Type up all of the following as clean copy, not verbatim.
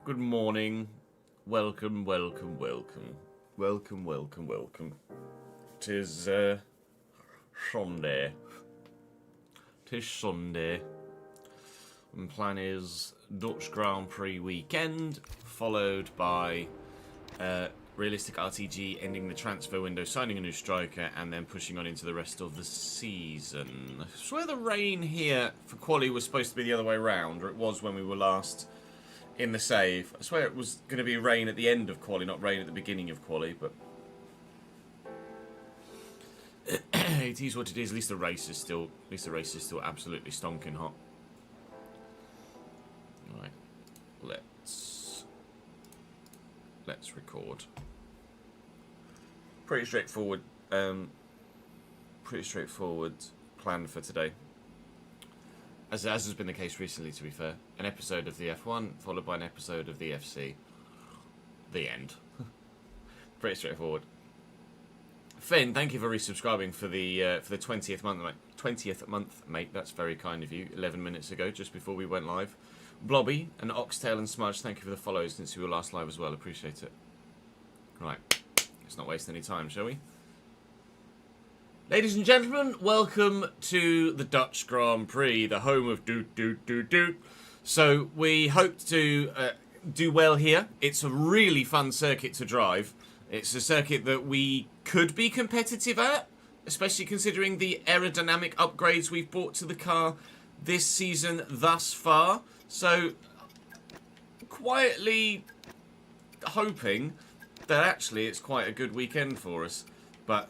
Good morning. Welcome, welcome, welcome. Welcome, welcome, welcome. 'Tis Sunday. 'Tis Sunday. And plan is Dutch Grand Prix weekend, followed by Realistic Rtg ending the transfer window, signing a new striker, and then pushing on into the rest of the season. I swear the rain here for quali was supposed to be the other way round, or it was when we were last in the save. I swear it was going to be rain at the end of quali, not rain at the beginning of quali, but it is what it is. At least the race is still absolutely stonking hot. Right, let's record. Pretty straightforward plan for today. As has been the case recently, to be fair. An episode of the F1, followed by an episode of the FC. The end. Pretty straightforward. Finn, thank you for resubscribing for the 20th month, mate. 20th month, mate. That's very kind of you. 11 minutes ago, just before we went live. Blobby and Oxtail and Smudge, thank you for the follows since we were last live as well. Appreciate it. Right. Let's not waste any time, shall we? Ladies and gentlemen, welcome to the Dutch Grand Prix, the home of doot doot doot doot. So we hope to do well here. It's a really fun circuit to drive. It's a circuit that we could be competitive at, especially considering the aerodynamic upgrades we've brought to the car this season thus far. So quietly hoping that actually it's quite a good weekend for us, but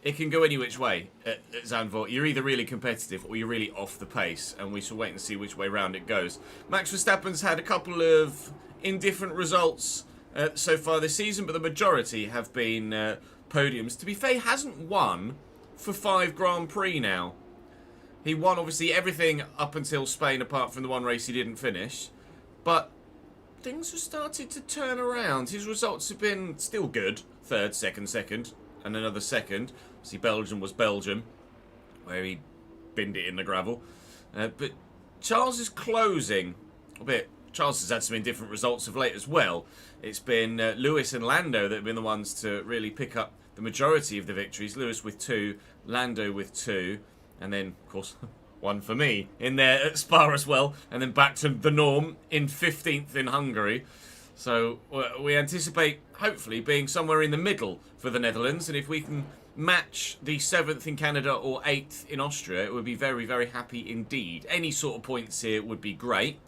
it can go any which way at Zandvoort. You're either really competitive or you're really off the pace, and we shall wait and see which way round it goes. Max Verstappen's had a couple of indifferent results so far this season, but the majority have been podiums. To be fair, he hasn't won for 5 Grand Prix now. He won, obviously, everything up until Spain, apart from the one race he didn't finish. But things have started to turn around. His results have been still good. Third, second, and another second. See, Belgium was Belgium, where he binned it in the gravel. But Charles is closing a bit. Charles has had some indifferent results of late as well. It's been Lewis and Lando that have been the ones to really pick up the majority of the victories. Lewis with 2, Lando with 2, and then, of course, one for me in there at Spa as well, and then back to the norm in 15th in Hungary. So we anticipate, hopefully, being somewhere in the middle for the Netherlands, and if we can match the 7th in Canada or 8th in Austria, it would be very, very happy indeed. Any sort of points here would be great.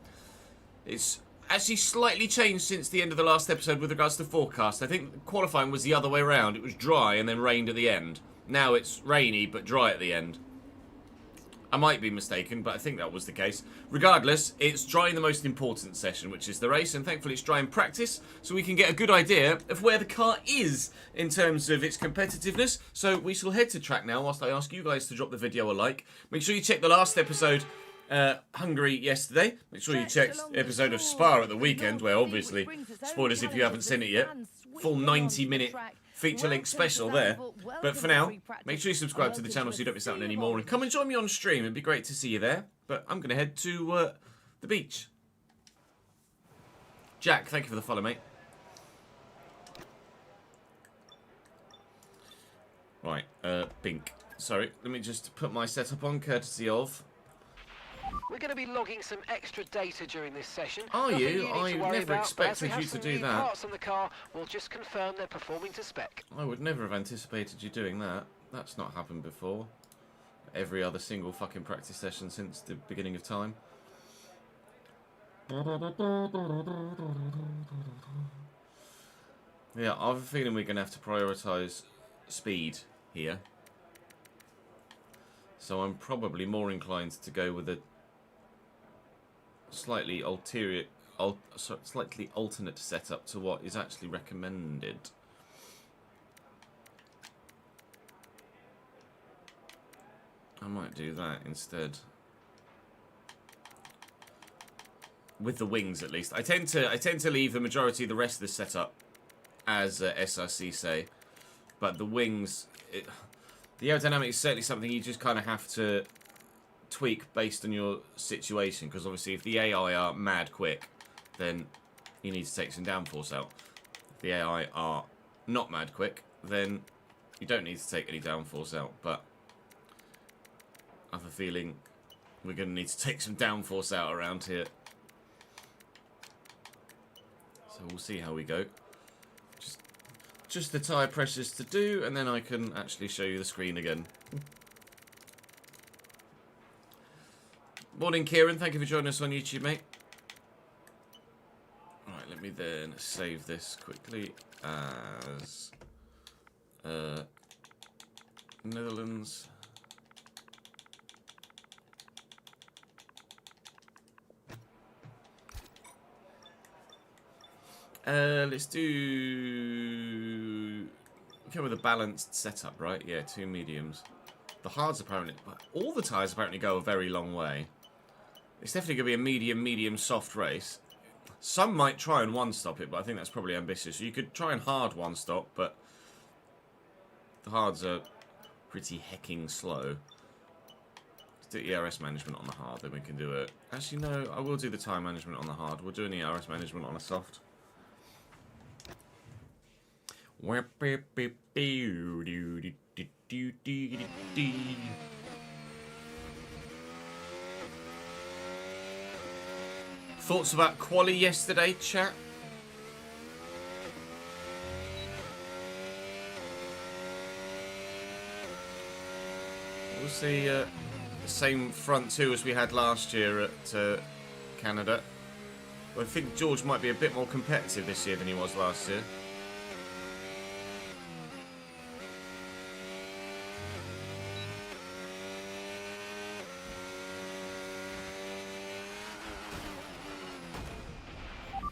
It's actually slightly changed since the end of the last episode with regards to forecast. I think qualifying was the other way around. It was dry and then rained at the end. Now it's rainy but dry at the end. I might be mistaken, but I think that was the case. Regardless, it's dry in the most important session, which is the race, and thankfully it's dry in practice, so we can get a good idea of where the car is in terms of its competitiveness. So we shall head to track now, whilst I ask you guys to drop the video a like. Make sure you check the last episode, Hungary, yesterday. Make sure you check the episode of Spa at the weekend, where obviously, spoilers if you haven't seen it yet, full 90-minute feature-length special there. But for now, make sure you subscribe to the channel so you don't miss out on any more. And come and join me on stream. It'd be great to see you there. But I'm going to head to the beach. Jack, thank you for the follow, mate. Right, Bink. Sorry, let me just put my setup on, courtesy of... We're going to be logging some extra data during this session. Are you? I never expected you to do that. Parts on the car will just confirm they're performing to spec. I would never have anticipated you doing that. That's not happened before. Every other single fucking practice session since the beginning of time. Yeah, I have a feeling we're going to have to prioritise speed here. So I'm probably more inclined to go with a slightly alternate setup to what is actually recommended. I might do that instead. With the wings, at least. I tend to leave the majority of the rest of the setup as SRC say, but the wings, the aerodynamics is certainly something you just kind of have to tweak based on your situation, because obviously if the AI are mad quick, then you need to take some downforce out. If the AI are not mad quick, then you don't need to take any downforce out, but I have a feeling we're going to need to take some downforce out around here. So we'll see how we go. Just the tyre pressures to do, and then I can actually show you the screen again. Morning, Kieran. Thank you for joining us on YouTube, mate. Alright, let me then save this quickly as Netherlands. Let's do... Come with a balanced setup, right? Yeah, 2 mediums. The hards apparently... All the tyres apparently go a very long way. It's definitely going to be a medium, soft race. Some might try and one-stop it, but I think that's probably ambitious. You could try and hard one-stop, but the hards are pretty hecking slow. Let's do ERS management on the hard, then we can do it. Actually, no, I will do the tyre management on the hard. We'll do an ERS management on a soft. Thoughts about quali yesterday, chat? We'll see the same front two as we had last year at Canada. I think George might be a bit more competitive this year than he was last year.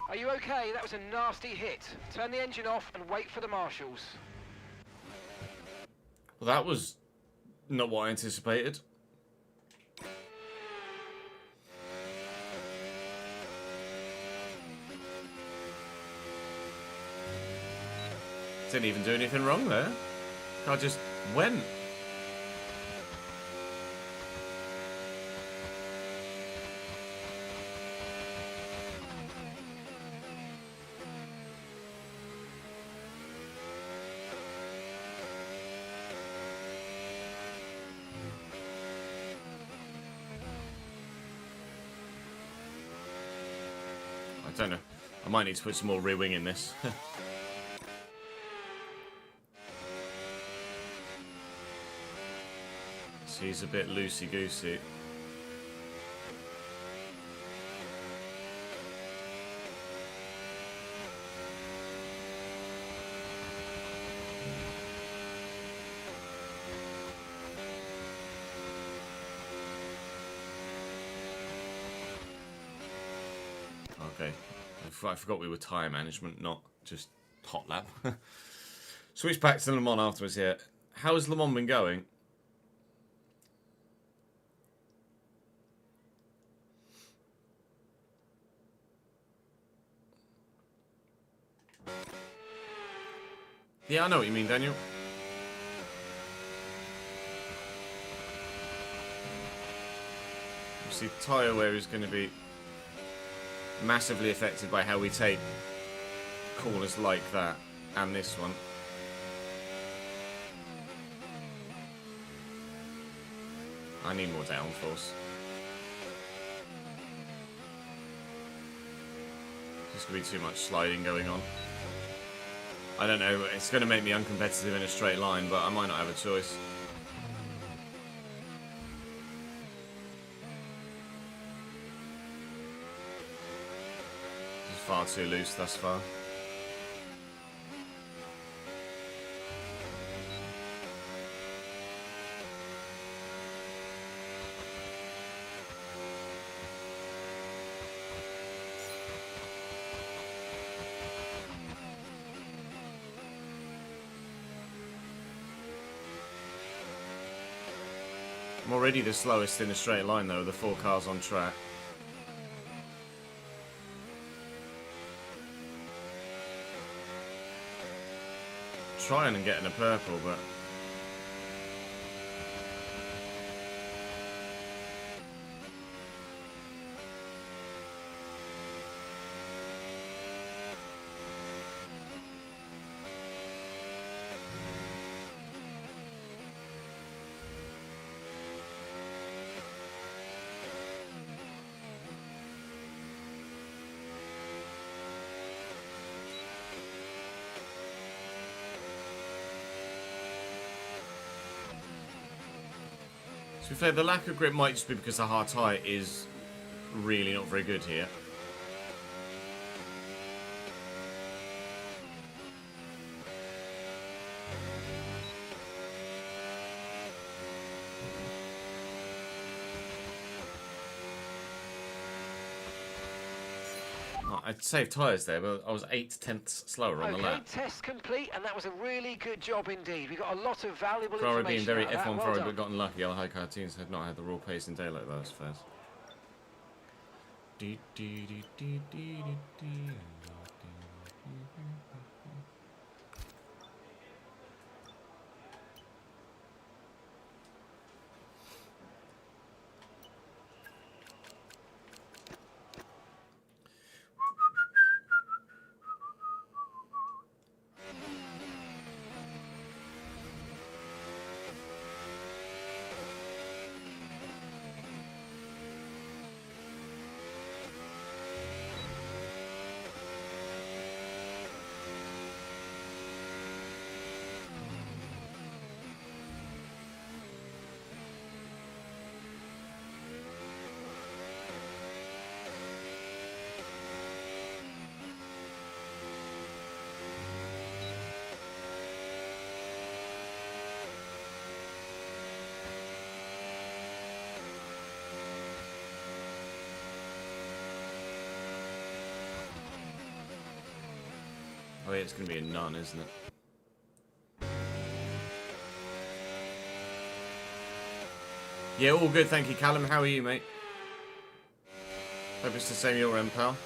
Are you okay? That was a nasty hit. Turn the engine off and wait for the marshals. Well, that was not what I anticipated. Didn't even do anything wrong there. I just went. I don't know. I might need to put some more rear wing in this. She's a bit loosey-goosey. Okay. I forgot we were tyre management, not just hot lap. Switch back to Le Mans afterwards here. How has Le Mans been going? Yeah, I know what you mean, Daniel. Obviously, tyre wear is going to be massively affected by how we take corners like that and this one. I need more downforce. There's going to be too much sliding going on. I don't know, it's going to make me uncompetitive in a straight line, but I might not have a choice. It's far too loose thus far. I'm already the slowest in a straight line though, with the 4 cars on track. Trying and getting a purple, but To be fair, the lack of grip might just be because the hard tyre is really not very good here. I'd saved tyres there, but I was 8/10 slower on the lap. Test complete, and that was a really good job indeed. We got a lot of valuable Ferrari information being very out of that. F1 Well Ferrari, done. but gotten lucky. Yellow high car teams had not had the raw pace in daylight those first. Oh yeah, it's going to be a none, isn't it? Yeah, all good, thank you, Callum. How are you, mate? Hope it's the same your end, pal.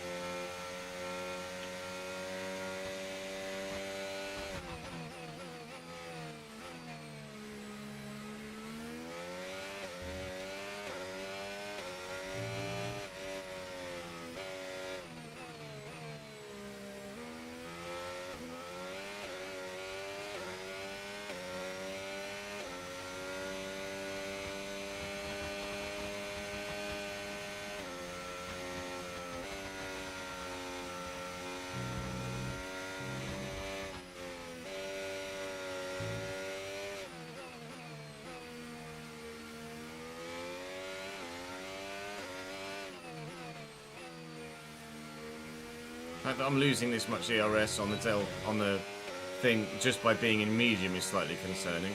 The fact that I'm losing this much ERS on the thing just by being in medium is slightly concerning.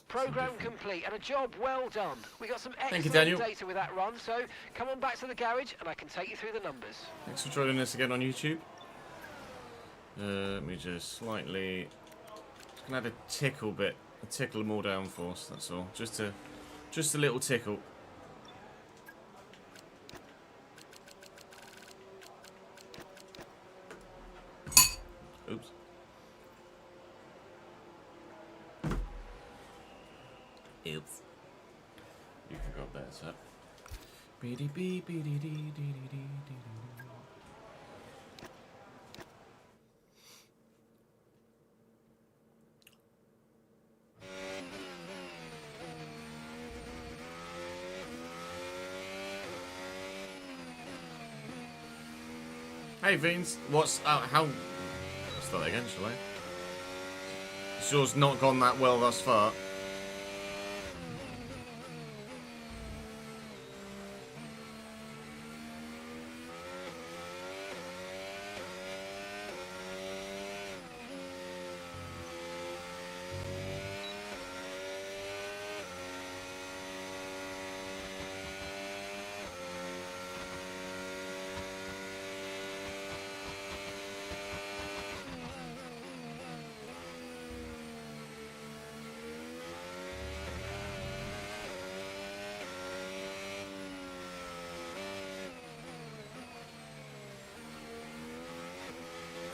Program complete and a job well done. We got some excellent Daniel. data with that run, so come on back to the garage and I can take you through the numbers. Thanks for joining us again on YouTube. Let me just slightly... Just gonna add a tickle more downforce, that's all. Just a little tickle. Oops. Oops. You can go up there, sir. Hey Vince, what's how? Let's start again, shall I? Sure's not gone that well thus far.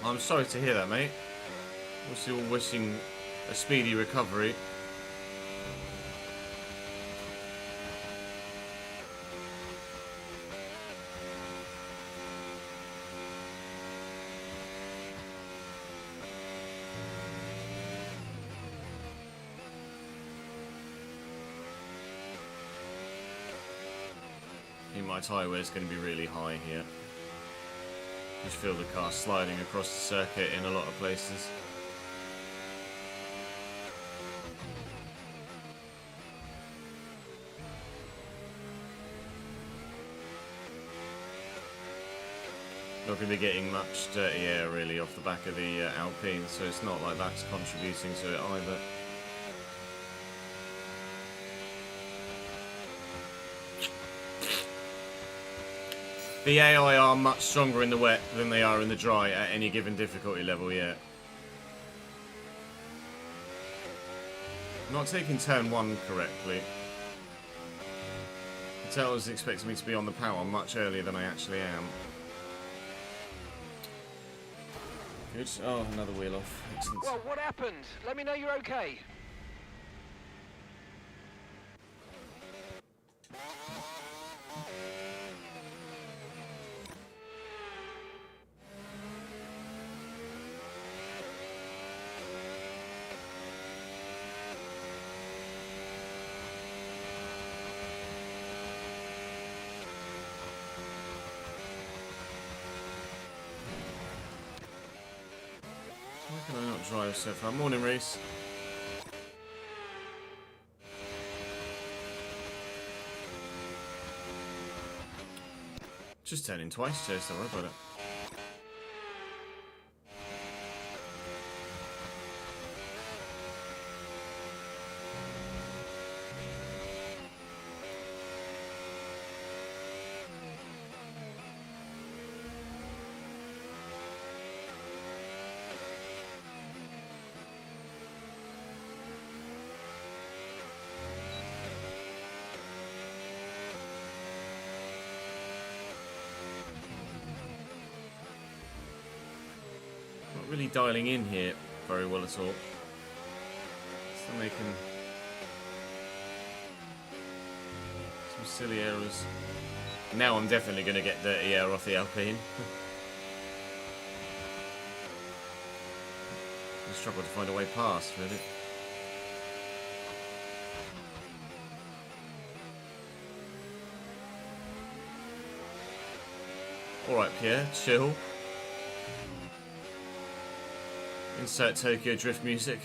I'm sorry to hear that, mate. Obviously, all wishing a speedy recovery. I think my tyre wear is going to be really high here. Just feel the car sliding across the circuit in a lot of places. Not going to be getting much dirty air really off the back of the Alpine, so it's not like that's contributing to it either. The AI are much stronger in the wet than they are in the dry at any given difficulty level, yeah. I'm not taking turn 1 correctly. The tail was expecting me to be on the power much earlier than I actually am. Good. Oh, another wheel off. Excellent. Well, what happened? Let me know you're okay. Why can I not drive so far? Morning, Reese. Just turning twice, Chase, don't worry about it. Really dialing in here very well at all. Still making some silly errors. Now I'm definitely going to get dirty air off the Alpine. I struggle to find a way past, really. Alright, Pierre, chill. Insert Tokyo Drift music.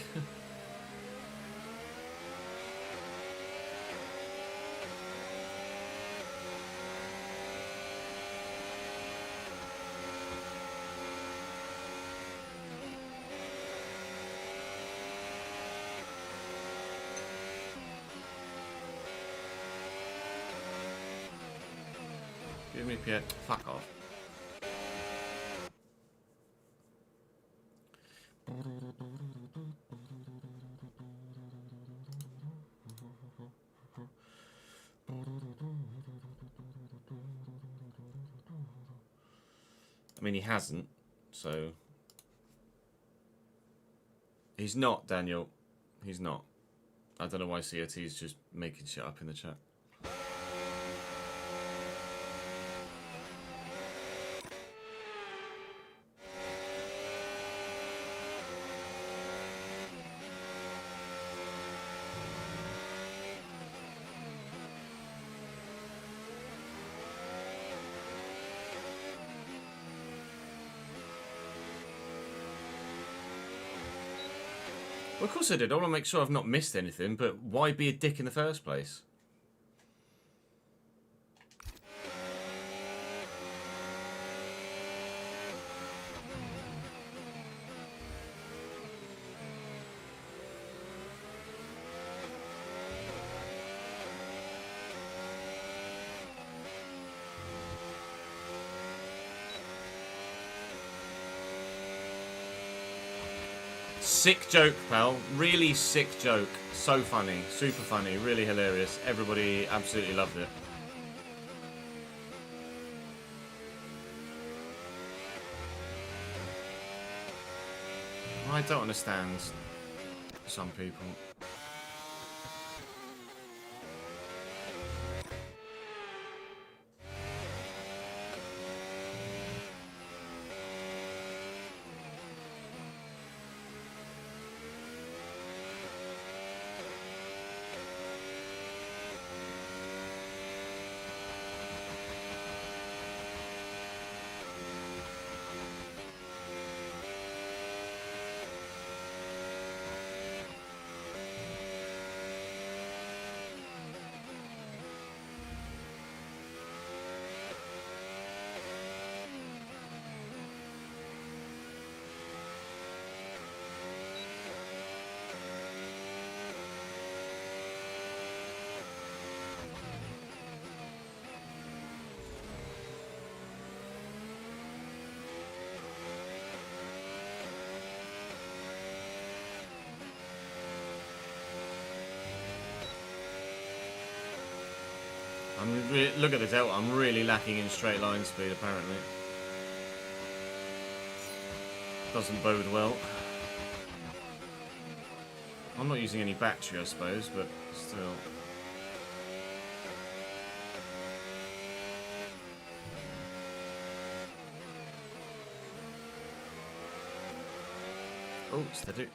Give me Pierre. Fuck off. I mean, he hasn't, so... He's not, Daniel. He's not. I don't know why COT is just making shit up in the chat. Well, of course I did. I want to make sure I've not missed anything, but why be a dick in the first place? Sick joke, pal. Really sick joke. So funny. Super funny. Really hilarious. Everybody absolutely loved it. I don't understand some people. Look at the delta. I'm really lacking in straight line speed, apparently. Doesn't bode well. I'm not using any battery, I suppose, but still. Oh, steady.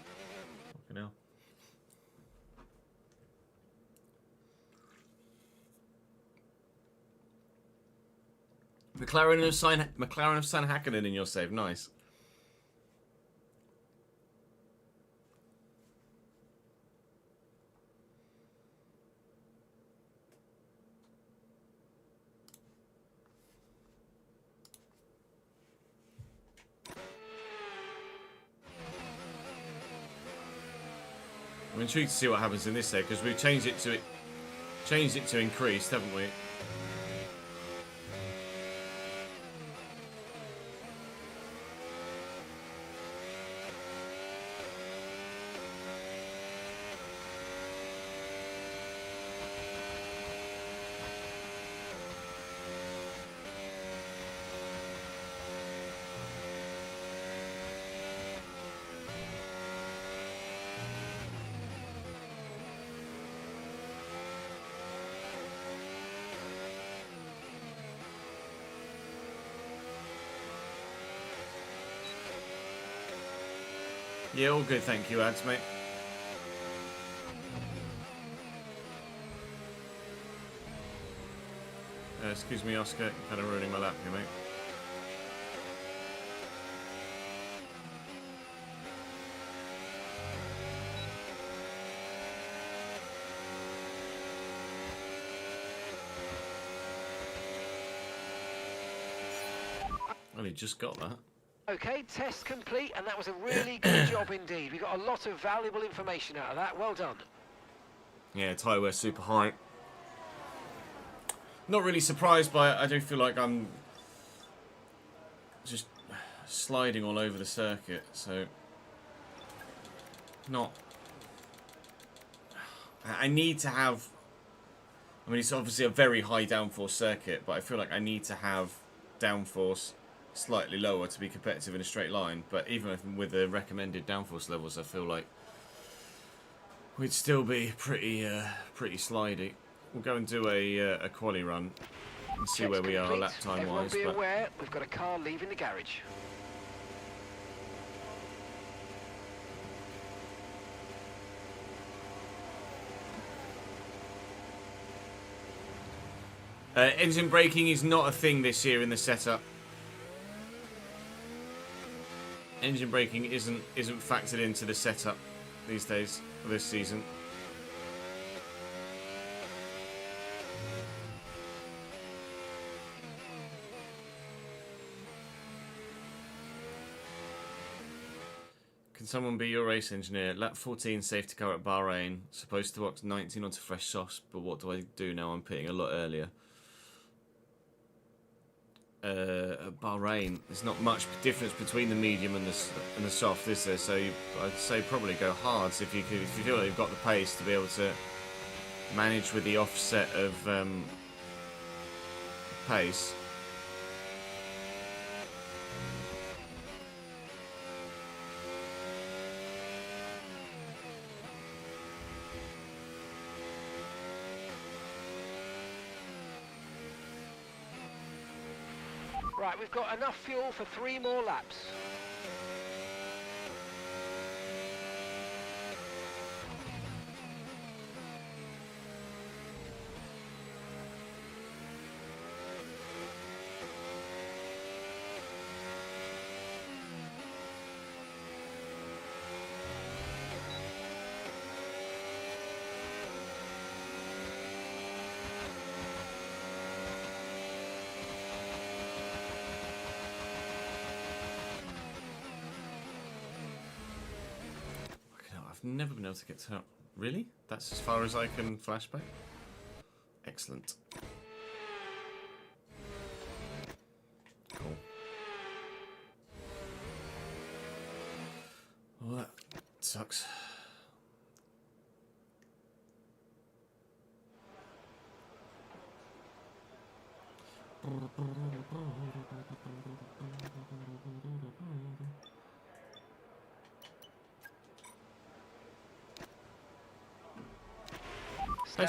Fucking hell. McLaren of San Hakkinen in your save. Nice. I'm intrigued to see what happens in this save because we've changed it to increased, haven't we? Yeah, all good, thank you, Ads, mate. Excuse me, Oscar, you're kind of ruining my lap here, mate. Only just got that. Okay, test complete, and that was a really good job indeed. We got a lot of valuable information out of that. Well done. Yeah, tyre wear super high. Not really surprised by it. I do feel like I'm just sliding all over the circuit, so not. I need to have. I mean, it's obviously a very high downforce circuit, but I feel like I need to have downforce slightly lower to be competitive in a straight line. But even with the recommended downforce levels, I feel like we'd still be pretty slidey. We'll go and do a quali run and see where we are lap time wise. Everyone be aware, we've got a car leaving the garage. Engine braking is not a thing this year in the setup. Engine braking isn't factored into the setup these days for this season. Can someone be your race engineer? Lap 14 safety car at Bahrain. Supposed to box 19 onto fresh softs, but what do I do now? I'm pitting a lot earlier. At Bahrain, there's not much difference between the medium and the soft, is there? So I'd say probably go hards if you feel like you've got the pace to be able to manage with the offset of pace. Right, we've got enough fuel for 3 more laps. I've never been able to get to... Really? That's as far as I can flashback? Excellent. Cool. Well, that sucks. Thanks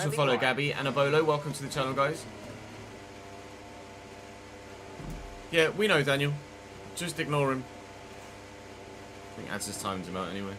for the Standing follow, by. Gabby. Anabolo, welcome to the channel, guys. Yeah, we know, Daniel. Just ignore him. I think adds his timed him out anyway.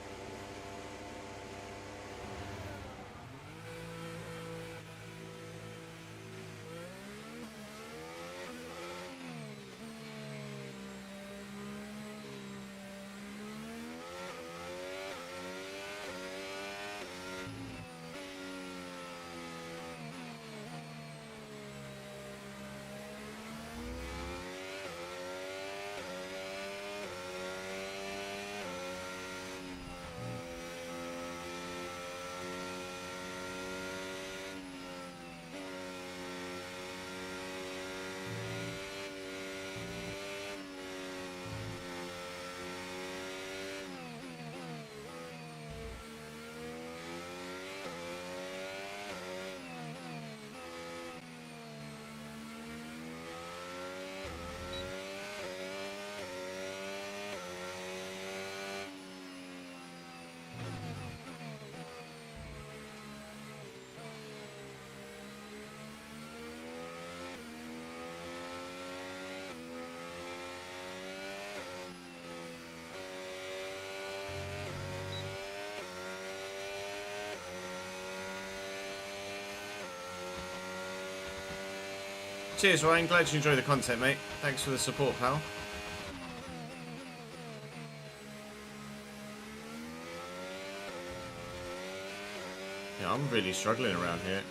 Cheers, Ryan. Glad you enjoy the content, mate. Thanks for the support, pal. Yeah, I'm really struggling around here.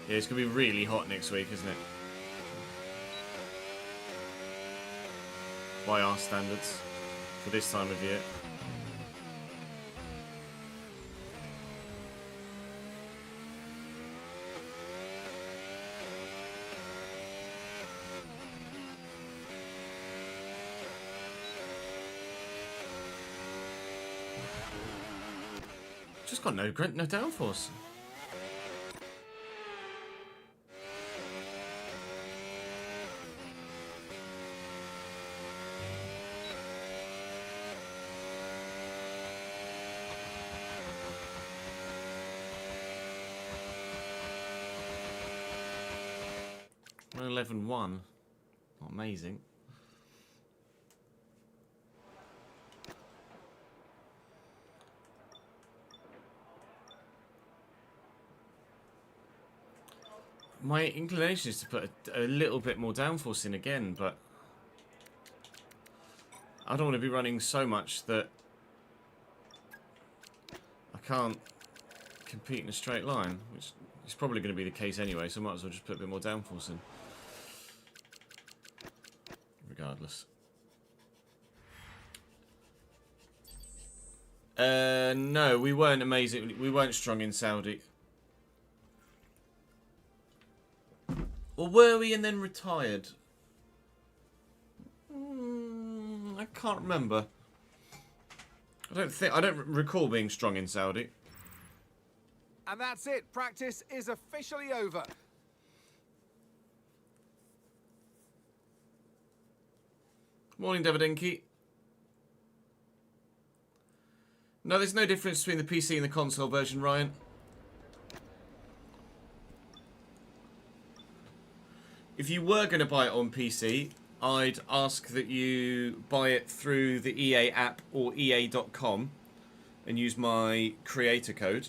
Yeah, it's going to be really hot next week, isn't it? By our standards, for this time of year. Just got no downforce. We're 11-1. Not amazing. My inclination is to put a little bit more downforce in again, but I don't want to be running so much that I can't compete in a straight line, which is probably going to be the case anyway, so I might as well just put a bit more downforce in. Regardless. No, we weren't amazing. We weren't strong in Saudi. Or were we and then retired? I can't remember. I don't recall being strong in Saudi. And that's it. Practice is officially over. Morning, Davidinky. No, there's no difference between the PC and the console version, Ryan. If you were going to buy it on PC, I'd ask that you buy it through the EA app or EA.com, and use my creator code,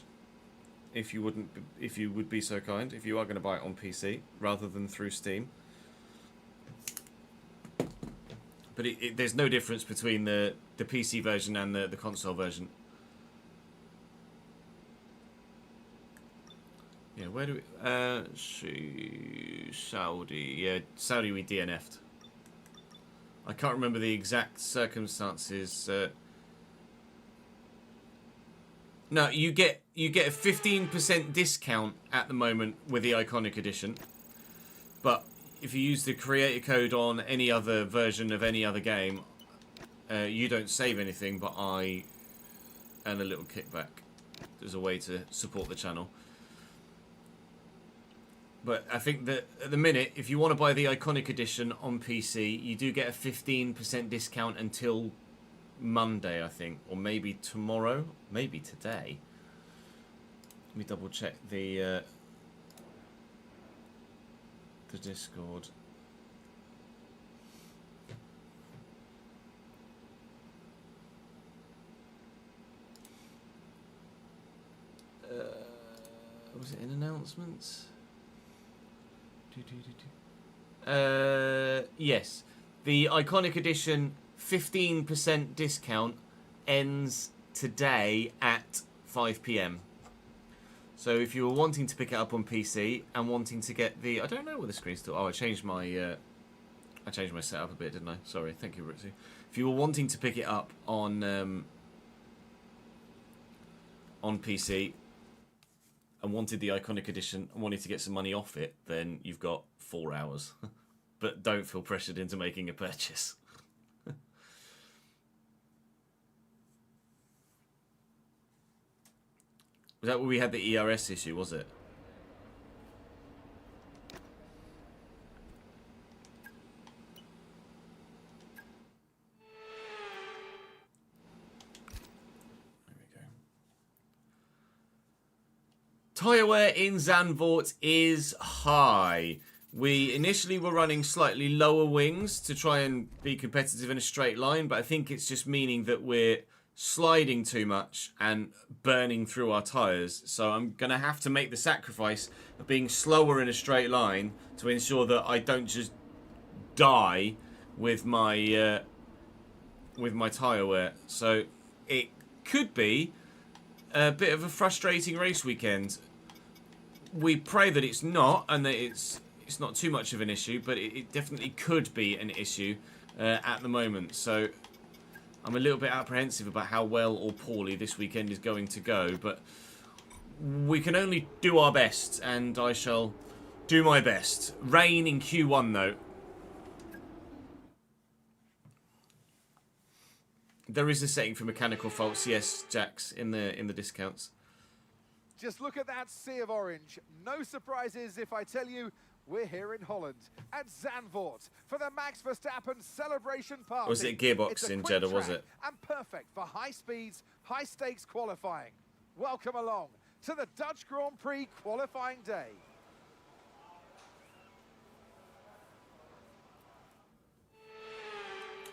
if you would be so kind, if you are going to buy it on PC rather than through Steam. But there's no difference between the PC version and the console version. Yeah, where do we... Saudi. Yeah, Saudi we DNF'd. I can't remember the exact circumstances. No, you get a 15% discount at the moment with the Iconic Edition. But if you use the creator code on any other version of any other game, you don't save anything, but I earn a little kickback. There's a way to support the channel. But I think that at the minute, if you want to buy the Iconic Edition on PC, you do get a 15% discount until Monday, I think. Or maybe tomorrow. Maybe today. Let me double check the Discord. Was it in announcements? Yes. The Iconic Edition 15% discount ends today at 5 PM. So if you were wanting to pick it up on PC and wanting to get the... I don't know where the screen's still... Oh, I changed my setup a bit, didn't I? Sorry, thank you, Ritzy. If you were wanting to pick it up on PC and wanted the Iconic Edition and wanted to get some money off it, then you've got 4 hours. But don't feel pressured into making a purchase. Was that where we had the ERS issue, was it? There we go. Tyre wear in Zandvoort is high. We initially were running slightly lower wings to try and be competitive in a straight line, but I think it's just meaning that we're sliding too much and burning through our tyres. So I'm going to have to make the sacrifice of being slower in a straight line to ensure that I don't just die with my tyre wear. So it could be a bit of a frustrating race weekend. We pray that it's not, and that it's not too much of an issue, but it definitely could be an issue at the moment. So I'm a little bit apprehensive about how well or poorly this weekend is going to go, but we can only do our best, and I shall do my best. Rain in Q1, though. There is a setting for mechanical faults, yes, Jax, in the discounts. Just look at that sea of orange. No surprises if I tell you we're here in Holland at Zandvoort for the Max Verstappen celebration party. Or was it a gearbox in Jeddah, was it? And perfect for high speeds, high stakes qualifying. Welcome along to the Dutch Grand Prix qualifying day.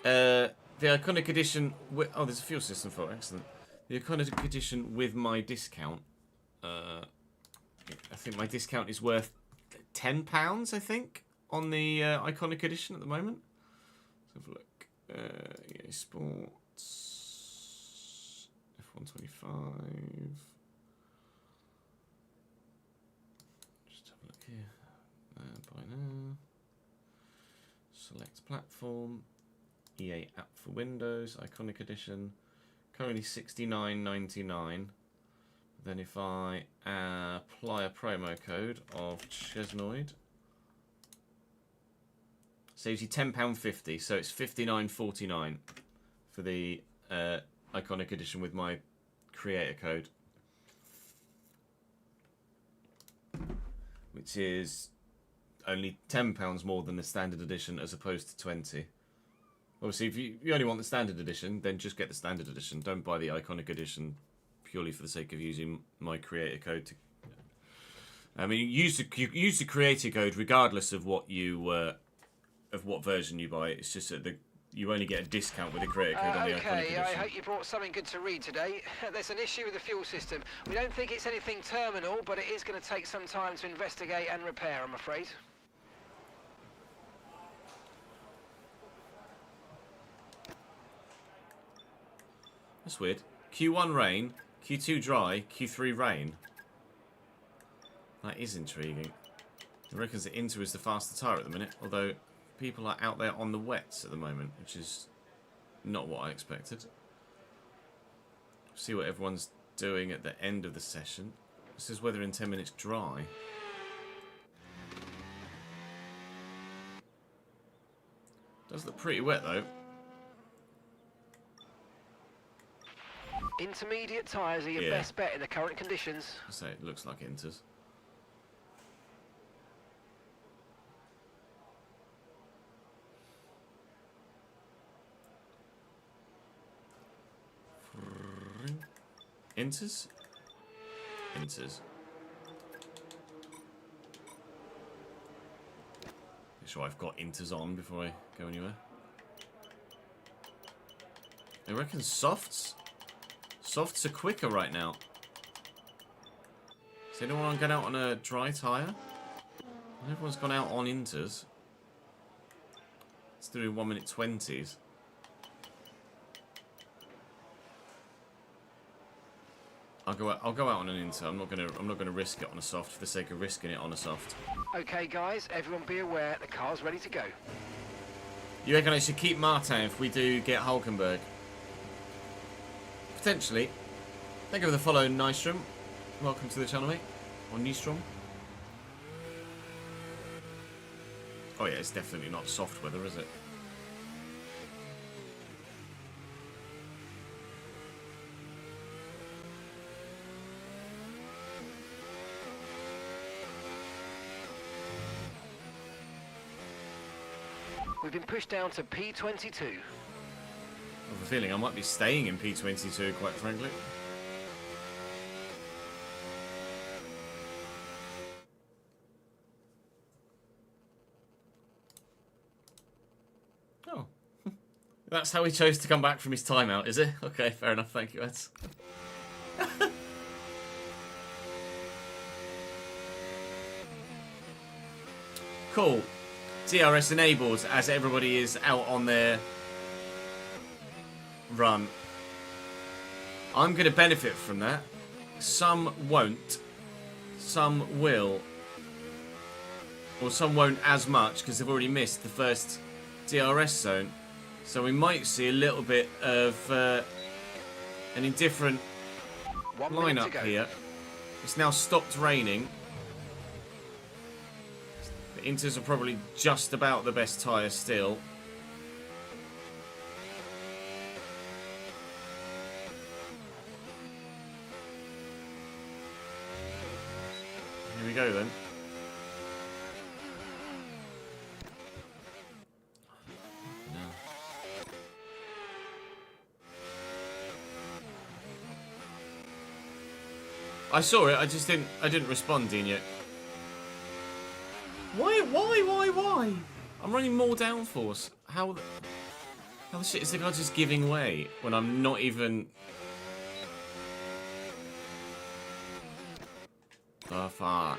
The Iconic Edition... Oh, there's a fuel system fault, excellent. The Iconic Edition with my discount. I think my discount is worth £10, I think, on the Iconic Edition at the moment. Let's have a look. EA Sports, F125. Just have a look here. Buy now. Select platform. EA app for Windows, Iconic Edition. Currently £69.99. Then if I apply a promo code of Chesnoid, saves you £10.50, so it's £59.49 for the Iconic Edition with my creator code, which is only £10 more than the standard edition as opposed to 20. Obviously, if you only want the standard edition, then just get the standard edition. Don't buy the Iconic Edition purely for the sake of using my creator code. I mean, use the creator code regardless of what you of what version you buy. It's just that you only get a discount with a creator code on the iconic Okay, edition. I hope you brought something good to read today. There's an issue with the fuel system. We don't think it's anything terminal, but it is going to take some time to investigate and repair, I'm afraid. That's weird. Q1 rain, Q2 dry, Q3 rain. That is intriguing. It reckons that Inter is the faster tyre at the minute, although people are out there on the wets at the moment, which is not what I expected. See what everyone's doing at the end of the session. This is weather in 10 minutes dry. Does look pretty wet though. Intermediate tyres are your best bet in the current conditions. I say it looks like Inter's. Inter's? Inter's. Make sure I've got Inter's on before I go anywhere. I reckon softs? Softs are quicker right now. Is anyone going out on a dry tyre? Everyone's gone out on Inter's. It's doing 1 minute 20s. I'll go out on an Inter. I'm not gonna risk it on a soft for the sake of risking it on a soft. Okay, guys, everyone be aware the car's ready to go. You reckon I should keep Martin if we do get Hulkenberg? Potentially. Thank you for the follow, Nystrom. Welcome to the channel, mate. Or Nystrom. Oh yeah, it's definitely not soft weather, is it? We've been pushed down to P22. I have a feeling I might be staying in P22, quite frankly. Oh. That's how he chose to come back from his timeout, is it? Okay, fair enough. Thank you, Eds. Cool. DRS enabled as everybody is out on their run. I'm going to benefit from that. Some won't. Some will. Or some won't as much because they've already missed the first DRS zone. So we might see a little bit of an indifferent lineup here. It's now stopped raining. The Inters are probably just about the best tyre still. Here we go then. No. I saw it, I didn't respond, Dino. Why? I'm running more downforce. How the shit is the guy just giving way when I'm not even... The fuck?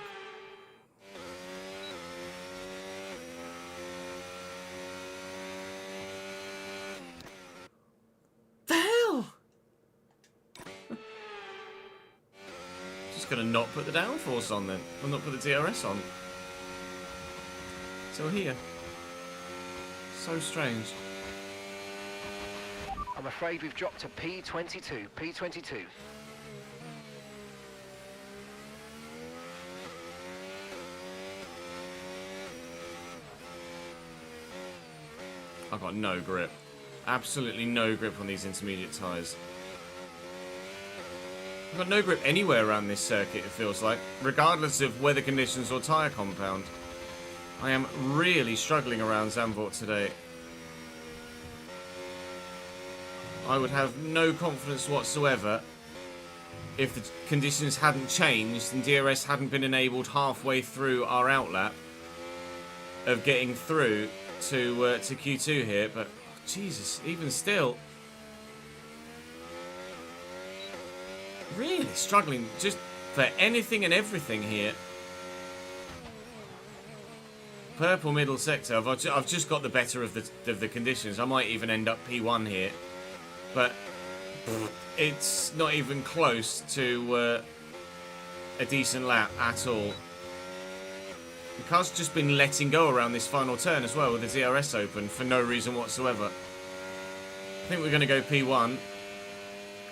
The hell? Just gonna not put the downforce on then. Or not put the DRS on. Still here. So strange. I'm afraid we've dropped to P22. P22. I've got no grip. Absolutely no grip on these intermediate tyres. I've got no grip anywhere around this circuit, it feels like, regardless of weather conditions or tyre compound. I am really struggling around Zandvoort today. I would have no confidence whatsoever if the conditions hadn't changed and DRS hadn't been enabled halfway through our outlap of getting through to Q2 here, but Jesus, even still. Really struggling just for anything and everything here. Purple middle sector. I've just got the better of the conditions. I might even end up P1 here, but it's not even close to a decent lap at all. The car's just been letting go around this final turn as well with the DRS open for no reason whatsoever. I think we're going to go P1.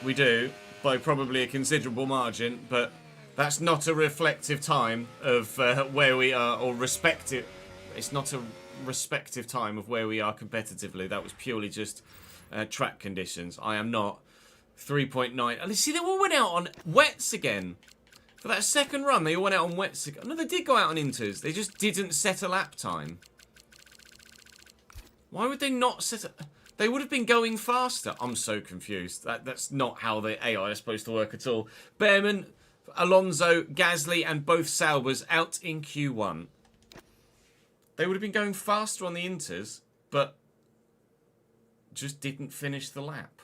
We do, by probably a considerable margin, but that's not a reflective time of where we are, or respective. It's not a respective time of where we are competitively. That was purely just track conditions. I am not 3.9. And see, they all went out on wets again. For that second run, they all went out on wets again. No, they did go out on inters. They just didn't set a lap time. Why would they not set a... They would have been going faster. I'm so confused. That's not how the AI is supposed to work at all. Behrman, Alonso, Gasly, and both Saubers out in Q1. They would have been going faster on the inters, but just didn't finish the lap.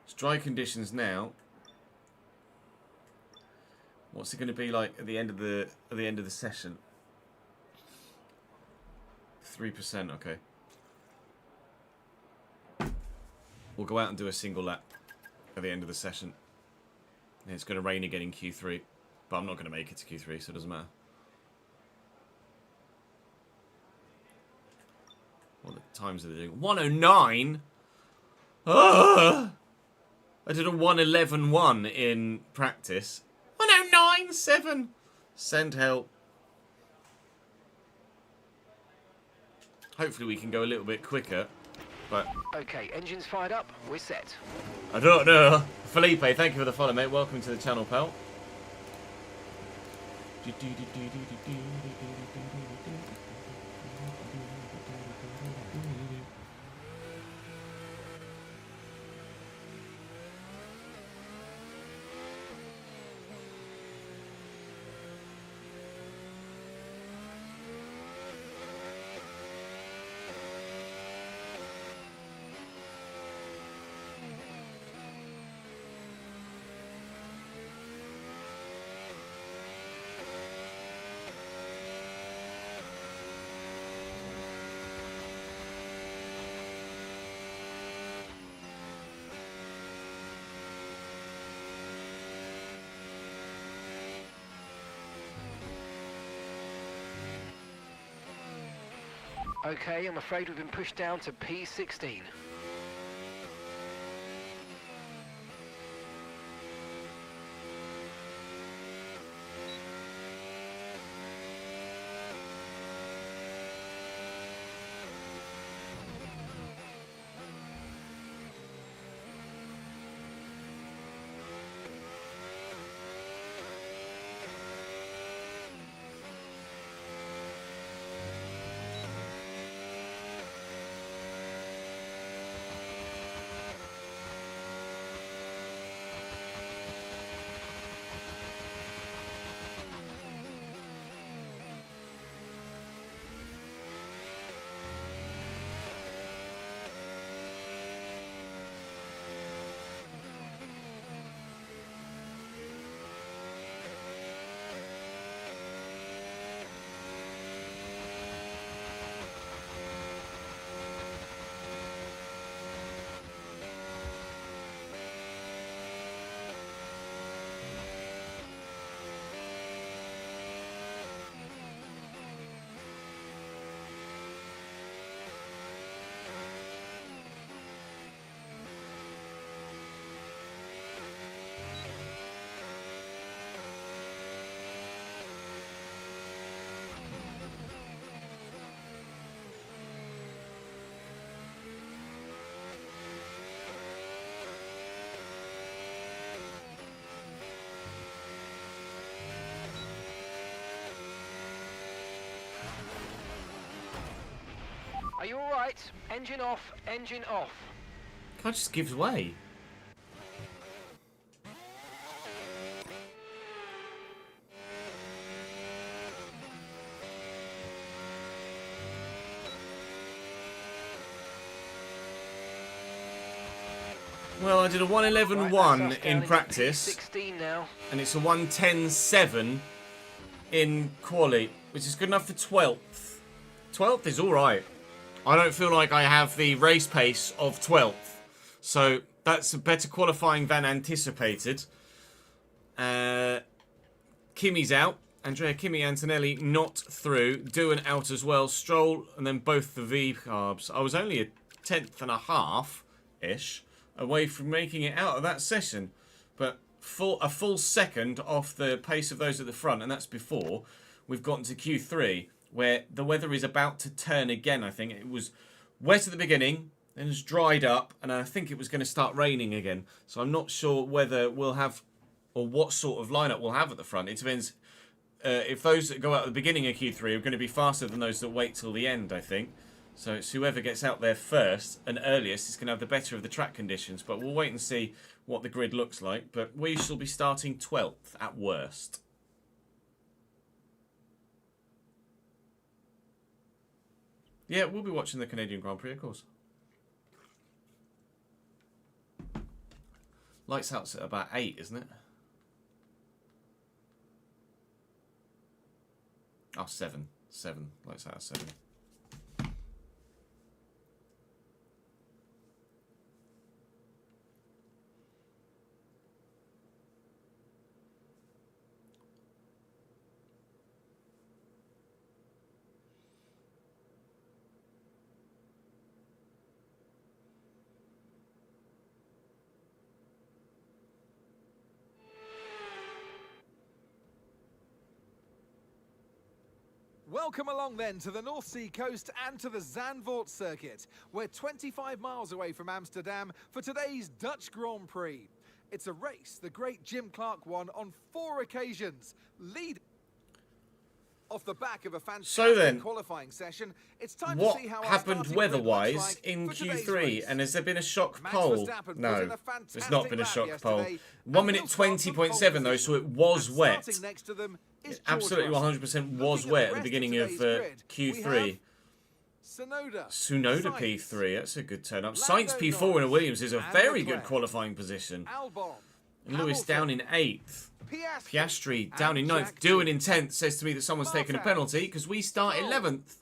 It's dry conditions now. What's it going to be like at the end of the session? 3%, okay. We'll go out and do a single lap at the end of the session. And it's going to rain again in Q3, but I'm not going to make it to Q3, so it doesn't matter. What times are they doing? 109? Ah! I did a 111.1 in practice. 109.7. Send help. Hopefully we can go a little bit quicker, but... Okay, engines fired up, we're set. I don't know. Felipe, thank you for the follow, mate. Welcome to the channel, pal. Okay, I'm afraid we've been pushed down to P16. Are you alright? Engine off, engine off. Car just gives way. Well, I did a 1:11.1 in practice, 16 now. and it's a 1:10.7 in quali, which is good enough for 12th. 12th is alright. I don't feel like I have the race pace of 12th, so that's a better qualifying than anticipated. Kimi's out. Andrea Kimi Antonelli not through. Doohan out as well. Stroll and then both the V carbs. I was only a 10th and a half-ish away from making it out of that session. But a full second off the pace of those at the front, and that's before we've gotten to Q3, where the weather is about to turn again, I think. It was wet at the beginning, then it's dried up, and I think it was going to start raining again. So I'm not sure whether we'll have, or what sort of lineup we'll have at the front. It depends. If those that go out at the beginning of Q3 are going to be faster than those that wait till the end, I think. So it's whoever gets out there first and earliest is going to have the better of the track conditions. But we'll wait and see what the grid looks like. But we shall be starting 12th at worst. Yeah, we'll be watching the Canadian Grand Prix, of course. Lights out's at about 8, isn't it? Oh, 7. 7. Lights out at 7. Welcome along then to the North Sea coast and to the Zandvoort circuit. We're 25 miles away from Amsterdam for today's Dutch Grand Prix. It's a race the great Jim Clark won on 4 occasions, lead off the back of a fantastic qualifying session. It's time to see how what happened weather-wise in Q3, and has there been a shock pole? No, there's not been a shock pole. 1 minute 20.7 though, so it was wet. It absolutely 100% was wet at the beginning of Q3. Tsunoda P3, that's a good turn up. Sainz P4 in a Williams is a very good qualifying position. And Lewis down in 8th. Piastri down in 9th. Doohan in 10th says to me that someone's taken a penalty because we start 11th.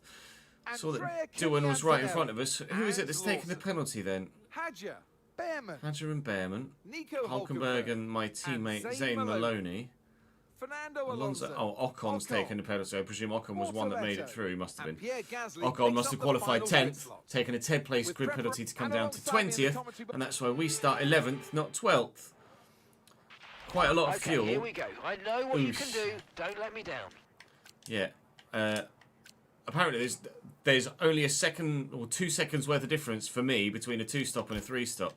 Saw that Doohan was right in front of us. Who is it that's taken the penalty then? Hadjar and Behrman. Hulkenberg and my teammate Zane Maloney. Alonso. Oh, Ocon's taken the penalty. I presume Ocon was one that made it through. He must have been. Ocon must have qualified 10th, taken a 10th-place grid penalty to come down to 20th, and that's why we start 11th, not 12th. Quite a lot of fuel. Here we go. I know what you can do. Don't let me down. Yeah. Apparently, there's only a second or 2 seconds worth of difference for me between a 2-stop and a 3-stop.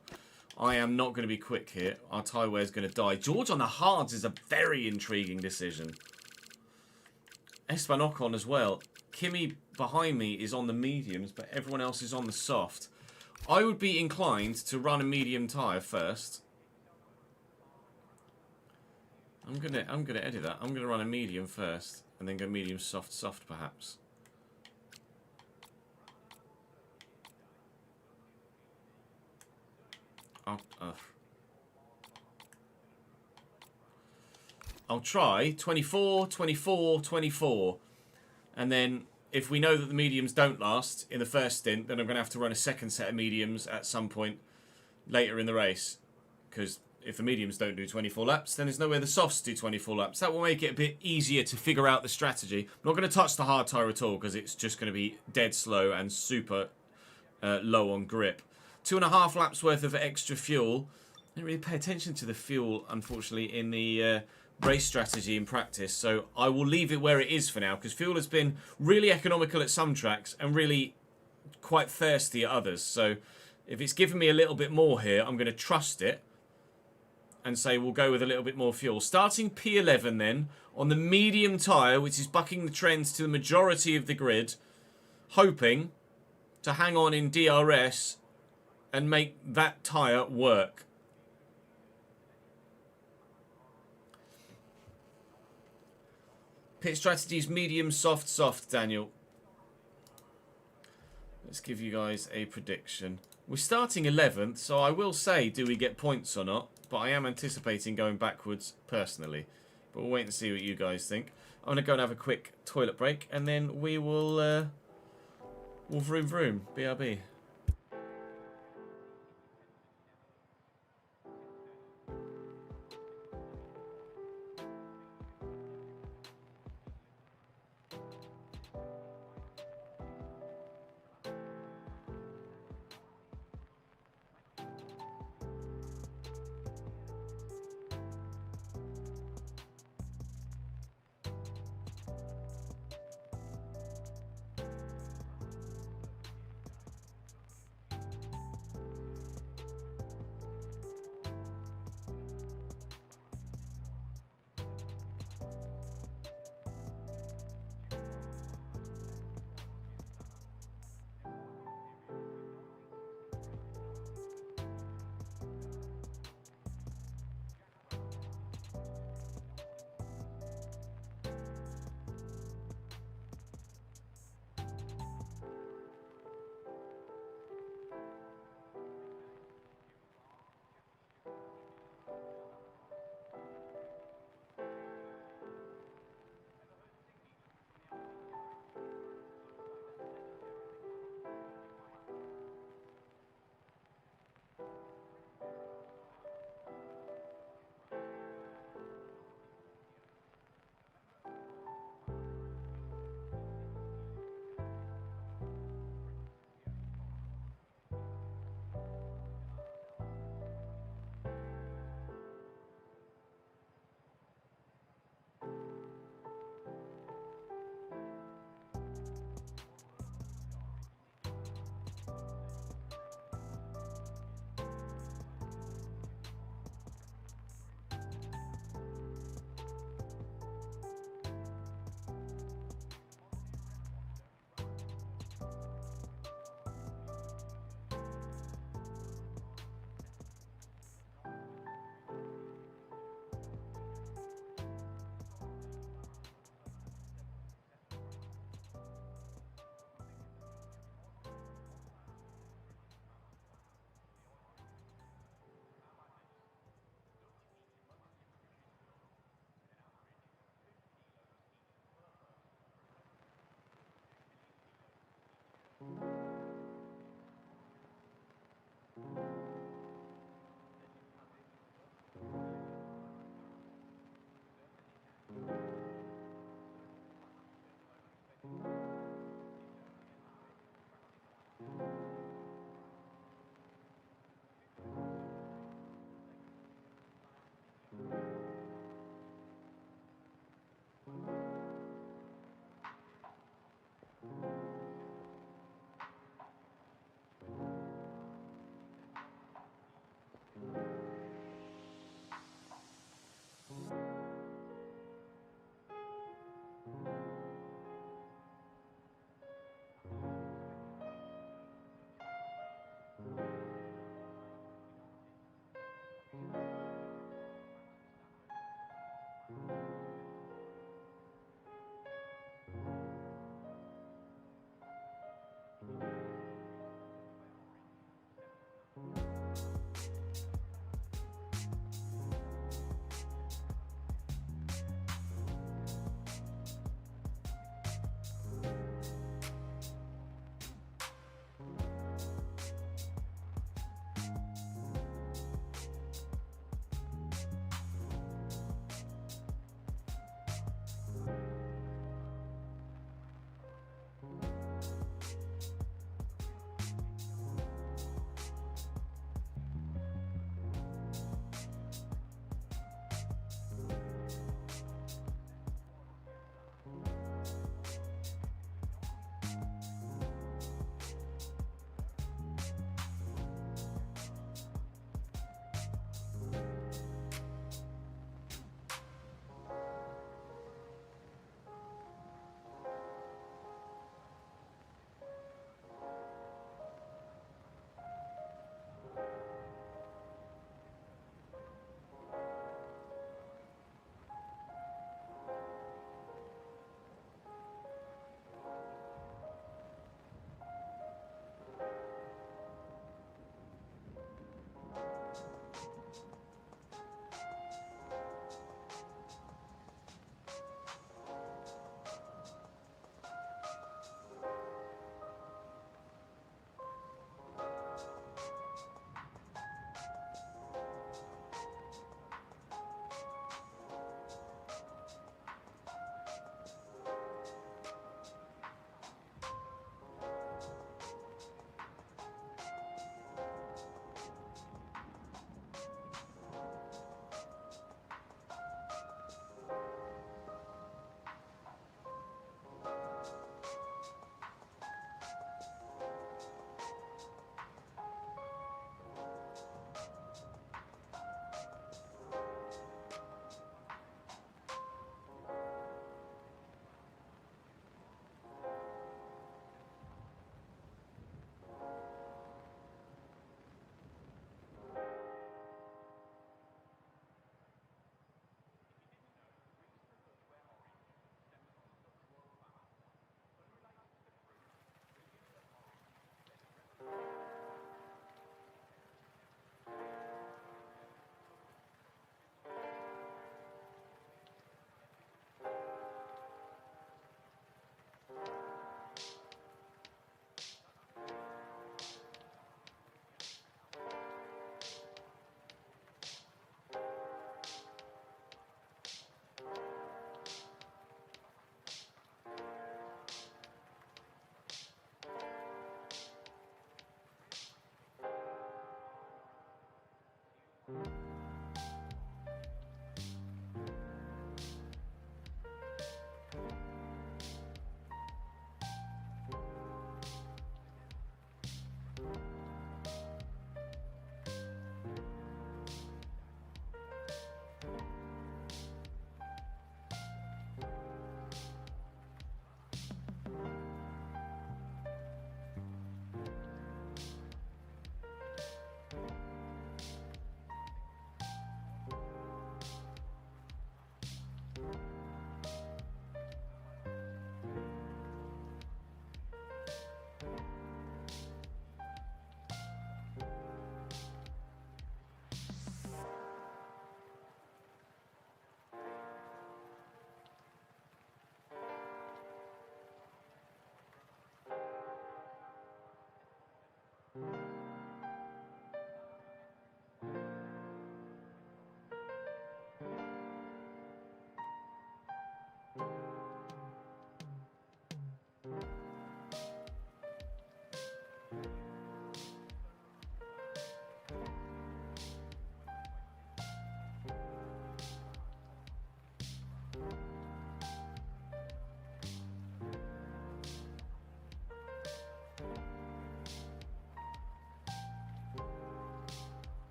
I am not going to be quick here. Our tyre wear is going to die. George on the hards is a very intriguing decision. Esteban Ocon as well. Kimi behind me is on the mediums, but everyone else is on the soft. I would be inclined to run a medium tyre first. I'm gonna edit that. I'm gonna run a medium first, and then go medium soft perhaps. I'll try 24, 24, 24, and then if we know that the mediums don't last in the first stint, then I'm gonna have to run a second set of mediums at some point later in the race, because if the mediums don't do 24 laps, then there's no way the softs do 24 laps. That will make it a bit easier to figure out the strategy. I'm not going to touch the hard tyre at all because it's just going to be dead slow and super low on grip. 2.5 laps worth of extra fuel. I didn't really pay attention to the fuel, unfortunately, in the race strategy in practice. So I will leave it where it is for now because fuel has been really economical at some tracks and really quite thirsty at others. So if it's given me a little bit more here, I'm going to trust it and say we'll go with a little bit more fuel. Starting P11 then, on the medium tyre, which is bucking the trends to the majority of the grid, hoping to hang on in DRS and make that tyre work. Pit strategies medium, soft, Daniel. Let's give you guys a prediction. We're starting 11th, so I will say, do we get points or not? But I am anticipating going backwards personally. But we'll wait and see what you guys think. I'm going to go and have a quick toilet break, and then we will we'll vroom vroom, BRB.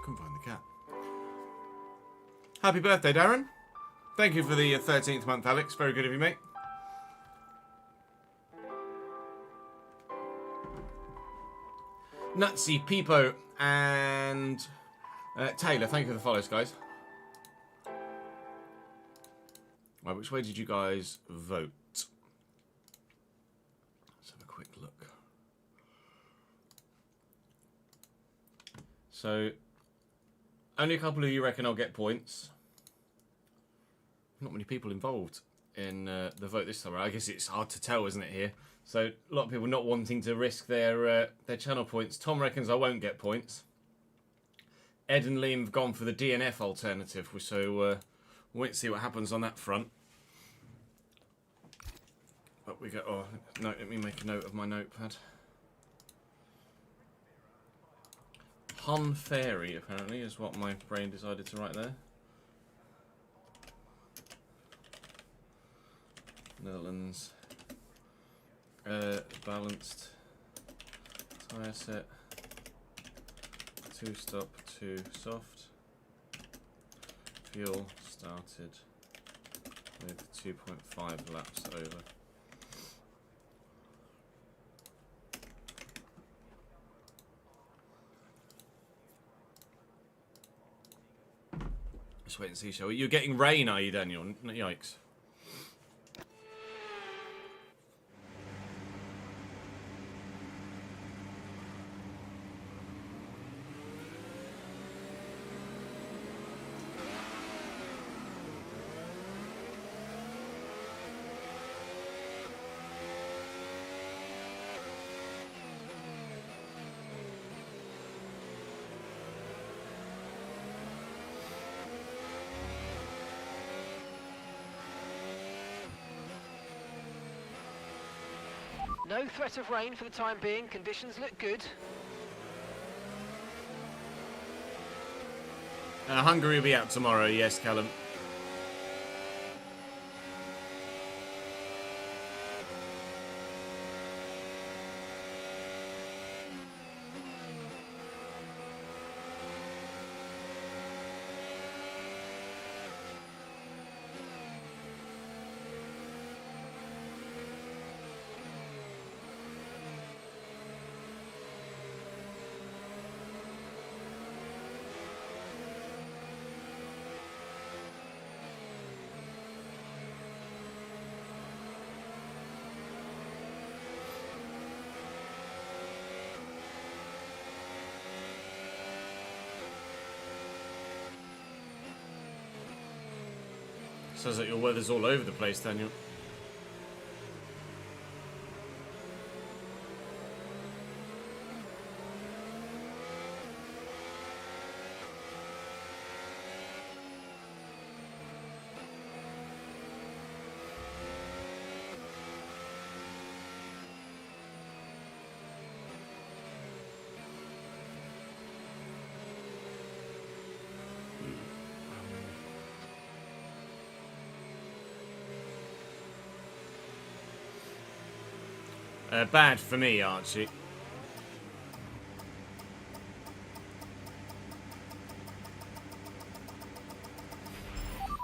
couldn't find the cat. Happy birthday, Darren. Thank you for the 13th month, Alex. Very good of you, mate. Nutsy, Peepo, and Taylor. Thank you for the follows, guys. Right, which way did you guys vote? Let's have a quick look. So, only a couple of you reckon I'll get points. Not many people involved in the vote this time. I guess it's hard to tell, isn't it, here? So, a lot of people not wanting to risk their channel points. Tom reckons I won't get points. Ed and Liam have gone for the DNF alternative, so we'll wait to see what happens on that front. But we go. Oh, no, let me make a note of my notepad. Hun Fairy, apparently, is what my brain decided to write there. Netherlands. Balanced tyre set. 2 stop, 2 soft. Fuel started with 2.5 laps over. Let's wait and see, shall we? You're getting rain, are you, Daniel? Yikes. No threat of rain for the time being. Conditions look good. Hungary will be out tomorrow, yes, Callum. Sounds like your weather's all over the place, Daniel. Bad for me, Archie.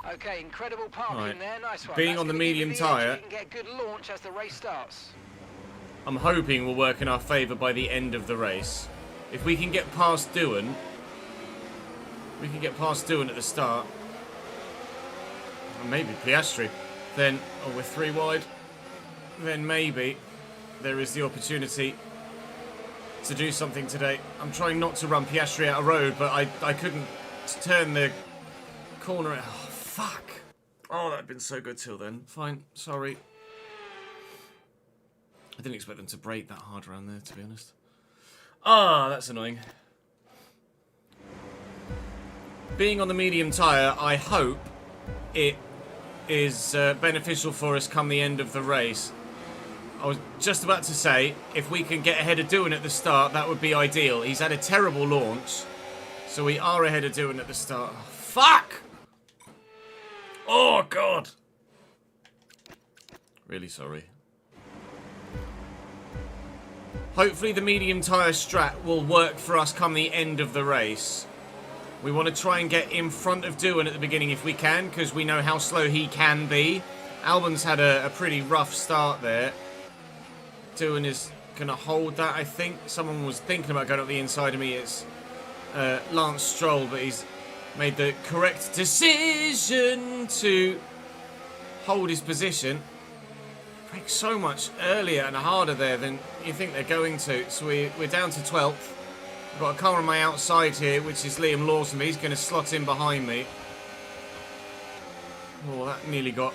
Okay, incredible parking Right. there. Nice one. Being That's on the gonna give you medium the tyre- edge. You can get good launch as the race starts. I'm hoping will work in our favour by the end of the race. If we can get past Dewan, at the start, or maybe Piastri, then, oh, we're 3 wide, then maybe there is the opportunity to do something today. I'm trying not to run Piastri out of road, but I couldn't turn the corner. Oh, fuck. Oh, that'd been so good till then. Fine, sorry. I didn't expect them to brake that hard around there, to be honest. Ah, that's annoying. Being on the medium tyre, I hope it is beneficial for us come the end of the race. I was just about to say, if we can get ahead of Dewan at the start, that would be ideal. He's had a terrible launch, so we are ahead of Dewan at the start. Oh, fuck! Oh, God! Really sorry. Hopefully the medium tyre strat will work for us come the end of the race. We want to try and get in front of Doohan at the beginning if we can, because we know how slow he can be. Albon's had a pretty rough start there. Doohan is going to hold that, I think. Someone was thinking about going up the inside of me. It's Lance Stroll, but he's made the correct decision to hold his position. Brake so much earlier and harder there than you think they're going to. So we're down to 12th. I've got a car on my outside here, which is Liam Lawson, but he's going to slot in behind me. Oh, that nearly got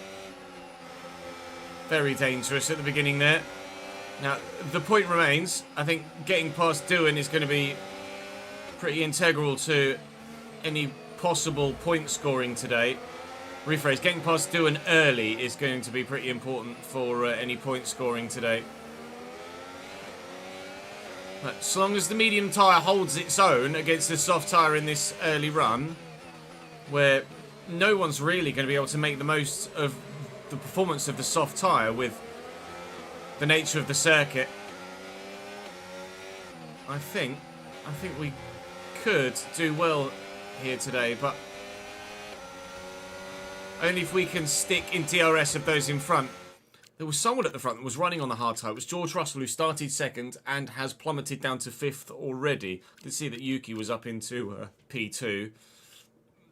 very dangerous at the beginning there. Now, the point remains. I think getting past Doohan is going to be pretty integral to any possible point scoring today. Rephrase, getting past Doohan early is going to be pretty important for any point scoring today. But as long as the medium tyre holds its own against the soft tyre in this early run, where no one's really going to be able to make the most of the performance of the soft tyre with the nature of the circuit, I think we could do well here today, but only if we can stick in DRS of those in front. There was someone at the front that was running on the hard tyre. It was George Russell, who started second and has plummeted down to 5th already. You can see that Yuki was up into P2.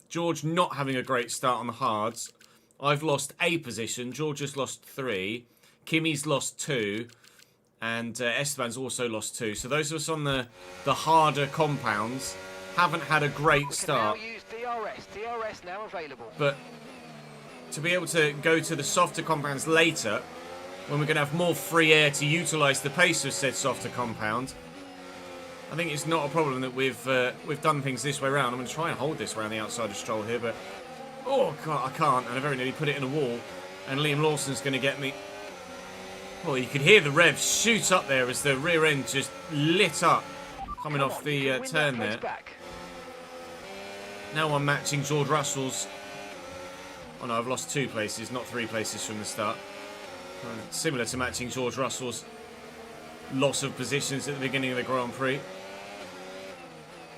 George not having a great start on the hards. I've lost a position. George has lost 3. Kimi's lost 2. And Esteban's also lost 2. So those of us on the harder compounds haven't had a great start. We can now use DRS. DRS now available. But to be able to go to the softer compounds later, when we're going to have more free air to utilise the pace of said softer compound, I think it's not a problem that we've done things this way around. I'm going to try and hold this around the outside of Stroll here, but oh god, I can't, and I very nearly put it in a wall, and Liam Lawson's going to get me. Well, you could hear the revs shoot up there as the rear end just lit up coming off the turn there. Now I'm matching George Russell's. Oh no, I've lost 2 places, not 3 places from the start. Similar to matching George Russell's loss of positions at the beginning of the Grand Prix.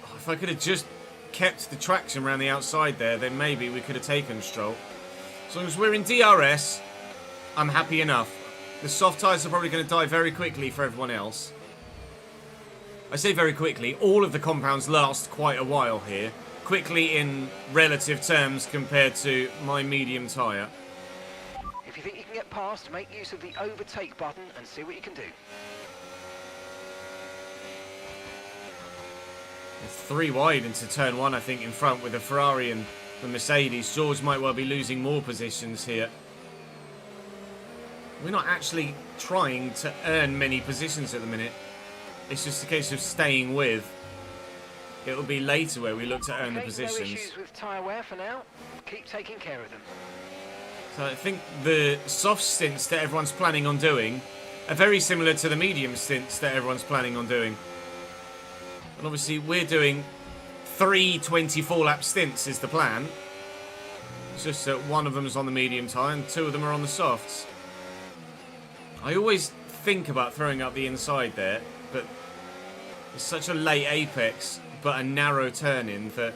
Oh, if I could have just kept the traction around the outside there, then maybe we could have taken Stroll. As long as we're in DRS, I'm happy enough. The soft tyres are probably going to die very quickly for everyone else. I say very quickly, all of the compounds last quite a while here. Quickly in relative terms compared to my medium tyre. If you think you can get past, make use of the overtake button and see what you can do. It's 3 wide into turn 1, I think, in front with the Ferrari and the Mercedes. George might well be losing more positions here. We're not actually trying to earn many positions at the minute. It's just a case of staying with. It'll be later where we look to earn the positions. No issues with tyre wear for now. Keep taking care of them. So I think the soft stints that everyone's planning on doing are very similar to the medium stints that everyone's planning on doing. And obviously we're doing 3 24-lap stints is the plan. It's just that one of them is on the medium tyre and 2 of them are on the softs. I always think about throwing up the inside there, but it's such a late apex, but a narrow turn-in that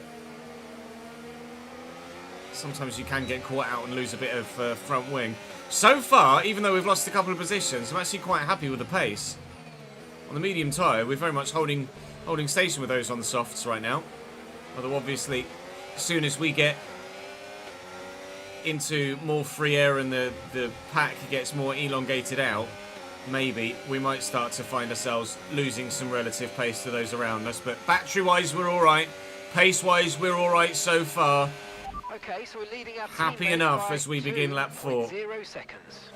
sometimes you can get caught out and lose a bit of front wing. So far, even though we've lost a couple of positions, I'm actually quite happy with the pace. On the medium tyre, we're very much holding station with those on the softs right now. Although obviously, as soon as we get into more free air and the pack gets more elongated out, maybe we might start to find ourselves losing some relative pace to those around us. But battery-wise, we're all right. Pace-wise, we're all right so far. Okay, so we're leading our Happy enough as we begin lap 4. 0 seconds.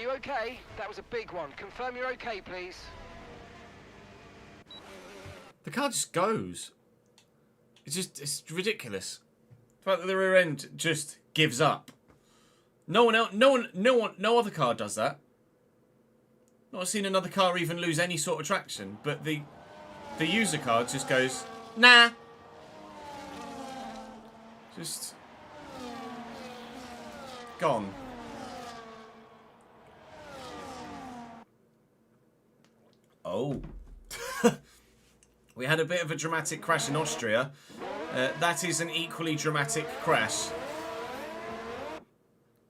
you okay? That was a big one. Confirm you're okay, please. The car just goes. It's ridiculous. The fact that the rear end just gives up. No other car does that. Not seen another car even lose any sort of traction, but the user car just goes, nah. Just gone. Oh. We had a bit of a dramatic crash in Austria. That is an equally dramatic crash.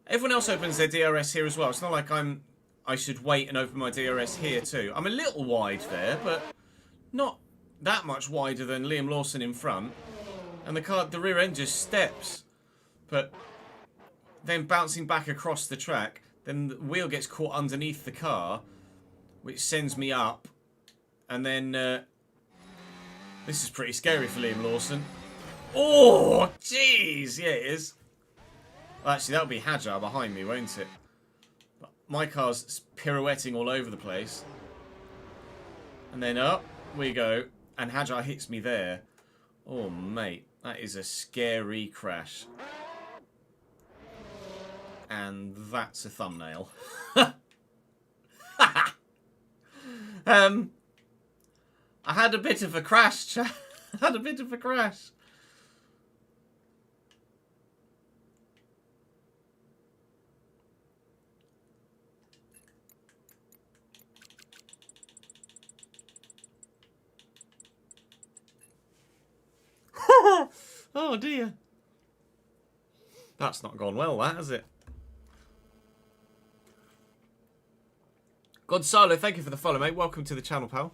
Everyone else opens their DRS here as well. It's not like I should wait and open my DRS here too. I'm a little wide there, but not that much wider than Liam Lawson in front. And the rear end just steps. But then bouncing back across the track, then the wheel gets caught underneath the car, which sends me up. And then this is pretty scary for Liam Lawson. Oh, jeez. Yeah, it is. Well, actually, that'll be Hajar behind me, won't it? My car's pirouetting all over the place. And then up we go. And Hajar hits me there. Oh, mate. That is a scary crash. And that's a thumbnail. I had a bit of a crash, chat. I had a bit of a crash. Oh dear. That's not gone well, that, has it? Gonzalo, thank you for the follow, mate. Welcome to the channel, pal.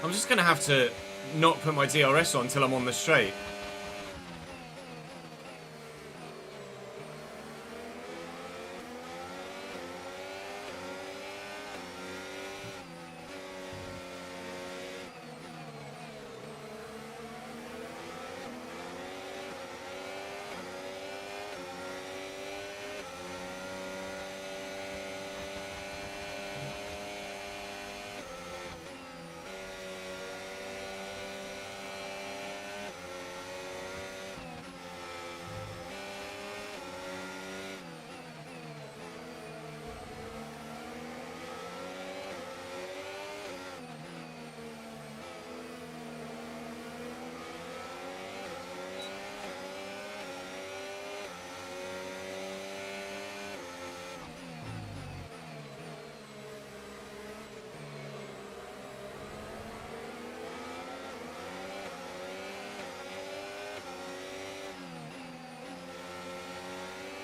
I'm just going to have to not put my DRS on until I'm on the straight.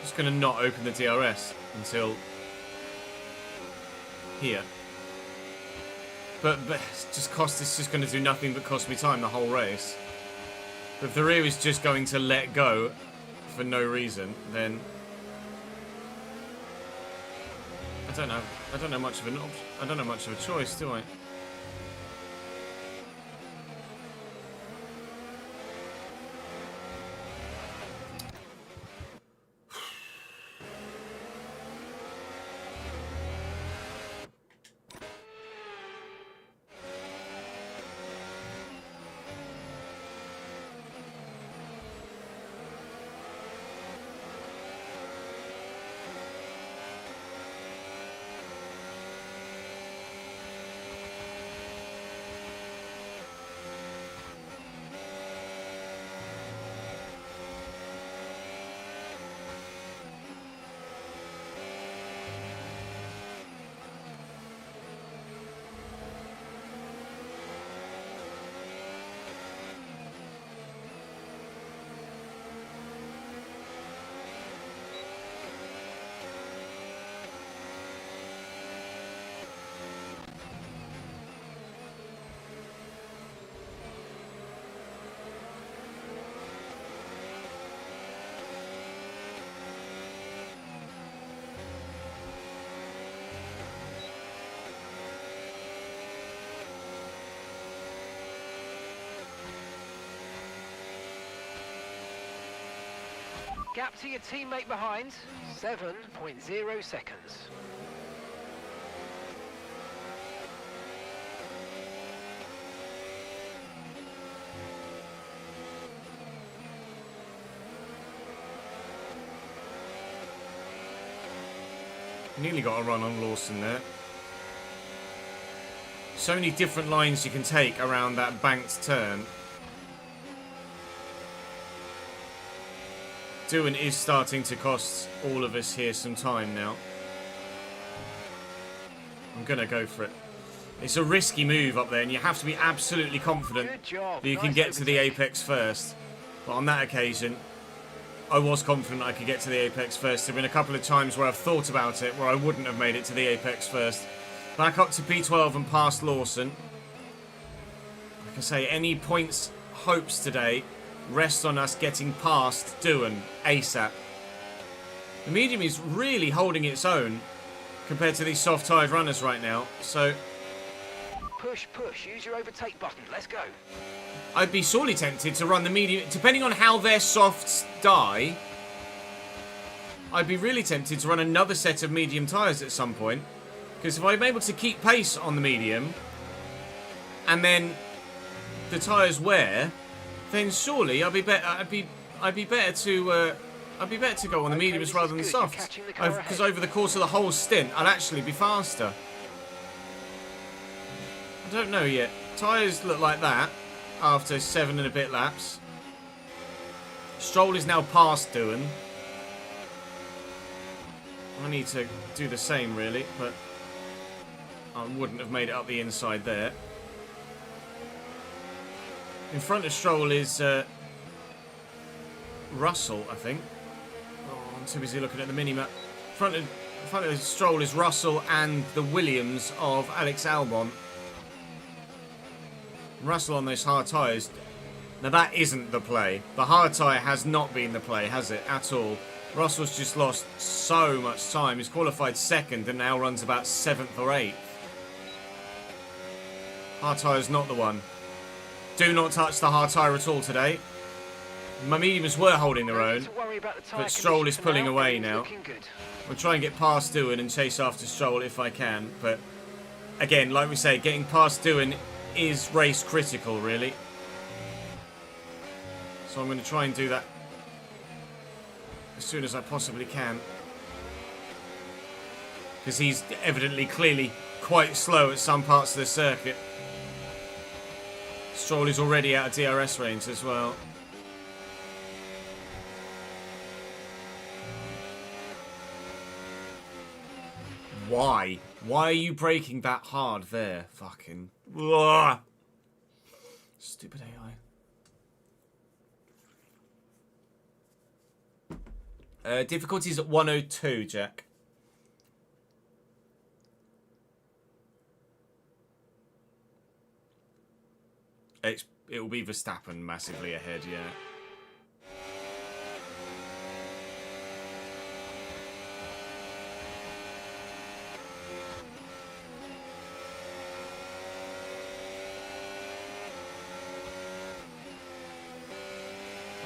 Just going to not open the DRS until here. But it's just going to do nothing but cost me time the whole race. But if the rear is just going to let go for no reason, then I don't know. I don't know much of a choice, do I? Gap to your teammate behind, 7.0 seconds. Nearly got a run on Lawson there. So many different lines you can take around that banked turn. Doohan is starting to cost all of us here some time now. I'm going to go for it. It's a risky move up there, and you have to be absolutely confident that you can get to the apex first. But on that occasion, I was confident I could get to the apex first. There have been a couple of times where I've thought about it, where I wouldn't have made it to the apex first. Back up to P12 and past Lawson. Like I say, any points hopes today rest on us getting past Doohan ASAP. The medium is really holding its own compared to these soft-tired runners right now, so Push, push, use your overtake button, let's go. I'd be sorely tempted to run the medium. Depending on how their softs die, I'd be really tempted to run another set of medium tyres at some point. Because if I'm able to keep pace on the medium, and then the tyres wear, then surely I'd be better to go on the mediums rather than the softs. Because over the course of the whole stint, I'd actually be faster. I don't know yet. Tyres look like that after 7 and a bit laps. Stroll is now past Doohan. I need to do the same really, but I wouldn't have made it up the inside there. In front of Stroll is Russell, I think. Oh, I'm too busy looking at the mini-map. In front of Stroll is Russell and the Williams of Alex Albon. Russell on those hard tyres. Now that isn't the play. The hard tyre has not been the play, has it? At all. Russell's just lost so much time. He's qualified second and now runs about 7th or 8th. Hard tyre's not the one. Do not touch the hard tyre at all today. My mediums were holding their own, but Stroll is pulling away now. I'll try and get past Doohan and chase after Stroll if I can, but again, like we say, getting past Doohan is race critical, really. So I'm going to try and do that as soon as I possibly can. Because he's evidently, clearly quite slow at some parts of the circuit. Stroll is already out of DRS range as well. Why? Why are you braking that hard there? Fucking... Ugh. Stupid AI. Difficulty's at 102, Jack. It will be Verstappen massively ahead, yeah.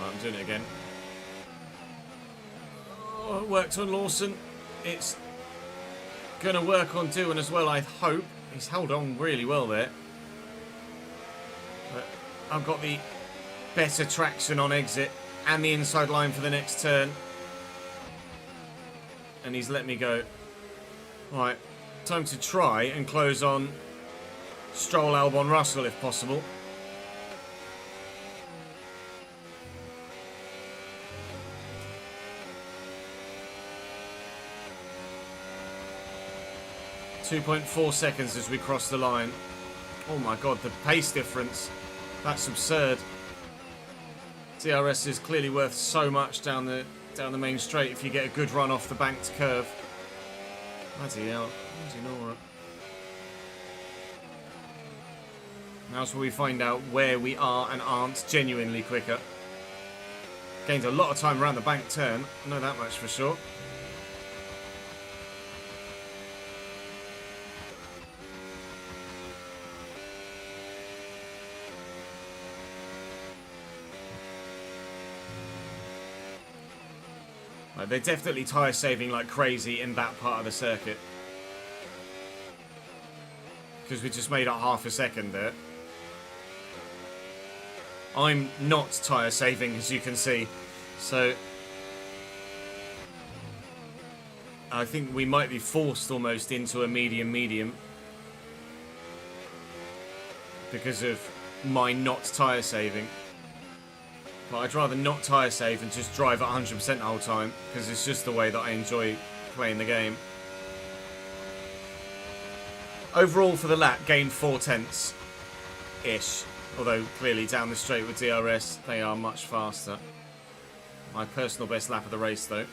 Right, I'm doing it again. Oh, it worked on Lawson. It's going to work on Doohan as well, I hope. He's held on really well there. But I've got the better traction on exit and the inside line for the next turn. And he's let me go. Right, time to try and close on Stroll, Albon, Russell if possible. .4 seconds as we cross the line. Oh my god, the pace difference. That's absurd. DRS is clearly worth so much down the main straight if you get a good run off the banked curve. Bloody hell. Now's where we find out where we are and aren't genuinely quicker. Gained a lot of time around the bank turn. I know that much for sure. They're definitely tyre saving like crazy in that part of the circuit. Because we just made up half a second there. I'm not tyre saving, as you can see. So I think we might be forced almost into a medium because of my not tyre saving. But I'd rather not tyre save and just drive at 100% the whole time, because it's just the way that I enjoy playing the game. Overall for the lap, gained 4/10-ish. Although clearly down the straight with DRS, they are much faster. My personal best lap of the race though.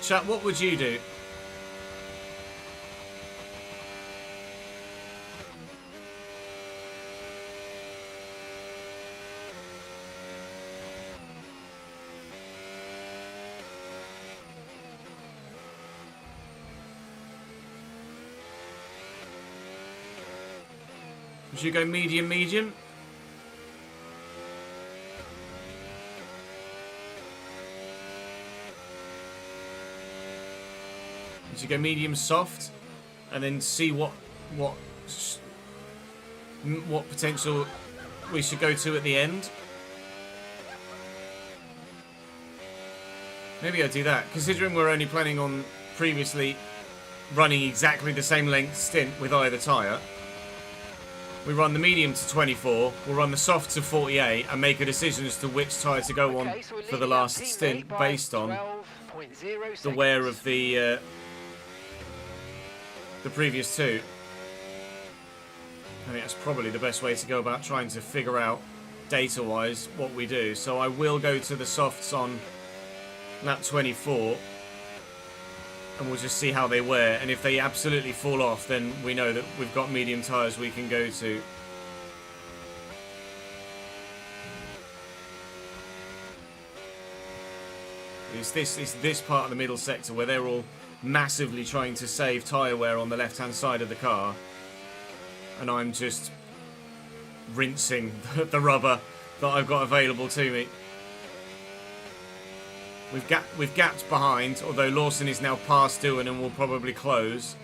Chat, what would you do? Would you go medium? Would you go medium soft and then see what potential we should go to at the end? Maybe I'll do that, considering we're only planning on previously running exactly the same length stint with either tyre. We run the medium to 24, we'll run the soft to 48 and make a decision as to which tyre to go on for the last stint based on the wear of the previous two. I think that's probably the best way to go about trying to figure out data-wise what we do. So I will go to the softs on lap 24 and we'll just see how they wear, and if they absolutely fall off then we know that we've got medium tyres we can go to. It's this part of the middle sector where they're all massively trying to save tyre wear on the left hand side of the car, and I'm just rinsing the rubber that I've got available to me. We've gapped behind, although Lawson is now past Doohan and will probably close.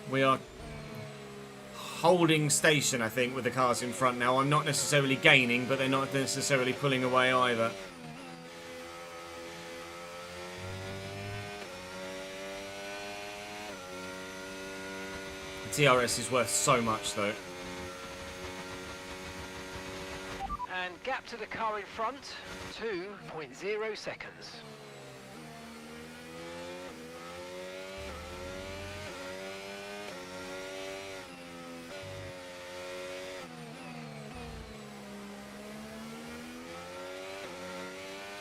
We are holding station, I think, with the cars in front now. I'm not necessarily gaining, but they're not necessarily pulling away either. DRS is worth so much, though. And gap to the car in front, 2.0 seconds.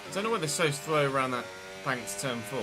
I don't know why they're so slow around that bank to turn 4.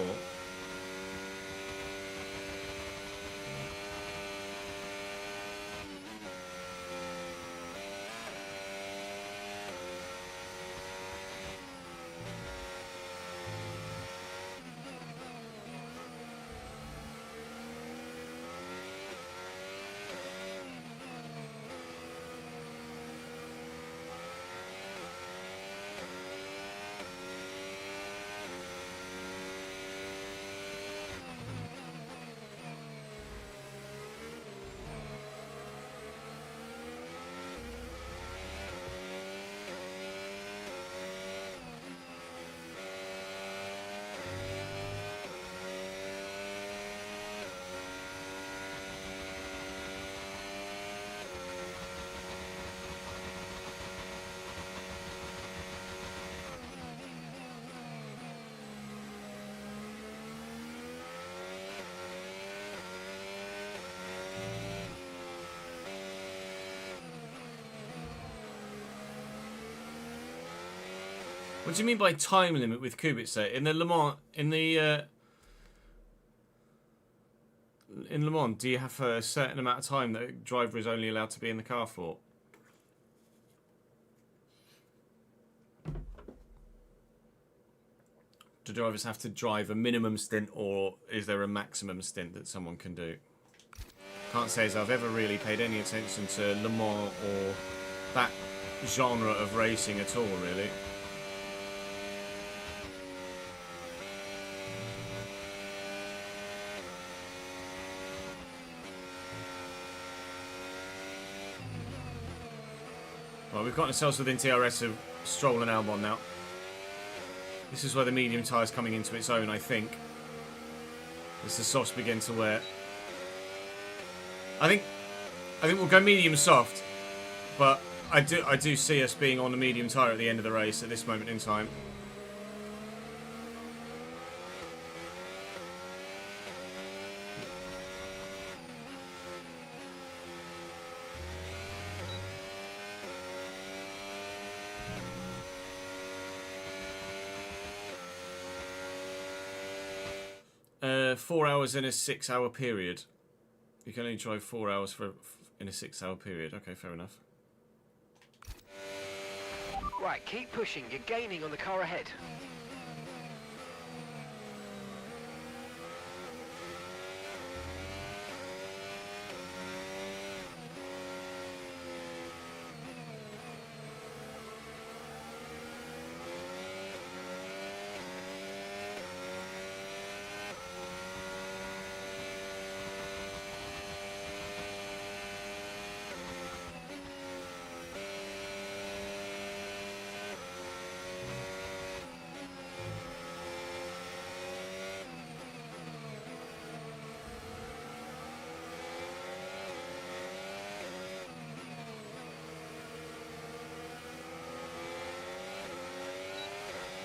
What do you mean by time limit with Kubica? In the Le Mans, in Le Mans, do you have a certain amount of time that a driver is only allowed to be in the car for? Do drivers have to drive a minimum stint, or is there a maximum stint that someone can do? Can't say as I've ever really paid any attention to Le Mans or that genre of racing at all, really. Well, we've got ourselves within TRS of Stroll and Albon now. This is where the medium tyre's coming into its own, I think. As the softs begin to wear. I think we'll go medium soft, but I do see us being on the medium tyre at the end of the race at this moment in time. Uh, 4 hours in a 6 hour period. You can only drive 4 hours in a 6 hour period. Okay, fair enough. Right, keep pushing. You're gaining on the car ahead.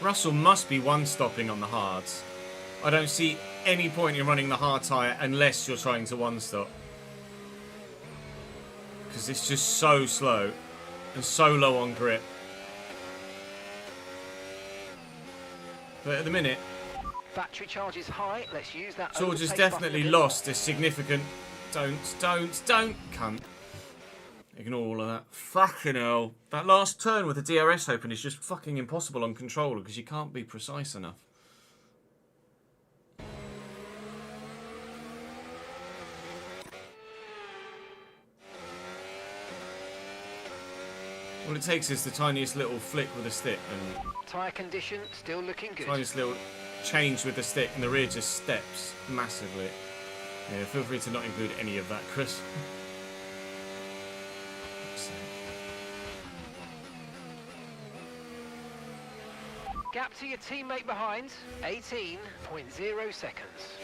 Russell must be one-stopping on the hards. I don't see any point in running the hard tyre unless you're trying to one-stop. Because it's just so slow and so low on grip. But at the minute, Battery charge is high. Let's use that. George has overtake definitely button a bit lost a significant... Don't, cunt. Ignore all of that. Fucking hell. That last turn with the DRS open is just fucking impossible on controller because you can't be precise enough. All it takes is the tiniest little flick with the stick and... Tyre condition still looking good. tiniest little change with the stick and the rear just steps massively. Yeah, feel free to not include any of that, Chris. Gap to your teammate behind, 18.0 seconds.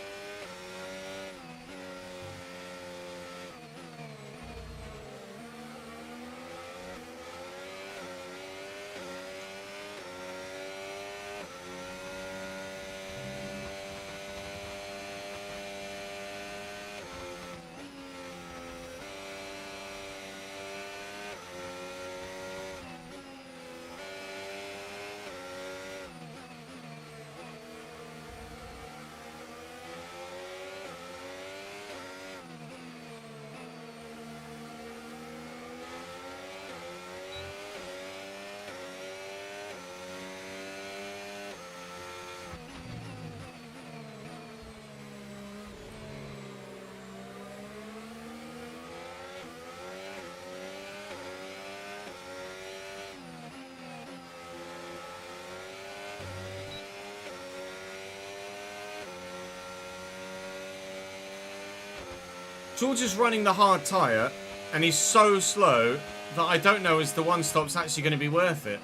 George is running the hard tyre, and he's so slow that I don't know if the one stop's actually going to be worth it.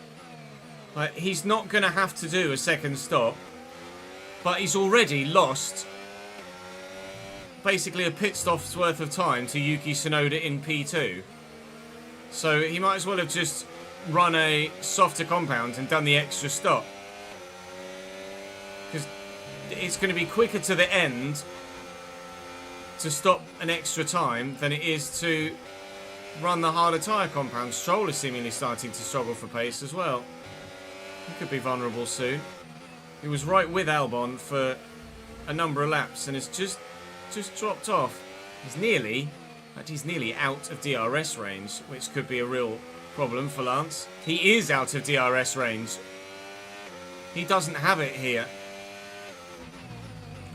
Like, he's not going to have to do a second stop, but he's already lost basically a pit stop's worth of time to Yuki Tsunoda in P2. So he might as well have just run a softer compound and done the extra stop. Because it's going to be quicker to the end to stop an extra time than it is to run the harder tyre compound. Stroll is seemingly starting to struggle for pace as well. He could be vulnerable soon. He was right with Albon for a number of laps and has just dropped off. He's nearly out of DRS range, which could be a real problem for Lance. He is out of DRS range. He doesn't have it here.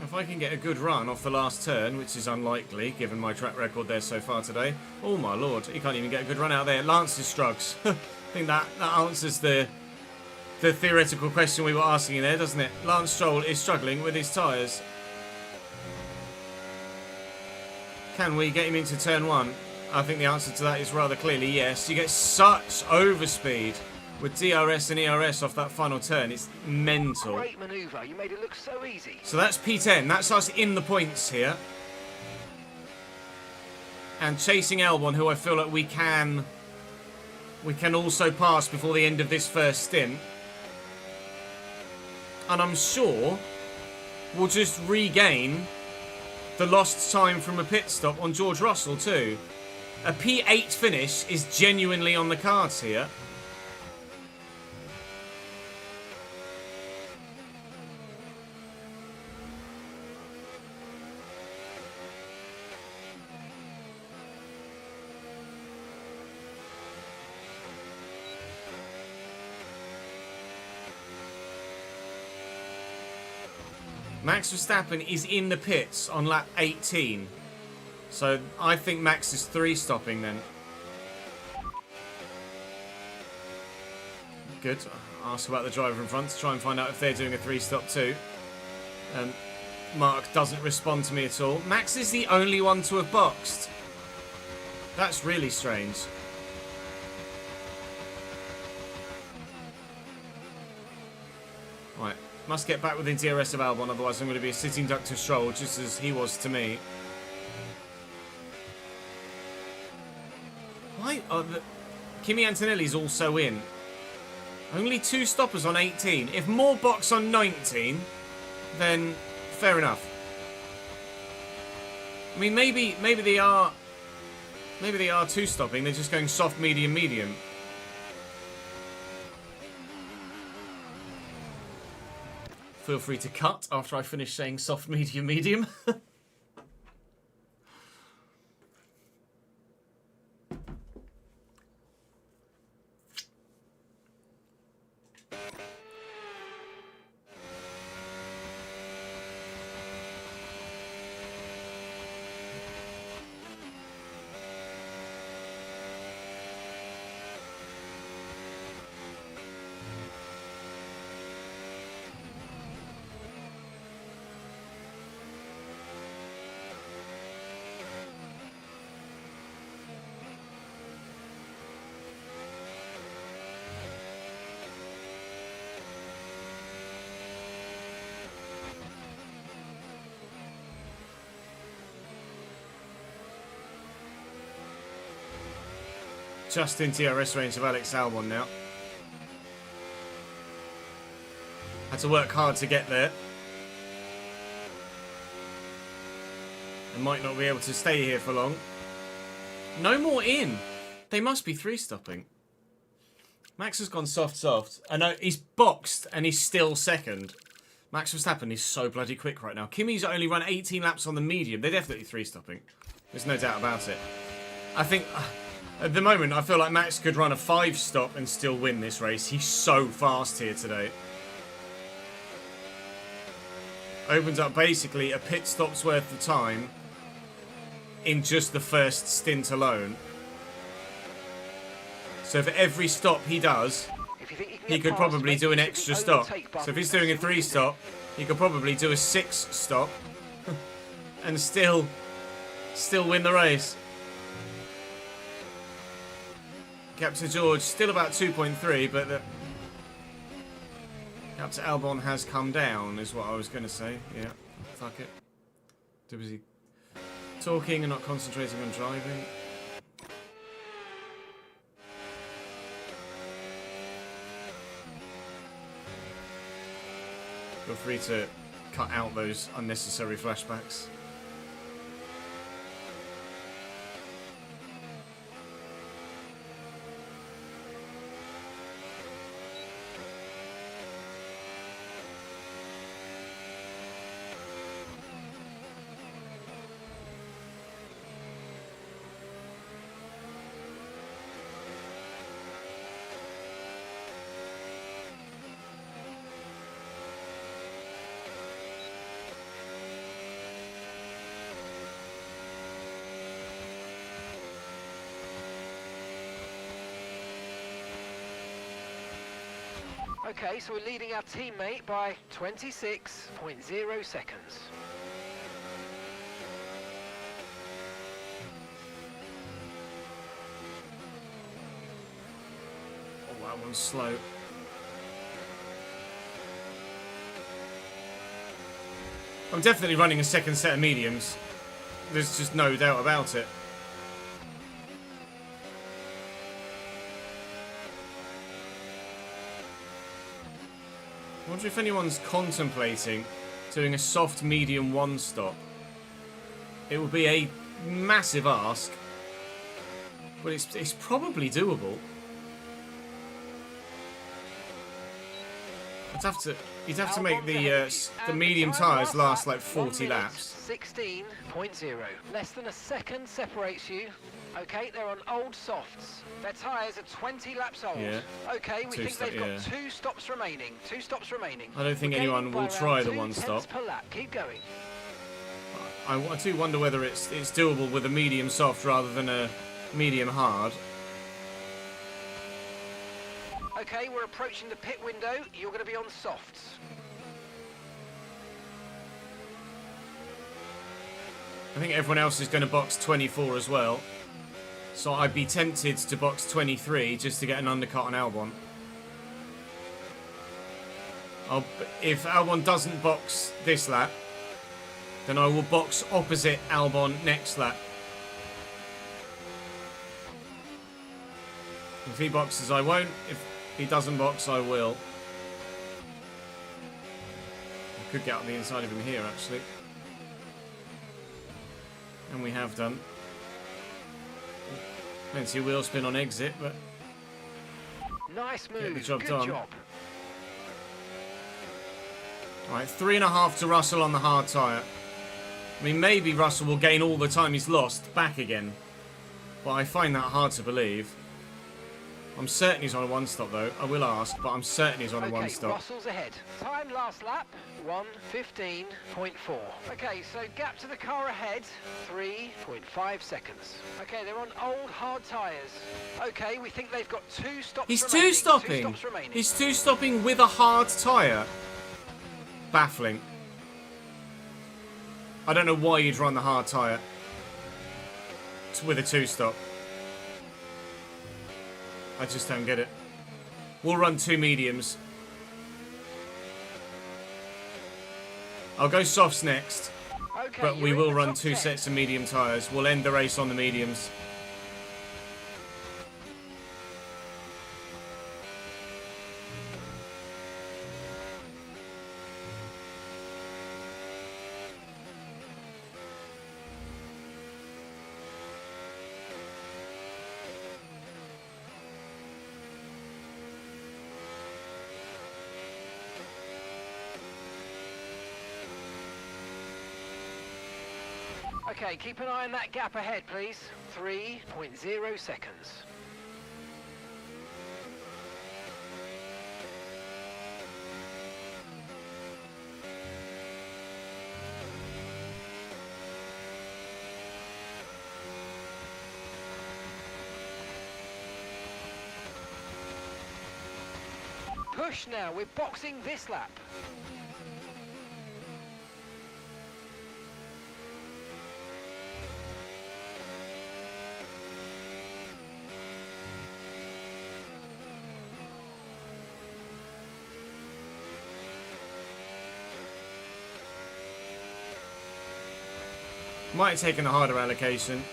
If I can get a good run off the last turn, which is unlikely given my track record there so far today. Oh my lord, he can't even get a good run out there. Lance's struggles. I think that answers the theoretical question we were asking there, doesn't it? Lance Stroll is struggling with his tyres. Can we get him into turn 1? I think the answer to that is rather clearly yes. You get such overspeed with DRS and ERS off that final turn. It's mental. Great manoeuvre. You made it look so easy. So that's P10. That's us in the points here. And chasing Albon, who I feel like we can also pass before the end of this first stint. And I'm sure we'll just regain the lost time from a pit stop on George Russell too. A P8 finish is genuinely on the cards here. Max Verstappen is in the pits on lap 18. So I think Max is 3-stopping then. Good. Ask about the driver in front to try and find out if they're doing a 3-stop too. Mark doesn't respond to me at all. Max is the only one to have boxed. That's really strange. Right. Must get back within DRS of Albon, otherwise I'm going to be a sitting duck to Stroll, just as he was to me. Why? Kimi Antonelli's also in. Only 2 stoppers on 18. If more box on 19, then fair enough. I mean, maybe they are 2-stopping. They're just going soft, medium, medium. Feel free to cut after I finish saying soft, medium, medium. Just in DRS range of Alex Albon now. Had to work hard to get there. And might not be able to stay here for long. No more in. They must be 3-stopping. Max has gone soft. I know he's boxed and he's still second. Max Verstappen is so bloody quick right now. Kimi's only run 18 laps on the medium. They're definitely 3-stopping. There's no doubt about it. I think... at the moment, I feel like Max could run a 5-stop and still win this race. He's so fast here today. Opens up basically a pit stop's worth of time in just the first stint alone. So for every stop he does, he could probably do an extra stop. So if he's doing a 3-stop, he could probably do a 6-stop and still win the race. Gap to George, still about 2.3, but the gap to Albon has come down, is what I was going to say. Yeah, fuck it. Too busy talking and not concentrating on driving. Feel free to cut out those unnecessary flashbacks. Okay, so we're leading our teammate by 26.0 seconds. Oh, that one's slow. I'm definitely running a second set of mediums. There's just no doubt about it. I wonder if anyone's contemplating doing a soft medium one stop. It would be a massive ask, but it's probably doable. You'd have to make the medium tyres last like 40 laps. 16.0. Less than a second separates you. Okay, they're on old softs. Their tyres are 20 laps old. Yeah. Okay, we think they've got 2 stops remaining. 2 stops remaining. I don't think anyone will try the one stop. Per lap. Keep going. I do wonder whether it's doable with a medium soft rather than a medium hard. Okay, we're approaching the pit window. You're going to be on softs. I think everyone else is going to box 24 as well. So I'd be tempted to box 23 just to get an undercut on Albon. If Albon doesn't box this lap, then I will box opposite Albon next lap. If he boxes, I won't. If he doesn't box, I will. I could get up the inside of him here, actually. And we have done. Fancy wheel spin on exit, but nice move. get the job Good done. job. Right, 3.5 to Russell on the hard tyre. I mean, maybe Russell will gain all the time he's lost back again, but I find that hard to believe. I'm certain he's on a one stop though. I will ask, but I'm certain he's on a one stop. Russell's ahead. Time last lap 1:15.4. Okay, so gap to the car ahead 3.5 seconds. Okay, they're on old hard tyres. Okay, we think they've got 2 stops. He's remaining. 2 stopping. 2 stops remaining. He's 2 stopping with a hard tyre. Baffling. I don't know why you'd run the hard tyre with a 2 stop. I just don't get it. We'll run 2 mediums. I'll go softs next, Okay, but we you're in will the run top 2 10. sets of medium tyres. We'll end the race on the mediums. Okay, keep an eye on that gap ahead, please. 3.0 seconds. Push now, we're boxing this lap. Might have taken a harder allocation.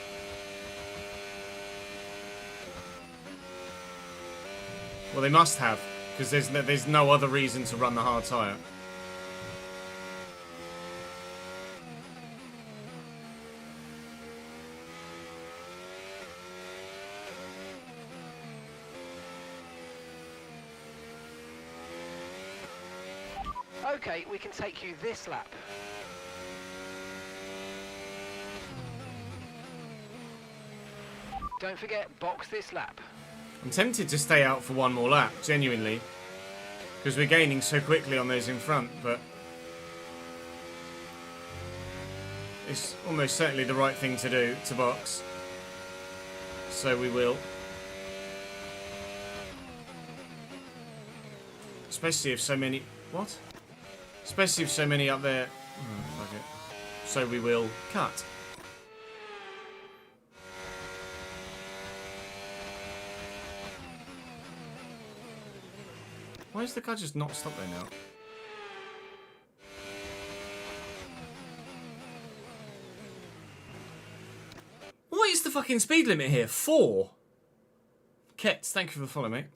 Well, they must have, because there's no other reason to run the hard tyre. Okay, we can take you this lap. Don't forget, box this lap. I'm tempted to stay out for one more lap, genuinely, because we're gaining so quickly on those in front, but it's almost certainly the right thing to do, to box. So we will. Especially if so many... What? Especially if so many up there... Oh, fuck it. So we will cut. Why is the car just not stopped there now? What is the fucking speed limit here? 4? Kets, thank you for the follow, mate.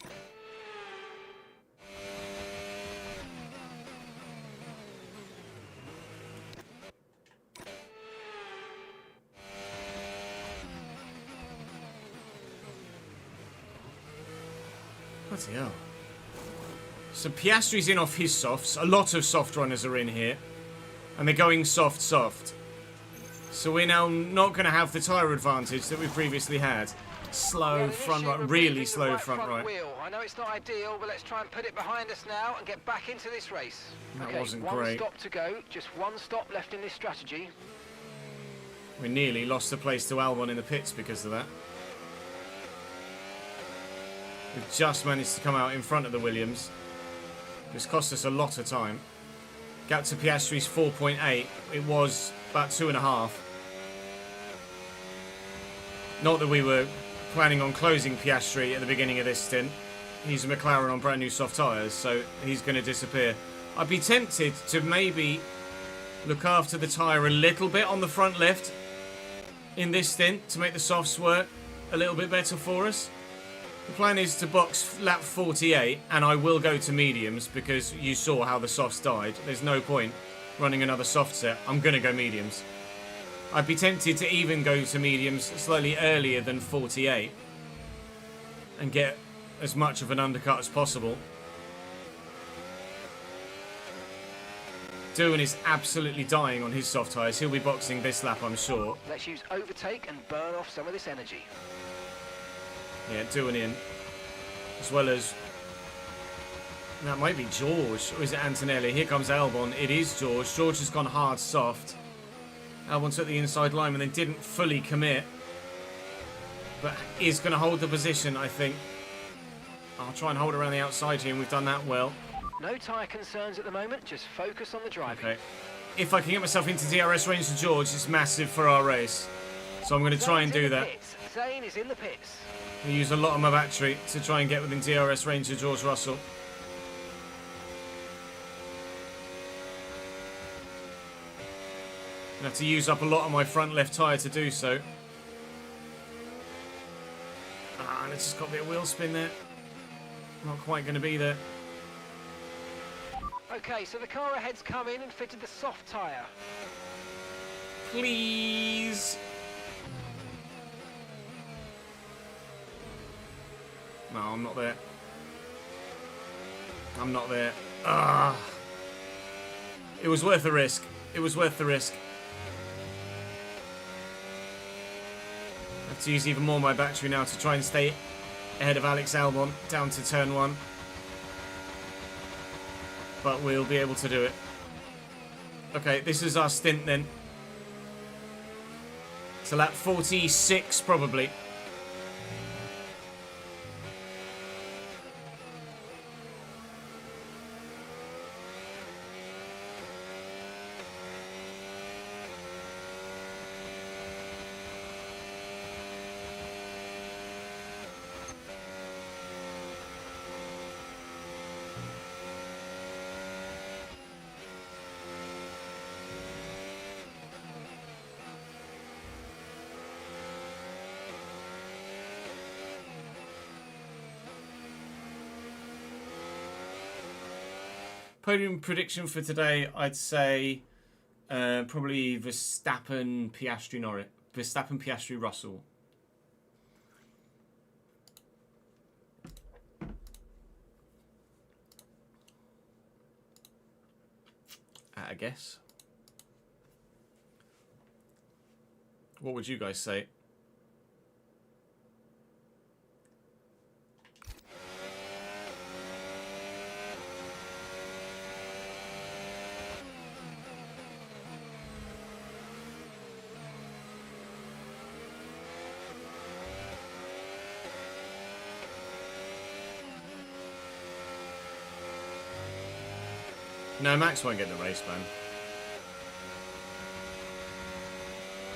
Bloody hell. So Piastri's in off his softs. A lot of soft runners are in here. And they're going soft, soft. So we're now not going to have the tyre advantage that we previously had. Slow front right, really slow front right. Wheel. I know it's not ideal, but let's try and put it behind us now and get back into this race. That wasn't great. One stop to go. Just one stop left in this strategy. We nearly lost the place to Albon in the pits because of that. We've just managed to come out in front of the Williams. This cost us a lot of time. Gap to Piastri's 4.8. It was about 2.5. Not that we were planning on closing Piastri at the beginning of this stint. He's a McLaren on brand new soft tyres, so he's going to disappear. I'd be tempted to maybe look after the tyre a little bit on the front left in this stint to make the softs work a little bit better for us. The plan is to box lap 48, and I will go to mediums because you saw how the softs died. There's no point running another soft set. I'm going to go mediums. I'd be tempted to even go to mediums slightly earlier than 48 and get as much of an undercut as possible. Doohan is absolutely dying on his soft tyres. He'll be boxing this lap, I'm sure. Let's use overtake and burn off some of this energy. Yeah, Doohan in. As well as... That might be George. Or is it Antonelli? Here comes Albon. It is George. George has gone hard soft. Albon took the inside line and then didn't fully commit. But is going to hold the position, I think. I'll try and hold around the outside here, and we've done that well. No tyre concerns at the moment. Just focus on the driving. Okay. If I can get myself into DRS range to George, it's massive for our race. So I'm going to try and do that. Zane is in the pits. I use a lot of my battery to try and get within DRS range of George Russell. I have to use up a lot of my front left tyre to do so. And it's just got a bit of wheel spin there. Not quite going to be there. Okay, so the car ahead's come in and fitted the soft tyre. Please. No, I'm not there. I'm not there. Ah. It was worth the risk. It was worth the risk. I have to use even more of my battery now to try and stay ahead of Alex Albon down to turn 1. But we'll be able to do it. Okay, this is our stint then. So lap 46 probably. Podium prediction for today, I'd say probably Verstappen, Piastri, Norris. Verstappen, Piastri, Russell. I guess. What would you guys say? No, Max won't get the race ban.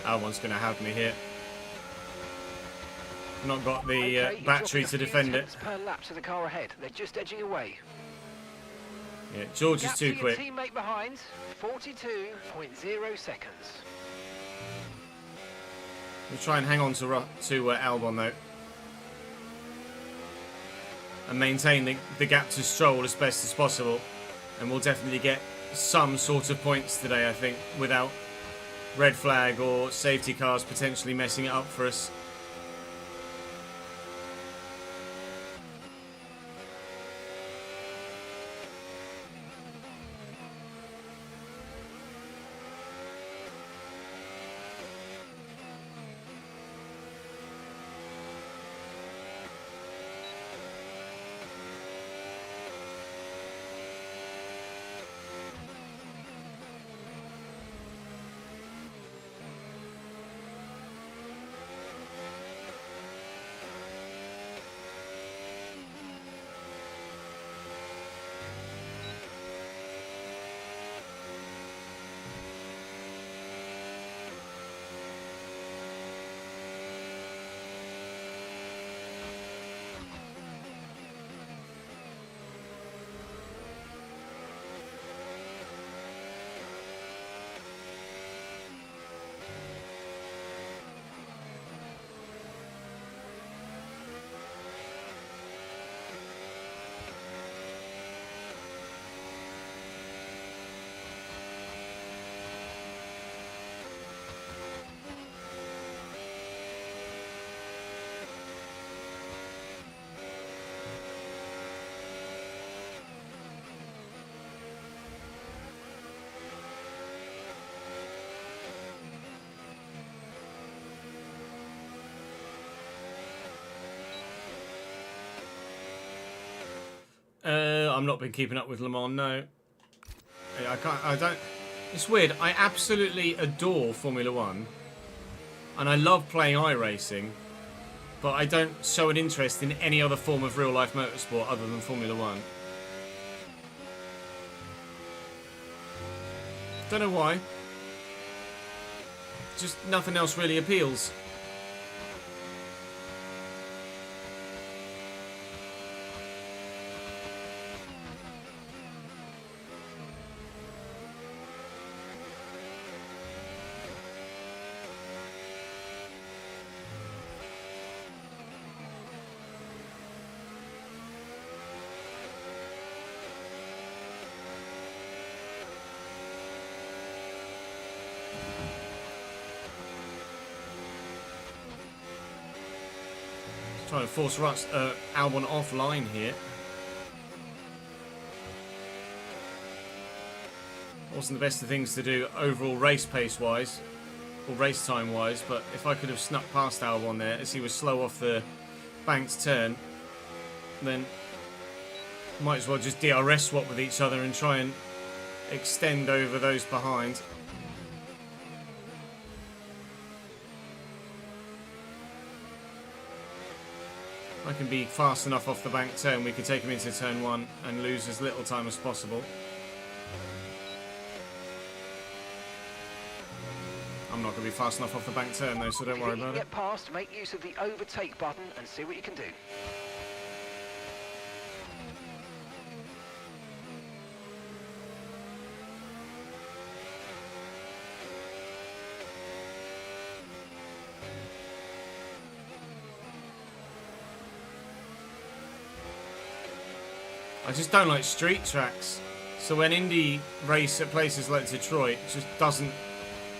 Albon's going to have me here. Not got the Okay, you're battery dropping to a few defend it. tenths per lap to the car ahead. They're just edging away. Yeah, George is Gap too to quick. your teammate behind, 42.0 seconds. We'll try and hang on to Albon though. And maintain the gap to Stroll as best as possible. And we'll definitely get some sort of points today, I think, without red flag or safety cars potentially messing it up for us. I'm not been keeping up with Le Mans, no. I don't. It's weird. I absolutely adore Formula One, and I love playing iRacing, but I don't show an interest in any other form of real-life motorsport other than Formula One. Don't know why. Just nothing else really appeals. Trying to force Albon offline here. Wasn't the best of things to do overall race pace wise, or race time wise, but if I could have snuck past Albon there as he was slow off the banked turn, then might as well just DRS swap with each other and try and extend over those behind. I can be fast enough off the bank turn, we could take him into turn one and lose as little time as possible. I'm not going to be fast enough off the bank turn though, so don't worry about it. Get past, make use of the overtake button and see what you can do. I just don't like street tracks. So when Indy race at places like Detroit, it just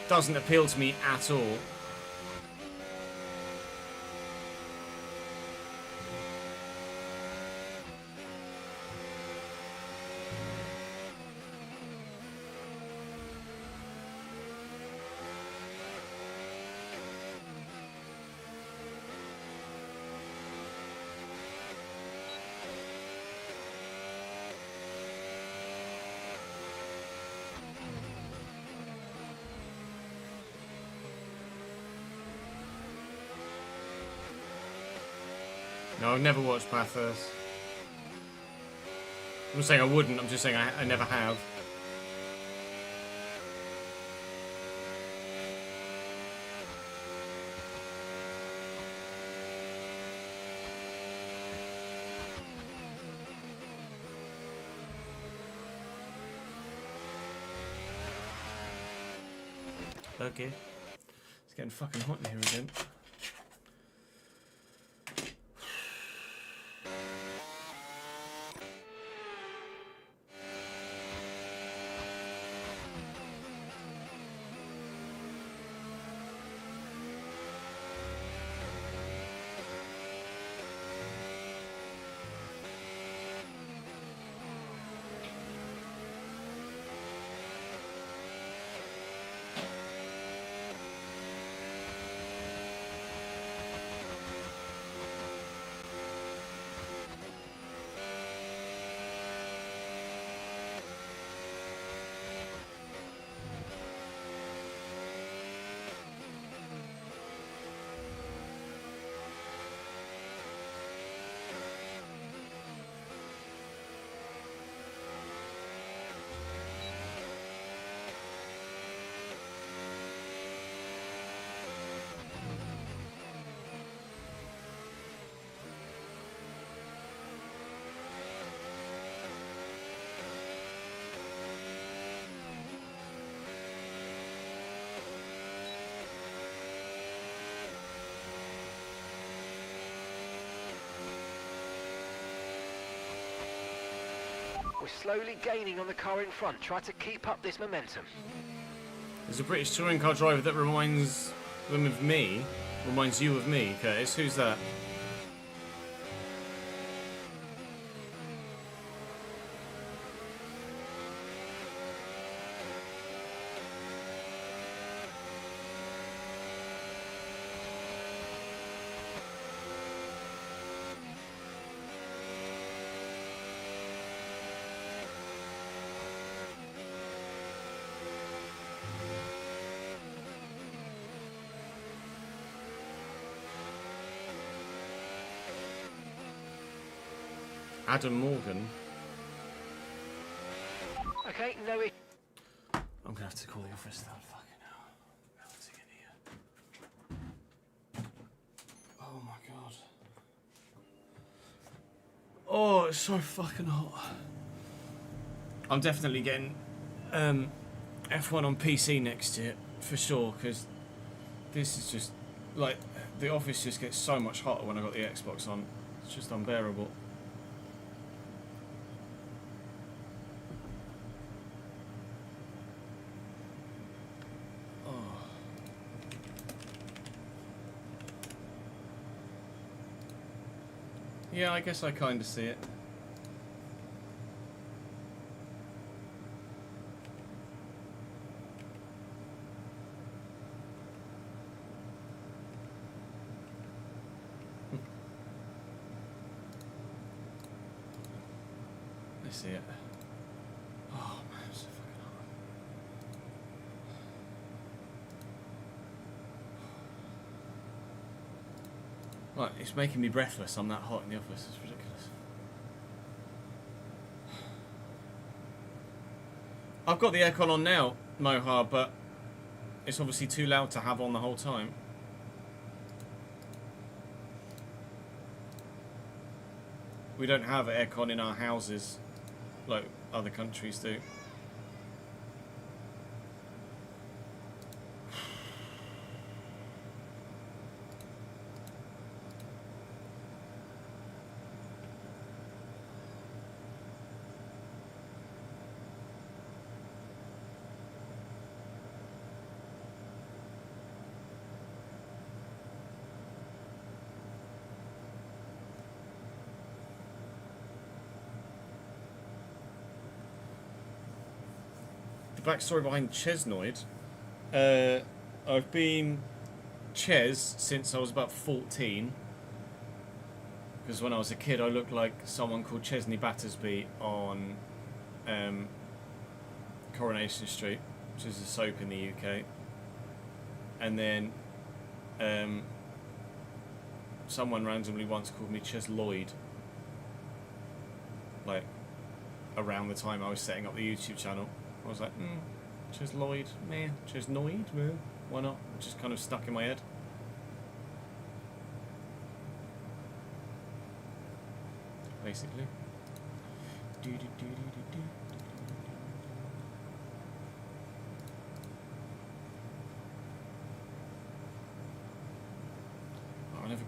doesn't appeal to me at all. No, I've never watched Bathurst. I'm not saying I wouldn't, I'm just saying I never have. Okay. It's getting fucking hot in here again. We're slowly gaining on the car in front. Try to keep up this momentum. There's a British touring car driver that reminds them of me. Reminds you of me, Curtis. Who's that? Adam Morgan. Okay, no it. I'm gonna have to call the office now. Fucking hell. Melting in here. Oh my god. Oh, it's so fucking hot. I'm definitely getting F1 on PC next year for sure, because this is just like the office just gets so much hotter when I got the Xbox on. It's just unbearable. Yeah, I guess I kind of see it. I see it. Oh man, it's so fucking hot. Right, it's making me breathless. I'm that hot in the office. It's ridiculous. I've got the aircon on now, Mohar, but it's obviously too loud to have on the whole time. We don't have aircon in our houses like other countries do. Backstory behind Chesnoid. I've been Ches since I was about 14. Because when I was a kid, I looked like someone called Chesney Battersby on Coronation Street, which is a soap in the UK. And then someone randomly once called me Ches Lloyd. Like, around the time I was setting up the YouTube channel. I was like, Ches Lloyd, meh. Ches Noid, meh. Why not? It just kind of stuck in my head. Basically.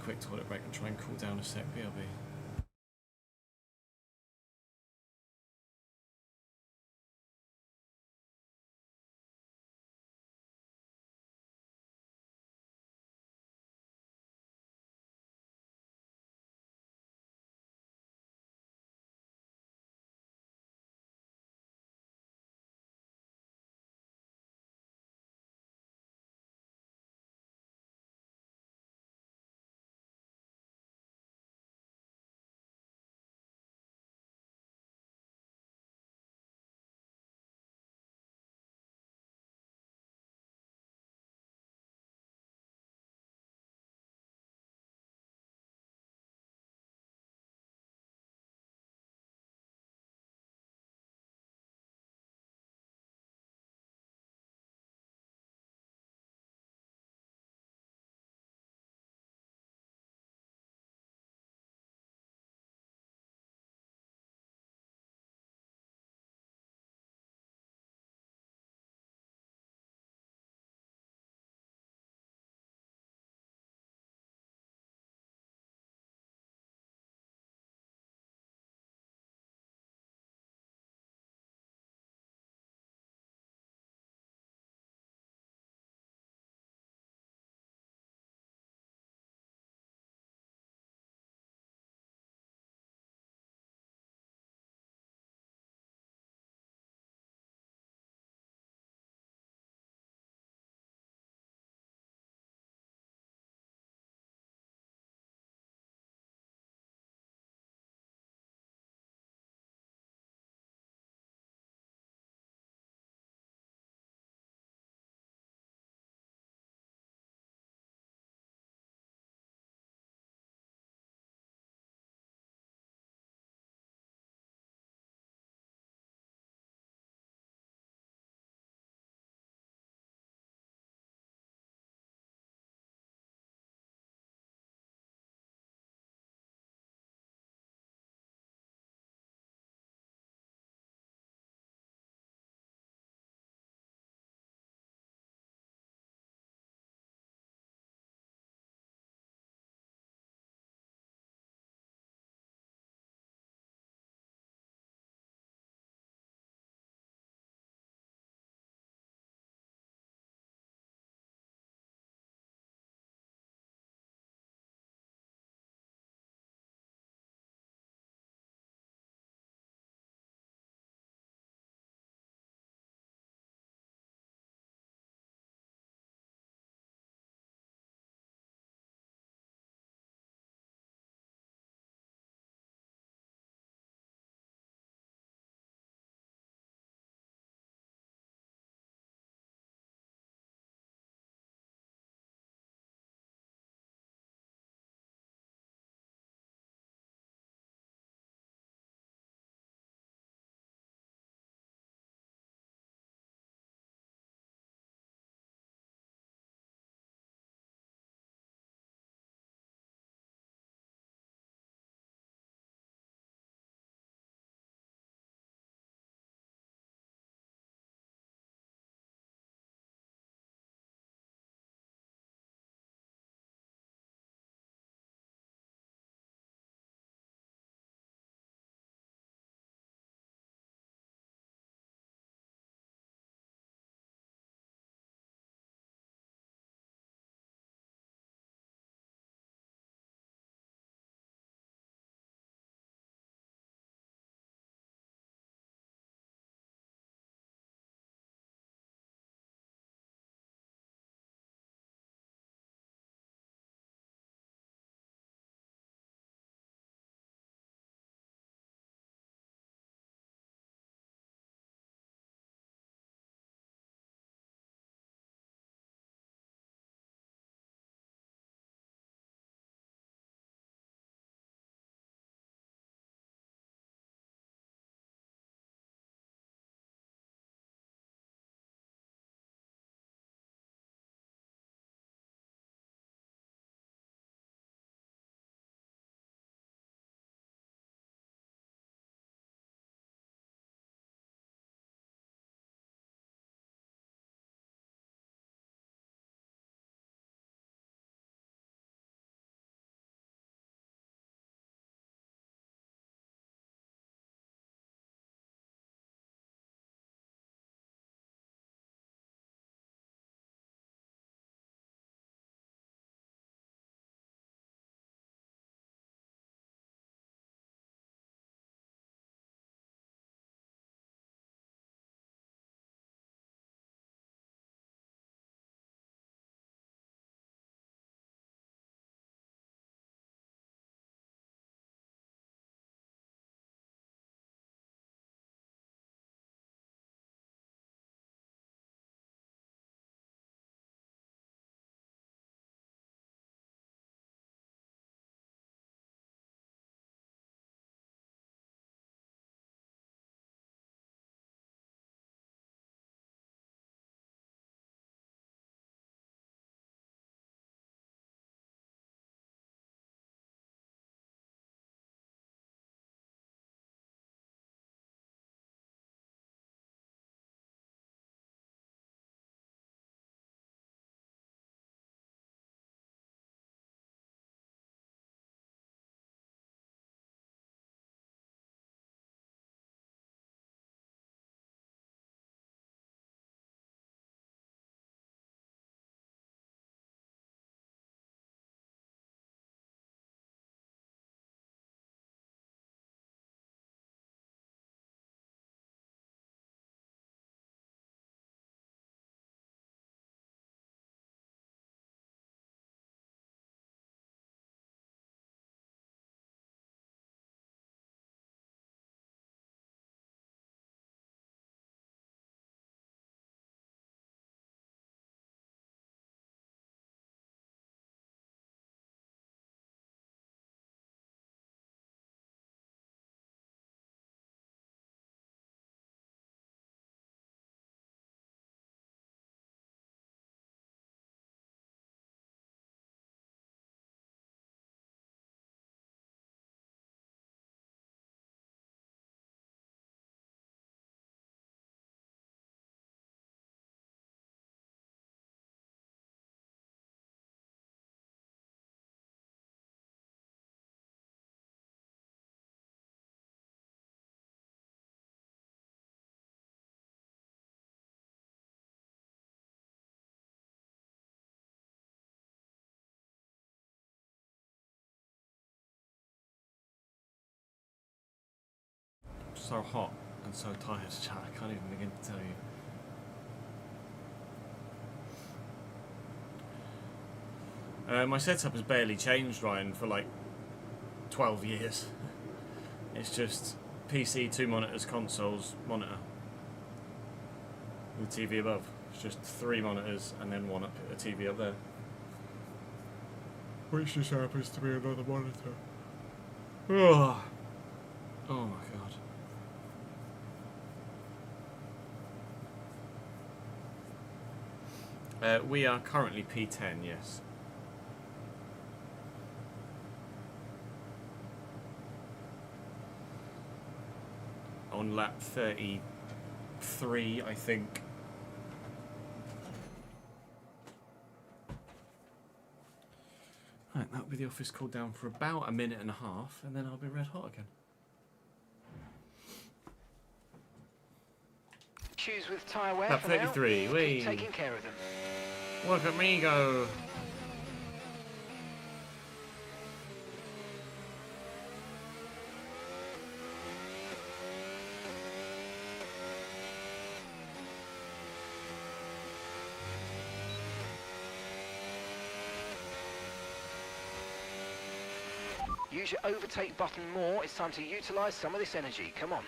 quick toilet break and try and cool down a sec. BRB. So hot and so tired, chat. I can't even begin to tell you. My setup has barely changed, Ryan, for like 12 years. It's just PC, 2 monitors, consoles, monitor. With TV above. It's just 3 monitors and then one up, a TV up there. Which just happens to be another monitor. Oh, oh my god. We are currently P10, yes. On lap 33, I think. Right, that'll be the office cool down for about a minute and a half, and then I'll be red hot again. Issues with tyre wear Lap for 33, now. wee. Keep taking care of them. Look at me go. Use your overtake button more. It's time to utilise some of this energy. Come on.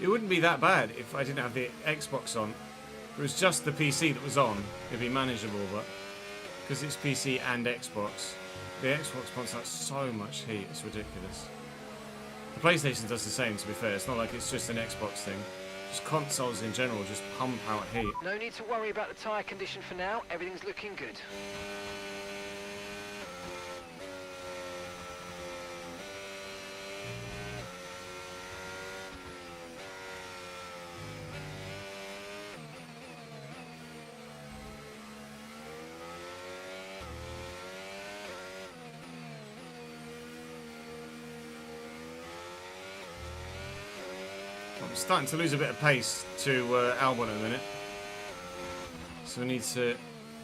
It wouldn't be that bad if I didn't have the Xbox on. If it was just the PC that was on, it'd be manageable, but because it's PC and Xbox, the Xbox pumps out so much heat, it's ridiculous. The PlayStation does the same, to be fair. It's not like it's just an Xbox thing. Just consoles in general just pump out heat. No need to worry about the tyre condition for now. Everything's looking good. I'm starting to lose a bit of pace to Albon in a minute. So we need to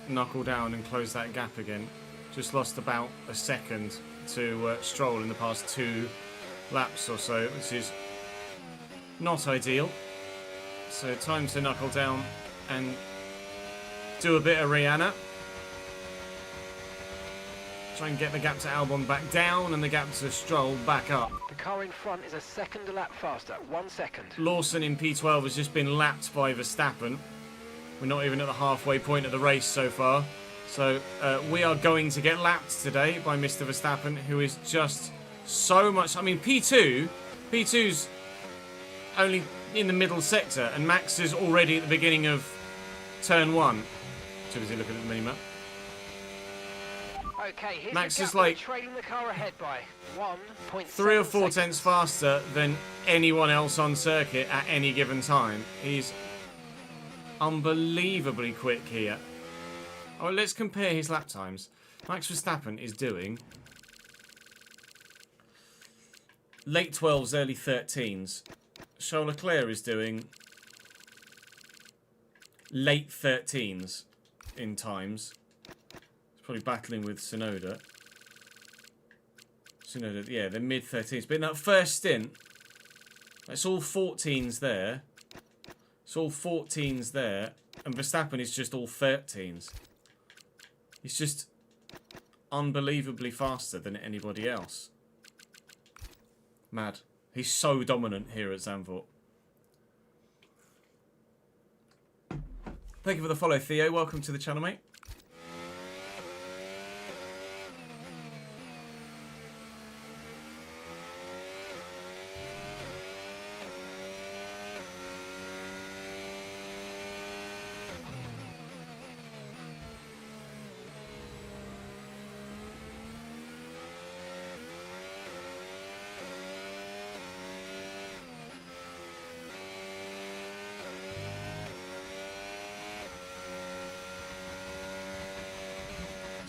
knuckle down and close that gap again. Just lost about a second to Stroll in the past 2 laps or so, which is not ideal. So time to knuckle down and do a bit of Rihanna. Try and get the gap to Albon back down and the gap to Stroll back up. The car in front is a second a lap faster. 1 second. Lawson in P12 has just been lapped by Verstappen. We're not even at the halfway point of the race so far. So we are going to get lapped today by Mr. Verstappen, who is just so much... I mean, P2's only in the middle sector, and Max is already at the beginning of turn 1. Too busy looking at the mini-map. Okay, here's Max the gap is like trailing the car ahead by 1.7 3 or 4 seconds. tenths faster than anyone else on circuit at any given time. He's unbelievably quick here. Oh, let's compare his lap times. Max Verstappen is doing late 12s, early 13s. Charles Leclerc is doing late 13s in times. Probably battling with Tsunoda. Yeah, they're mid 13s. But in that first stint, it's all 14s there. It's all 14s there. And Verstappen is just all 13s. He's just unbelievably faster than anybody else. Mad. He's so dominant here at Zandvoort. Thank you for the follow, Theo. Welcome to the channel, mate.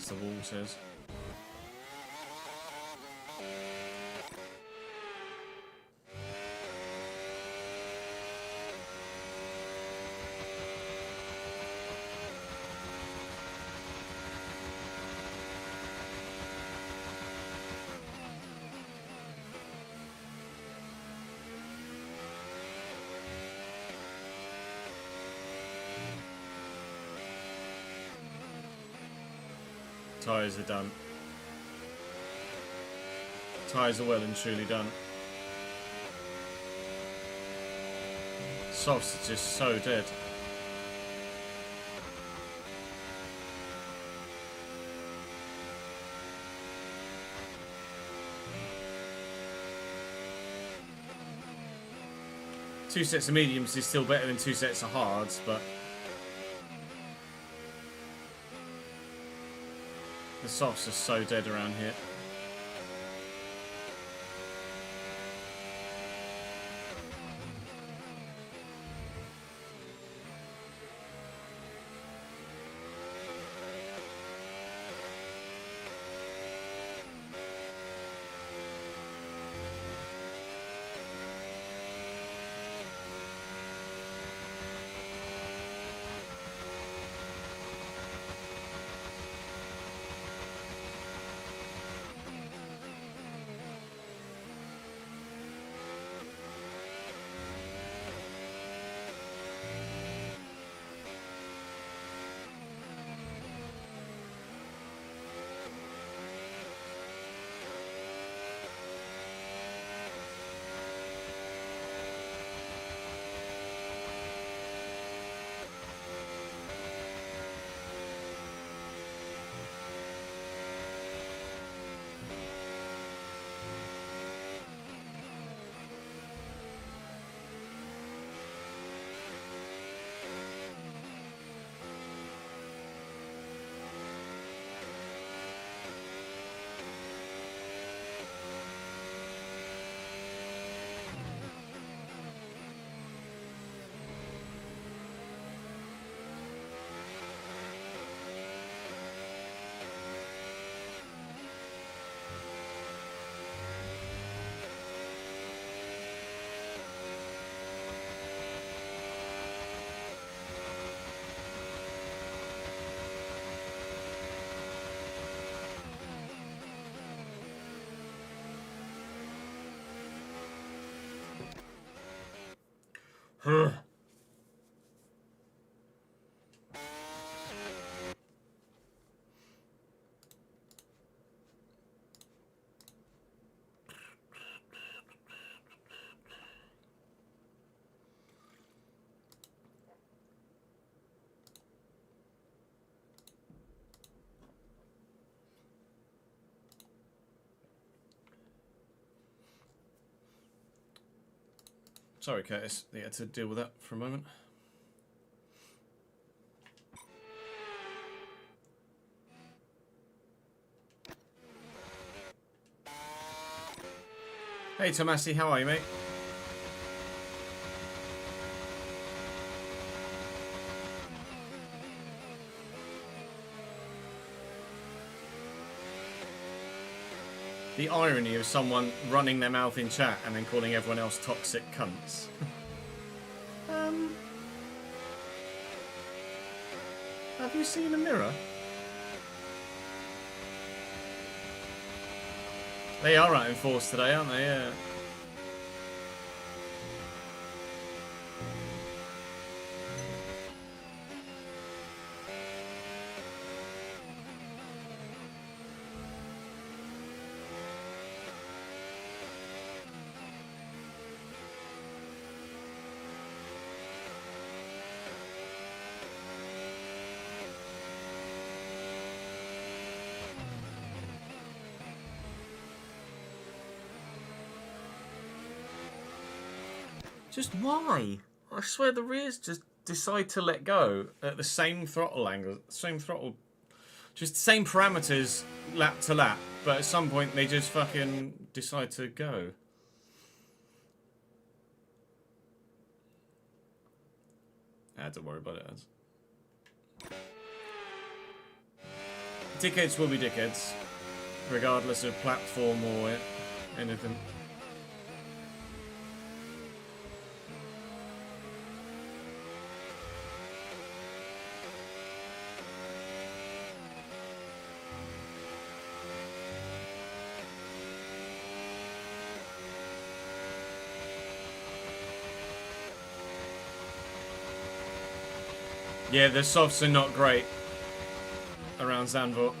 The wall says. Tyres are done. Tyres are well and truly done. Softs are just so dead. Two sets of mediums is still better than two sets of hards, but the softs are so dead around here. Sorry, Curtis, you had to deal with that for a moment. Hey, Tomasi, how are you, mate? The irony of someone running their mouth in chat and then calling everyone else toxic cunts. Have you seen a mirror? They are out in force today, aren't they? Yeah. Just why? I swear the rears just decide to let go at the same throttle angle, same throttle, just the same parameters lap to lap, but at some point they just fucking decide to go. Don't worry about it, Az. Dickheads will be dickheads, regardless of platform or anything. Yeah, the softs are not great around Zandvoort.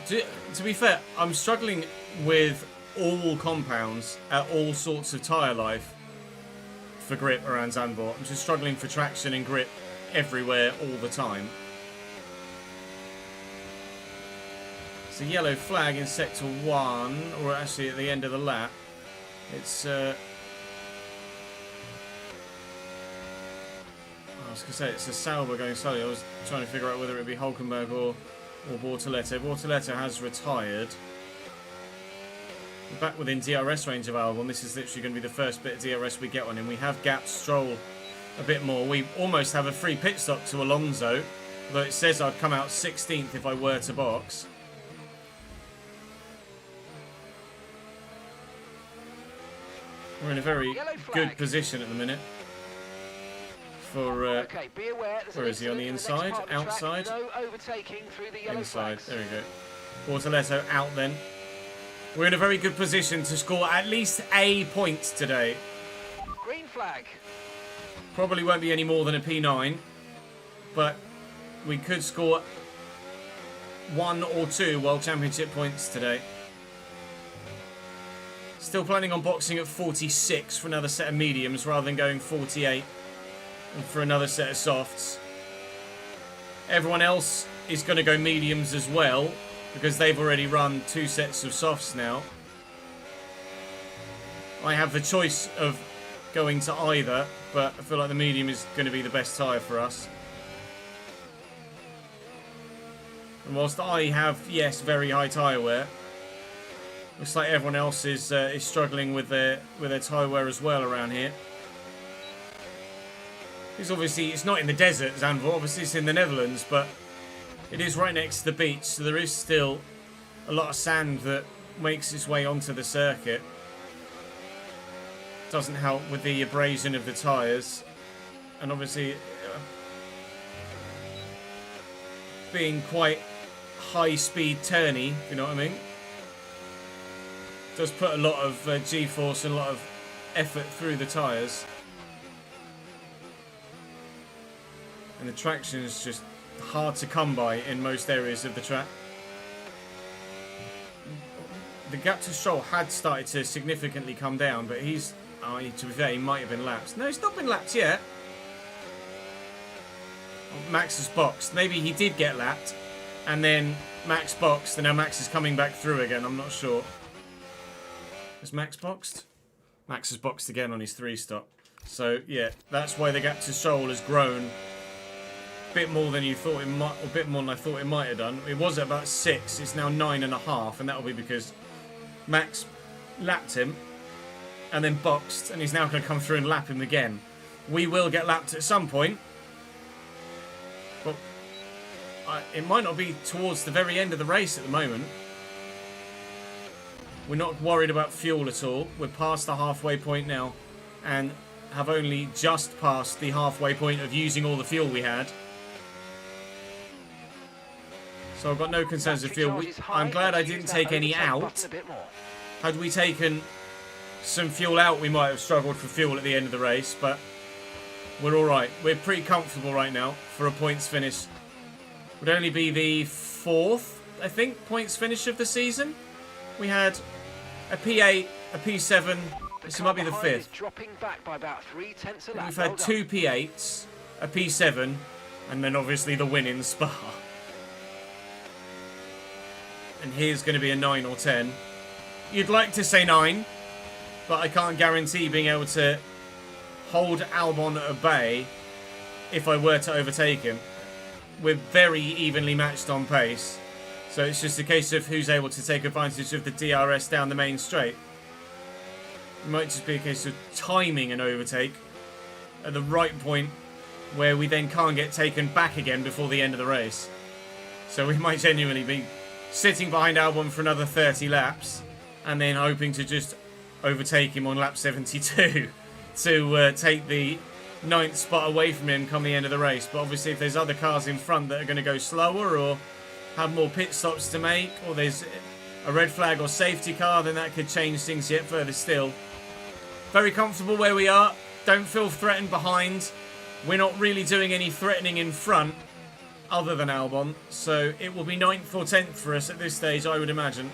To be fair, I'm struggling with all compounds at all sorts of tyre life for grip around Zandvoort. I'm just struggling for traction and grip everywhere all the time. It's a yellow flag in sector 1, or actually at the end of the lap. It's I was going to say it's a Sauber going slowly. I was trying to figure out whether it would be Hulkenberg or Bortoletto. Bortoletto has retired. We're back within DRS range of Albon. This is literally going to be the first bit of DRS we get on him. We have gapped Stroll a bit more. We almost have a free pit stop to Alonso, although it says I'd come out 16th if I were to box. We're in a very good position at the minute. For okay, be aware, where is he, on the inside? Outside? No overtaking through the yellow Inside, flags. there we go. Bortoletto out then. We're in a very good position to score at least a point today. Green flag. Probably won't be any more than a P9, but we could score 1 or 2 World Championship points today. Still planning on boxing at 46 for another set of mediums rather than going 48 and for another set of softs. Everyone else is going to go mediums as well because they've already run 2 sets of softs now. I have the choice of going to either, but I feel like the medium is going to be the best tyre for us. And whilst I have, yes, very high tyre wear, looks like everyone else is struggling with their tyre wear as well around here. It's obviously, it's not in the desert, Zandvoort, obviously it's in the Netherlands, but it is right next to the beach, so there is still a lot of sand that makes its way onto the circuit. Doesn't help with the abrasion of the tyres, and obviously being quite high-speed turny, if you know what I mean. Does put a lot of G-force and a lot of effort through the tyres. And the traction is just hard to come by in most areas of the track. The gap to Stroll had started to significantly come down, but he's, to be fair, he might have been lapped. No, he's not been lapped yet. Max has boxed. Maybe he did get lapped, and then Max boxed, and now Max is coming back through again. I'm not sure. Has Max boxed? Max has boxed again on his 3-stop. So, yeah, that's why the gap to Stroll has grown a bit more than you thought it might, or a bit more than I thought it might have done. It was at about 6, it's now 9.5, and that'll be because Max lapped him and then boxed, and he's now going to come through and lap him again. We will get lapped at some point, but it might not be towards the very end of the race at the moment. We're not worried about fuel at all. We're past the halfway point now and have only just passed the halfway point of using all the fuel we had. So I've got no concerns with fuel. I'm glad I didn't take any out. Had we taken some fuel out, we might have struggled for fuel at the end of the race, but we're alright. We're pretty comfortable right now for a points finish. Would only be the 4th, I think, points finish of the season. We had a P8, a P7, this might be the 5th. Dropping back by about 3/10 a lap. We've had 2 P8s, a P7, and then obviously the win in Spa. And here's going to be a 9 or 10. You'd like to say 9, but I can't guarantee being able to hold Albon at bay if I were to overtake him. We're very evenly matched on pace. So it's just a case of who's able to take advantage of the DRS down the main straight. It might just be a case of timing an overtake at the right point where we then can't get taken back again before the end of the race. So we might genuinely be sitting behind Albon for another 30 laps and then hoping to just overtake him on lap 72 to take the 9th spot away from him come the end of the race. But obviously if there's other cars in front that are going to go slower or have more pit stops to make, or there's a red flag or safety car, then that could change things yet further still. Very comfortable where we are. Don't feel threatened behind. We're not really doing any threatening in front. other than Albon. So it will be 9th or 10th for us at this stage, I would imagine.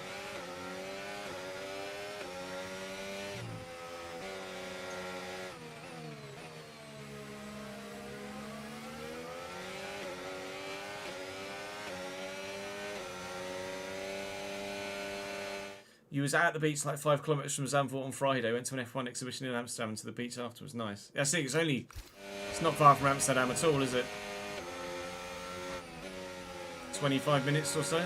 You was out at the beach like 5 kilometres from Zandvoort on Friday. Went to an F1 exhibition in Amsterdam and to the beach afterwards. Nice. Yeah, I see. It's not far from Amsterdam at all, is it? 25 minutes or so.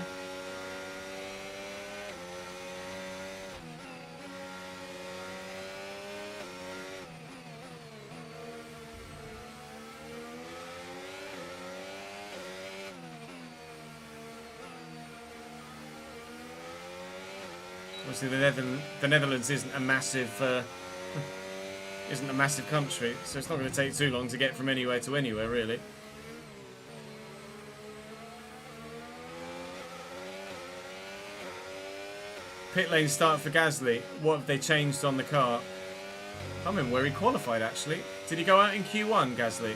Obviously, the Netherlands isn't a massive country, so it's not going to take too long to get from anywhere to anywhere, really. Pit lane start for Gasly. What have they changed on the car? I can't remember where he qualified, actually. Did he go out in Q1, Gasly?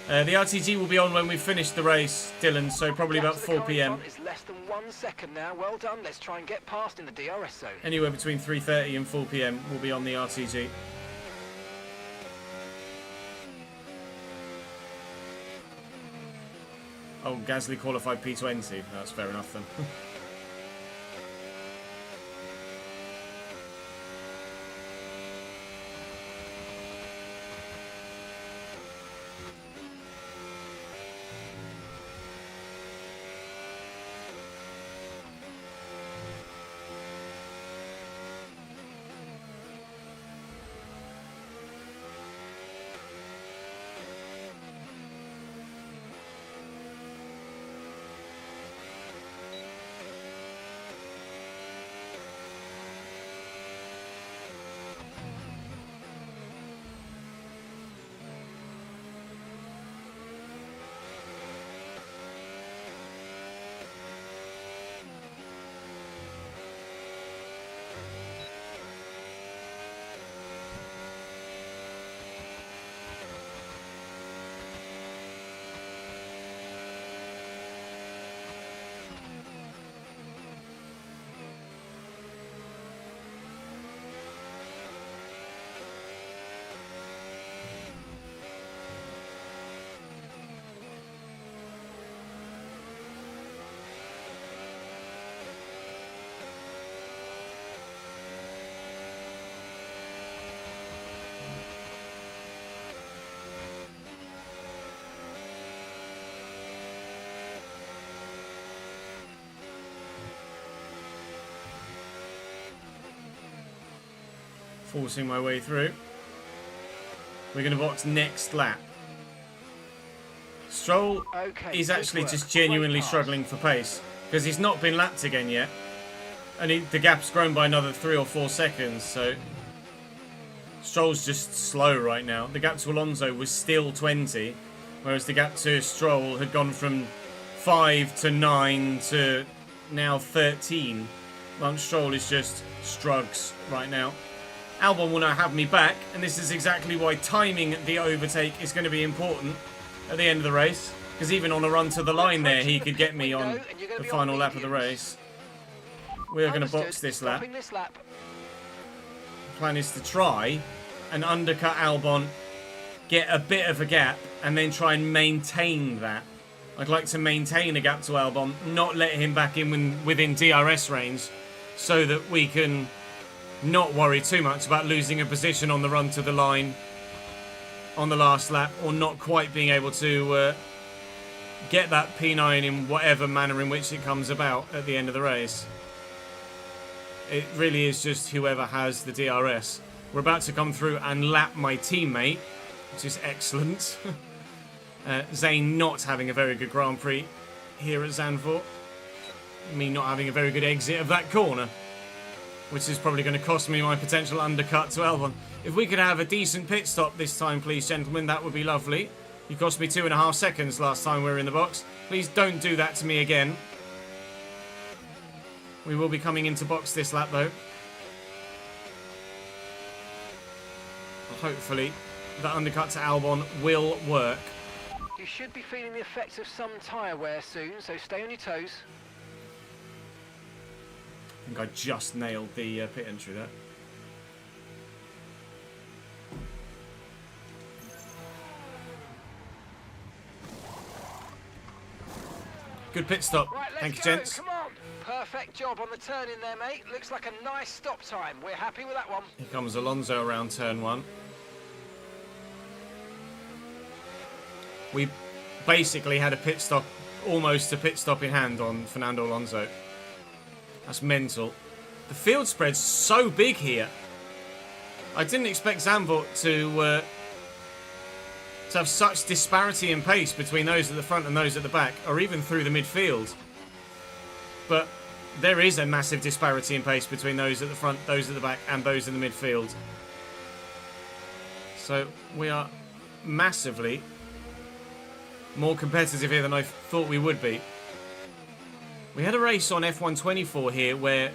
The RTG will be on when we finish the race, Dylan, so probably about 4 p.m. It's less than 1 second now. Well done. Let's try and get past in the DRS zone. Anywhere between 3:30 and 4 p.m. will be on the RTG. Oh, Gasly qualified P20. That's fair enough then. Forcing my way through. We're going to box next lap. Stroll is actually just genuinely struggling for pace because he's not been lapped again yet. And the gap's grown by another 3 or 4 seconds, so Stroll's just slow right now. The gap to Alonso was still 20, whereas the gap to Stroll had gone from 5 to 9 to now 13. Lance Stroll is just strugs right now. Albon will now have me back, and this is exactly why timing the overtake is going to be important at the end of the race, because even on a run to the line there, he could get me on the final lap of the race. We are going to box this lap. The plan is to try and undercut Albon, get a bit of a gap, and then try and maintain that. I'd like to maintain a gap to Albon, not let him back in within DRS range, so that we can not worry too much about losing a position on the run to the line on the last lap, or not quite being able to get that P9 in whatever manner in which it comes about at the end of the race. It really is just whoever has the DRS. We're about to come through and lap my teammate, which is excellent. Zane not having a very good Grand Prix here at Zandvoort. Me not having a very good exit of that corner, which is probably going to cost me my potential undercut to Albon. If we could have a decent pit stop this time, please, gentlemen, that would be lovely. You cost me 2.5 seconds last time we were in the box. Please don't do that to me again. We will be coming into box this lap, though. Hopefully that undercut to Albon will work. You should be feeling the effects of some tyre wear soon, so stay on your toes. I think I just nailed the pit entry there. Good pit stop. Right, let's Thank you, go. gents. Come on. Perfect job on the turn in there, mate. Looks like a nice stop time. We're happy with that one. Here comes Alonso around turn 1. We basically had a pit stop, almost a pit stop in hand on Fernando Alonso. That's mental. The field spread's so big here. I didn't expect Zandvoort to have such disparity in pace between those at the front and those at the back, or even through the midfield. But there is a massive disparity in pace between those at the front, those at the back, and those in the midfield. So we are massively more competitive here than I thought we would be. We had a race on F124 here where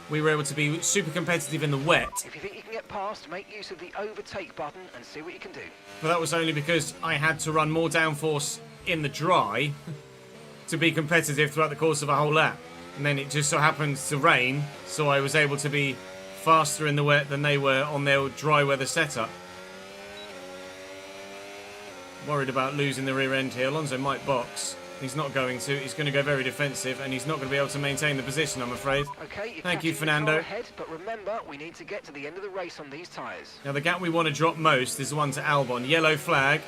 we were able to be super competitive in the wet. If you think you can get past, make use of the overtake button and see what you can do. But that was only because I had to run more downforce in the dry to be competitive throughout the course of a whole lap. And then it just so happened to rain, so I was able to be faster in the wet than they were on their dry weather setup. Worried about losing the rear end here. Alonso might box. He's not going to. He's going to go very defensive, and he's not going to be able to maintain the position, I'm afraid. Okay, Thank you, Fernando. Ahead, but remember, we need to get to the end of the race on these tyres. Now, the gap we want to drop most is the one to Albon. Yellow flag.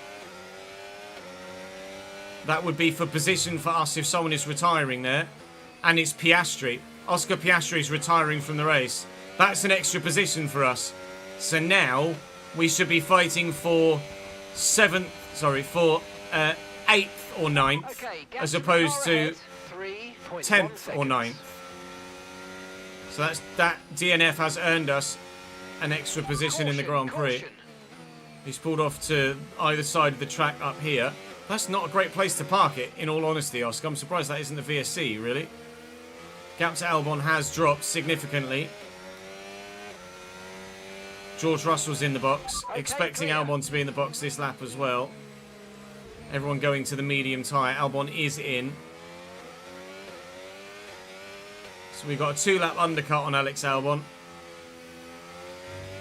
That would be for position for us if someone is retiring there. And it's Piastri. Oscar Piastri is retiring from the race. That's an extra position for us. So now we should be fighting for 8th or 9th, okay, as opposed to 10th or 9th. So that DNF has earned us an extra position in the Grand Prix. He's pulled off to either side of the track up here. That's not a great place to park it, in all honesty, Oscar. I'm surprised that isn't the VSC, really. Gap to Albon has dropped significantly. George Russell's in the box, expecting Albon to be in the box this lap as well. Everyone going to the medium tyre. Albon is in. So we've got a 2-lap undercut on Alex Albon.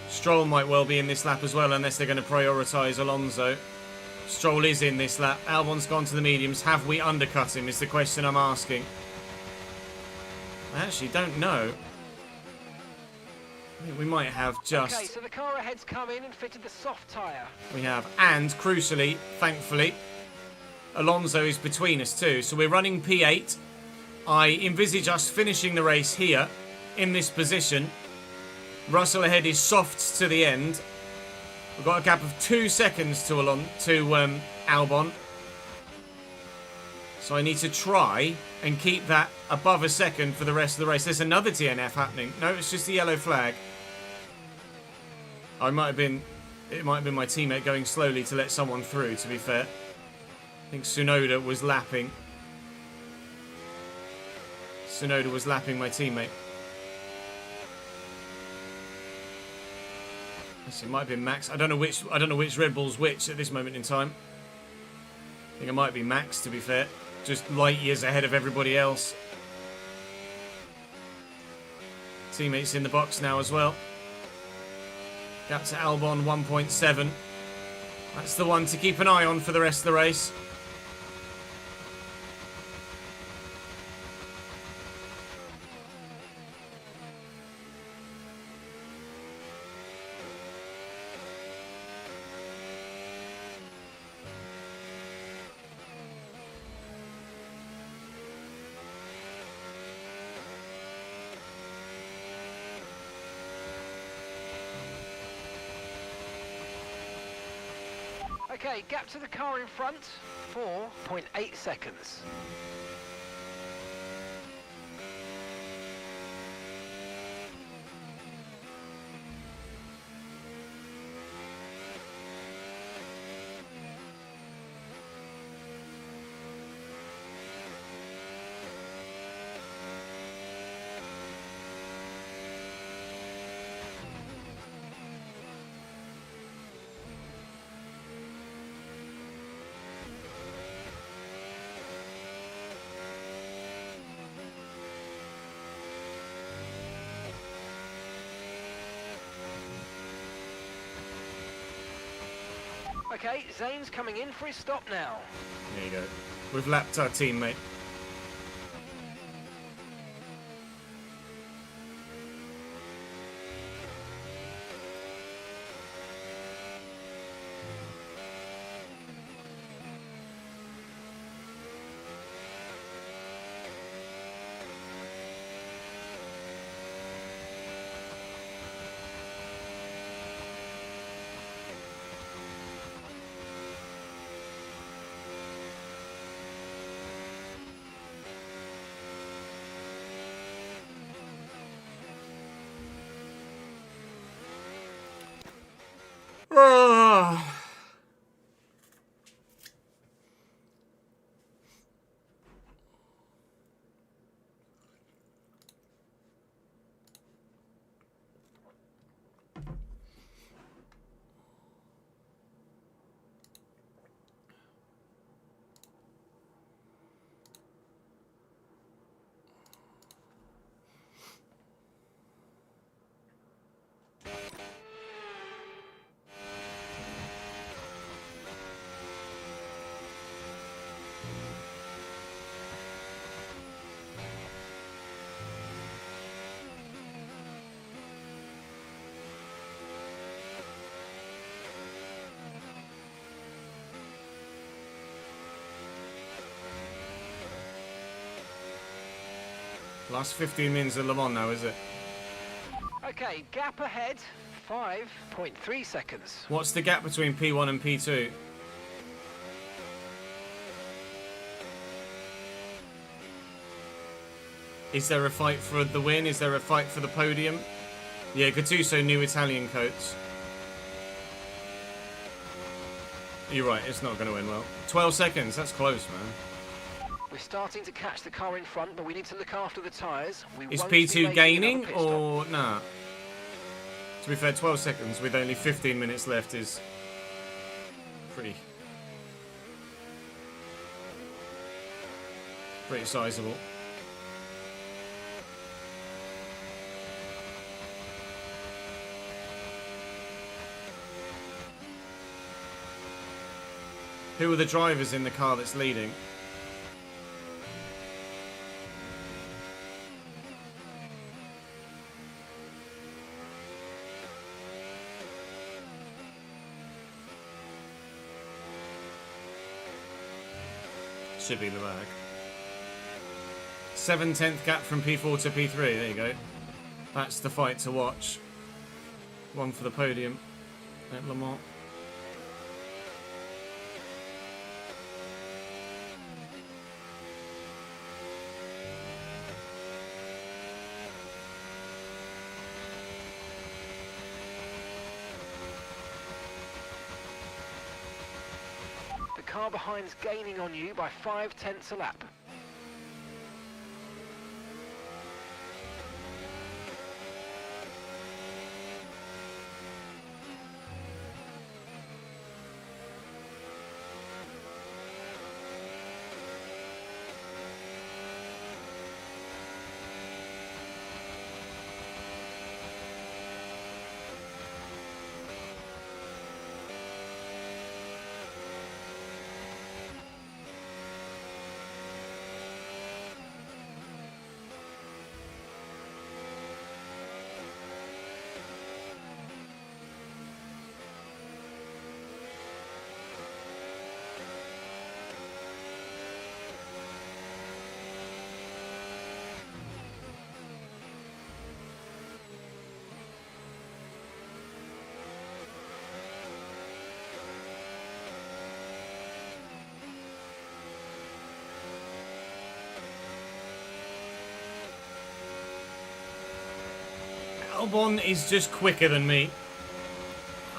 Stroll might well be in this lap as well, unless they're going to prioritise Alonso. Stroll is in this lap. Albon's gone to the mediums. Have we undercut him is the question I'm asking. I actually don't know. I think we might have just... Okay, so the car ahead's come in and fitted the soft tyre. We have. And, crucially, thankfully, Alonso is between us too. So we're running P8. I envisage us finishing the race here, in this position. Russell ahead is soft to the end. We've got a gap of 2 seconds to Albon. So I need to try and keep that above a second for the rest of the race. There's another DNF happening. No, it's just the yellow flag. It might have been my teammate going slowly to let someone through, to be fair. I think Tsunoda was lapping. Tsunoda was lapping my teammate. It might have been Max. I don't know which Red Bull's which at this moment in time. I think it might be Max, to be fair. Just light years ahead of everybody else. Teammates in the box now as well. Gap to Albon 1.7. That's the one to keep an eye on for the rest of the race. Okay, gap to the car in front, 4.8 seconds. Okay, Zane's coming in for his stop now. There you go. We've lapped our teammate. Ah. Last 15 minutes of Le Mans now, is it? Okay, gap ahead, 5.3 seconds. What's the gap between P1 and P2? Is there a fight for the win? Is there a fight for the podium? Yeah, Gattuso, new Italian coats. You're right, it's not going to win well. 12 seconds, that's close, man. We're starting to catch the car in front, but we need to look after the tyres. Is P2 gaining or nah? To be fair, 12 seconds with only 15 minutes left is pretty sizable. Who are the drivers in the car that's leading? Should be the bag. 7/10 gap from P4 to P3. There you go. That's the fight to watch. One for the podium at Le Mans. The car behind's gaining on you by 0.5 a lap. Albon is just quicker than me.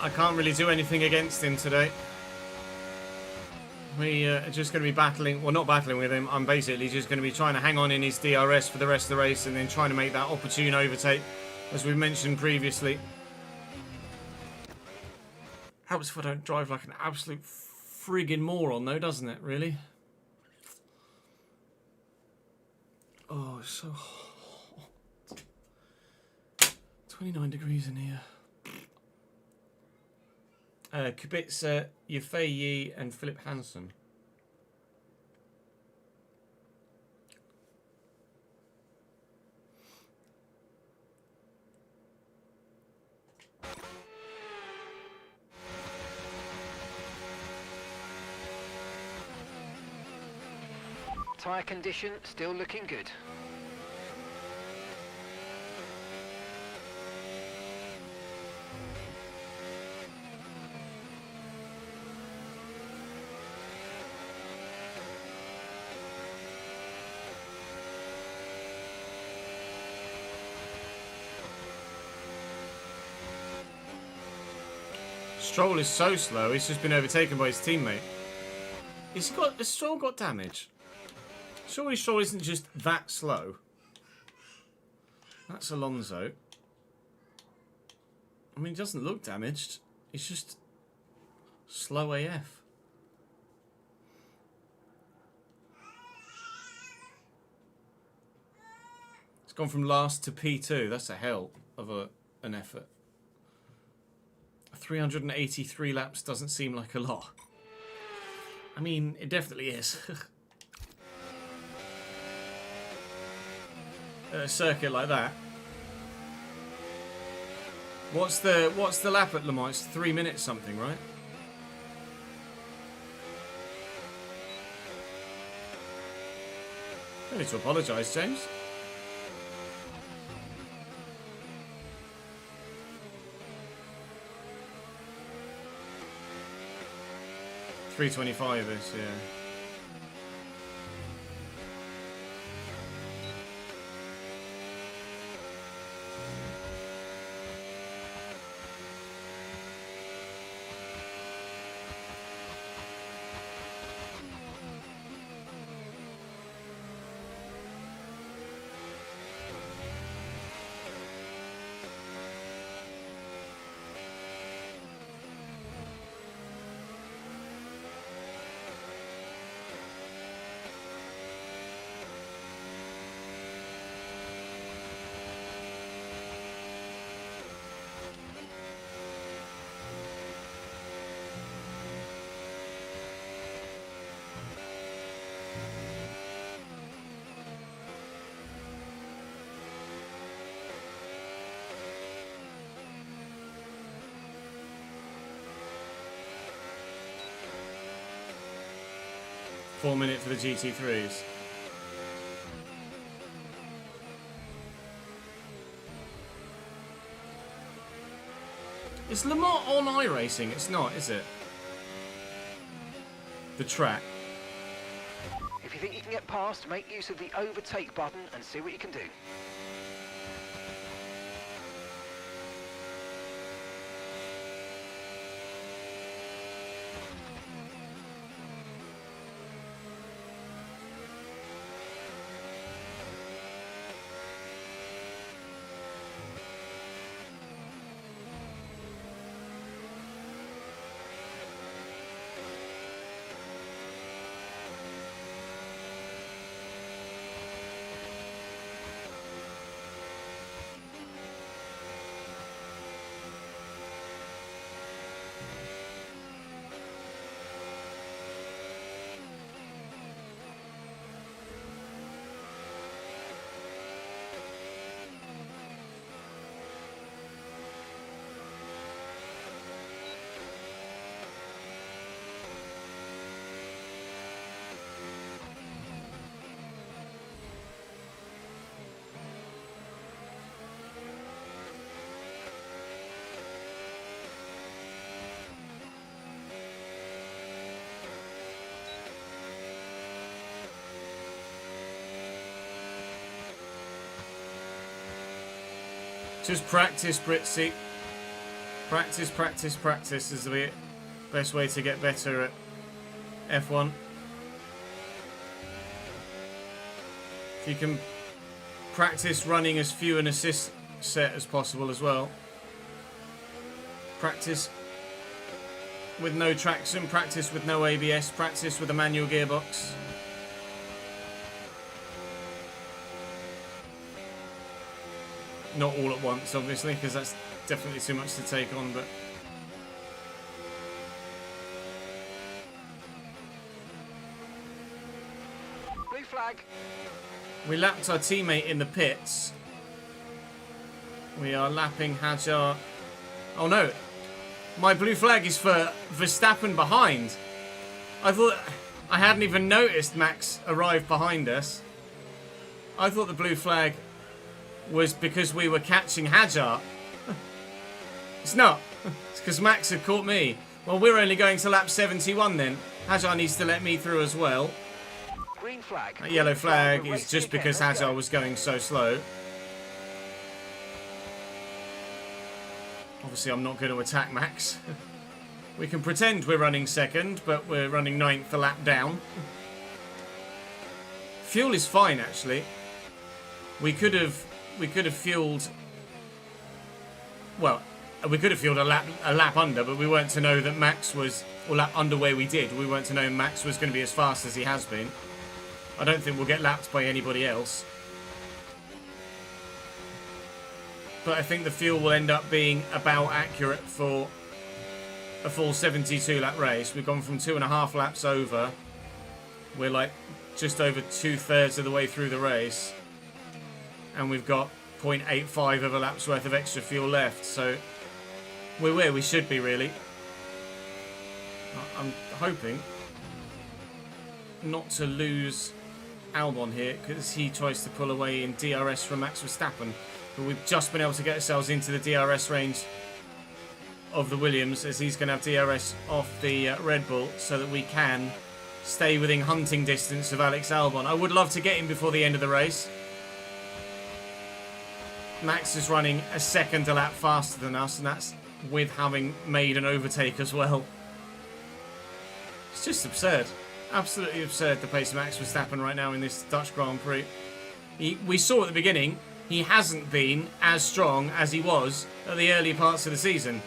I can't really do anything against him today. We are just going to be battling, well, not battling with him. I'm basically just going to be trying to hang on in his DRS for the rest of the race and then trying to make that opportune overtake, as we mentioned previously. Helps if I don't drive like an absolute friggin' moron, though, doesn't it, really? Oh, it's so hot. 29 degrees in here. Kubica, Yefei Yi, and Philip Hansen. Tyre condition still looking good. Stroll is so slow, he's just been overtaken by his teammate. Has Stroll got damage? Surely Stroll isn't just that slow. That's Alonso. I mean, he doesn't look damaged. He's just slow AF. It's gone from last to P2. That's a hell of an effort. 383 laps doesn't seem like a lot. I mean, it definitely is. A circuit like that. What's the lap at Le Mans? It's 3 minutes something, right? No need to apologise, James. .325 is, yeah. .4 minute for the GT3s. Is Le Mans on iRacing? It's not, is it? The track. If you think you can get past, make use of the overtake button and see what you can do. Just practice, Britzy. Practice, practice, practice is the best way to get better at F1. If you can practice running as few an assist set as possible as well. Practice with no traction, practice with no ABS, practice with a manual gearbox. Not all at once, obviously, because that's definitely too much to take on, but flag. We lapped our teammate in the pits. We are lapping Hajar. Oh no, my blue flag is for Verstappen behind. I thought, I hadn't even noticed Max arrived behind us. I thought the blue flag was because we were catching Hajar. It's not. It's because Max had caught me. Well, we're only going to lap 71 then. Hajar needs to let me through as well. Green flag. That yellow flag We're is racing just again. because Let's Hajar go. was going so slow. Obviously, I'm not going to attack Max. We can pretend we're running second, but we're running 9th a lap down. Fuel is fine, actually. We could have fueled. Well, we could have fueled a lap under, but we weren't to know that Max was, or lap under where we did. We weren't to know Max was going to be as fast as he has been. I don't think we'll get lapped by anybody else. But I think the fuel will end up being about accurate for a full 72 lap race. We've gone from 2.5 laps over. We're like just over 2/3 of the way through the race. And we've got 0.85 of a lap's worth of extra fuel left. So we're where we should be, really. I'm hoping not to lose Albon here, because he tries to pull away in DRS from Max Verstappen. But we've just been able to get ourselves into the DRS range of the Williams, as he's going to have DRS off the Red Bull, so that we can stay within hunting distance of Alex Albon. I would love to get him before the end of the race. Max is running a second a lap faster than us, and that's with having made an overtake as well. It's just absurd. Absolutely absurd, the pace of Max Verstappen right now in this Dutch Grand Prix. We saw at the beginning, he hasn't been as strong as he was at the early parts of the season.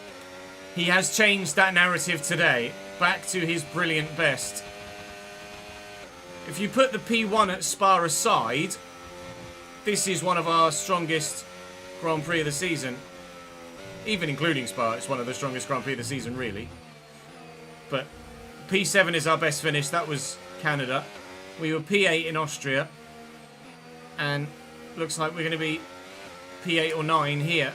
He has changed that narrative today, back to his brilliant best. If you put the P1 at Spa aside, this is one of our strongest Grand Prix of the season. Even including Spa, it's one of the strongest Grand Prix of the season, really. But P7 is our best finish. That was Canada. We were P8 in Austria. And looks like we're going to be P8 or 9 here.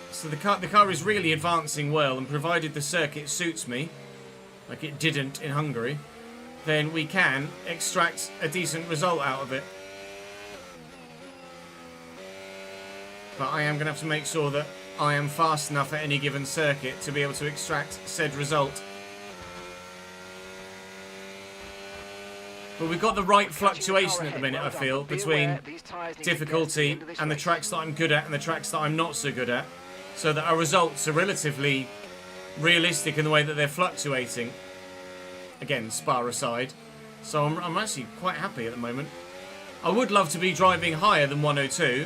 So the car is really advancing well, and provided the circuit suits me, like it didn't in Hungary, then we can extract a decent result out of it. But I am going to have to make sure that I am fast enough at any given circuit to be able to extract said result. But we've got the right fluctuation at the minute, I feel, between difficulty and the tracks that I'm good at and the tracks that I'm not so good at, so that our results are relatively realistic in the way that they're fluctuating. Again, Spa aside. So I'm actually quite happy at the moment. I would love to be driving higher than 102.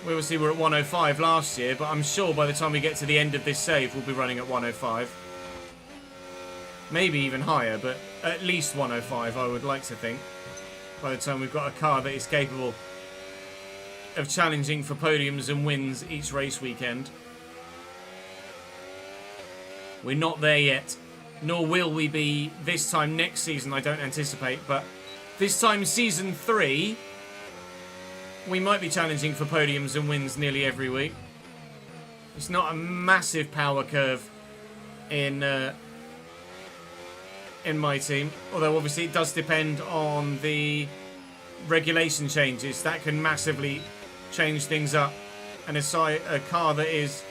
We obviously were at 105 last year, but I'm sure by the time we get to the end of this save, we'll be running at 105. Maybe even higher, but at least 105, I would like to think. By the time we've got a car that is capable of challenging for podiums and wins each race weekend. We're not there yet, nor will we be this time next season, I don't anticipate. But this time, season 3... we might be challenging for podiums and wins nearly every week. It's not a massive power curve in my team, although obviously it does depend on the regulation changes. That can massively change things up, and a car that is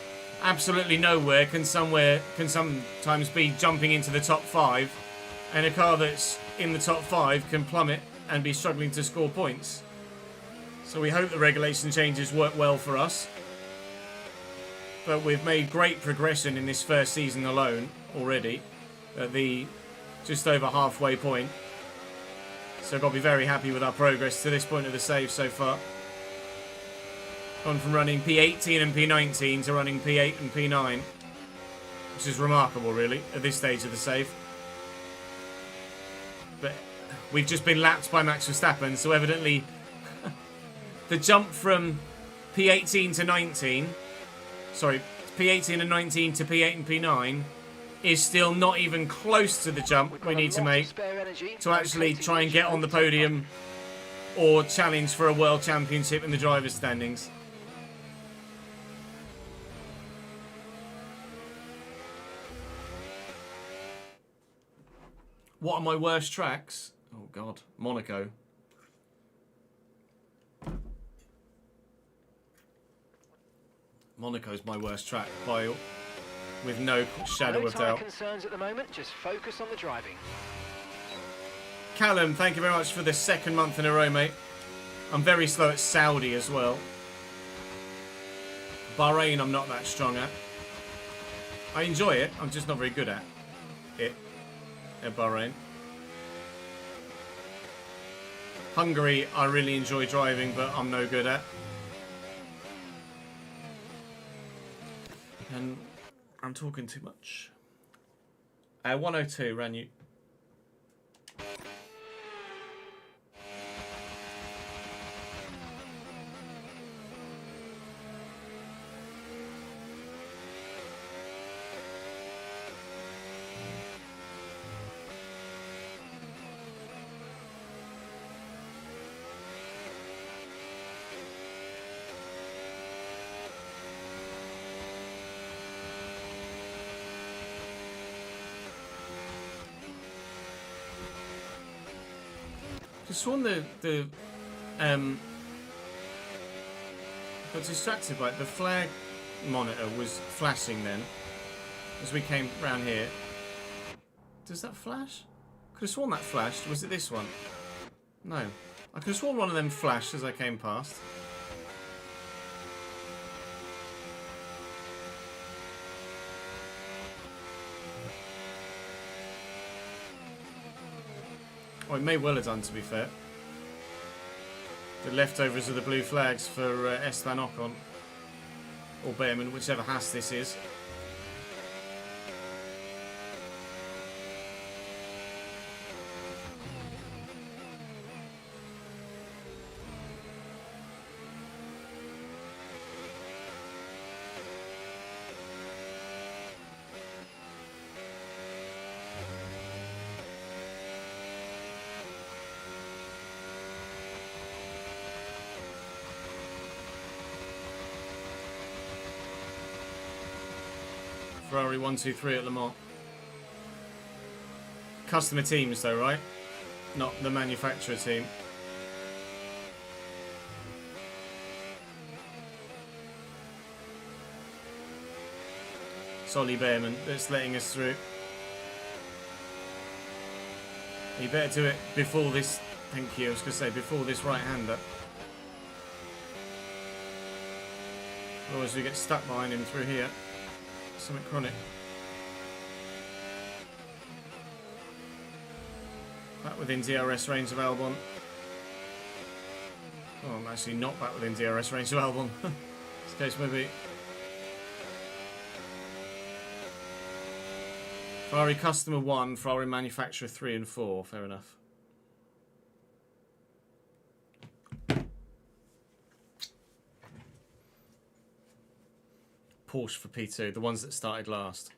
absolutely nowhere can sometimes be jumping into the top 5, and a car that's in the top 5 can plummet and be struggling to score points. So we hope the regulation changes work well for us. But we've made great progression in this first season alone already, at the just over halfway point. So I've got to be very happy with our progress to this point of the save so far. Gone from running P18 and P19 to running P8 and P9, which is remarkable, really, at this stage of the save. But we've just been lapped by Max Verstappen, so evidently the jump from P18 to 19, sorry, P18 and 19 to P8 and P9 is still not even close to the jump we need to make to actually try and get on the podium or challenge for a world championship in the drivers' standings. What are my worst tracks? Oh God, Monaco. Monaco's my worst track by with no shadow of doubt. No concerns at the moment, just focus on the driving. Callum, thank you very much for the second month in a row, mate. I'm very slow at Saudi as well. Bahrain I'm not that strong at. I enjoy it, I'm just not very good at it at Bahrain. Hungary I really enjoy driving, but I'm no good at. And I'm talking too much. 102, ran you. Just sworn got distracted by it. The flag monitor was flashing then as we came round here. Does that flash? Could have sworn that flashed. Was it this one? No. I could have sworn one of them flashed as I came past. Oh, it may well have done, to be fair. The leftovers of the blue flags for Esteban Ocon. Or Behrman, whichever Haas this is. Ferrari 123 at Le Mans. Customer teams though, right? Not the manufacturer team. Solly Behrman that's letting us through. You better do it before this. Thank you. I was going to say before this right-hander. Otherwise we get stuck behind him through here. Something chronic. Back within DRS range of Albon. Oh, I'm actually not back within DRS range of Albon. This case may be. Ferrari customer 1, Ferrari manufacturer 3 and 4. Fair enough. Porsche for P2, the ones that started last.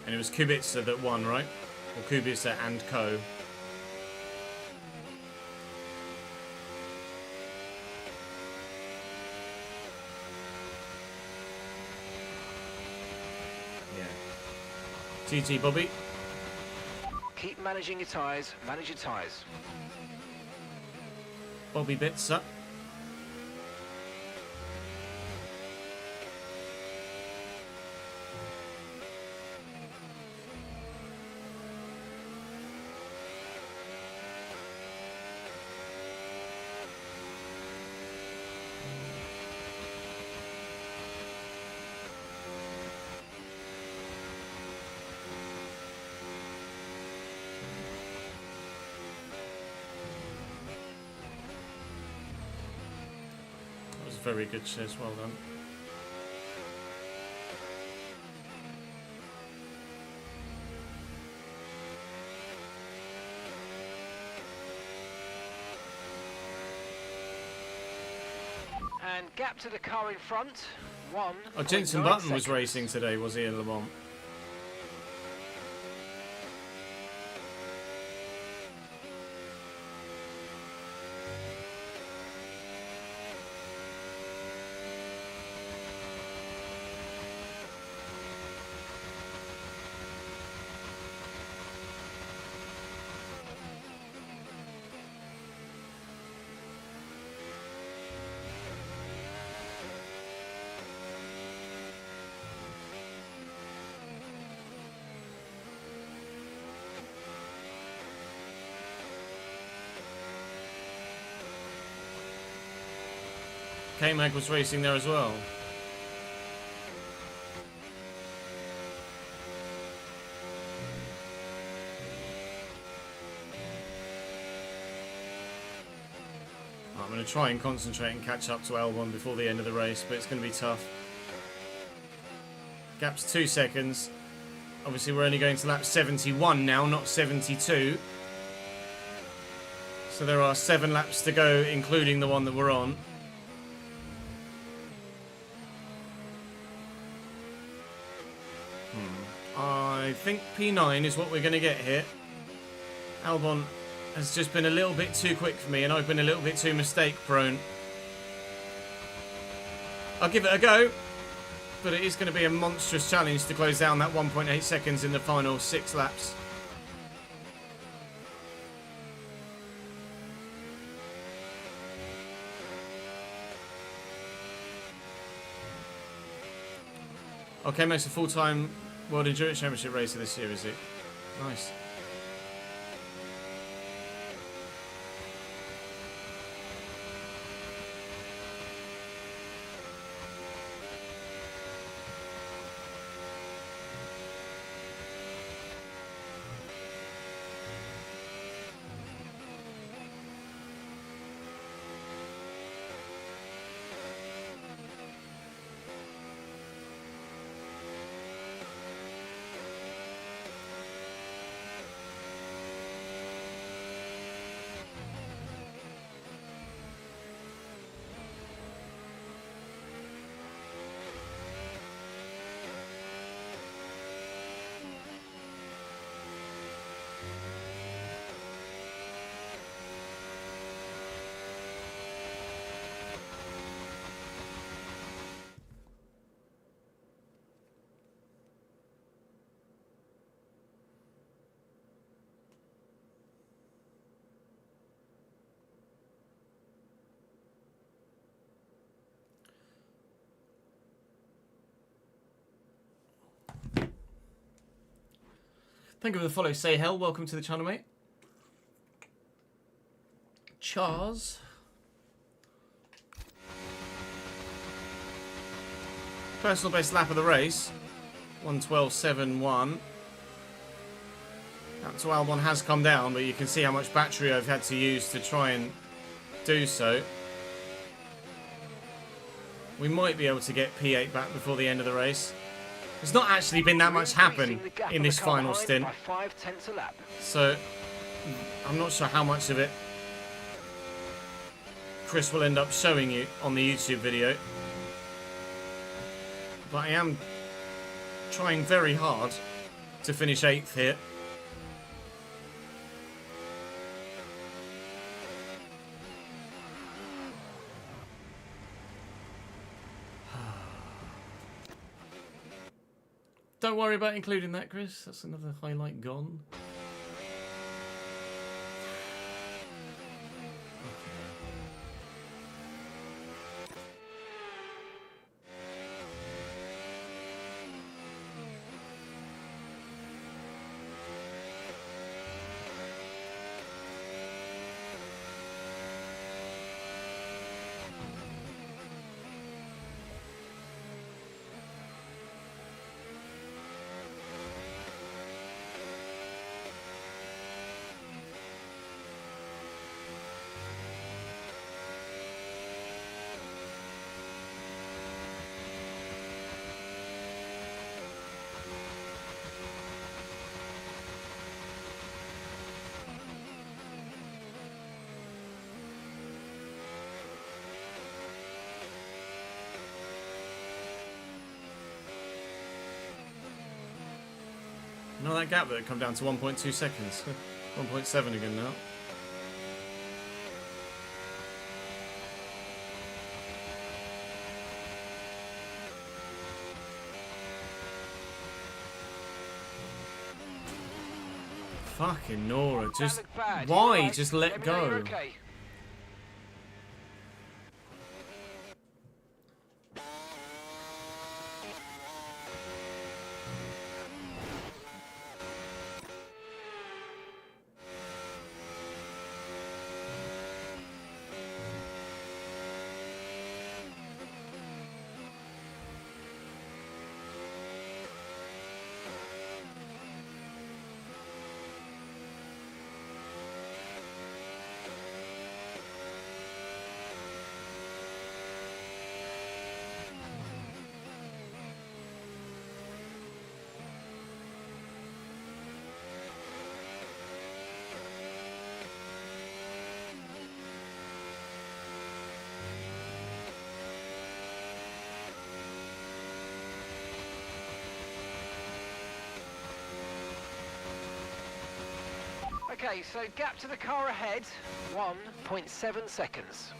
And it was Kubica that won, right? Or Kubica and co. Yeah. GG, Bobby. Keep managing your tyres, manage your tyres. Bobby Bitzer. Very good, Shiz. Well done. And gap to the car in front, 1. Oh, Jenson Button was racing today, was he, in Le Mans? K-Mag was racing there as well. I'm going to try and concentrate and catch up to Albon before the end of the race, but it's going to be tough. Gap's 2 seconds. Obviously we're only going to lap 71 now, not 72. So there are 7 laps to go, including the one that we're on. I think P9 is what we're going to get here. Albon has just been a little bit too quick for me, and I've been a little bit too mistake prone. I'll give it a go, but it is going to be a monstrous challenge to close down that 1.8 seconds in the final 6 laps. Okay, makes a full-time World Endurance Championship racer this year, is it? Nice. Thank you for the follow, Say Hell. Welcome to the channel, mate. Charles. Personal best lap of the race. 1:12.71. Lap to Albon has come down, but you can see how much battery I've had to use to try and do so. We might be able to get P8 back before the end of the race. There's not actually been that much happen in this final stint, so I'm not sure how much of it Chris will end up showing you on the YouTube video, but I am trying very hard to finish 8th here. Don't worry about including that, Chris. That's another highlight gone. No, that gap that come down to 1.2 seconds. 1.7 again now. Fucking Nora, just why? Just let go. Okay. Okay, so gap to the car ahead, 1.7 seconds.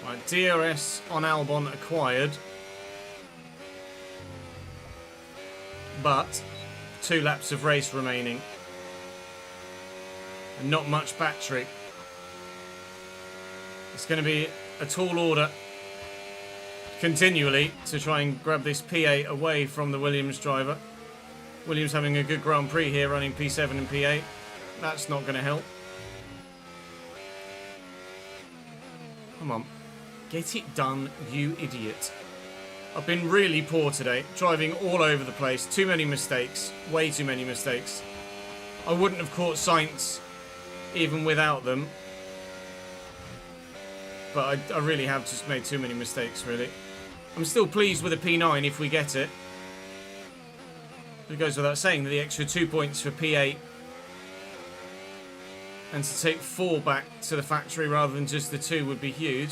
Right, DRS on Albon acquired. But 2 laps of race remaining. And not much battery. It's going to be a tall order continually to try and grab this P8 away from the Williams driver. Williams having a good Grand Prix here, running P7 and P8. That's not going to help. Come on. Get it done, you idiot. I've been really poor today, driving all over the place. Too many mistakes. Way too many mistakes. I wouldn't have caught Sainz even without them. But I really have just made too many mistakes, really. I'm still pleased with a P9 if we get it. It goes without saying that the extra 2 points for P8 and to take 4 back to the factory rather than just the 2 would be huge.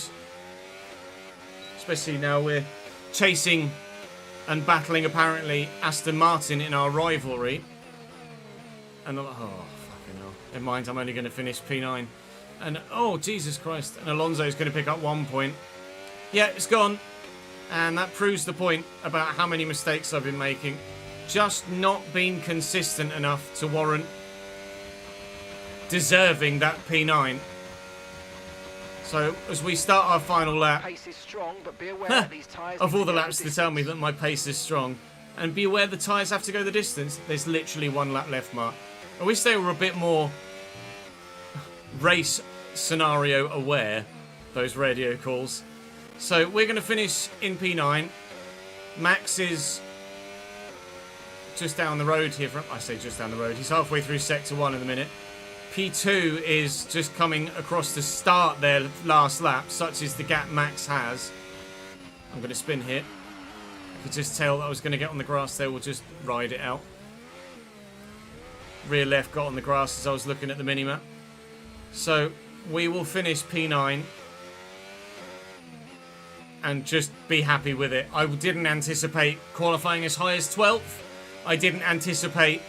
Especially now we're chasing and battling apparently Aston Martin in our rivalry. And oh, fucking hell. Never mind, I'm only going to finish P9. And oh, Jesus Christ. And Alonso's going to pick up 1 point. Yeah, it's gone. And that proves the point about how many mistakes I've been making. Just not being consistent enough to warrant deserving that P9. So as we start our final lap, Pace is strong, but be aware that these tyres of all the laps to tell me that my pace is strong, and be aware the tyres have to go the distance. There's literally 1 lap left, Mark. I wish they were a bit more race scenario aware, those radio calls. So we're going to finish in P9. Max is just down the road here. I say just down the road. He's halfway through Sector 1 in a minute. P2 is just coming across to start their last lap, such as the gap Max has. I'm going to spin here. I could just tell that I was going to get on the grass there. We'll just ride it out. Rear left got on the grass as I was looking at the minimap. So we will finish P9 and just be happy with it. I didn't anticipate qualifying as high as 12th. I didn't anticipate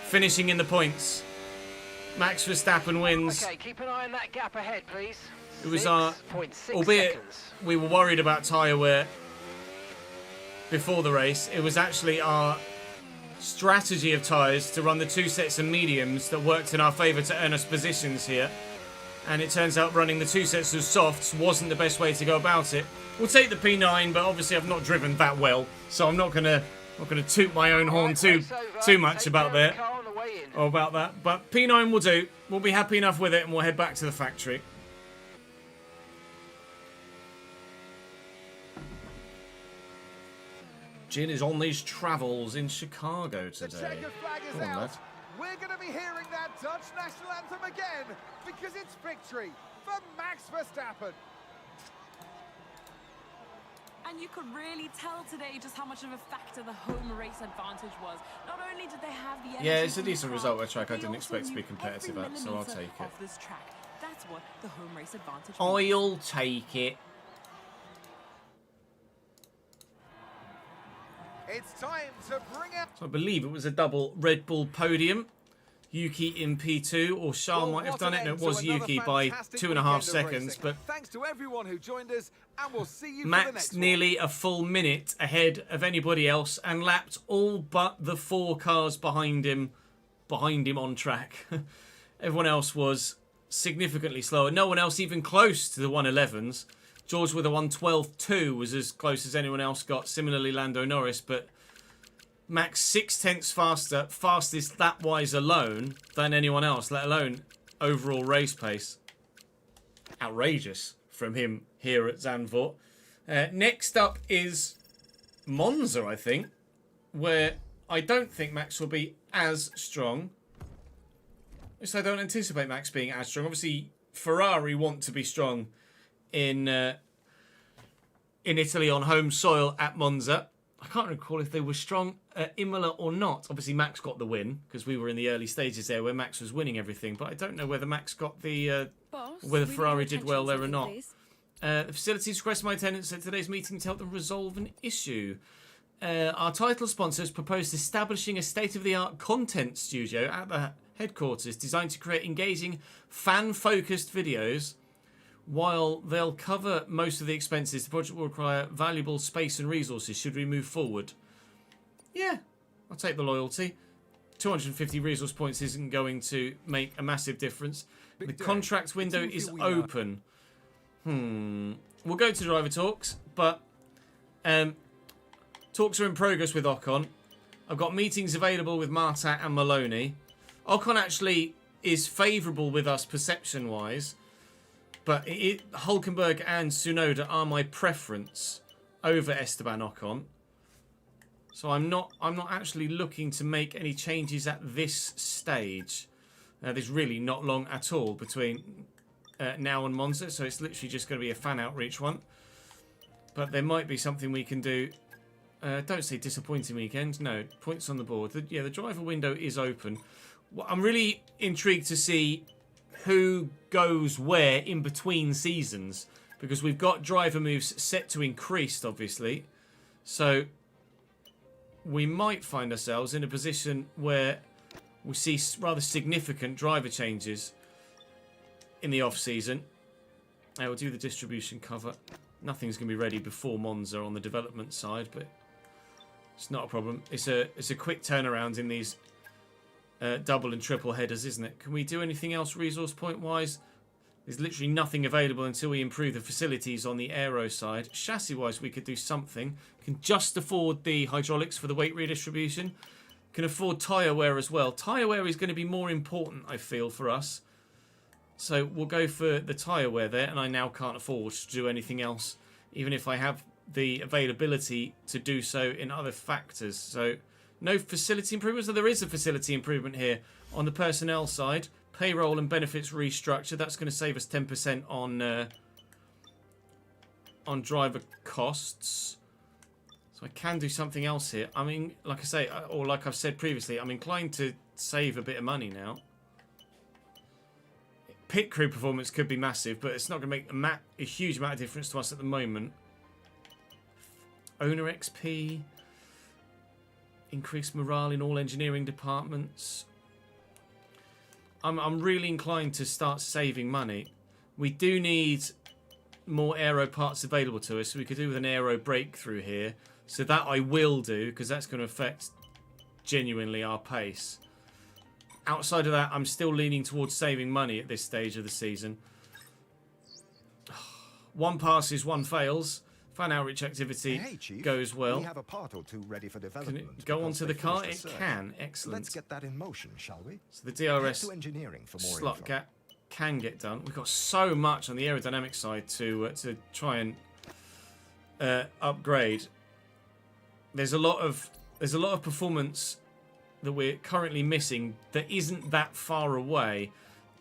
finishing in the points. Max Verstappen wins. Okay, keep an eye on that gap ahead, please. It was our, 6.6 albeit seconds. we were worried about tyre wear before the race. It was actually our strategy of tyres to run the 2 sets of mediums that worked in our favour to earn us positions here. And it turns out running the 2 sets of softs wasn't the best way to go about it. We'll take the P9, but obviously I've not driven that well, so I'm not gonna toot my own horn too much about that. Or about that. But P9 will do. We'll be happy enough with it, and we'll head back to the factory. Jin is on these travels in Chicago today. The checkered flag is Come on, out. lad. We're going to be hearing that Dutch national anthem again because it's victory for Max Verstappen. And you could really tell today just how much of a factor the home race advantage was. Not only did they have the Yeah, energy it's a from the decent crowd, result, a track I they didn't also expect to be knew competitive every at, so I'll millimetre take it. of this track. That's what the home race advantage means. I'll take it. It's time to bring out... So I believe it was a double Red Bull podium. Yuki in P2, or Charles might have done it. No, it was Yuki by 2.5 seconds. But thanks to everyone who joined us, and we'll see you for the Max next nearly a full minute ahead of anybody else and lapped all but the 4 cars behind him on track. Everyone else was significantly slower. No one else even close to the 111s. George with a 112.2 was as close as anyone else got. Similarly, Lando Norris, but Max 0.6 faster, fastest lap-wise alone than anyone else, let alone overall race pace. Outrageous from him here at Zandvoort. Next up is Monza, I think, where I don't think Max will be as strong. At least I don't anticipate Max being as strong. Obviously, Ferrari want to be strong in Italy on home soil at Monza. I can't recall if they were strong at Imola or not. Obviously, Max got the win because we were in the early stages there where Max was winning everything. But I don't know whether Max got the whether Ferrari did well there or not. The facilities request my attendance at today's meeting to help them resolve an issue. Our title sponsors proposed establishing a state-of-the-art content studio at the headquarters designed to create engaging, fan-focused videos. While they'll cover most of the expenses, the project will require valuable space and resources should we move forward. Yeah, I'll take the loyalty. 250 resource points isn't going to make a massive difference. The contract window is open. We'll go to driver talks, but talks are in progress with Ocon. I've got meetings available with Marta and Maloney. Ocon actually is favourable with us perception-wise. But Hulkenberg and Tsunoda are my preference over Esteban Ocon. So I'm not actually looking to make any changes at this stage. There's really not long at all between now and Monza, so it's literally just going to be a fan outreach one. But there might be something we can do. Don't say disappointing weekend. No, points on the board. The driver window is open. Well, I'm really intrigued to see who goes where in between seasons, because we've got driver moves set to increased, obviously. So we might find ourselves in a position where we see rather significant driver changes in the off-season. We'll do the distribution cover. Nothing's going to be ready before Monza on the development side, but it's not a problem. It's a quick turnaround in these double and triple headers, isn't it? Can we do anything else resource point wise? There's literally nothing available until we improve the facilities on the aero side. Chassis wise we could do something. Can just afford the hydraulics for the weight redistribution. Can afford tyre wear as well. Tyre wear is going to be more important, I feel, for us. So we'll go for the tyre wear there, and I now can't afford to do anything else, even if I have the availability to do so in other factors. So no facility improvements. So there is a facility improvement here on the personnel side. Payroll and benefits restructure. That's going to save us 10% on driver costs. So I can do something else here. I mean, like I say, or like I've said previously, I'm inclined to save a bit of money now. Pit crew performance could be massive, but it's not going to make a huge amount of difference to us at the moment. Owner XP. Increase morale in all engineering departments. I'm really inclined to start saving money. We do need more aero parts available to us, so we could do with an aero breakthrough here. So that I will do, because that's going to affect genuinely our pace. Outside of that, I'm still leaning towards saving money at this stage of the season. 1 passes, 1 fails. Fan outreach activity Hey, Chief. goes well. We have a part or two ready for Can development. it go because onto they the car? finished It search. can. Excellent. Let's get that in motion, shall we? So the Head DRS to engineering for more slot info. gap can get done. We've got so much on the aerodynamic side to try and upgrade. There's a lot of performance that we're currently missing that isn't that far away.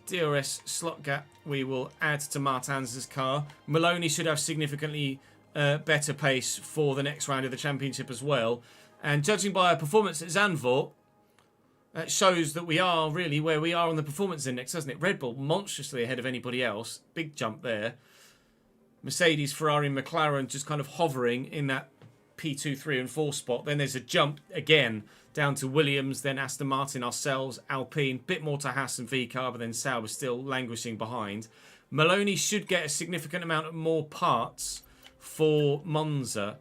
DRS slot gap we will add to Martin's car. Maloney should have significantly better pace for the next round of the championship as well. And judging by our performance at Zandvoort, that shows that we are really where we are on the performance index, doesn't it? Red Bull monstrously ahead of anybody else. Big jump there. Mercedes, Ferrari, and McLaren just kind of hovering in that P2, 3 and 4 spot. Then there's a jump again down to Williams, then Aston Martin, ourselves, Alpine, bit more to Haas and VCAR, but then Sauber still languishing behind. Maloney should get a significant amount of more parts for Monza,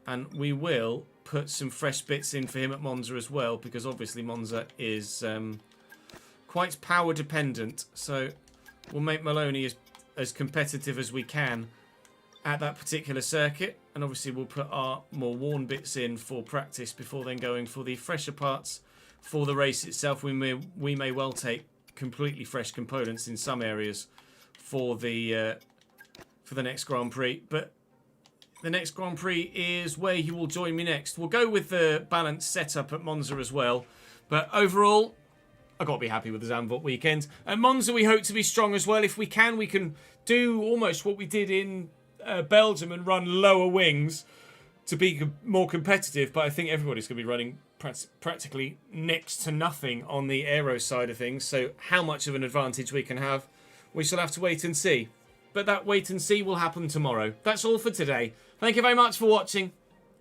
and we will put some fresh bits in for him at Monza as well, because obviously Monza is quite power dependent. So we'll make Maloney as competitive as we can at that particular circuit, and obviously we'll put our more worn bits in for practice before then going for the fresher parts for the race itself. We may well take completely fresh components in some areas for the next Grand Prix, but the next Grand Prix is where you will join me next. We'll go with the balanced setup at Monza as well, but overall I've got to be happy with the Zandvoort weekend. At Monza we hope to be strong as well. If we can do almost what we did in Belgium and run lower wings to be more competitive, but I think everybody's going to be running practically next to nothing on the aero side of things, so how much of an advantage we can have, we shall have to wait and see. But that wait and see will happen tomorrow. That's all for today. Thank you very much for watching.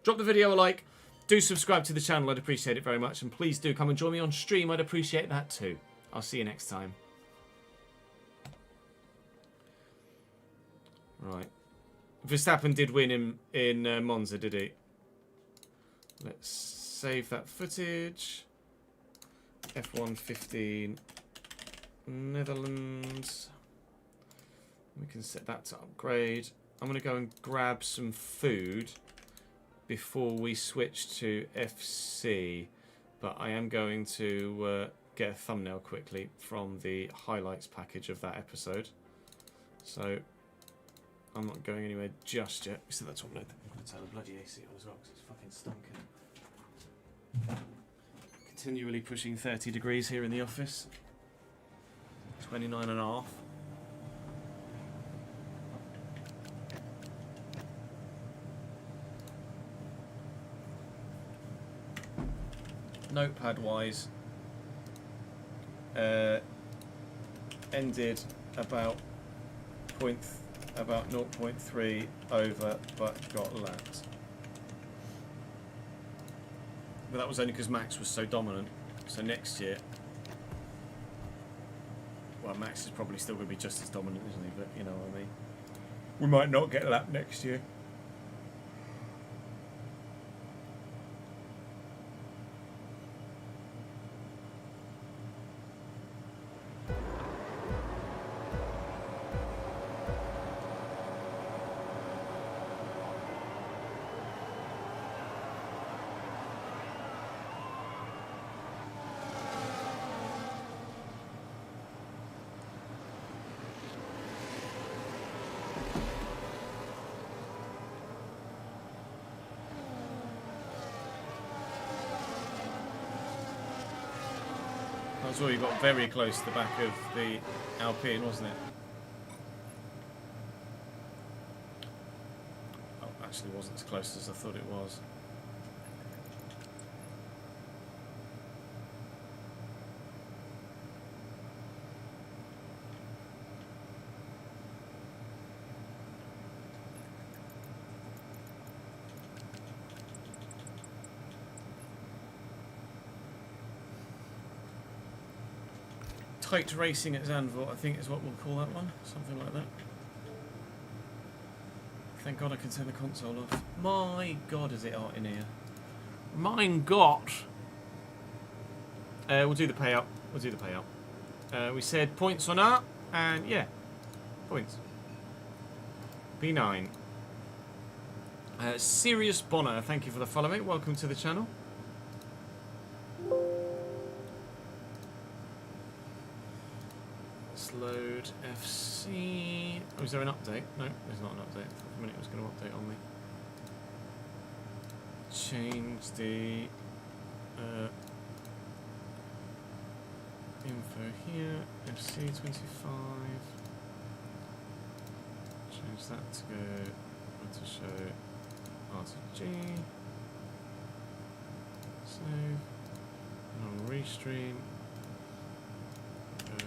Drop the video a like. Do subscribe to the channel. I'd appreciate it very much. And please do come and join me on stream. I'd appreciate that too. I'll see you next time. Right. Verstappen did win in Monza, did he? Let's save that footage. F115 Netherlands. We can set that to upgrade. I'm going to go and grab some food before we switch to FC. But I am going to get a thumbnail quickly from the highlights package of that episode. So I'm not going anywhere just yet. So that's what I'm going to turn the bloody AC on as well, because it's fucking stunking. Continually pushing 30 degrees here in the office. 29.5. Notepad wise, ended about 0.3 over, but got lapped. But that was only because Max was so dominant. So next year, well, Max is probably still going to be just as dominant, isn't he? But you know what I mean. We might not get lapped next year. That's where you got very close to the back of the Alpine, wasn't it? Oh, actually wasn't as close as I thought it was. Tight racing at Zandvoort, I think is what we'll call that one. Something like that. Thank God I can turn the console off. My God, is it hot in here. Mein Gott. We'll do the payout. We'll do the payout. We said points on that, and yeah, points. B9. Sirius Bonner, thank you for the follow, mate. Welcome to the channel. Let's load FC. Oh, is there an update? No, there's not an update. For a minute it was going to update on me. Change the info here. FC25. Change that to go to show Rtg. Save. And I'll restream. Go.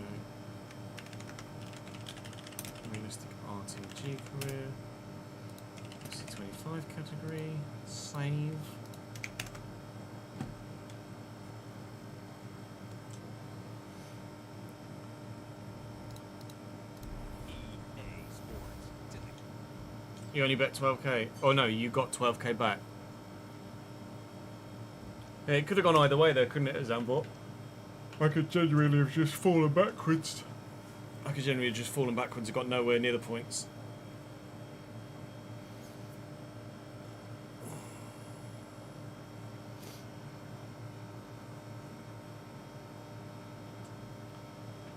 Realistic Rtg career. FC25 category. Save. You only bet 12k. Oh no, you got 12k back. Yeah, it could have gone either way though, couldn't it, Zambot? I could genuinely have just fallen backwards. And got nowhere near the points.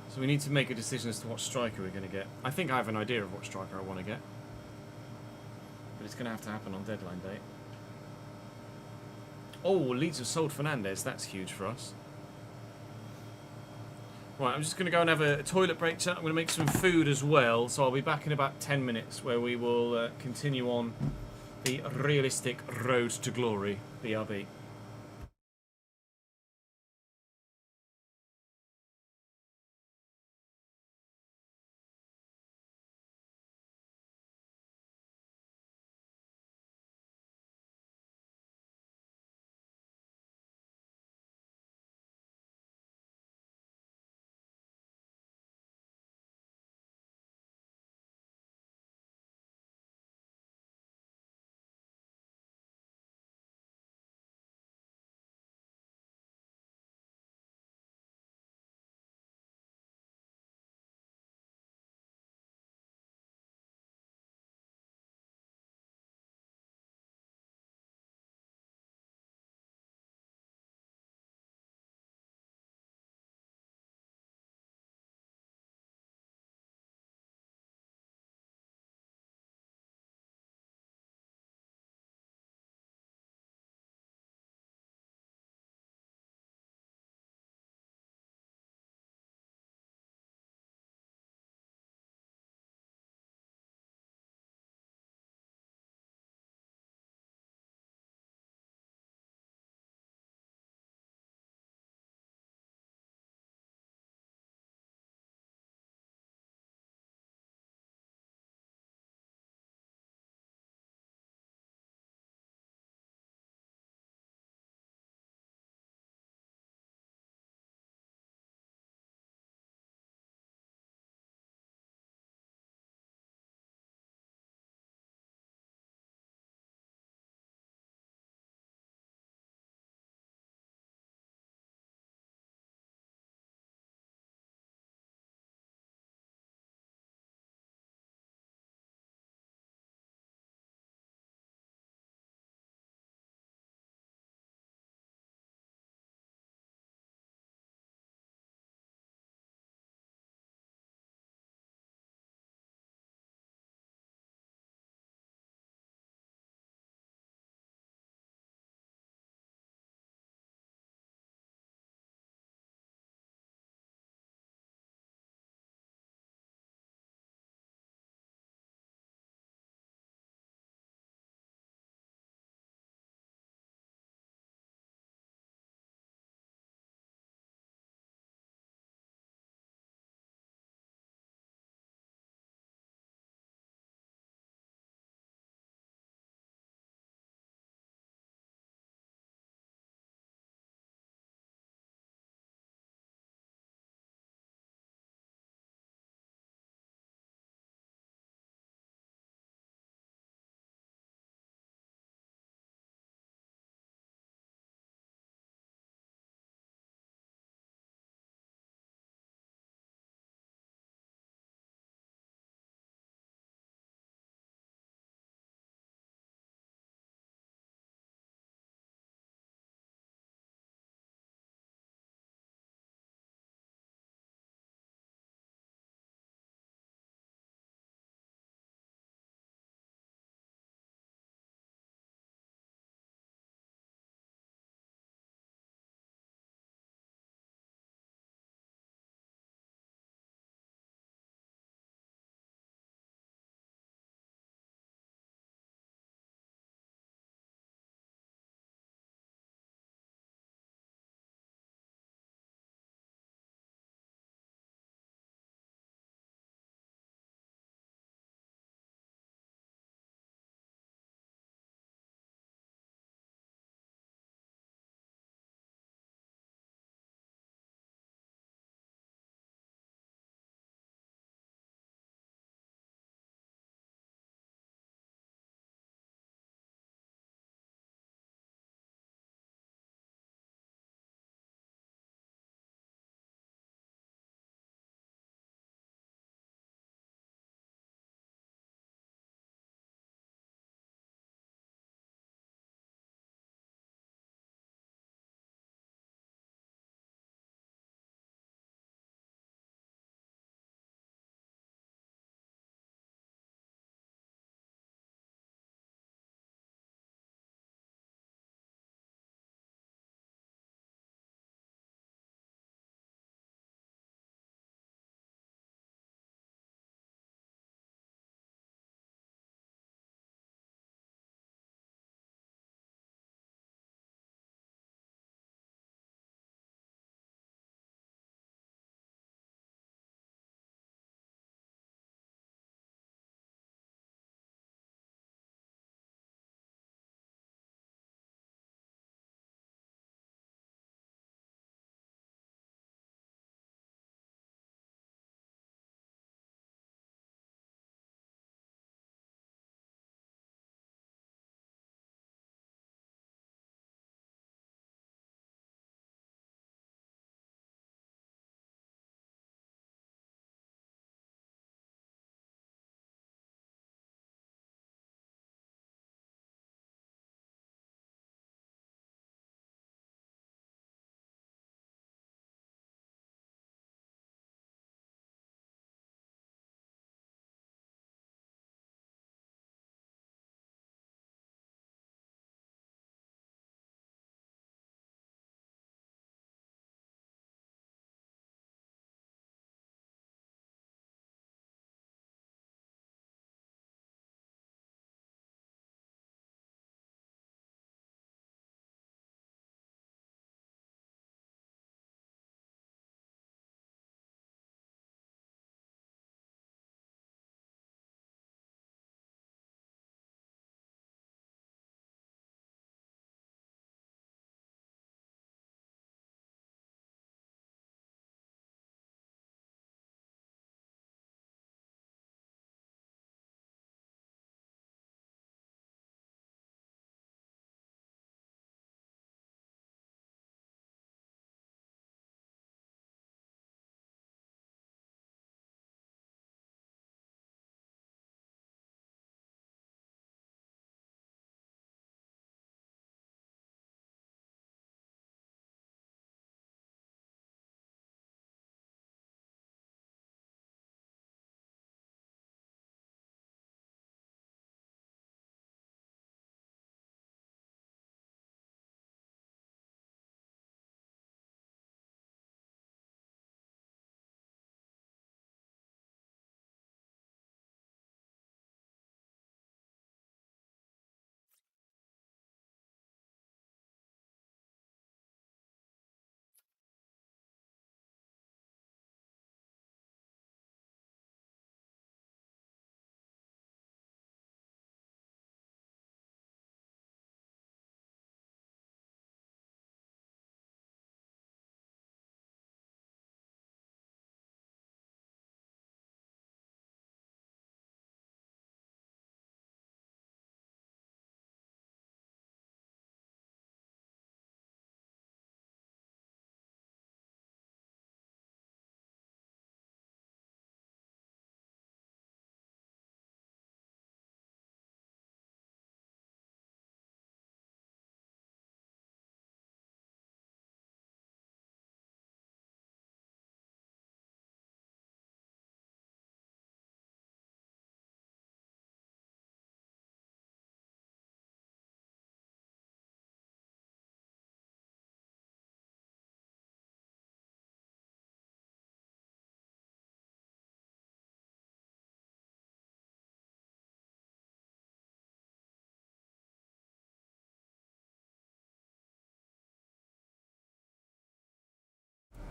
So we need to make a decision as to what striker we're going to get. I think I have an idea of what striker I want to get. But it's going to have to happen on deadline day. Oh, Leeds have sold Fernandez. That's huge for us. Right, I'm just going to go and have a toilet break chat. I'm going to make some food as well. So I'll be back in about 10 minutes where we will continue on the realistic road to glory, BRB.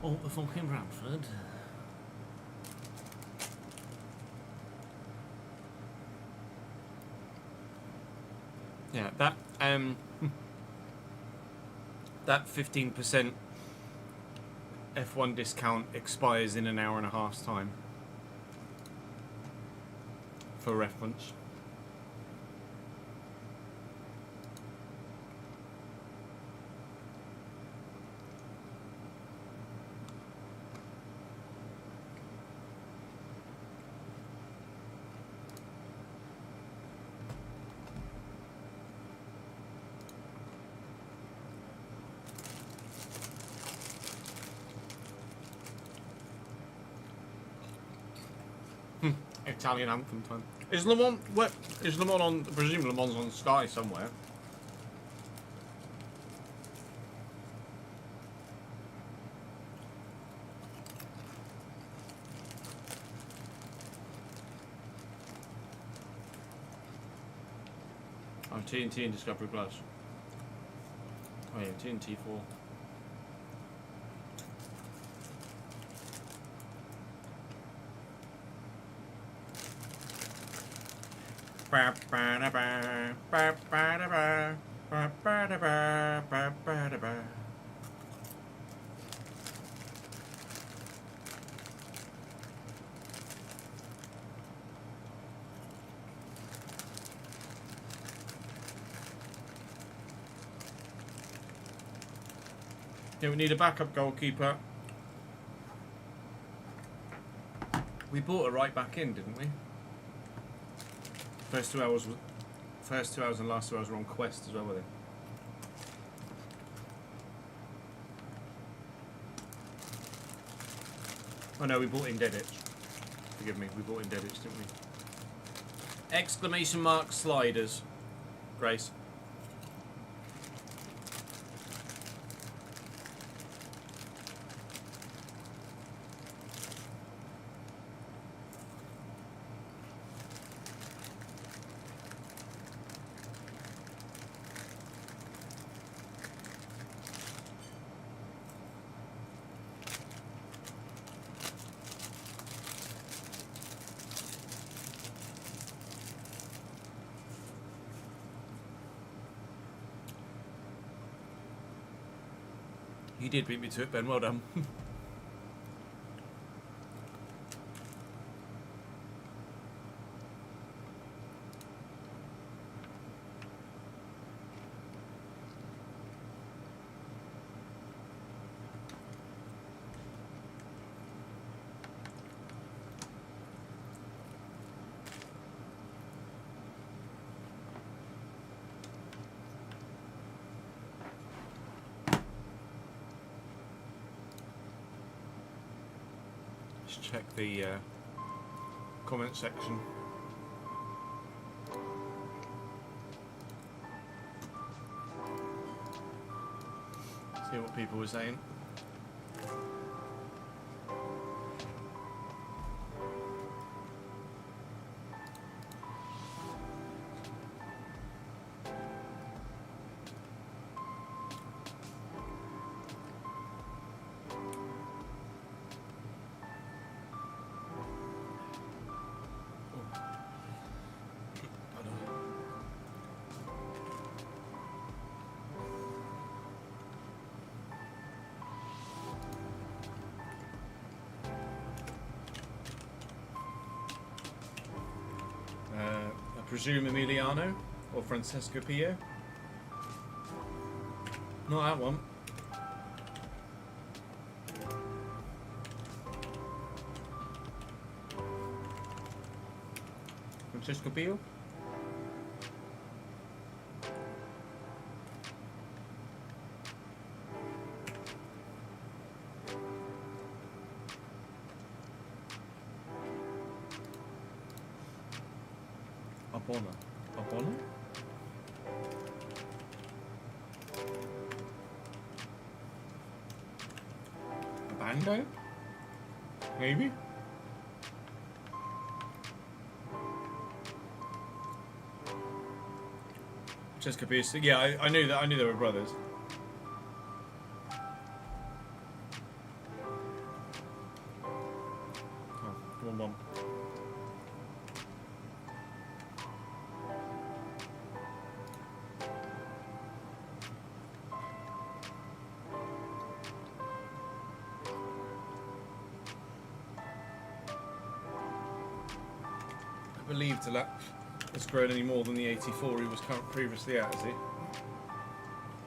Oh, the fucking Bradford. Yeah, that that 15% F1 discount expires in an hour and a half's time. For reference. Italian anthem time. Is Le Mans, what, is Le Mans on, I presume Le Mans on Sky somewhere. Oh, TNT and Discovery Plus. Oh yeah, TNT 4. Yeah, we need a backup goalkeeper. We bought a right back in, didn't we? First 2 hours and last 2 hours were on Quest as well, were they? Oh no, we bought in Deaditch. Forgive me, we bought in Deaditch, didn't we? Exclamation mark sliders. Grace. You did beat me to it, Ben. Well done. Check the comment section. See what people were saying. I presume Emiliano or Francesco Pio. Not that one. Francesco Pio. Abona? Bando? Maybe? Francesco Pio. Yeah, I knew that. I knew they were brothers. believe Delap has grown any more than the 84 he was previously at, has he? He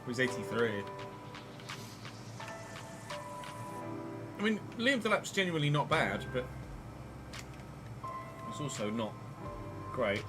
was 83. I mean, Liam Delap's genuinely not bad, but it's also not great.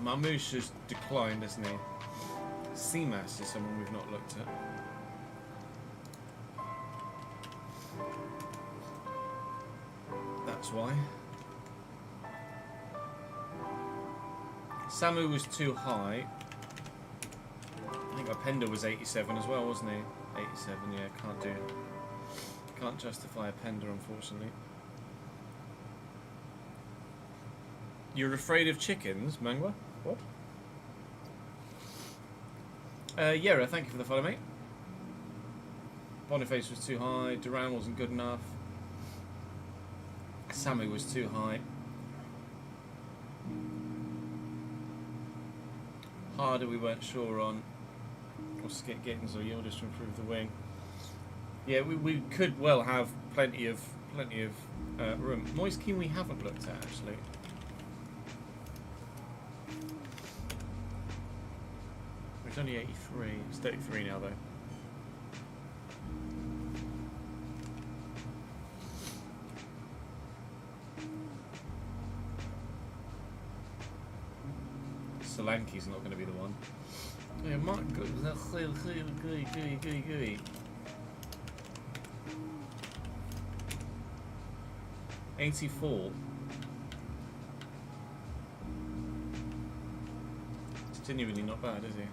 Marmouche has declined, hasn't he? Seamas is someone we've not looked at. That's why. Samu was too high. I think Openda was 87 as well, wasn't he? 87, yeah, can't do it. Can't justify Openda, unfortunately. You're afraid of chickens, Mangwa? What? Yera, thank you for the follow, mate. Boniface was too high. Duran wasn't good enough. Sammy was too high. Harder we weren't sure on. Or Skit Gittins or Yildiz to improve the wing. Yeah, we could well have plenty of room. Moist King we haven't looked at actually. It's only 83. It's 33 now though. Solanke's not going to be the one. Yeah, Mark, gooey. 84. It's genuinely not bad, is he?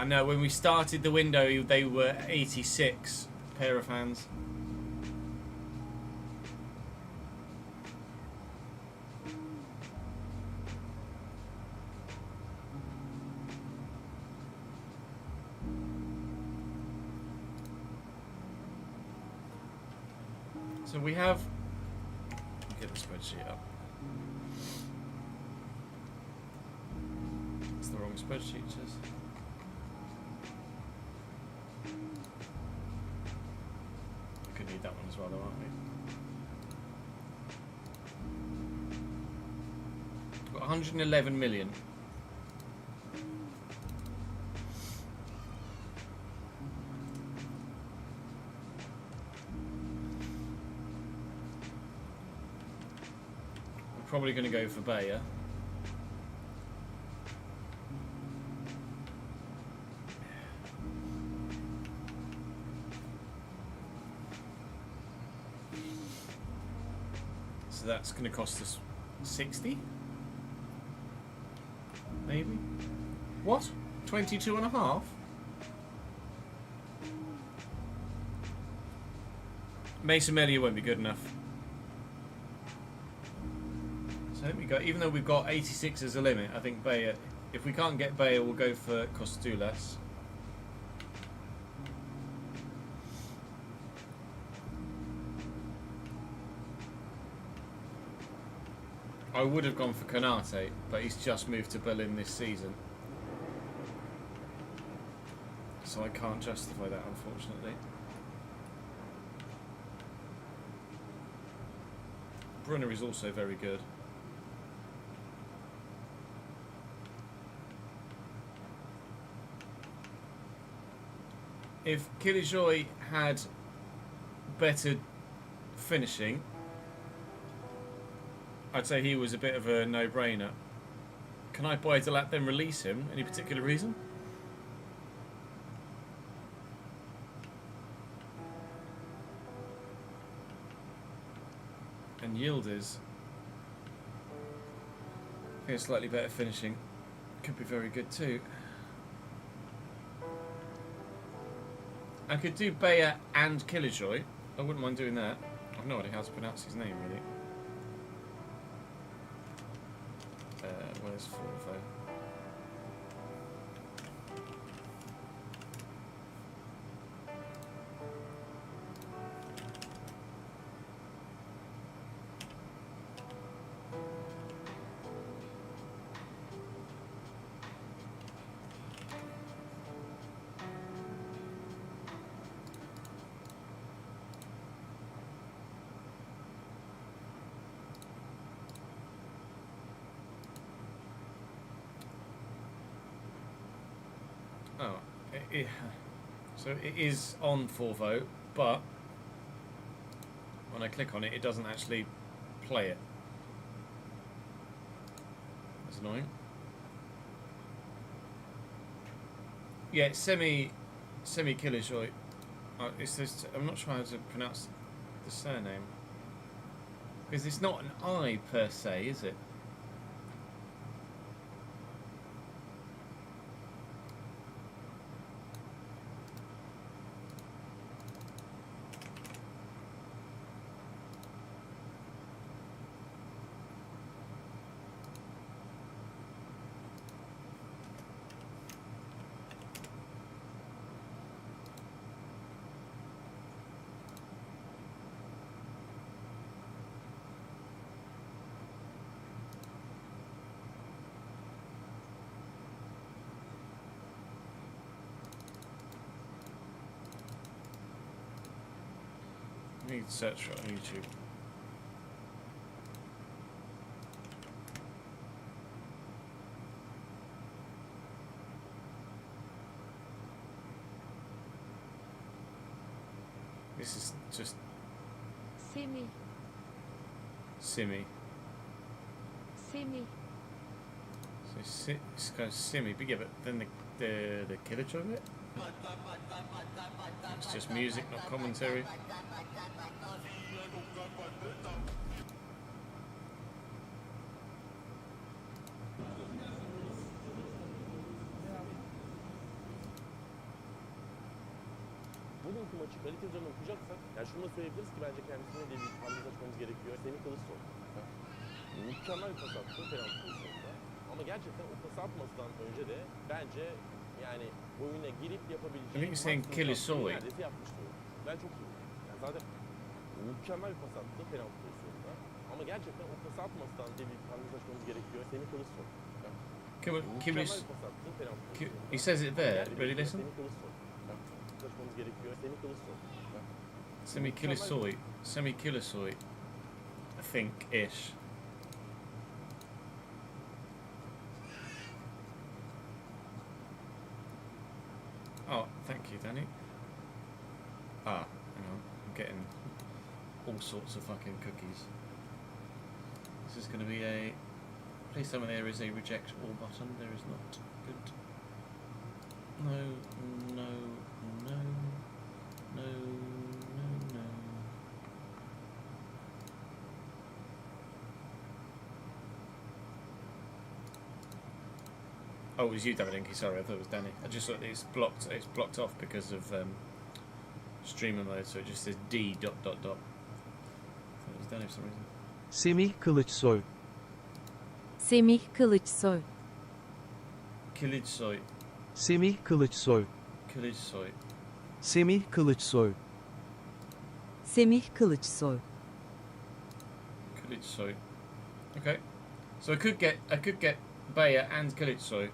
No, when we started the window, they were 86 pair of hands. So we have, get the spreadsheet up. It's the wrong spreadsheet, just. We could need that one as well, though, aren't we? We've got 111 million. Probably going to go for Bayer. So that's going to cost us 60? Maybe? What? 22 and a half? Mason Melia won't be good enough. I think we got, even though we've got 86 as a limit, I think Bayer, if we can't get Bayer, we'll go for Costulas. I would have gone for Konate, but he's just moved to Berlin this season. So I can't justify that, unfortunately. Brunner is also very good. If Killjoy had better finishing, I'd say he was a bit of a no-brainer. Can I buy to lap then release him? Any particular reason? And Yildiz. I think a slightly better finishing. Could be very good too. I could do Bayer and Killjoy. I wouldn't mind doing that. I've no idea how to pronounce his name really. Where's Forvo? Oh, so it is on Forvo, but when I click on it, it doesn't actually play it. That's annoying. Yeah, it's semi Killjoy. It's just, I'm not sure how to pronounce the surname because it's not an I per se, is it? I need to search for it on YouTube. This is just Simi. Simi. Simi. So it's kind of Simi, but yeah, but then the Killjoy bit? It's just music, not commentary. Bugünkü maçı kalite üzerine okuyacaksak, yani şunu da söyleyebiliriz ki bence kendisine de bir analiz açmamız gerekiyor. Semih Kılıçsoy. Mükemmel bir pas attı penaltı pozisyonunda. Ama gerçekten o pas atmasından önce de bence yani oyuna girip yapabileceği... I think you're saying Kılıçsoy. Neredeyse yapmıştı. Ben çok iyi. Yani zaten mükemmel bir pas attı penaltı pozisyonunda. Ama gerçekten o pas atmasından diye bir analiz açmamız gerekiyor. Semih Kılıçsoy. Mükemmel bir pas attı penaltı pozisyonunda. He says it there. Really listen. Semih Kılıçsoy. Açmamız gerekiyor. Semih Kılıçsoy. Semi Killjoy, I think ish. Oh, thank you, Danny. Ah, hang on, I'm getting all sorts of fucking cookies. This is going to be a. Please tell me there is a reject all button. There is not. Good. No, no, no, no, no, no. Oh, it was you, David Inky. Sorry, I thought it was Danny. I just thought it's blocked off because of streamer mode, so it just says D dot dot dot. I thought it was Danny for some reason. Semih Kılıçsoy. Semih Kılıçsoy. Killjoy. Semih Kılıçsoy. Killjoy. Semih Kılıçsoy. Semih Kılıçsoy. Killjoy. Okay. So I could get Bayer and Killjoy.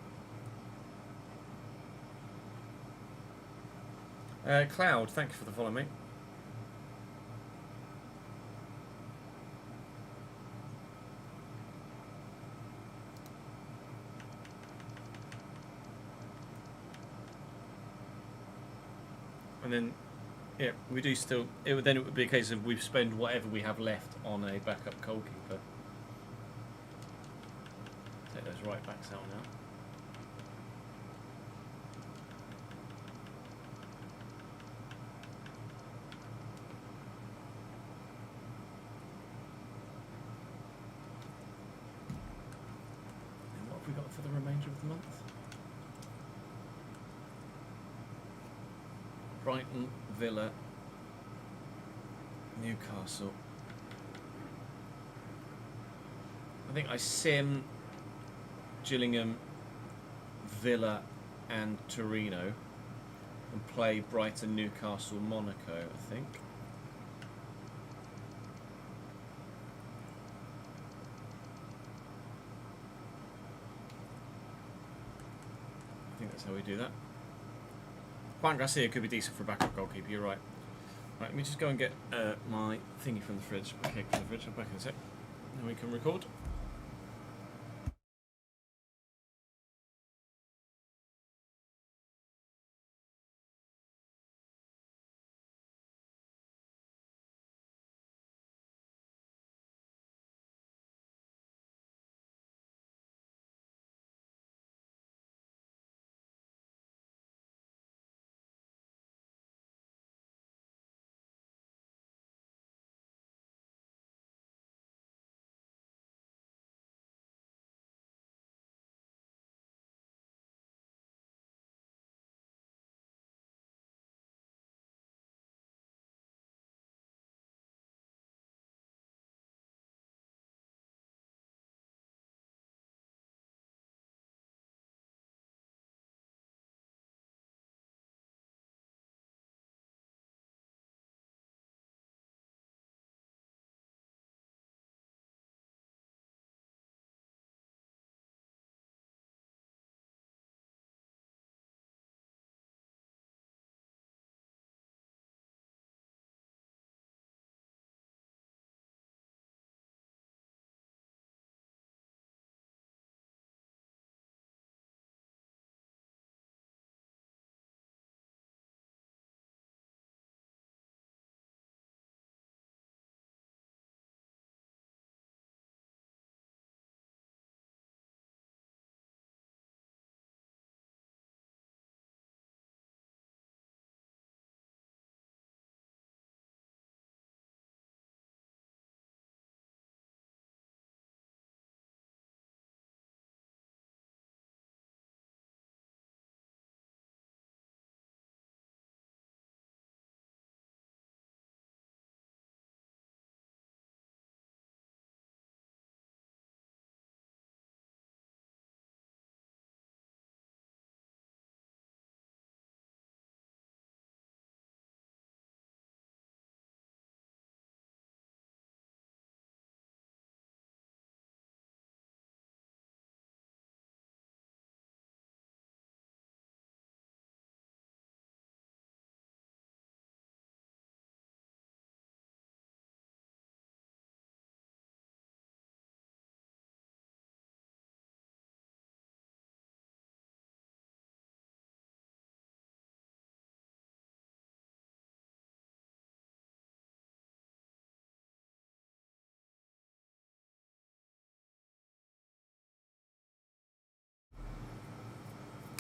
Cloud, thank you for the follow, mate. And then, yeah, we do still. Then it would be a case of we spend whatever we have left on a backup goalkeeper. his right back's out now. And what have we got for the remainder of the month? Brighton, Villa, Newcastle. I think I sim Gillingham, Villa and Torino and play Brighton, Newcastle, Monaco, I think. I think that's how we do that. Juan Garcia could be decent for a backup goalkeeper, you're right. Right, let me just go and get my thingy from the fridge. Okay, from the fridge, I'm back in a sec. Then we can record.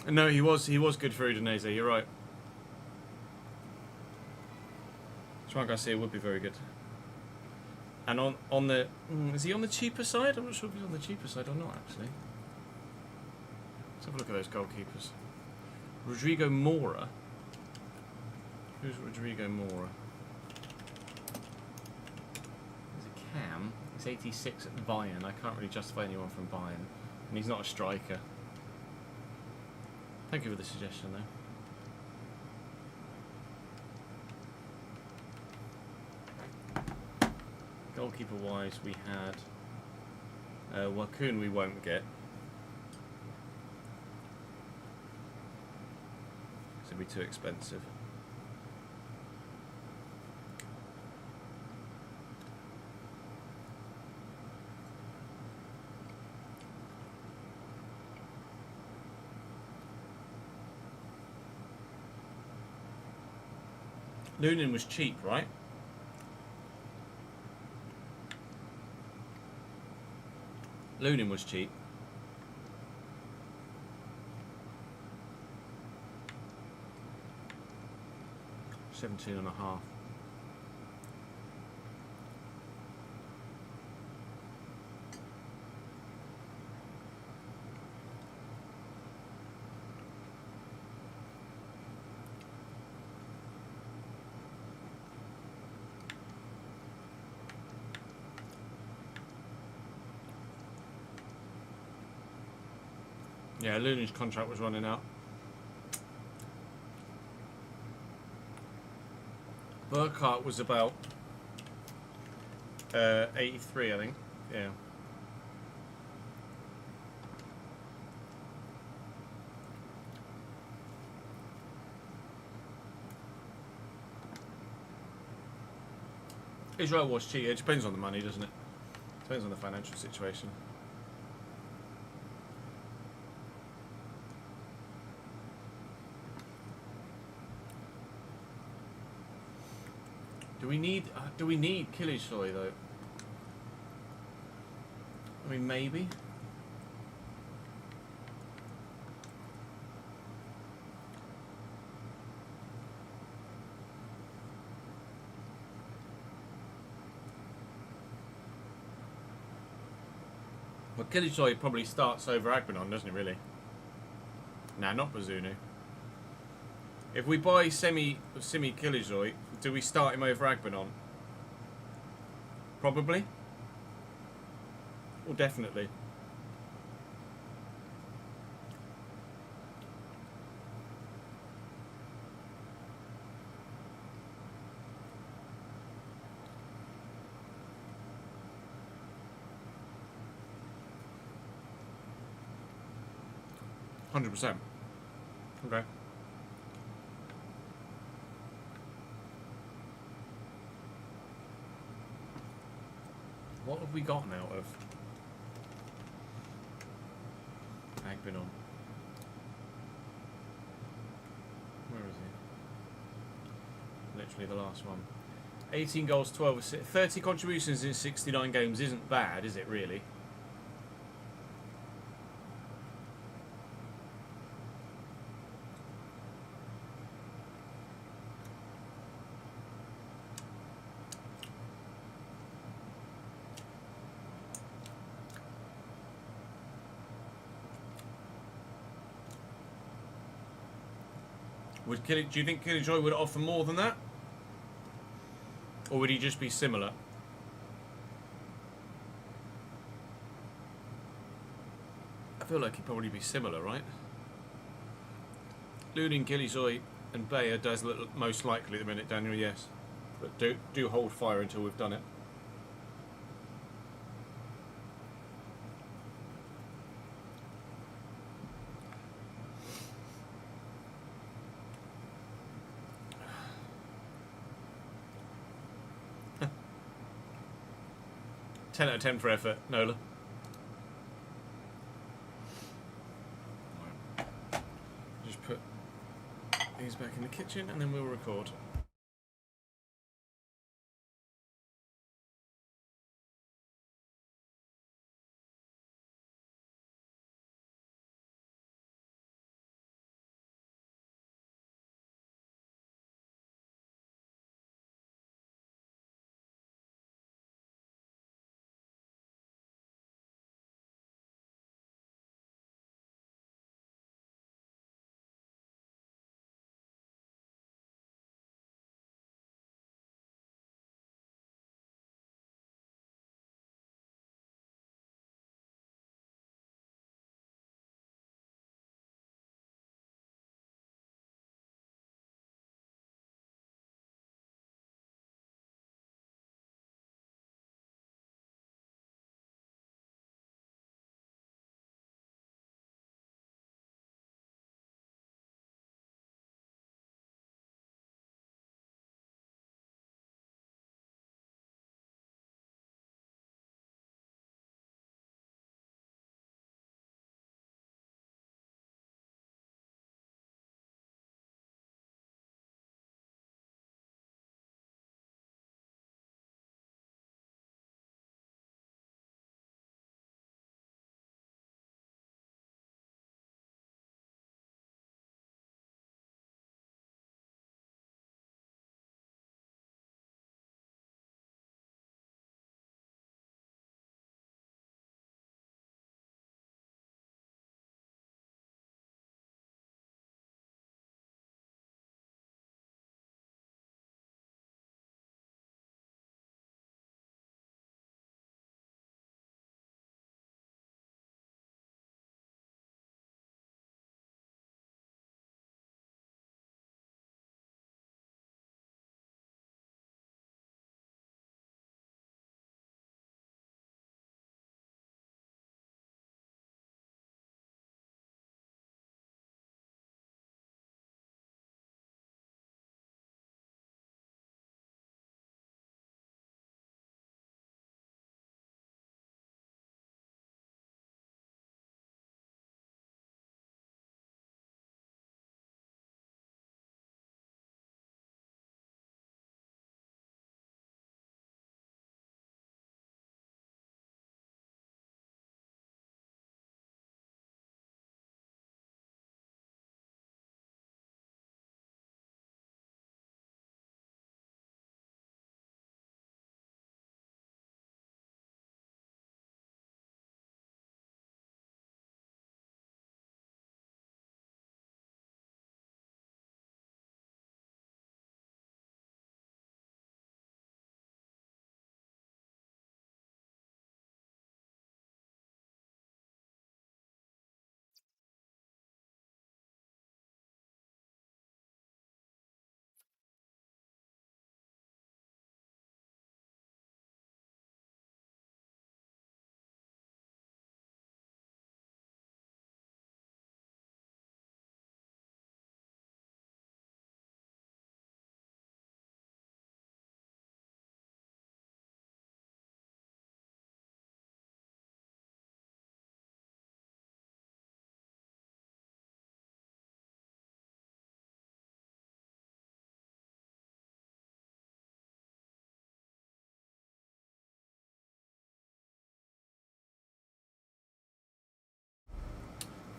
No, he was good for Udinese, you're right. Juan Garcia would be very good. And on the... is he on the cheaper side? I'm not sure if he's on the cheaper side or not, actually. Let's have a look at those goalkeepers. Rodrigo Mora. Who's Rodrigo Mora? He's a cam. He's 86 at Bayern. I can't really justify anyone from Bayern. And he's not a striker. Thank you for the suggestion, though. Goalkeeper-wise, we had Wakun we won't get. It'll be too expensive. Lunin was cheap, right? Lunin was cheap. 17 and a half. Yeah, Luna's contract was running out. Burkhart was about 83, I think. Yeah. Israel was cheap. It depends on the money, doesn't it? Depends on the financial situation. Do we need Killage Soy though? I mean, maybe. Well, Killage Soy probably starts over Agbanon, doesn't it? Really? Nah, not Bazunu. If we buy Semi Killage Soy, do we start him over Agbanon? Probably. Or definitely. %. Okay. What have we gotten out of Agbanon? Where is he? Literally the last one. 18 goals, 12 assists. 30 contributions in 69 games isn't bad, is it really? Do you think Killjoy would offer more than that? Or would he just be similar? I feel like he'd probably be similar, right? Lunin, Killjoy and Bayer does look most likely at the minute, Daniel, yes. But do hold fire until we've done it. Ten out of 10 for effort, Nola. Just put these back in the kitchen and then we'll record.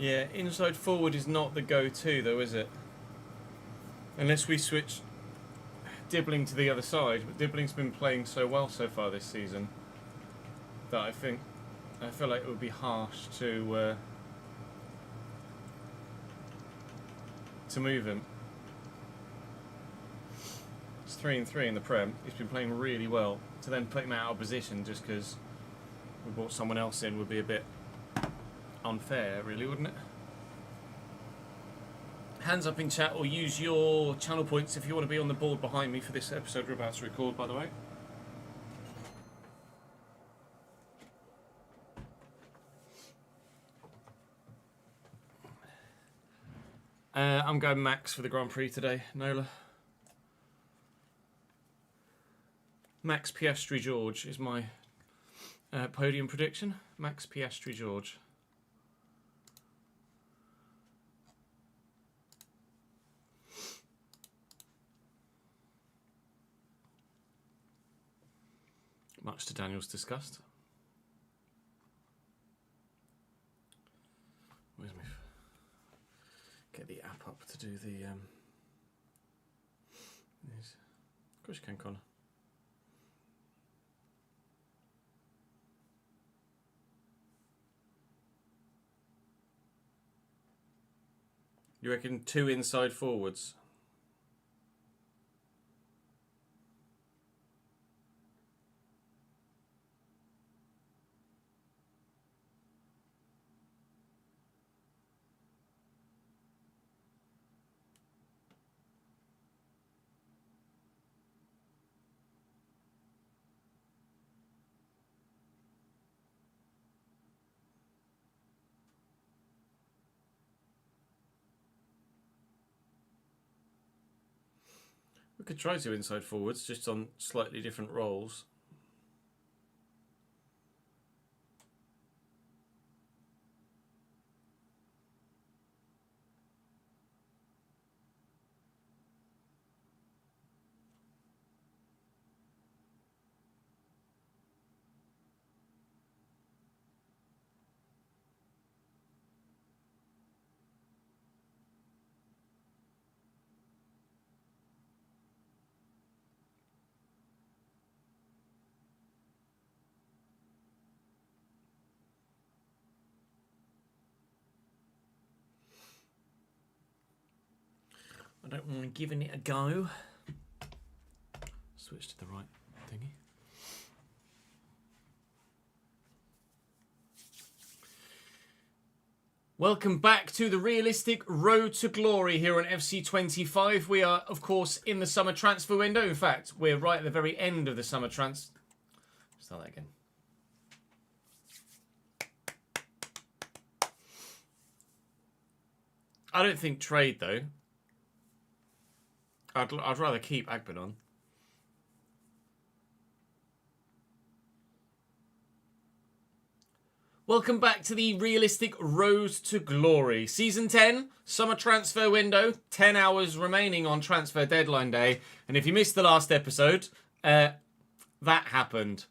Yeah, inside forward is not the go-to though, is it? Unless we switch Dibbling to the other side, but Dibbling's been playing so well so far this season that I feel like it would be harsh to move him. It's 3-3 in the Prem. He's been playing really well. To then put him out of position just because we brought someone else in would be a bit unfair, really, wouldn't it? Hands up in chat or use your channel points if you want to be on the board behind me for this episode we're about to record, by the way. I'm going Max for the Grand Prix today, Nola. Max Piastri George is my podium prediction. Max Piastri George. Much to Daniel's disgust. Where's my... Get the app up to do the... Of course you can, Connor. You reckon 2 inside forwards? We could try 2 inside forwards, just on slightly different roles. I don't mind giving it a go. Switch to the right thingy. Welcome back to the Realistic Road to Glory here on FC25. We are, of course, in the summer transfer window. In fact, we're right at the very end of the summer transfer. Start that again. I don't think trade, though. I'd rather keep Agbanon. Welcome back to the Realistic Road to Glory. Season 10, summer transfer window, 10 hours remaining on transfer deadline day. And if you missed the last episode, that happened.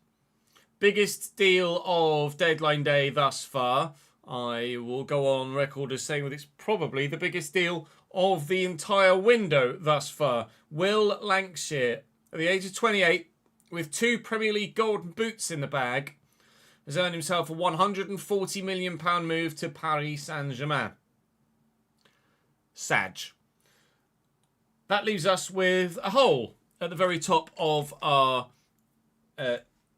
Biggest deal of deadline day thus far. I will go on record as saying that it's probably the biggest deal of the entire window thus far. Will Lancashire, at the age of 28, with 2 Premier League golden boots in the bag, has earned himself a £140 million move to Paris Saint-Germain. Sag. That leaves us with a hole at the very top of our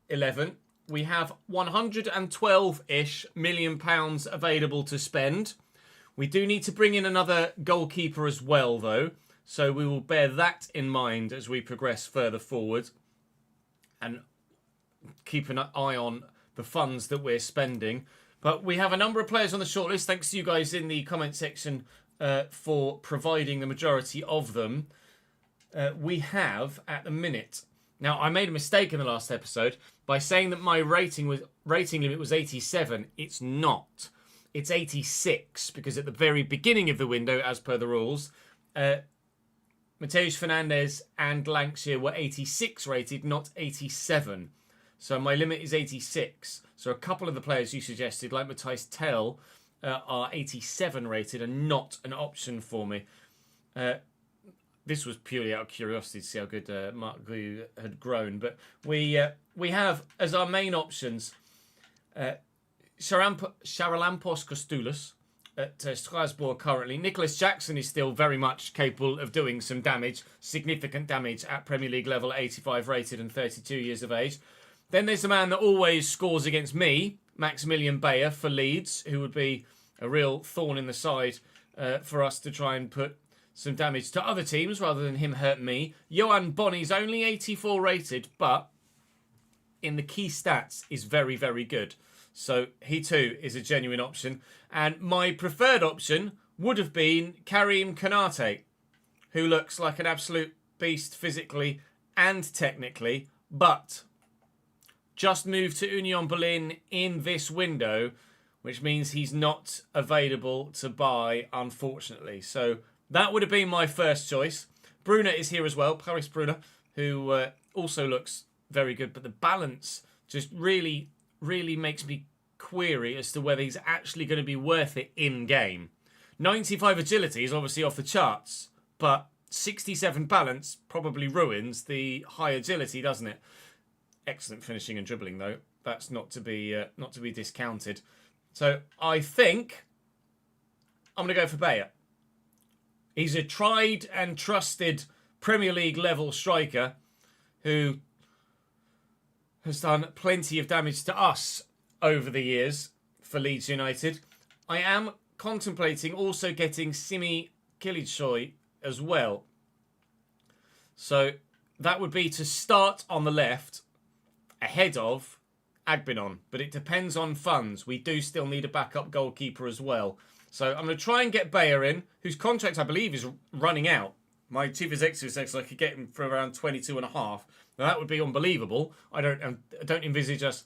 11. We have £112-ish million available to spend. We do need to bring in another goalkeeper as well, though. So we will bear that in mind as we progress further forward. And keep an eye on the funds that we're spending. But we have a number of players on the shortlist. Thanks to you guys in the comment section for providing the majority of them. We have, at the minute... Now, I made a mistake in the last episode by saying that my rating limit was 87. It's not. It's 86, because at the very beginning of the window, as per the rules, Mateus Fernandes and Lancashire were 86 rated, not 87. So my limit is 86. So a couple of the players you suggested, like Matthijs Tel, are 87 rated and not an option for me. This was purely out of curiosity to see how good Mark Glue had grown. But we have as our main options Charalampos Kostoulis at Strasbourg currently. Nicholas Jackson is still very much capable of doing some damage, significant damage at Premier League level, 85 rated and 32 years of age. Then there's the man that always scores against me, Maximilian Bayer for Leeds, who would be a real thorn in the side for us to try and put some damage to other teams rather than him hurt me. Johan Bonny's only 84 rated, but in the key stats is very, very good. So he too is a genuine option. And my preferred option would have been Karim Konate, who looks like an absolute beast physically and technically, but just moved to Union Berlin in this window, which means he's not available to buy, unfortunately. So that would have been my first choice. Bruna is here as well, Paris Bruna, who also looks very good, but the balance just really makes me query as to whether he's actually going to be worth it in-game. 95 agility is obviously off the charts, but 67 balance probably ruins the high agility, doesn't it? Excellent finishing and dribbling, though. That's not to be discounted. So I think I'm going to go for Bayer. He's a tried and trusted Premier League level striker who has done plenty of damage to us over the years for Leeds United. I am contemplating also getting Simi Kilichoy as well. So that would be to start on the left ahead of Agbinon, but it depends on funds. We do still need a backup goalkeeper as well. So I'm going to try and get Bayer in, whose contract I believe is running out. My chief executive says I could get him for around 22.5. Now that would be unbelievable. I don't envisage us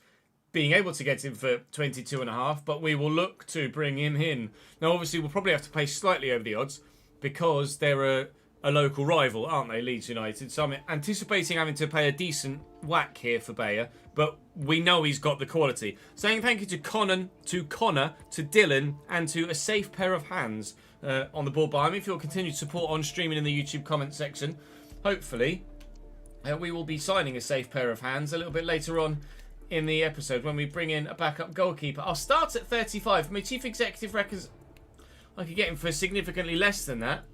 being able to get him for 22.5, but we will look to bring him in. Now obviously we'll probably have to pay slightly over the odds because they're a local rival, aren't they, Leeds United? So I'm anticipating having to pay a decent whack here for Bayer, but we know he's got the quality. Saying thank you to Connor, to Dylan, and to A Safe Pair of Hands on the board behind me for your continued support on streaming in the YouTube comment section. Hopefully, we will be signing A Safe Pair of Hands a little bit later on in the episode when we bring in a backup goalkeeper. I'll start at 35. My chief executive reckons I could get him for significantly less than that,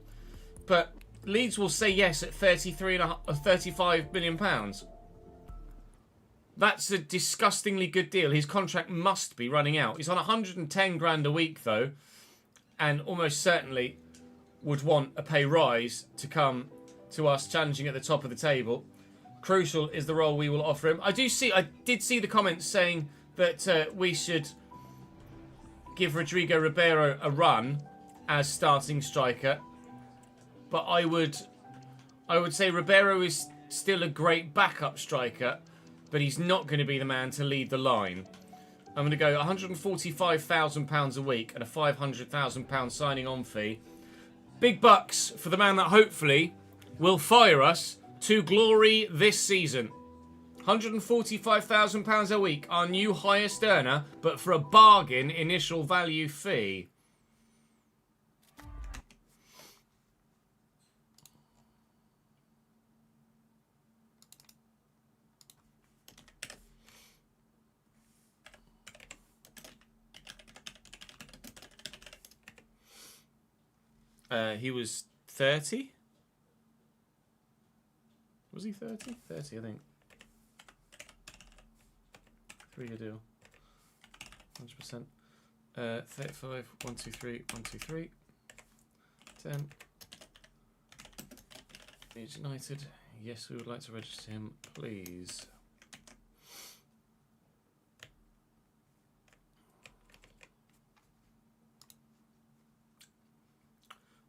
but Leeds will say yes at 35 million pounds. That's a disgustingly good deal. His contract must be running out. He's on 110 grand a week though, and almost certainly would want a pay rise to come to us challenging at the top of the table. Crucial is the role we will offer him. I did see the comments saying that we should give Rodrigo Ribeiro a run as starting striker, but I would say Ribeiro is still a great backup striker, but he's not going to be the man to lead the line. I'm going to go £145,000 a week and a £500,000 signing on fee. Big bucks for the man that hopefully will fire us to glory this season. £145,000 a week, our new highest earner, but for a bargain initial value fee. He was 30? Was he 30? 30, I think. 3-year deal. 100%. 35, 1, 2, 3, 1, 2, 3. 10. Leeds United. Yes, we would like to register him, please.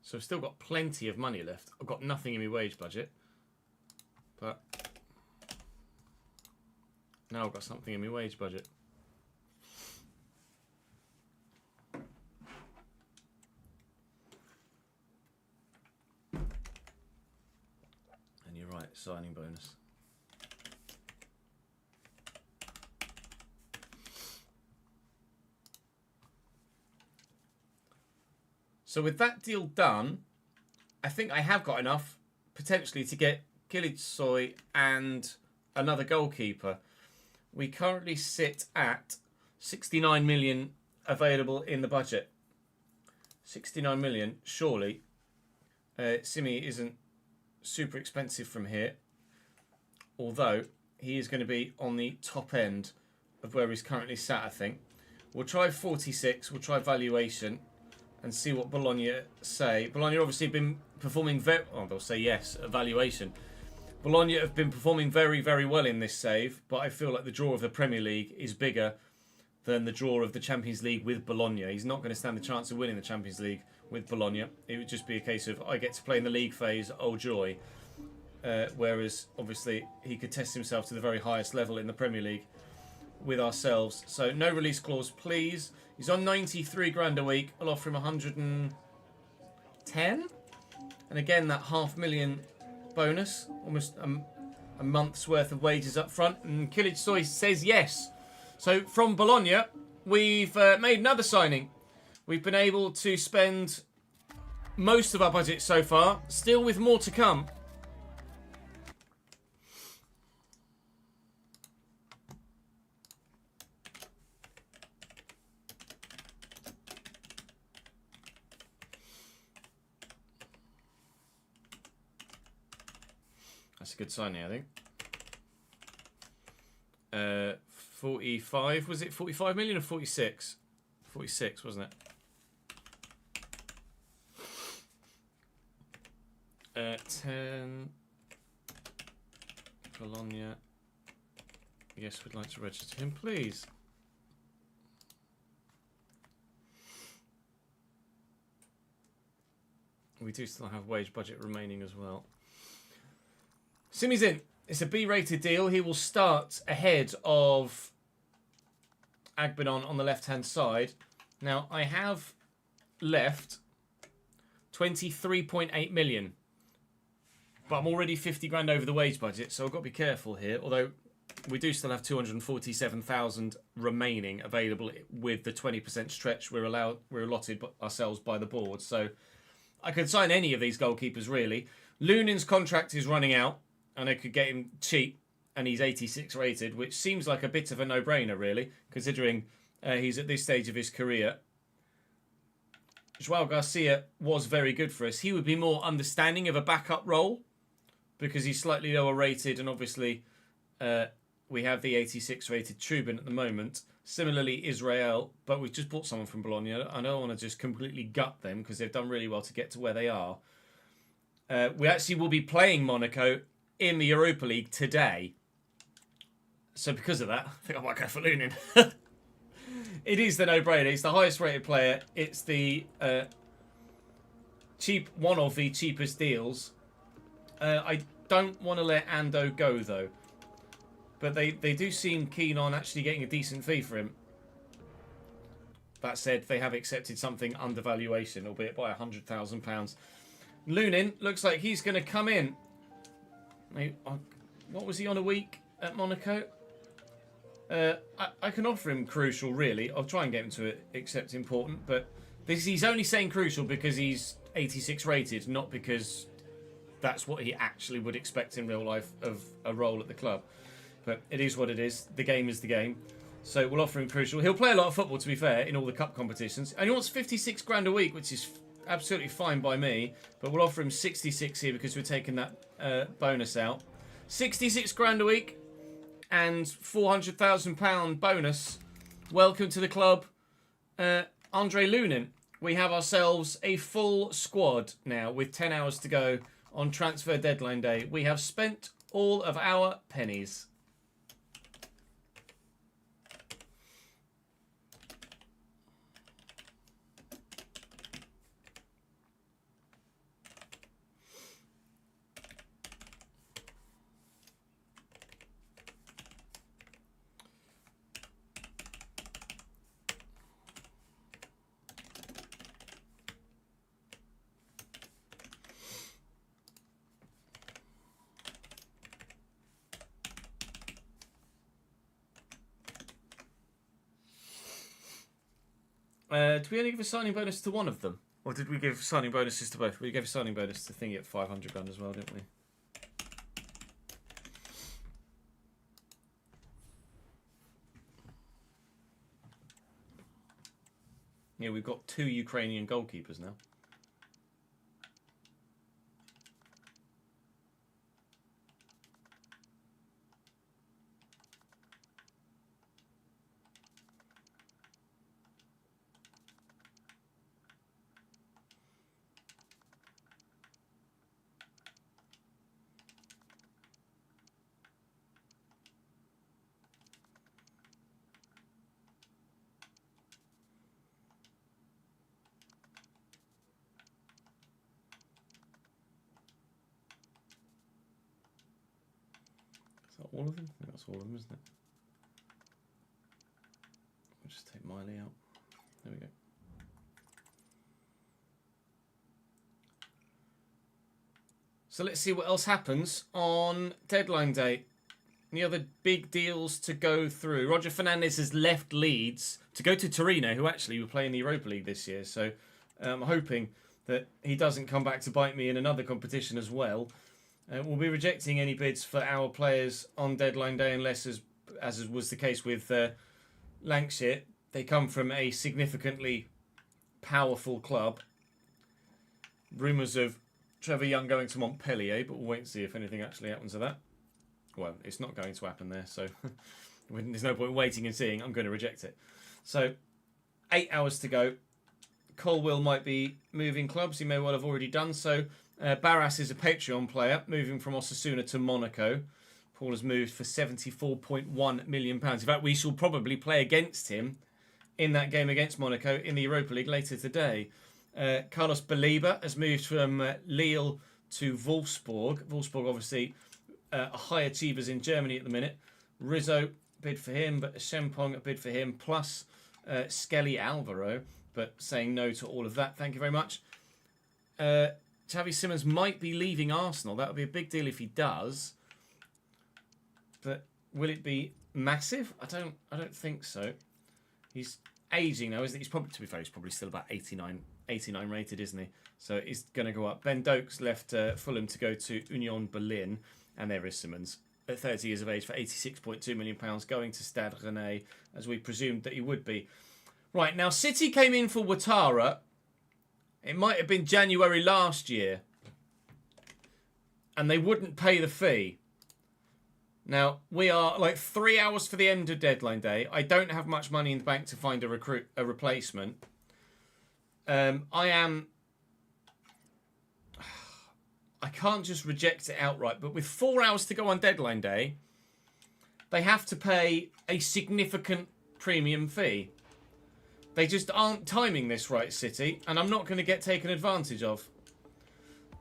So I've still got plenty of money left. I've got nothing in my wage budget. But now I've got something in my wage budget. And you're right, signing bonus. So with that deal done, I think I have got enough potentially to get Kilitsoy and another goalkeeper. We currently sit at 69 million available in the budget. 69 million, surely. Simi isn't super expensive from here, although he is going to be on the top end of where he's currently sat, I think. We'll try 46, we'll try valuation and see what Bologna say. Bologna obviously been performing very... Oh, they'll say yes, valuation. Bologna have been performing very, very well in this save, but I feel like the draw of the Premier League is bigger than the draw of the Champions League with Bologna. He's not going to stand the chance of winning the Champions League with Bologna. It would just be a case of, I get to play in the league phase, oh joy. Whereas, obviously, he could test himself to the very highest level in the Premier League with ourselves. So, no release clause, please. He's on 93 grand a week. I'll offer him 110. And again, that $500,000 bonus. Almost a month's worth of wages up front. And Kilitsoy says yes. So, from Bologna, we've made another signing. We've been able to spend most of our budget so far. Still with more to come. That's a good signing, I think. 45, was it 45 million or 46? 46, wasn't it? 10. Bologna. Yes, we'd like to register him, please. We do still have wage budget remaining as well. Simi's in. It's a B-rated deal. He will start ahead of Agbenon on the left-hand side. Now, I have left 23.8 million. But I'm already 50 grand over the wage budget, so I've got to be careful here. Although, we do still have 247,000 remaining available with the 20% stretch we're allotted ourselves by the board. So, I could sign any of these goalkeepers, really. Lunin's contract is running out. And I could get him cheap, and he's 86 rated, which seems like a bit of a no-brainer, really, considering he's at this stage of his career. Joao Garcia was very good for us. He would be more understanding of a backup role, because he's slightly lower rated, and obviously we have the 86 rated Trubin at the moment. Similarly, Israel, but we've just bought someone from Bologna. I don't want to just completely gut them, because they've done really well to get to where they are. We actually will be playing Monaco in the Europa League today. So because of that, I think I might go for Lunin. It is the no-brainer. It's the highest rated player. It's the one of the cheapest deals. I don't want to let Ando go, though. But they do seem keen on actually getting a decent fee for him. That said, they have accepted something under valuation, albeit by £100,000. Lunin looks like he's going to come in. What was he on a week at Monaco? I can offer him crucial, really. I'll try and get him to accept important, but he's only saying crucial because he's 86 rated, not because that's what he actually would expect in real life of a role at the club. But it is what it is. The game is the game. So we'll offer him crucial. He'll play a lot of football, to be fair, in all the cup competitions. And he wants 56 grand a week, which is absolutely fine by me. But we'll offer him 66 here because we're taking that bonus out. 66 grand a week and £400,000 bonus. Welcome to the club, Andre Lunin. We have ourselves a full squad now with 10 hours to go on transfer deadline day. We have spent all of our pennies. Do we only give a signing bonus to one of them? Or did we give signing bonuses to both? We gave a signing bonus to Thingy at 500 grand as well, didn't we? Yeah, we've got 2 Ukrainian goalkeepers now. Is that all of them? I think that's all of them, isn't it? We'll just take Miley out. There we go. So let's see what else happens on deadline day. Any other big deals to go through? Roger Fernandez has left Leeds to go to Torino, who actually were playing the Europa League this year. So I'm hoping that he doesn't come back to bite me in another competition as well. We'll be rejecting any bids for our players on deadline day unless, as was the case with Lancashire, they come from a significantly powerful club. Rumours of Trevor Young going to Montpellier, but we'll wait and see if anything actually happens to that. Well, it's not going to happen there, so there's no point waiting and seeing. I'm going to reject it. So, 8 hours to go. Colwill might be moving clubs. He may well have already done so. Barras is a Patreon player, moving from Osasuna to Monaco. Paul has moved for £74.1 million. In fact, we shall probably play against him in that game against Monaco in the Europa League later today. Carlos Baliba has moved from Lille to Wolfsburg. Wolfsburg, obviously, high achievers in Germany at the minute. Rizzo, bid for him, but Shempong, a bid for him, plus Skelly Alvaro, but saying no to all of that. Thank you very much. Xavi Simons might be leaving Arsenal. That would be a big deal if he does. But will it be massive? I don't think so. He's aging now, isn't he? He's probably, to be fair, he's probably still about 89 rated, isn't he? So he's going to go up. Ben Dokes left Fulham to go to Union Berlin. And there is Simmons at 30 years of age for £86.2 million, going to Stade Rennais, as we presumed that he would be. Right, now City came in for Ouattara. It might have been January last year. And they wouldn't pay the fee. Now, we are like 3 hours for the end of deadline day. I don't have much money in the bank to find a replacement. I can't just reject it outright, but with 4 hours to go on deadline day, they have to pay a significant premium fee. They just aren't timing this right, City, and I'm not going to get taken advantage of.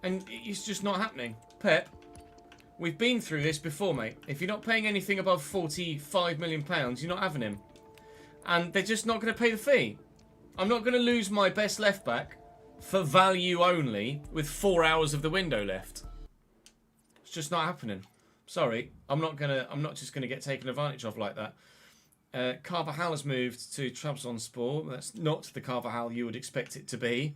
And it's just not happening. Pep, we've been through this before, mate. If you're not paying anything above £45 million, you're not having him. And they're just not going to pay the fee. I'm not going to lose my best left back for value only with 4 hours of the window left. It's just not happening. Sorry, I'm not just gonna get taken advantage of like that. Carvajal has moved to Trabzonspor. That's not the Carvajal you would expect it to be.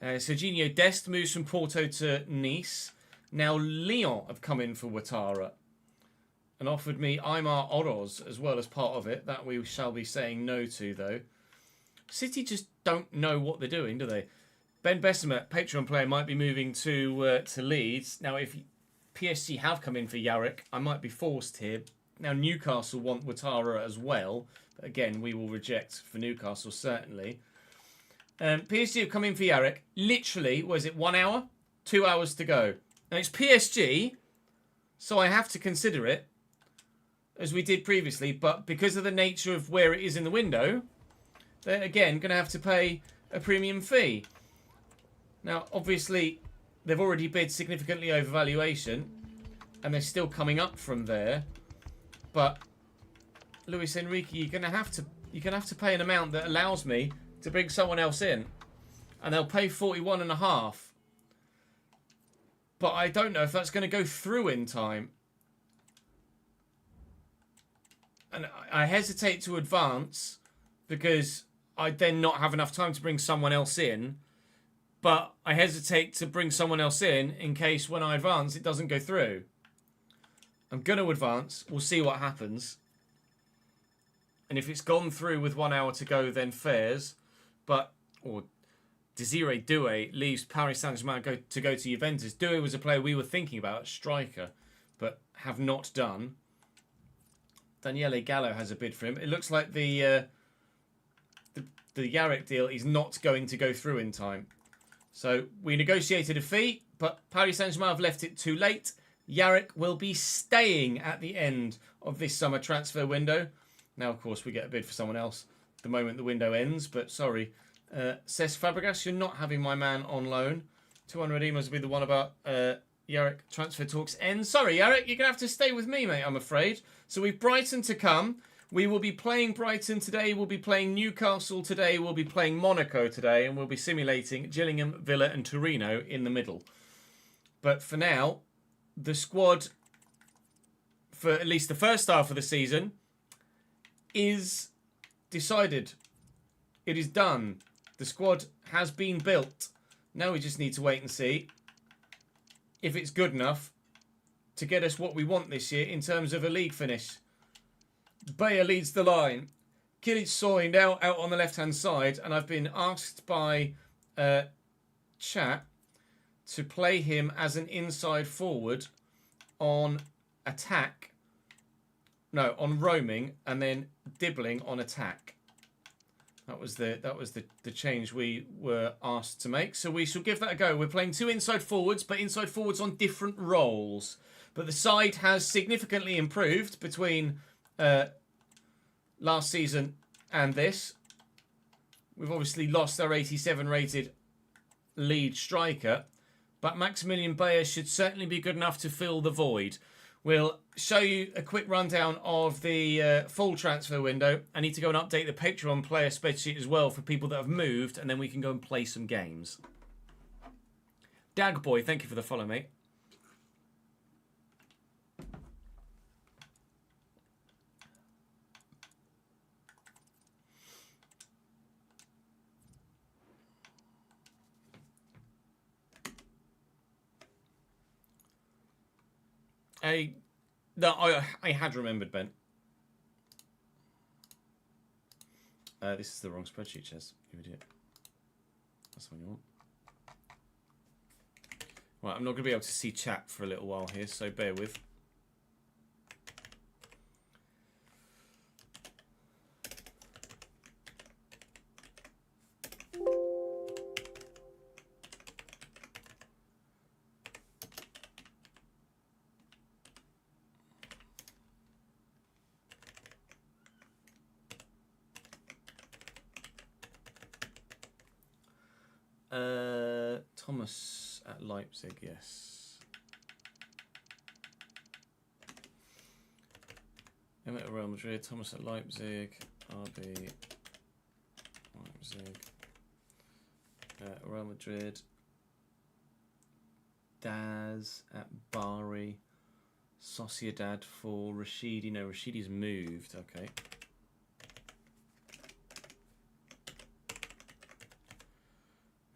Serginho Dest moves from Porto to Nice. Now Lyon have come in for Ouattara and offered me Aymar Oroz as well as part of it. That we shall be saying no to, though. City just don't know what they're doing, do they? Ben Bessemer, Patreon player, might be moving to Leeds. Now, if PSG have come in for Yarrick, I might be forced here. Now, Newcastle want Ouattara as well. But again, we will reject for Newcastle, certainly. PSG have come in for Yarrick. Literally, was it 1 hour? 2 hours to go. Now, it's PSG, so I have to consider it, as we did previously. But because of the nature of where it is in the window, they're, again, going to have to pay a premium fee. Now, obviously, they've already bid significantly over valuation, and they're still coming up from there. But Luis Enrique, you're gonna have to pay an amount that allows me to bring someone else in, and they'll pay 41.5. But I don't know if that's going to go through in time, and I hesitate to advance because I then not have enough time to bring someone else in. but I hesitate to bring someone else in case when I advance it doesn't go through. I'm going to advance. We'll see what happens. And if it's gone through with 1 hour to go, then fares. But, or Desiree Doué leaves Paris Saint-Germain to go to Juventus. Doué was a player we were thinking about, striker, but have not done. Daniele Gallo has a bid for him. It looks like the Yarrick deal is not going to go through in time. So we negotiated a fee, but Paris Saint-Germain have left it too late. Yarrick will be staying at the end of this summer transfer window. Now, of course, we get a bid for someone else the moment the window ends. But sorry, Cesc Fabregas, you're not having my man on loan. 200 emails will be the one about Yarrick transfer talks end. Sorry, Yarrick, you're going to have to stay with me, mate, I'm afraid. So we've Brighton to come. We will be playing Brighton today. We'll be playing Newcastle today. We'll be playing Monaco today. And we'll be simulating Gillingham, Villa and Torino in the middle. But for now, the squad for at least the first half of the season is decided. It is done. The squad has been built. Now we just need to wait and see if it's good enough to get us what we want this year in terms of a league finish. Bayer leads the line. Kilic Soy now out on the left-hand side, and I've been asked by chat to play him as an inside forward on attack. No, on roaming, and then dibbling on attack. That was the change we were asked to make. So we shall give that a go. We're playing two inside forwards, but inside forwards on different roles. But the side has significantly improved between last season and this. We've obviously lost our 87 rated lead striker, but Maximilian Bayer should certainly be good enough to fill the void. We'll show you a quick rundown of the full transfer window. I need to go and update the Patreon player spreadsheet as well for people that have moved, and then we can go and play some games. Dagboy, thank you for the follow, mate. I had remembered, Ben. This is the wrong spreadsheet, Chess. You idiot. That's the one you want. Right, I'm not going to be able to see chat for a little while here, so bear with. Thomas at Leipzig, yes. Emmett at Real Madrid, Thomas at Leipzig, RB, Leipzig, Real Madrid, Daz at Bari, Sociedad for Rashidi. No, Rashidi's moved, okay.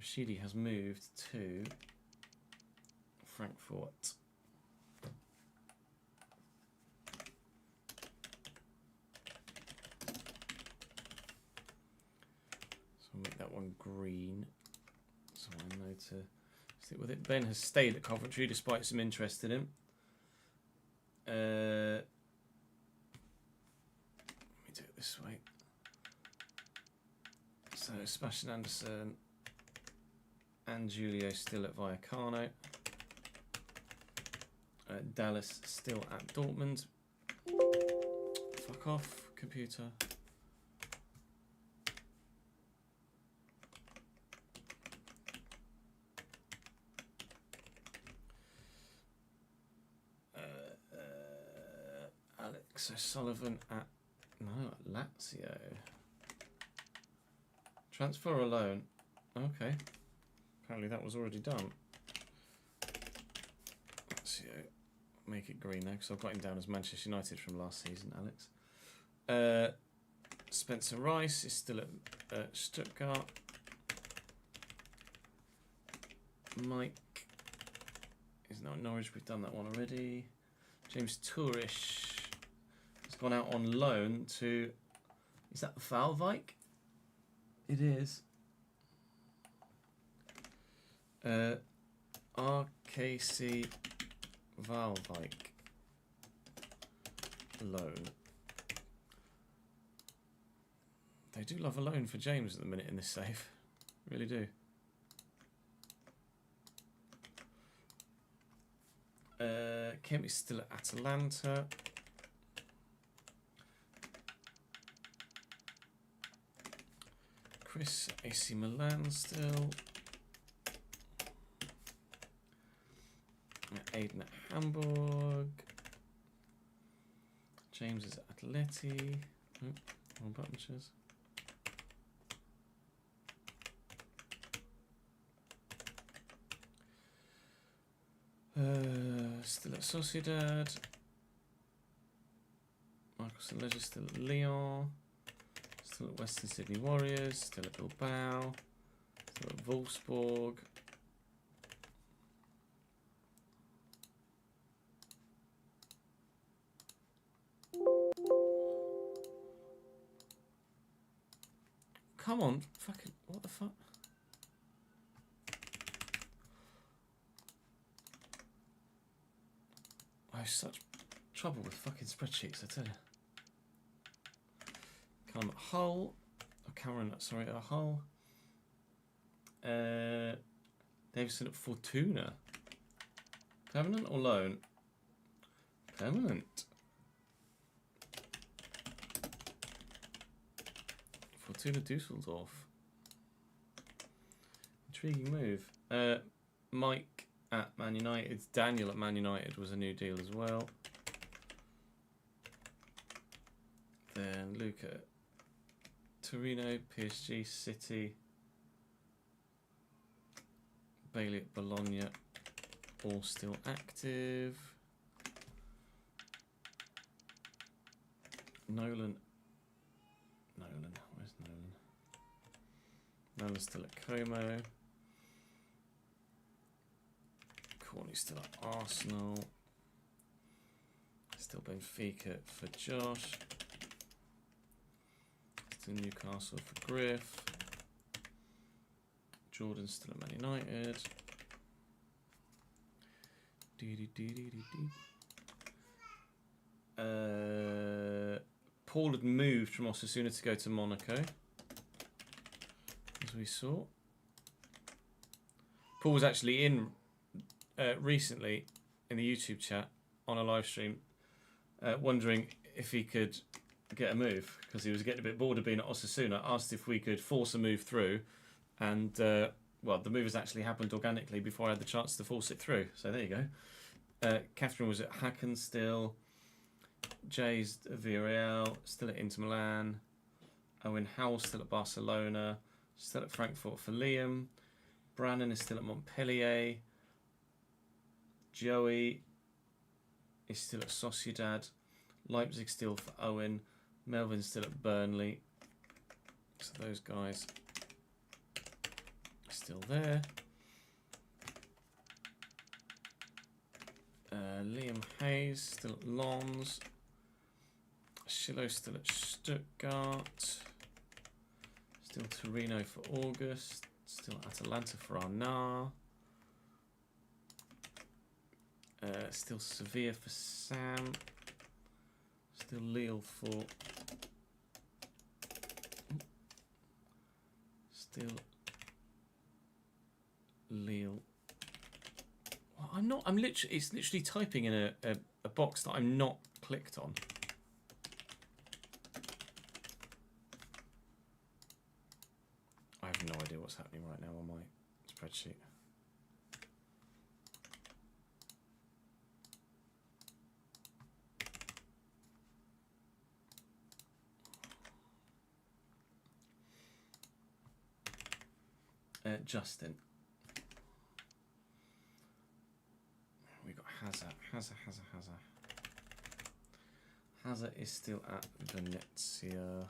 Rashidi has moved to Frankfurt. So I'll make that one green. So I know to stick with it. Ben has stayed at Coventry despite some interest in him. Let me do it this way. So Sebastian Anderson and Julio still at Vallecano. Dallas still at Dortmund. Fuck off, computer. Alex O'Sullivan at Lazio. Transfer or loan? Okay. Apparently that was already done. Let's see, make it green now because I've got him down as Manchester United from last season, Alex. Spencer Rice is still at Stuttgart. Mike is now at Norwich. We've done that one already. James Tourish has gone out on loan to... Is that the Valvike? It is. RKC Valvike. Loan. They do love a loan for James at the minute in this save. Really do. Kim is still at Atalanta. Chris, AC Milan still. Aiden at Hamburg. James is at Atleti. Oh, wrong button, cheers. Still at Sociedad. Michael St. Ledger still at Lyon. Still at Western Sydney Warriors. Still at Bilbao. Still at Wolfsburg. Come on, fucking, what the fuck? I have such trouble with fucking spreadsheets, I tell you. Callum at Hull. Oh, Cameron, sorry, at Hull. Davison at Fortuna. Permanent or loan? Permanent. Fortuna Dusseldorf. Intriguing move. Mike at Man United. Daniel at Man United was a new deal as well. Then Luke at Torino, PSG, City. Bailey at Bologna. All still active. Nolan. Where's Nolan? Nolan's still at Como. Corney's still at Arsenal. Still Benfica for Josh. Still Newcastle for Griff. Jordan's still at Man United. Paul had moved from Osasuna to go to Monaco, as we saw. Paul was actually in recently in the YouTube chat on a live stream, wondering if he could get a move because he was getting a bit bored of being at Osasuna. Asked if we could force a move through, and well, the move has actually happened organically before I had the chance to force it through. So there you go. Catherine was at Hacken still. Jay's at Villarreal, still at Inter Milan. Owen Howell still at Barcelona, still at Frankfurt for Liam. Brannon is still at Montpellier. Joey is still at Sociedad. Leipzig still for Owen. Melvin's still at Burnley. So those guys are still there. Liam Hayes still at Lons. Schillo still at Stuttgart. Still Torino for August. Still Atalanta for Arnar. Still Sevilla for Sam. Still Lille for... Still Lille. Well, I'm literally, it's literally typing in a box that I'm not clicked on. I have no idea what's happening right now on my spreadsheet. Justin. We got Hazard. Hazard is still at Venezia.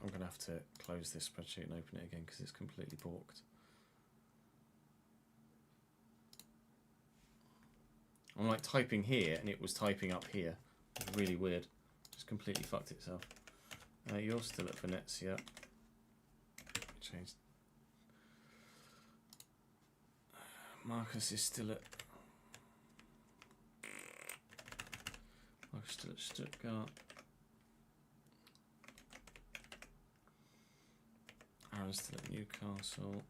I'm going to have to close this spreadsheet and open it again because it's completely balked. I'm like typing here, and it was typing up here. It's really weird. Just completely fucked itself. You're still at Venezia. Changed. Marcus is still at. Marcus still at Stuttgart. Aaron's still at Newcastle.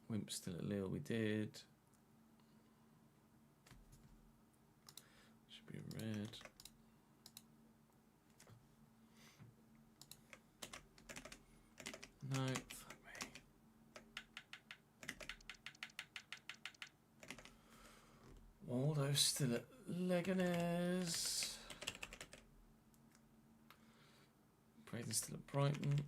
Wimp's still at Lille. We did. Should be red. No, fuck me. Waldo's still at Leganés. Braden's still at Brighton.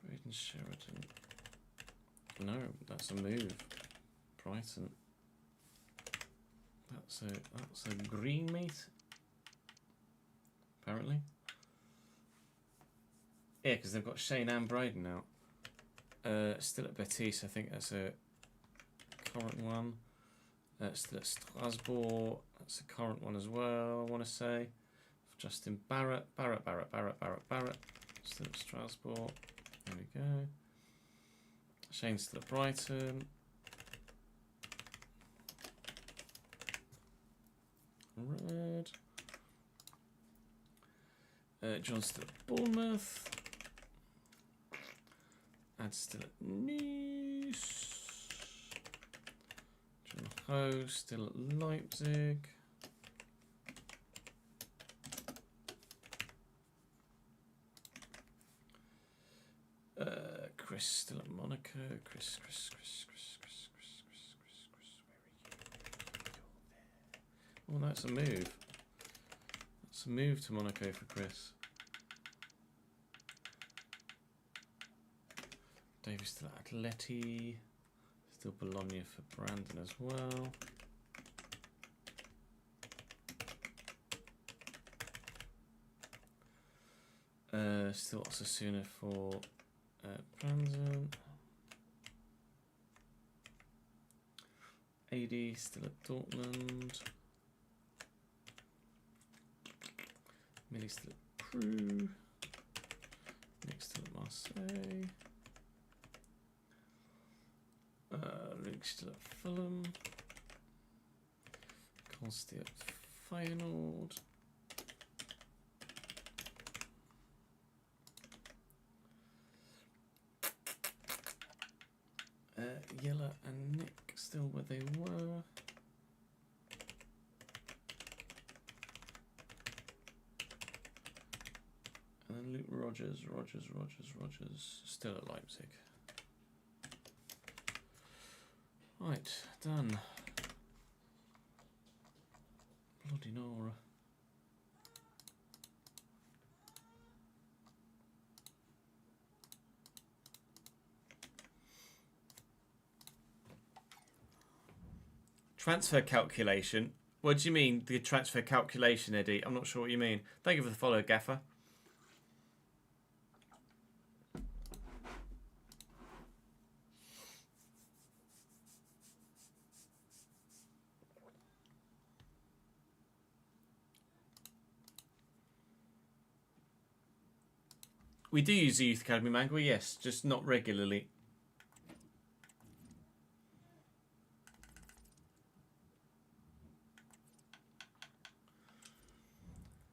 Braden Sheridan. No, that's a move. Brighton. That's a green mate. Apparently. Yeah, because they've got Shane and Braden now. Still at Betis, I think that's a current one. Still at Strasbourg, that's a current one as well, I want to say. Justin Barrett. Still at Strasbourg. There we go. Shane's still at Brighton. Red. John's still at Bournemouth. Ad's still at Nice. John Ho still at Leipzig. Chris still at Monaco. Chris. Where are you? Oh, that's a move. That's a move to Monaco for Chris. Davis still at Atleti. Still Bologna for Brandon as well. Still Osasuna for Brandon. AD still at Dortmund. Millie still at Crew. Nick still at Marseille. Luke still at Fulham. Cole still at Feyenoord. Yella and Nick still where they were. And then Luke Rogers still at Leipzig. Right, done. Bloody Nora. Transfer calculation? What do you mean, the transfer calculation, Eddie? I'm not sure what you mean. Thank you for the follow, Gaffer. We do use the Youth Academy manual, yes, just not regularly.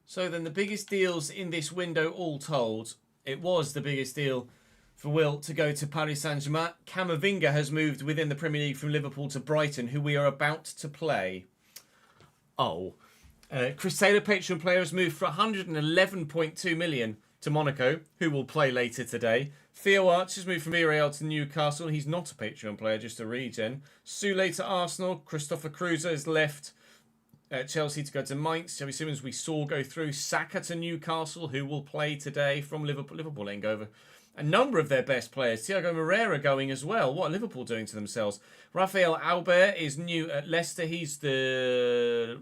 So then the biggest deals in this window all told, it was the biggest deal for Will to go to Paris Saint-Germain. Camavinga has moved within the Premier League from Liverpool to Brighton, who we are about to play. Oh. Chris Taylor, Patreon player, has moved for 111.2 million to Monaco, who will play later today. Theo Arch has moved from Villarreal to Newcastle. He's not a Patreon player, just a regen. Soule to Arsenal. Christopher Kruse has left Chelsea to go to Mainz. Xavi Simons we saw go through. Saka to Newcastle, who will play today from Liverpool. Liverpool letting go of a number of their best players. Thiago Moreira going as well. What are Liverpool doing to themselves? Rafael Albert is new at Leicester. He's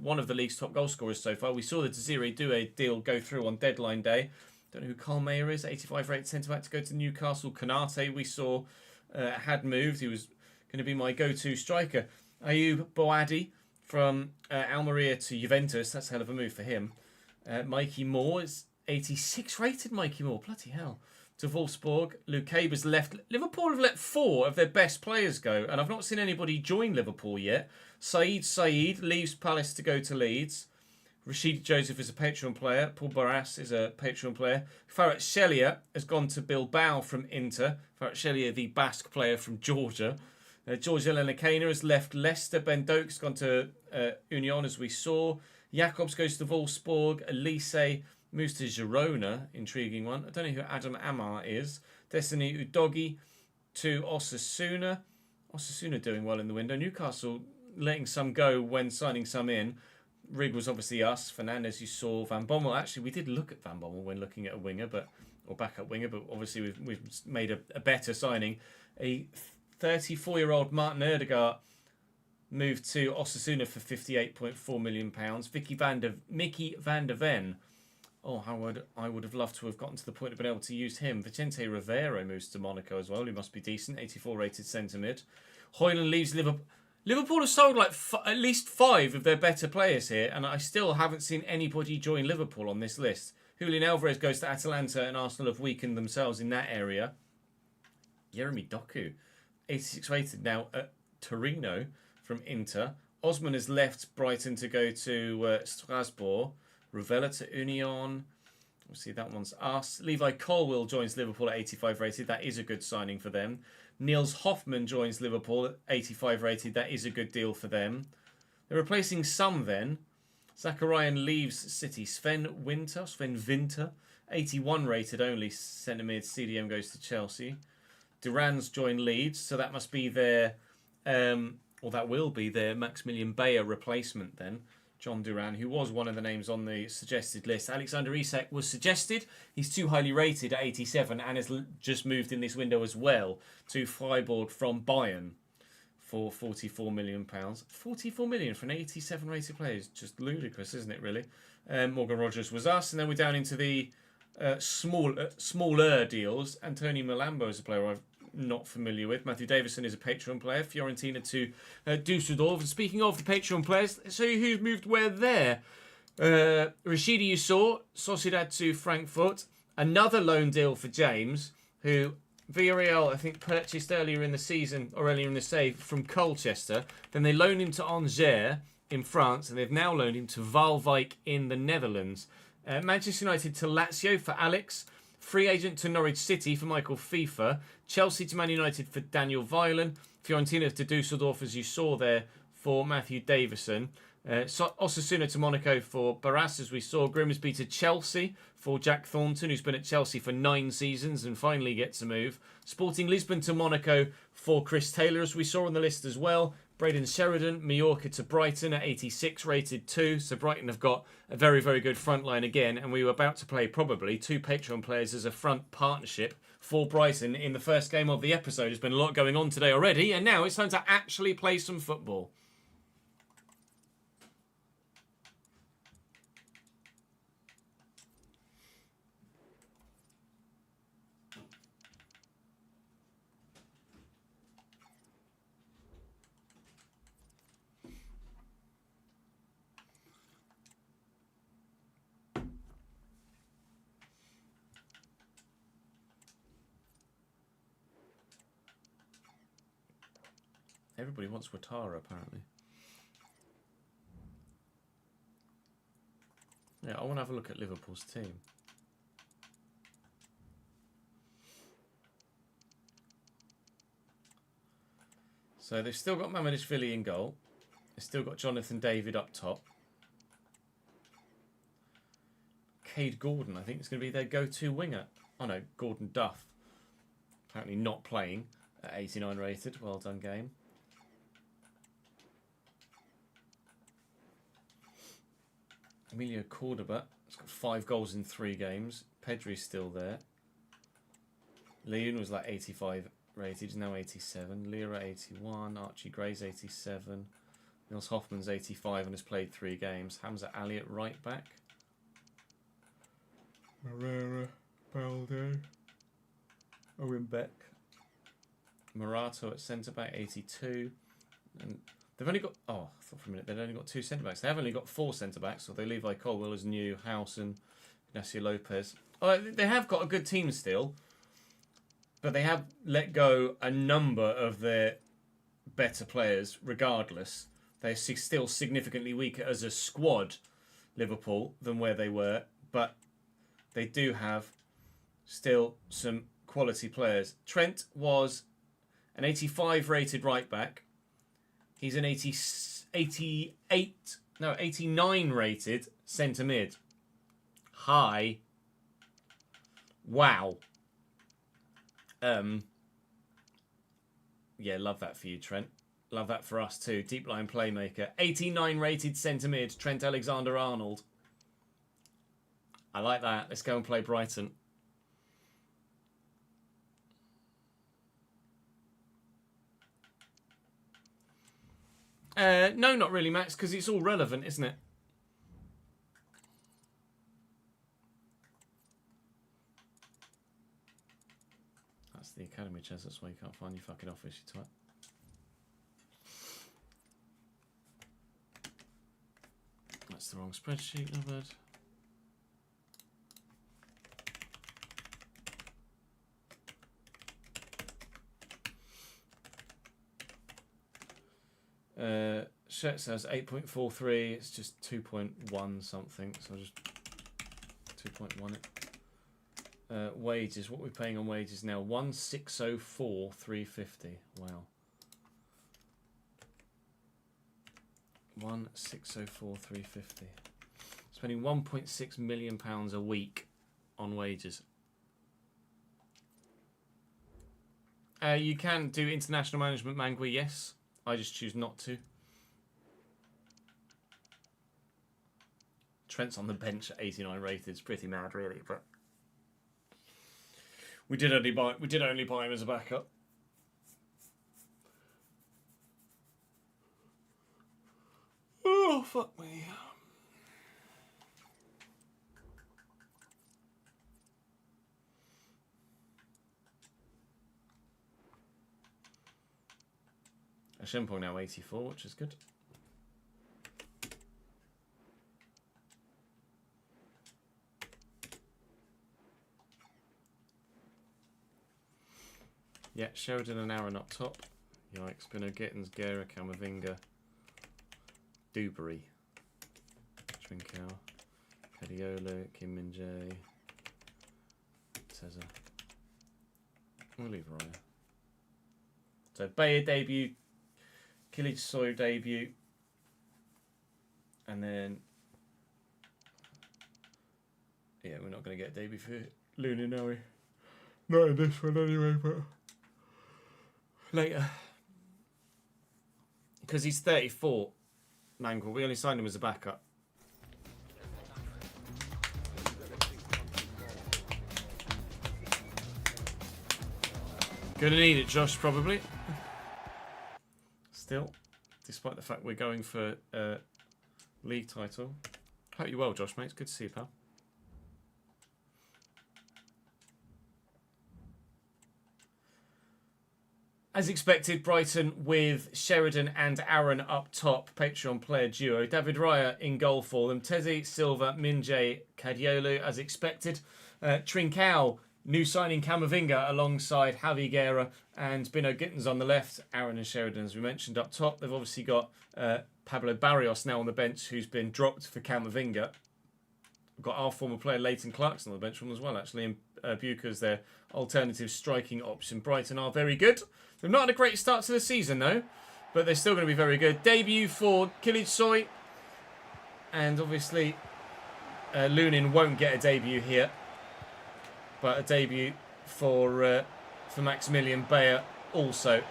one of the league's top goal scorers so far. We saw the Desiree Doué deal go through on deadline day. Don't know who Carl Mayer is. 85 rated centre-back to go to Newcastle. Konate we saw had moved. He was going to be my go-to striker. Ayoub Boadi from Almeria to Juventus. That's a hell of a move for him. Mikey Moore is 86 rated. Mikey Moore. Bloody hell. To Wolfsburg. Luke Caber's left. Liverpool have let 4 of their best players go, and I've not seen anybody join Liverpool yet. Saeed leaves Palace to go to Leeds. Rashid Joseph is a Patreon player. Paul Barras is a Patreon player. Farhat Shelia has gone to Bilbao from Inter. Farhat Shelia, the Basque player from Georgia. George Elenakena has left Leicester. Ben Doak's gone to Union, as we saw. Jacobs goes to Wolfsburg. Elise moves to Girona. Intriguing one. I don't know who Adam Amar is. Destiny Udogi to Osasuna. Osasuna doing well in the window. Newcastle letting some go when signing some in. Rig was obviously us. Fernandez, you saw. Van Bommel. Actually, we did look at Van Bommel when looking at a winger, or backup winger, but obviously we've made a better signing. A 34-year-old Martin Erdegaard moved to Osasuna for £58.4 million. Mickey van der Ven. Oh, I would have loved to have gotten to the point of being able to use him. Vicente Rivero moves to Monaco as well. He must be decent. 84 rated centre mid. Hoyland leaves Liverpool. Liverpool have sold like at least 5 of their better players here, and I still haven't seen anybody join Liverpool on this list. Julian Alvarez goes to Atalanta, and Arsenal have weakened themselves in that area. Jeremy Doku, 86 rated now at Torino from Inter. Osman has left Brighton to go to Strasbourg. Ravella to Union. Obviously, that one's us. Levi Colwill joins Liverpool at 85 rated. That is a good signing for them. Niels Hoffman joins Liverpool at 85 rated. That is a good deal for them. They're replacing some then. Zacharian leaves City. Sven Winter, 81 rated only. Centre mid. CDM goes to Chelsea. Duran's joined Leeds, so that must be their, or that will be their Maximilian Bayer replacement then. John Duran, who was one of the names on the suggested list. Alexander Isak was suggested. He's too highly rated at 87 and has just moved in this window as well to Freiburg from Bayern for £44 million. 44 million for an 87 rated player is just ludicrous, isn't it, really? Morgan Rogers was us, and then we're down into the smaller deals. Antonio Malambo is a player I've not familiar with. Matthew Davison is a Patreon player. Fiorentina to Dusseldorf. And speaking of the Patreon players, let's show you who's moved where there. Rashidi you saw. Sociedad to Frankfurt. Another loan deal for James, who Villarreal, I think, purchased earlier in the season, or earlier in the save, from Colchester. Then they loaned him to Angers in France, and they've now loaned him to Waalwijk in the Netherlands. Manchester United to Lazio for Alex. Free agent to Norwich City for Michael FIFA. Chelsea to Man United for Daniel Weiland. Fiorentina to Dusseldorf, as you saw there, for Matthew Davison. Osasuna to Monaco for Barras, as we saw. Grimsby to Chelsea for Jack Thornton, who's been at Chelsea for 9 seasons and finally gets a move. Sporting Lisbon to Monaco for Chris Taylor, as we saw on the list as well. Braden Sheridan, Mallorca to Brighton at 86 rated 2. So Brighton have got a very, very good front line again. And we were about to play probably 2 Patreon players as a front partnership for Brighton in the first game of the episode. There's been a lot going on today already. And now it's time to actually play some football. Everybody wants Ouattara, apparently. Yeah, I want to have a look at Liverpool's team. So they've still got Mamardashvili in goal. They've still got Jonathan David up top. Cade Gordon, I think, is going to be their go-to winger. Oh no, Gordon Duff. Apparently not playing at 89 rated. Well done, game. Emilio Cordoba has got 5 goals in 3 games. Pedri's still there. Leon was like 85 rated, he's now 87. Lira 81, Archie Gray's 87. Nils Hoffman's 85 and has played 3 games. Hamza Ali at right back. Herrera, Baldo, Owen Beck. Morato at centre back, 82. And they've only got, I thought for a minute they'd only got 2 centre backs. They have only got 4 centre backs, so they Levi Colwell as new, House and Ignacio Lopez. Oh, they have got a good team still, but they have let go a number of their better players regardless. They're still significantly weaker as a squad, Liverpool, than where they were, but they do have still some quality players. Trent was an 85 rated right back. He's an 89 rated centre mid. High. Wow. Yeah, love that for you, Trent. Love that for us too. Deep line playmaker. 89 rated centre mid, Trent Alexander-Arnold. I like that. Let's go and play Brighton. No, not really, Max, because it's all relevant, isn't it? That's the academy, Chess. That's why you can't find your fucking office, you type. That's the wrong spreadsheet, no bad. Shet says 8.43, it's just 2.1 something, so I'll just 2.1 it. Wages, what are we paying on wages now? 1,604,350. Wow. 1,604,350. Spending £1.6 million a week on wages. You can do international management, Mangui, yes. I just choose not to. Trent's on the bench at 89 rated. It's pretty mad, really, but we did only buy him as a backup. Oh, fuck me. Ashempong now 84, which is good. Yeah, Sheridan and Aaron up top. Yikes. Bino Gittins, Guerra, Camavinga, Dewberry, Trincao, Cadiolo, Kim Min-jae, Teza. We'll leave Raya. So Bayer debut, Kilic Soy debut, and then yeah, we're not going to get a debut for Luna, are we? Not in this one anyway, but later. Because he's 34, Mangle. We only signed him as a backup. Gonna need it, Josh, probably. Still, despite the fact we're going for a league title. Hope you're well, Josh, mate. It's good to see you, pal. As expected, Brighton with Sheridan and Aaron up top. Patreon player duo. David Raya in goal for them. Tezi, Silva, Min-jae, Cadiolo, as expected. Trincao, new signing Camavinga alongside Javi Guerra and Bino Gittins on the left. Aaron and Sheridan, as we mentioned, up top. They've obviously got Pablo Barrios now on the bench, who's been dropped for Camavinga. We've got our former player Leighton Clarkson on the bench from as well, actually, and Buca's their alternative striking option. Brighton are very good. They've not had a great start to the season, though, but they're still going to be very good. Debut for Kilic Soy, and obviously Lunin won't get a debut here, but a debut for Maximilian Bayer also.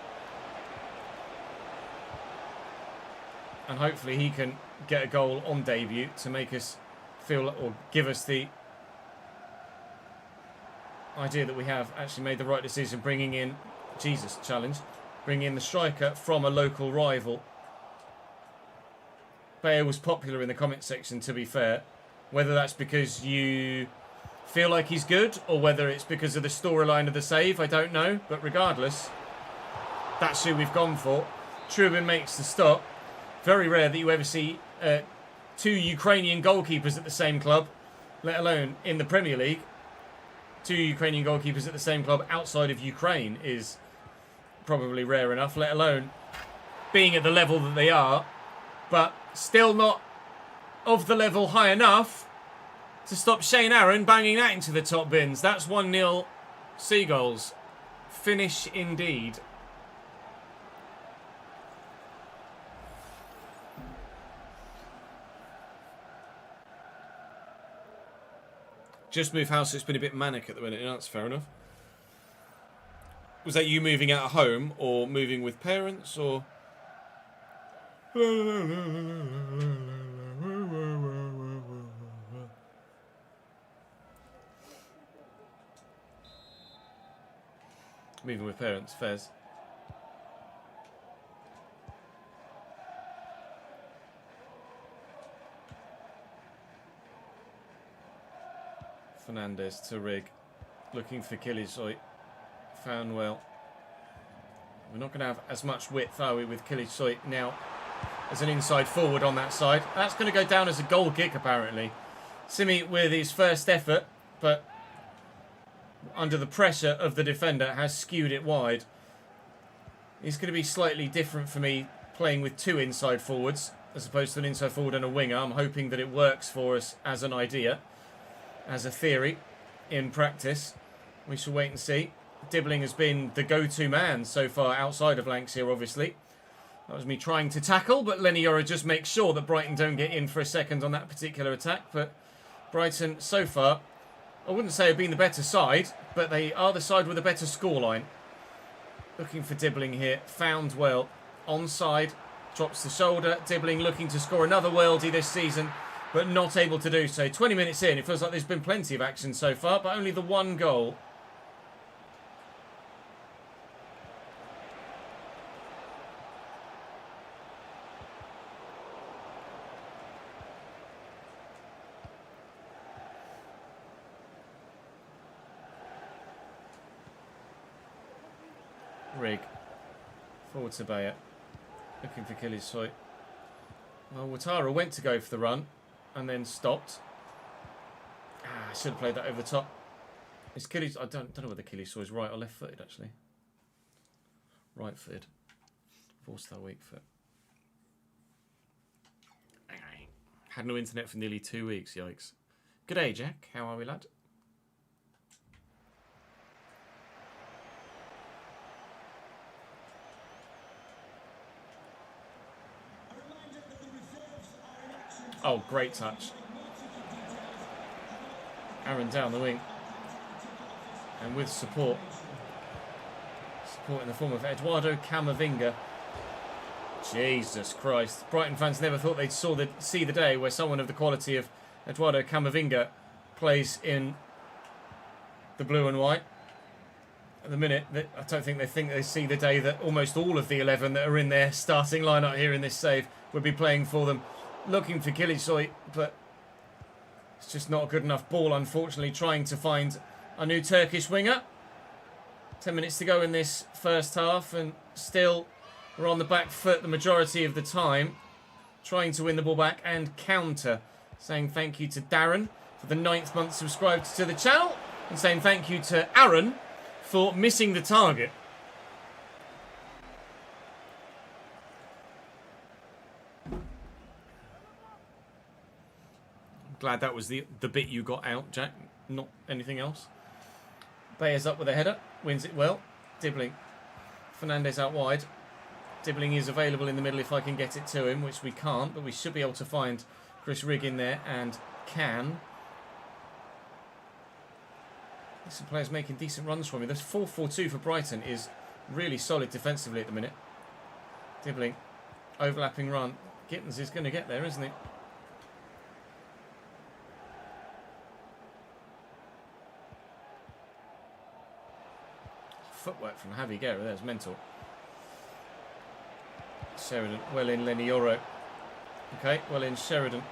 And hopefully he can get a goal on debut to make us feel, or give us the idea that we have actually made the right decision bringing in, bringing in the striker from a local rival. Bayer was popular in the comment section, to be fair. Whether that's because you feel like he's good or whether it's because of the storyline of the save, I don't know. But regardless, that's who we've gone for. Trubin makes the stop. Very rare that you ever see 2 Ukrainian goalkeepers at the same club, let alone in the Premier League. 2 Ukrainian goalkeepers at the same club outside of Ukraine is probably rare enough, let alone being at the level that they are. But still not of the level high enough to stop Shane Aaron banging that into the top bins. That's 1-0 Seagulls. Finish indeed. Just moved house, so it's been a bit manic at the minute. That's fair enough. Was that you moving out of home or moving with parents or... Moving with parents, Fez. Fernandez to Rig. Looking for Kilisoy. Found well. We're not going to have as much width, are we, with Kilisoy now as an inside forward on that side. That's going to go down as a goal kick, apparently. Simi with his first effort, but under the pressure of the defender has skewed it wide. It's going to be slightly different for me playing with 2 inside forwards as opposed to an inside forward and a winger. I'm hoping that it works for us as an idea, as a theory, in practice. We shall wait and see. Dibbling has been the go-to man so far outside of Lanks here, obviously. That was me trying to tackle, but Lenny Yora just makes sure that Brighton don't get in for a second on that particular attack. But Brighton, so far, I wouldn't say have been the better side, but they are the side with a better scoreline. Looking for Dibbling here. Found well. Onside. Drops the shoulder. Dibbling looking to score another worldie this season, but not able to do so. 20 minutes in, it feels like there's been plenty of action so far, but only the 1 goal. Rig. Forward to Bayer. Looking for Kilisoy. Well, Ouattara went to go for the run and then stopped. I should have played that over the top. Is Killis? I don't know whether Kilisoy is right or left footed, actually. Right footed. 4-star weak foot. Had no internet for nearly 2 weeks, yikes. G'day, Jack. How are we, lad? Oh, great touch. Aaron down the wing. And with support. Support in the form of Eduardo Camavinga. Jesus Christ. Brighton fans never thought they'd see the day where someone of the quality of Eduardo Camavinga plays in the blue and white. At the minute, I don't think they see the day that almost all of the 11 that are in their starting lineup here in this save would be playing for them. Looking for Kilisoy, but it's just not a good enough ball, unfortunately, trying to find a new Turkish winger. 10 minutes to go in this first half, and still we're on the back foot the majority of the time, trying to win the ball back and counter. Saying thank you to Darren for the 9th month subscribed to the channel, and saying thank you to Aaron for missing the target. Glad that was the bit you got out, Jack. Not anything else. Bayer's up with a header. Wins it well. Dibbling. Fernandez out wide. Dibbling is available in the middle if I can get it to him, which we can't, but we should be able to find Chris Rigg in there, and can. Some players making decent runs for me. This 4-4-2 for Brighton is really solid defensively at the minute. Dibbling. Overlapping run. Gittins is going to get there, isn't he? footwork from Javi Guerra. There's mental. Sheridan, well in Lenny Oro. Okay, well in Sheridan.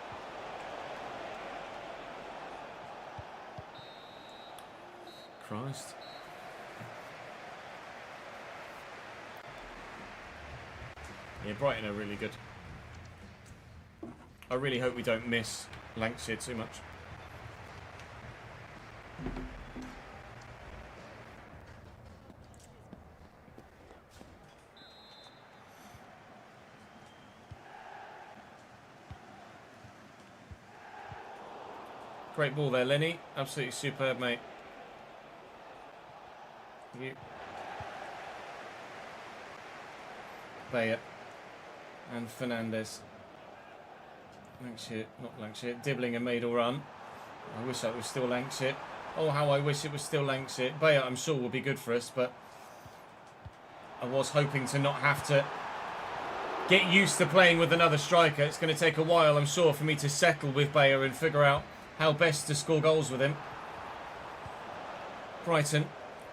Christ. Yeah, Brighton are really good. I really hope we don't miss Lancashire too much. Great ball there, Lenny. Absolutely superb, mate. You. Bayer. And Fernandez. Lancashire, not Lancashire. Dibbling a Maidel run. I wish that was still Lancashire. Oh, how I wish it was still Lancashire. Bayer, I'm sure, will be good for us, but I was hoping to not have to get used to playing with another striker. It's going to take a while, I'm sure, for me to settle with Bayer and figure out how best to score goals with him. Brighton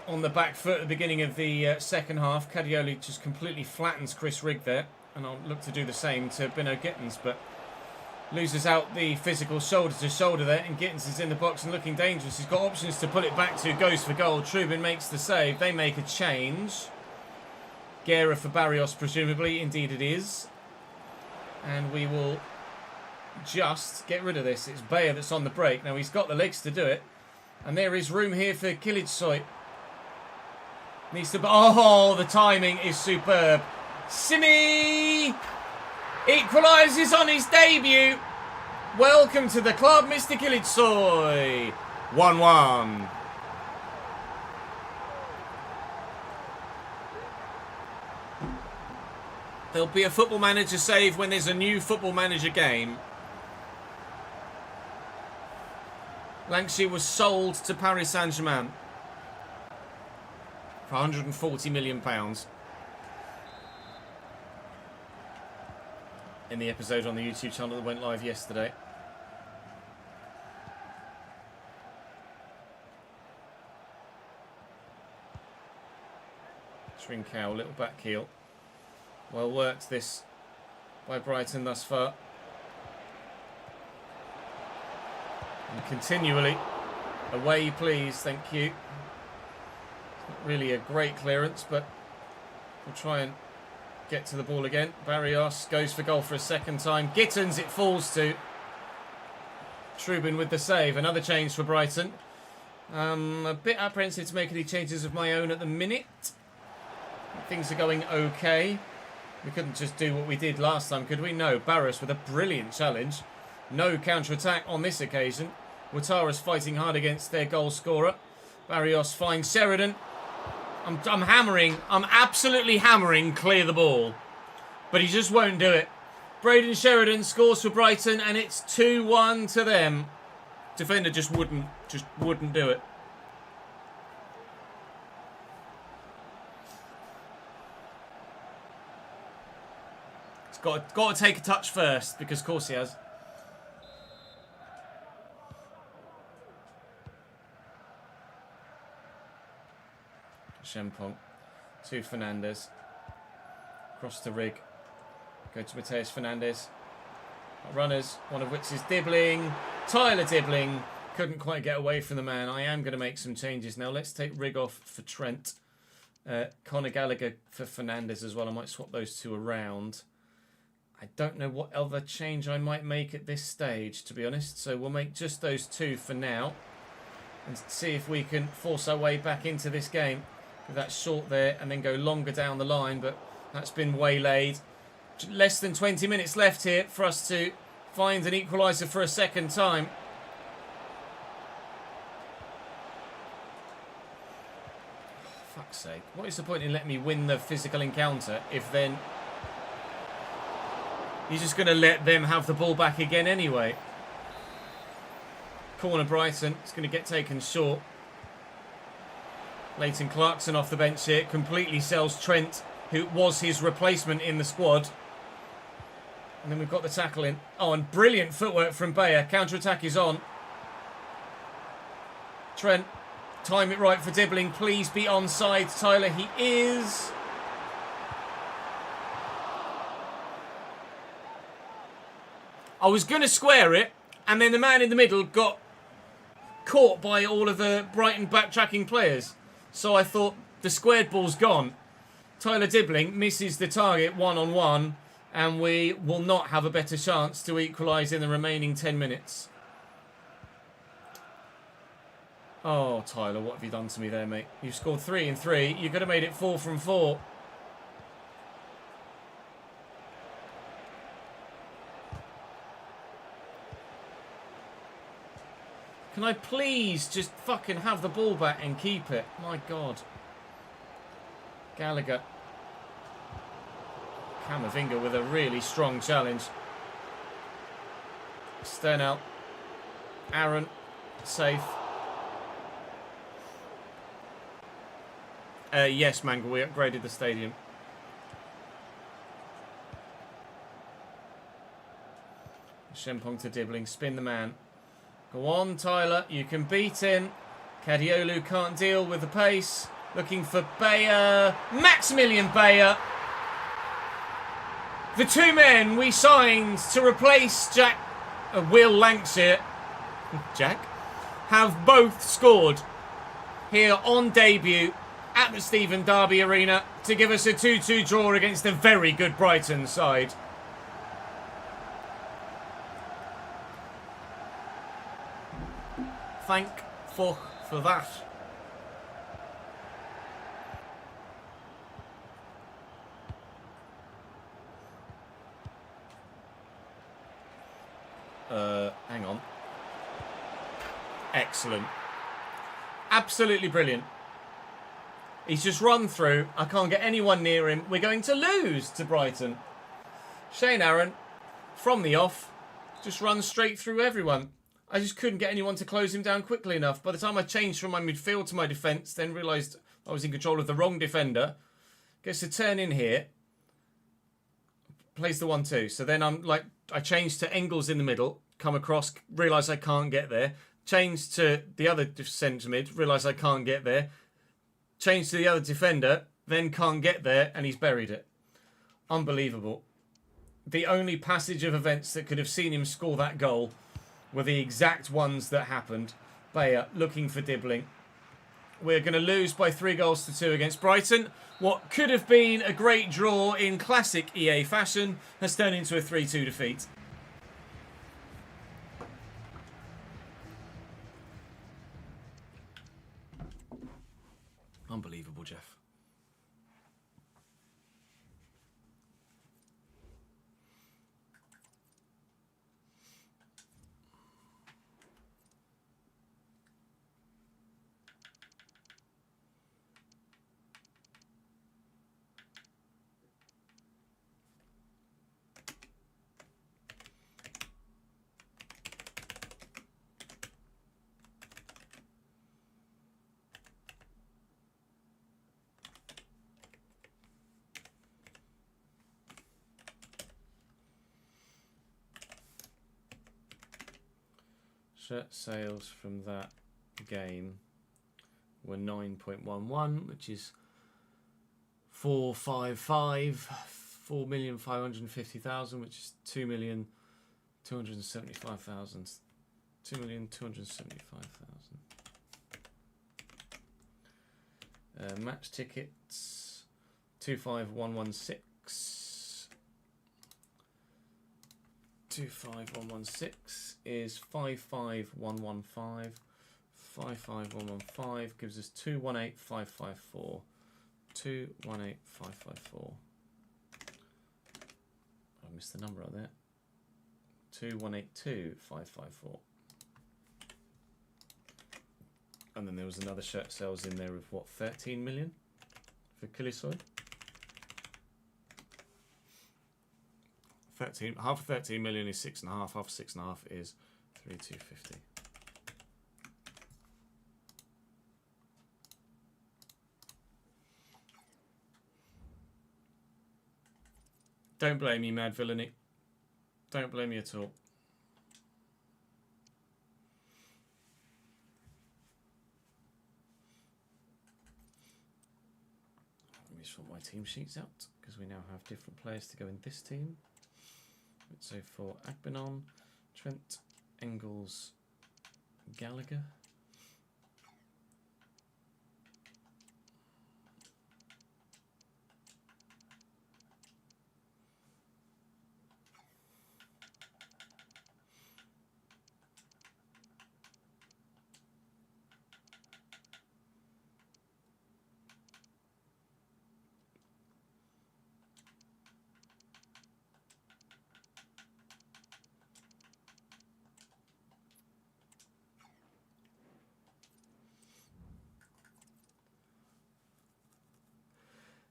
on the back foot at the beginning of the second half. Cadioli just completely flattens Chris Rigg there, and I'll look to do the same to Bino Gittins, but loses out the physical shoulder to shoulder there, and Gittins is in the box and looking dangerous. He's got options to pull it back to, goes for goal. Trubin makes the save. They make a change. Guerra for Barrios, presumably. Indeed it is. And we will just get rid of this. It's Bayer that's on the break. Now he's got the legs to do it. And there is room here for Kilitsoy. Needs to... Oh, the timing is superb. Simi equalises on his debut. Welcome to the club, Mr. Kilitsoy. 1-1. There'll be a Football Manager save when there's a new Football Manager game. Lancashire was sold to Paris Saint-Germain for £140 million in the episode on the YouTube channel that went live yesterday. Trincao, little back heel. Well worked this by Brighton thus far. And continually, away please, thank you. It's not really a great clearance, but we'll try and get to the ball again. Barrios goes for goal for a second time. Gittins it falls to. Trubin with the save. Another change for Brighton. A bit apprehensive to make any changes of my own at the minute. Things are going okay. We couldn't just do what we did last time, could we? No. Barrios with a brilliant challenge. No counter-attack on this occasion. Ouattara's fighting hard against their goal scorer. Barrios finds Sheridan. I'm hammering. I'm absolutely hammering clear the ball. But he just won't do it. Braden Sheridan scores for Brighton and it's 2-1 to them. Defender just wouldn't do it. Got to take a touch first, because of course he has. Shempong to Fernandez. Cross to Rigg. Go to Mateus Fernandez. Runners, one of which is Dibbling. Tyler Dibbling couldn't quite get away from the man. I am going to make some changes now. Let's take Rigg off for Trent. Conor Gallagher for Fernandez as well. I might swap those two around. I don't know what other change I might make at this stage, to be honest. So we'll make just those two for now. And see if we can force our way back into this game. With that short there and then go longer down the line. But that's been waylaid. Less than 20 minutes left here for us to find an equaliser for a second time. Oh, fuck's sake. What is the point in letting me win the physical encounter if then... He's just going to let them have the ball back again anyway. Corner Brighton. It's going to get taken short. Leighton Clarkson off the bench here. Completely sells Trent, who was his replacement in the squad. And then we've got the tackle in. Oh, and brilliant footwork from Bayer. Counter-attack is on. Trent Time it right for Dibbling. Please be onside, Tyler. He is. I was going to square it, and then the man in the middle got caught by all of the Brighton backtracking players. So I thought the squared ball's gone. Tyler Dibbling misses the target one-on-one, and we will not have a better chance to equalise in the remaining 10 minutes. Oh, Tyler, what have you done to me there, mate? You've scored 3 in 3. You could have made it 4 from 4. Can I please just fucking have the ball back and keep it? My God. Gallagher. Camavinga with a really strong challenge. Sternal. Aaron. Safe. Yes, Mangle, we upgraded the stadium. Shempong to Dibbling. Spin the man. Go on, Tyler. You can beat him. Kadiolu can't deal with the pace. Looking for Bayer. Maximilian Bayer. The two men we signed to replace Jack... Will Lancashire. Jack. Have both scored here on debut at the Stephen Derby Arena to give us a 2-2 draw against a very good Brighton side. Thank fuck for that. Hang on. Excellent. Absolutely brilliant. He's just run through. I can't get anyone near him. We're going to lose to Brighton. Shane Aaron, from the off, just runs straight through everyone. I just couldn't get anyone to close him down quickly enough. By the time I changed from my midfield to my defence, then realised I was in control of the wrong defender. Gets to turn in here. Plays the 1-2. So then I changed to Engels in the middle. Come across, realise I can't get there. Change to the other centre mid, realise I can't get there. Change to the other defender, then can't get there, and he's buried it. Unbelievable. The only passage of events that could have seen him score that goal were the exact ones that happened. Bayer looking for Dibbling. We're going to lose by 3-2 against Brighton. What could have been a great draw in classic EA fashion has turned into a 3-2 defeat. Unbelievable, Jeff. Shirt sales from that game were 9.11, which is 4,550,000, which is 2,275,000. 2,275,000. Match tickets 25116. 25116 is 55115. 55115 gives us 218554. 218554. I missed the number right there. 2182554. And then there was another shirt sales in there of what, 13 million for Kilisoy? 13, half of 13 million is 6.5. Half of 6.5 is 3,250. Don't blame me, Mad Villainy. Don't blame me at all. sort my team sheets out because we now have different players to go in this team. So for Agbenon, Trent, Engels, Gallagher.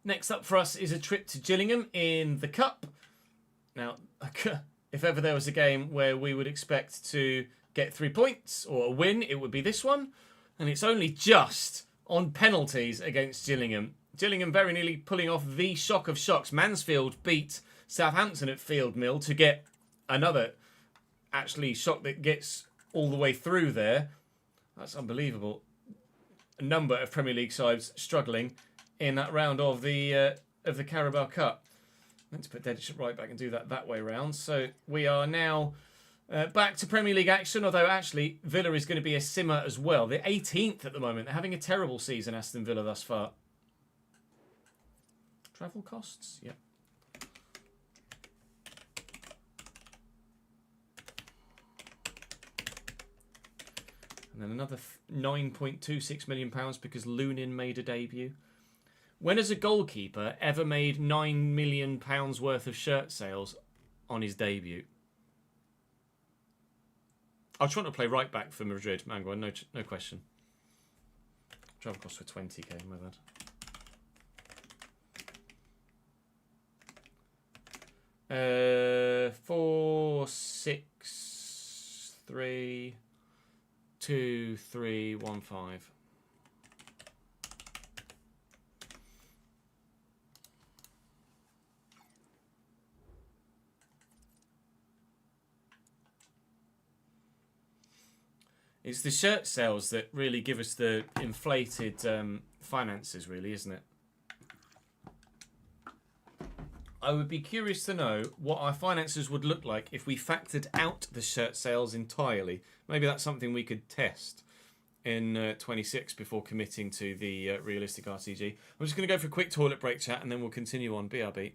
Next up for us is a trip to Gillingham in the Cup. Now, if ever there was a game where we would expect to get 3 points or a win, it would be this one. And it's only just on penalties against Gillingham. Gillingham very nearly pulling off the shock of shocks. Mansfield beat Southampton at Field Mill to get another actually shock that gets all the way through there. That's unbelievable. A number of Premier League sides struggling in that round of the Carabao Cup. Let's put Dedic right back and do that way round. So we are now back to Premier League action, although actually Villa is going to be a simmer as well. They're 18th at the moment. They're having a terrible season, Aston Villa, thus far. Travel costs? Yep. And then another £9.26 million because Lunin made a debut. When has a goalkeeper ever made £9 million worth of shirt sales on his debut? I was trying to play right back for Madrid, Mango, no question. Travel costs for 20k, my bad. 4, 6, 3, 2, 3, 1, 5. It's the shirt sales that really give us the inflated finances, really, isn't it? I would be curious to know what our finances would look like if we factored out the shirt sales entirely. Maybe that's something we could test in 26 before committing to the Realistic Rtg. I'm just going to go for a quick toilet break chat and then we'll continue on. BRB.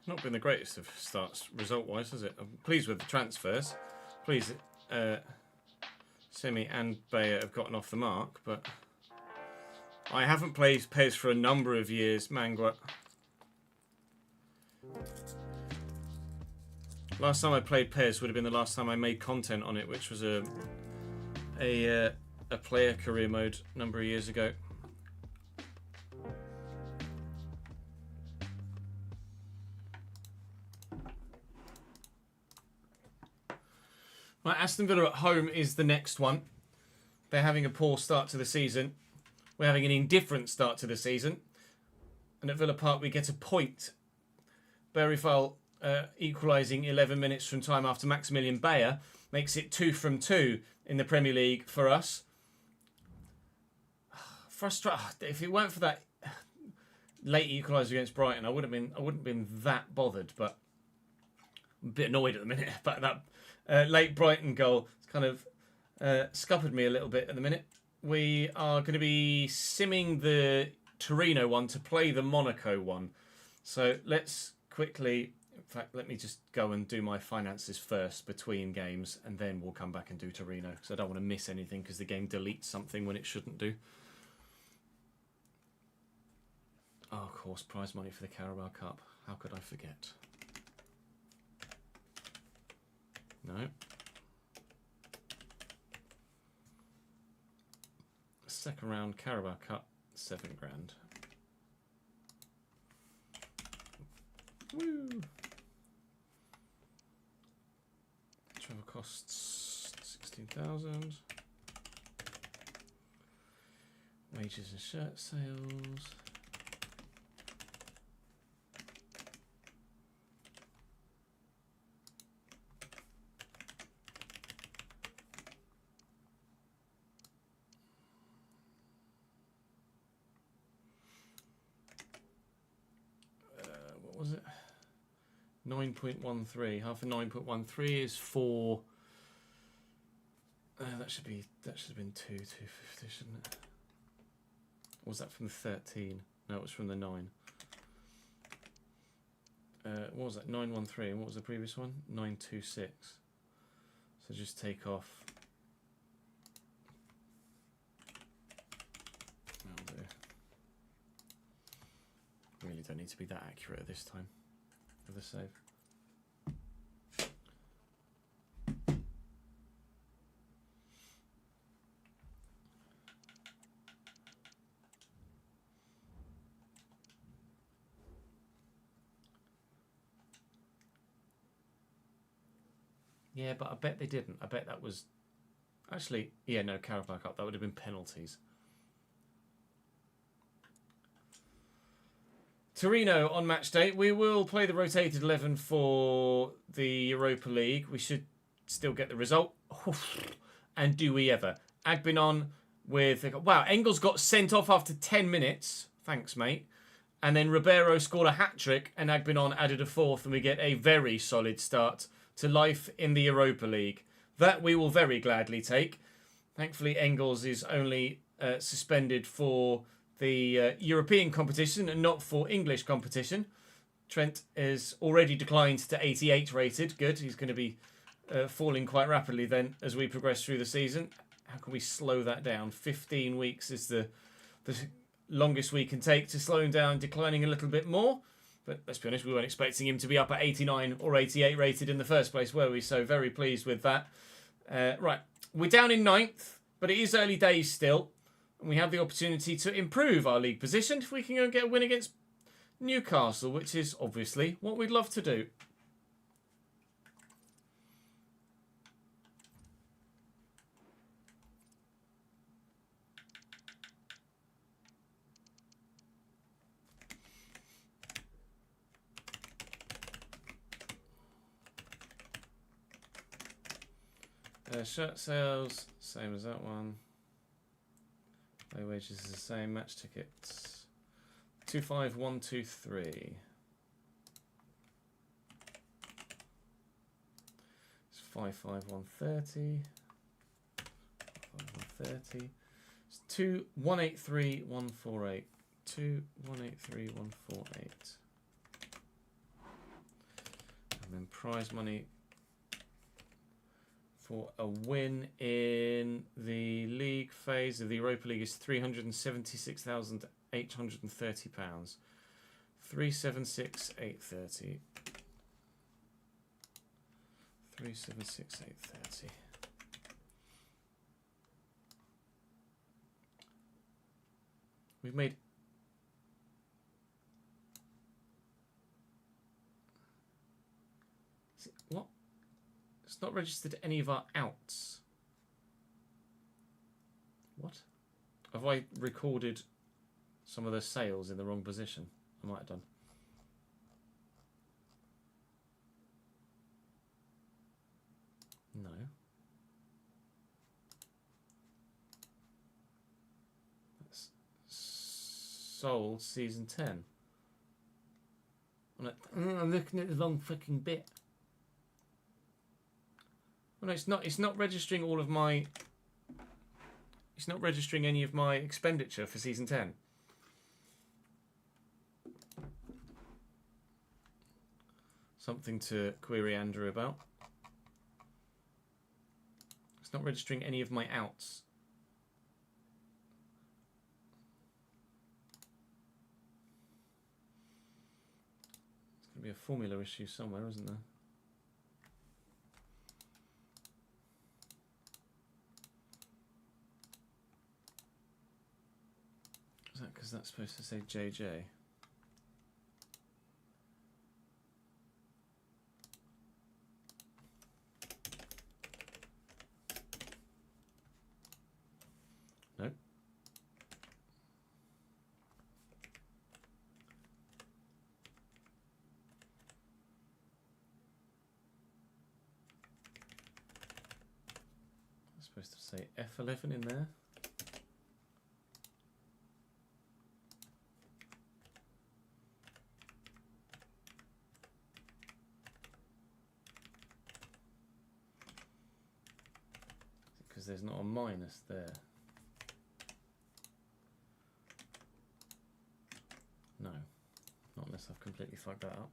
Not been the greatest of starts result-wise, has it? I'm pleased with the transfers. Pleased Simi and Bayer have gotten off the mark, but I haven't played Pez for a number of years, Mangwa. Last time I played Pez would have been the last time I made content on it, which was a player career mode a number of years ago. Right, Aston Villa at home is the next one. They're having a poor start to the season. We're having an indifferent start to the season. And at Villa Park we get a point. Berryfall equalising 11 minutes from time after Maximilian Bayer makes it 2 from 2 in the Premier League for us. If it weren't for that late equaliser against Brighton, I wouldn't have been that bothered, but I'm a bit annoyed at the minute about that. Late Brighton goal. It's kind of scuppered me a little bit at the minute. We are going to be simming the Torino one to play the Monaco one. So let's quickly, in fact, let me just go and do my finances first between games, and then we'll come back and do Torino, because I don't want to miss anything because the game deletes something when it shouldn't do. Oh, of course, prize money for the Carabao Cup. How could I forget? No. Second round Carabao Cup, 7 grand. Woo! Travel costs 16,000. Wages and shirt sales. What was it? 9.13. Half of 9.13 is 4. That should have been 250, shouldn't it? Or was that from the 13? No, it was from the 9. What was that? 913. And what was the previous one? 926. So just take off. That'll do. Really don't need to be that accurate at this time for the save. Yeah, but I bet they didn't. I bet that was... Actually, yeah, no, Carabao Cup. That would have been penalties. Torino on match day. We will play the rotated 11 for the Europa League. We should still get the result. And do we ever? Agbinon with... Wow, Engels got sent off after 10 minutes. Thanks, mate. And then Ribeiro scored a hat-trick and Agbinon added a 4th, and we get a very solid start to life in the Europa League. That we will very gladly take. Thankfully, Engels is only suspended for the European competition and not for English competition. Trent is already declined to 88 rated. Good. He's going to be falling quite rapidly then as we progress through the season. How can we slow that down? 15 weeks is the longest we can take to slow him down, declining a little bit more. But let's be honest, we weren't expecting him to be up at 89 or 88 rated in the first place, were we? So very pleased with that. Right, we're down in 9th, but it is early days still. And we have the opportunity to improve our league position if we can go and get a win against Newcastle, which is obviously what we'd love to do. Shirt sales, same as that one. Play wages is the same. Match tickets, 25123. It's 55130. 55130. It's 2183148. 2183148. then prize money for a win in the league phase of the Europa League is £376,830. 376,830. 376,830. We've made what? It's not registered any of our outs. What? Have I recorded some of the sales in the wrong position? I might have done. No. That's sold season 10. I'm looking at the wrong fucking bit. Well, no, it's not. It's not registering all of my. It's not registering any of my expenditure for season 10. Something to query Andrew about. It's not registering any of my outs. There's going to be a formula issue somewhere, isn't there? Is that because that's supposed to say JJ? No. It's supposed to say F11 in there. Because there's not a minus there. No, not unless I've completely fucked that up.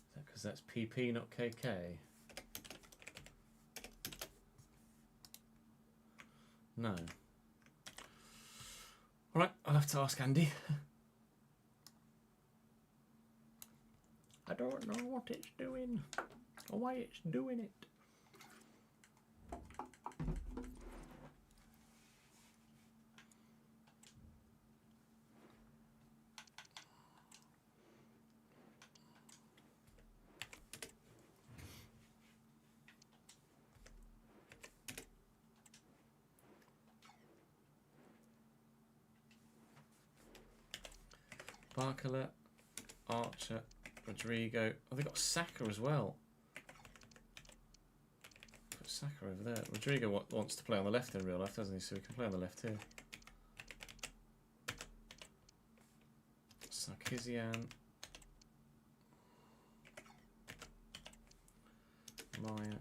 Is that because that's PP, not KK? No. Alright, I'll have to ask Andy. I don't know what it's doing, or why it's doing it. Barcola, Archer, Rodrigo. Oh, they got Saka as well. Put Saka over there. Rodrigo wants to play on the left in real life, doesn't he? So we can play on the left here. Sarkisian. Maya.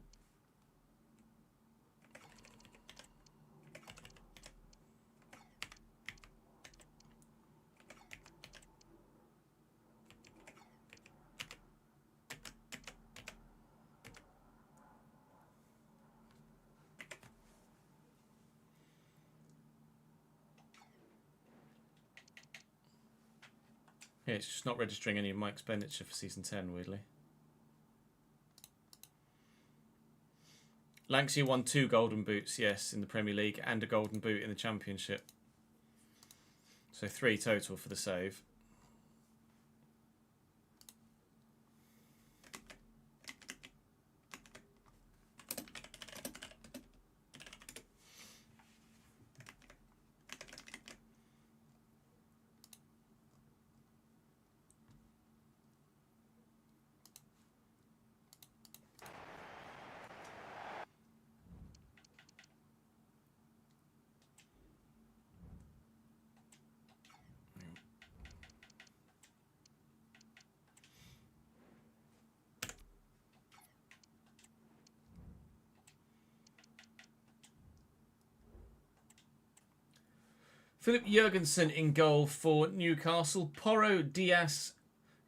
Yeah, it's just not registering any of my expenditure for season 10, weirdly. Lanksy won 2 golden boots, yes, in the Premier League, and a golden boot in the Championship. So 3 total for the save. Philip Jurgensen in goal for Newcastle. Porro, Diaz,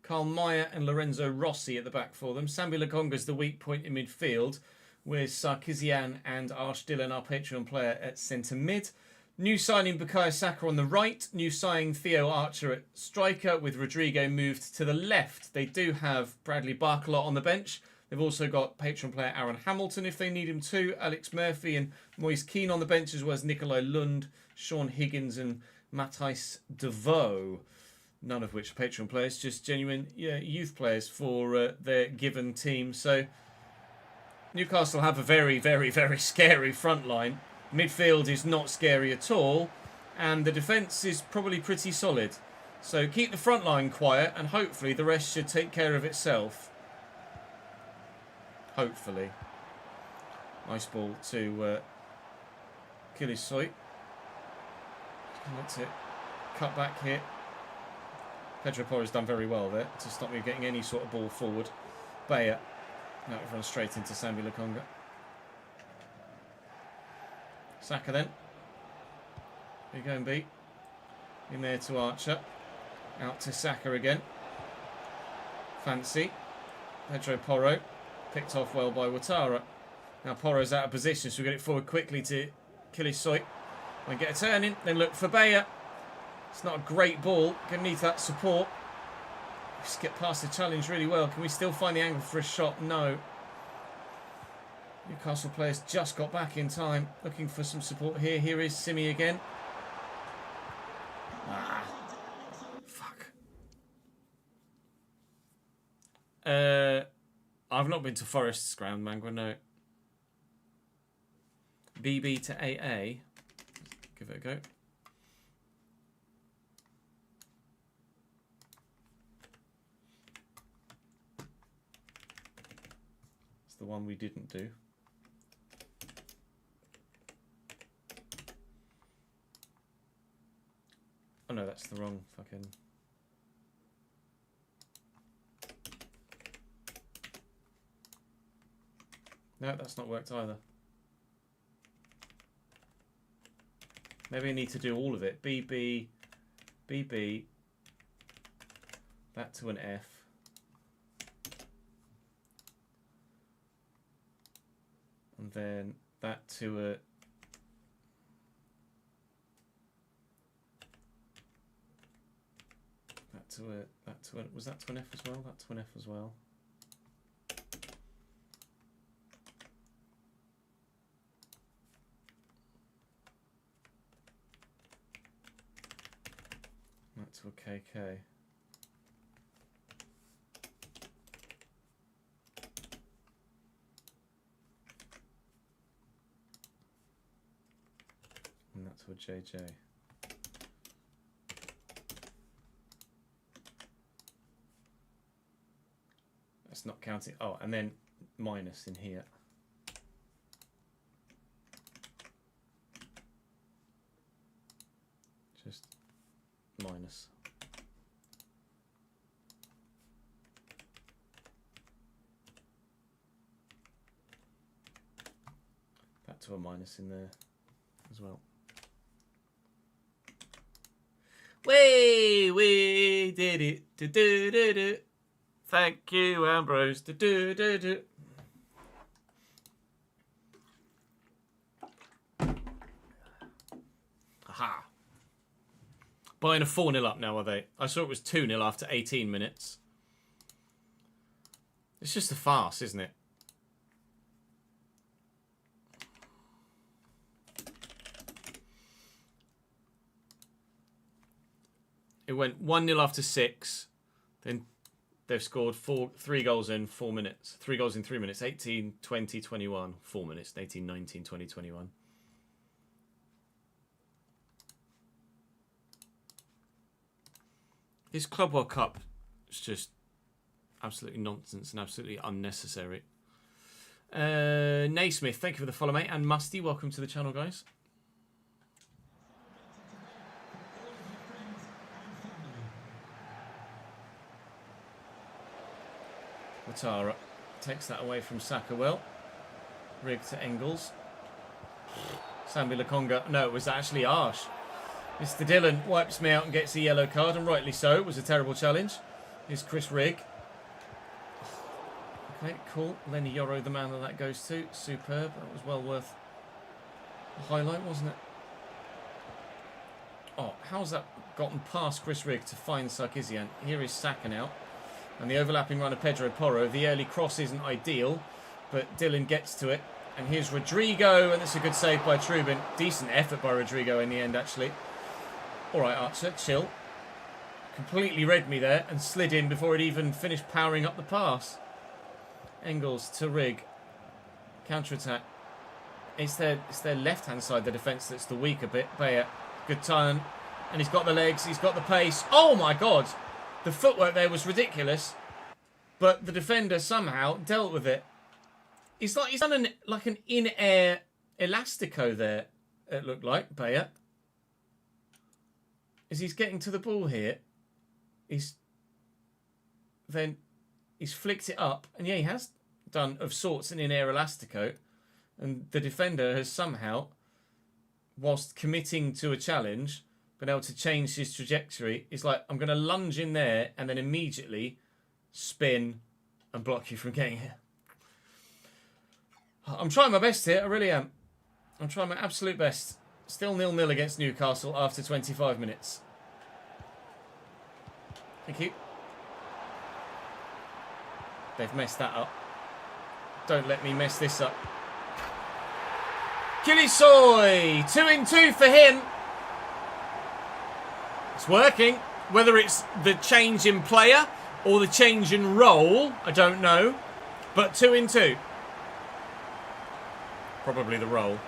Carl Meyer and Lorenzo Rossi at the back for them. Sambi Lokonga's the weak point in midfield, with Sarkisian and Arsh Dillon, our Patreon player, at centre mid. New signing Bukayo Saka on the right. New signing Theo Archer at striker, with Rodrigo moved to the left. They do have Bradley Barcolot on the bench. They've also got Patreon player Aaron Hamilton if they need him too. Alex Murphy and Moise Keane on the bench, as well as Nikolai Lund, Sean Higgins and Matthijs de Vaux. None of which are Patreon players, just genuine youth players for their given team. So Newcastle have a very, very, very scary front line. Midfield is not scary at all. And the defence is probably pretty solid. So keep the front line quiet and hopefully the rest should take care of itself. Hopefully. Nice ball to Kilisoy. That's it. Cut back here. Pedro Porro's done very well there to stop me getting any sort of ball forward. Bayer. Now it runs straight into Sambi Lokonga. Saka then. Here you go, B. In there to Archer. Out to Saka again. Fancy. Pedro Porro. Picked off well by Ouattara. Now Porro's out of position, so we get it forward quickly to Kilisoy. Then get a turn in, then look for Bayer. It's not a great ball. Gonna need that support. Just get past the challenge really well. Can we still find the angle for a shot? No. Newcastle players just got back in time. Looking for some support here. Here is Simi again. Ah. Fuck. I've not been to Forest's ground, Mangwa, no. BB to AA. Give it a go. It's the one we didn't do. Oh no, that's the wrong fucking... No, that's not worked either. Maybe I need to do all of it. BB, BB, that to an F. And then that to a... Was that to an F as well? That to an F as well. That to a KK. And that to a JJ. That's not counting. Oh, and then minus in here. Just minus. That to a minus in there as well. We did it. Do do do do. Thank you, Ambrose. Do do do do. Aha. Buying a 4-0 up now, are they? I saw it was 2-0 after 18 minutes. It's just a farce, isn't it? It went 1-0 after 6. Then they've scored 3 goals in 4 minutes. 3 goals in 3 minutes. 18, 20, 21. 4 minutes. 18, 19, 20, 21. This Club World Cup is just absolutely nonsense and absolutely unnecessary. Naismith, thank you for the follow, mate. And Musty, welcome to the channel, guys. Ouattara takes that away from Saka well. Rig to Engels. Sambi Lokonga. No, it was actually Arsh. Mr. Dillon wipes me out and gets a yellow card, and rightly so. It was a terrible challenge. Here's Chris Rigg. Okay, cool. Lenny Yoro, the man that goes to. Superb. That was well worth a highlight, wasn't it? Oh, how's that gotten past Chris Rigg to find Sarkisian? Here is Saka now. And the overlapping run of Pedro Porro. The early cross isn't ideal, but Dillon gets to it. And here's Rodrigo, and it's a good save by Trubin. Decent effort by Rodrigo in the end, actually. All right, Archer, chill. Completely read me there and slid in before it even finished powering up the pass. Engels to Rigg. Counter-attack. It's their left-hand side, the defence, that's the weaker bit. Bayer, good turn. And he's got the legs, he's got the pace. Oh, my God. The footwork there was ridiculous. But the defender somehow dealt with it. He's done an in-air elastico there, it looked like, Bayer. As he's getting to the ball here, he's flicked it up, and yeah, he has done of sorts an in-air elastico, and the defender has somehow, whilst committing to a challenge, been able to change his trajectory. He's like, I'm going to lunge in there and then immediately spin and block you from getting here. I'm trying my best here, I really am. I'm trying my absolute best. Still 0-0 against Newcastle after 25 minutes. Thank you. They've messed that up. Don't let me mess this up. Kilisoy! 2-2 for him. It's working. Whether it's the change in player or the change in role, I don't know. But 2-2. Probably the role.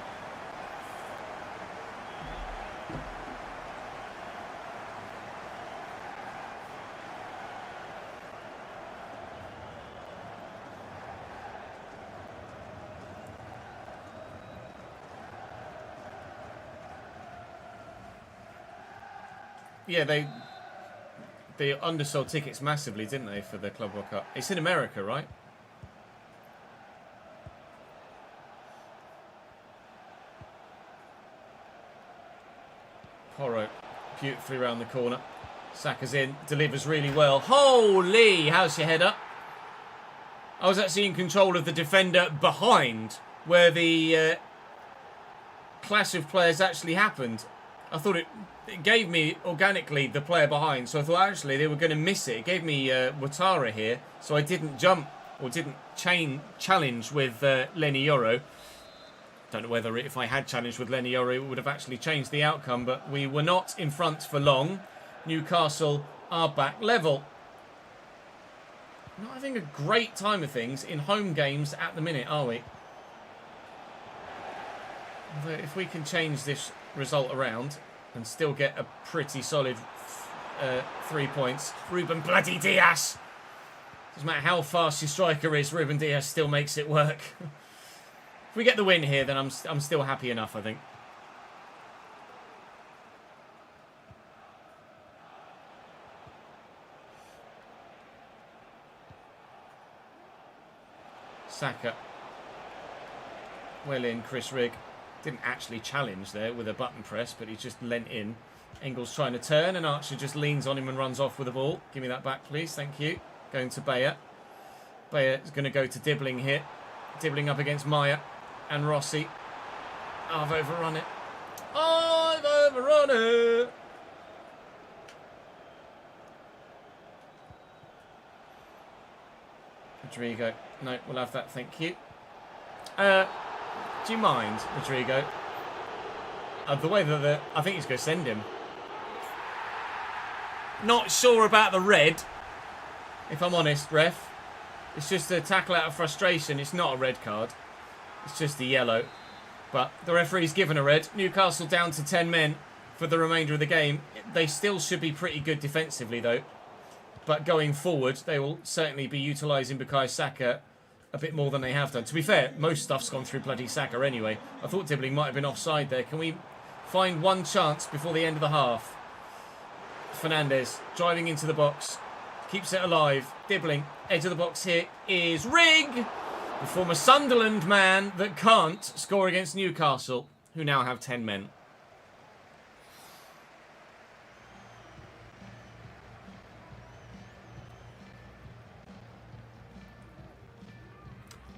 Yeah, they undersold tickets massively, didn't they, for the Club World Cup? It's in America, right? Porro, beautifully round the corner. Saka's in, delivers really well. Holy, how's your header? I was actually in control of the defender behind, where the clash of players actually happened. I thought it gave me, organically, the player behind. So I thought, actually, they were going to miss it. It gave me Watara here. So I didn't jump, or didn't challenge with Lenny Yoro. Don't know whether, if I had challenged with Lenny Yoro, it would have actually changed the outcome. But we were not in front for long. Newcastle are back level. Not having a great time of things in home games at the minute, are we? Although if we can change this result around and still get a pretty solid 3 points. Ruben bloody Dias! Doesn't matter how fast your striker is, Ruben Dias still makes it work. If we get the win here, then I'm still happy enough, I think. Saka. Well in, Chris Rigg. Didn't actually challenge there with a button press, but he just leant in. Engels trying to turn, and Archer just leans on him and runs off with the ball. Give me that back, please. Thank you. Going to Bayer. Bayer is going to go to Dibbling here. Dibbling up against Maya and Rossi. Oh, I've overrun it. Oh, I've overrun it. Rodrigo. No, we'll have that, thank you. Do you mind, Rodrigo? The way that I think he's going to send him. Not sure about the red, if I'm honest, ref. It's just a tackle out of frustration. It's not a red card. It's just a yellow. But the referee's given a red. Newcastle down to 10 men for the remainder of the game. They still should be pretty good defensively, though. But going forward, they will certainly be utilising Bukayo Saka a bit more than they have done. To be fair, most stuff's gone through bloody Saka anyway. I thought Dibbling might have been offside there. Can we find one chance before the end of the half? Fernandes driving into the box. Keeps it alive. Dibbling. Edge of the box here is Rigg. The former Sunderland man that can't score against Newcastle, who now have 10 men.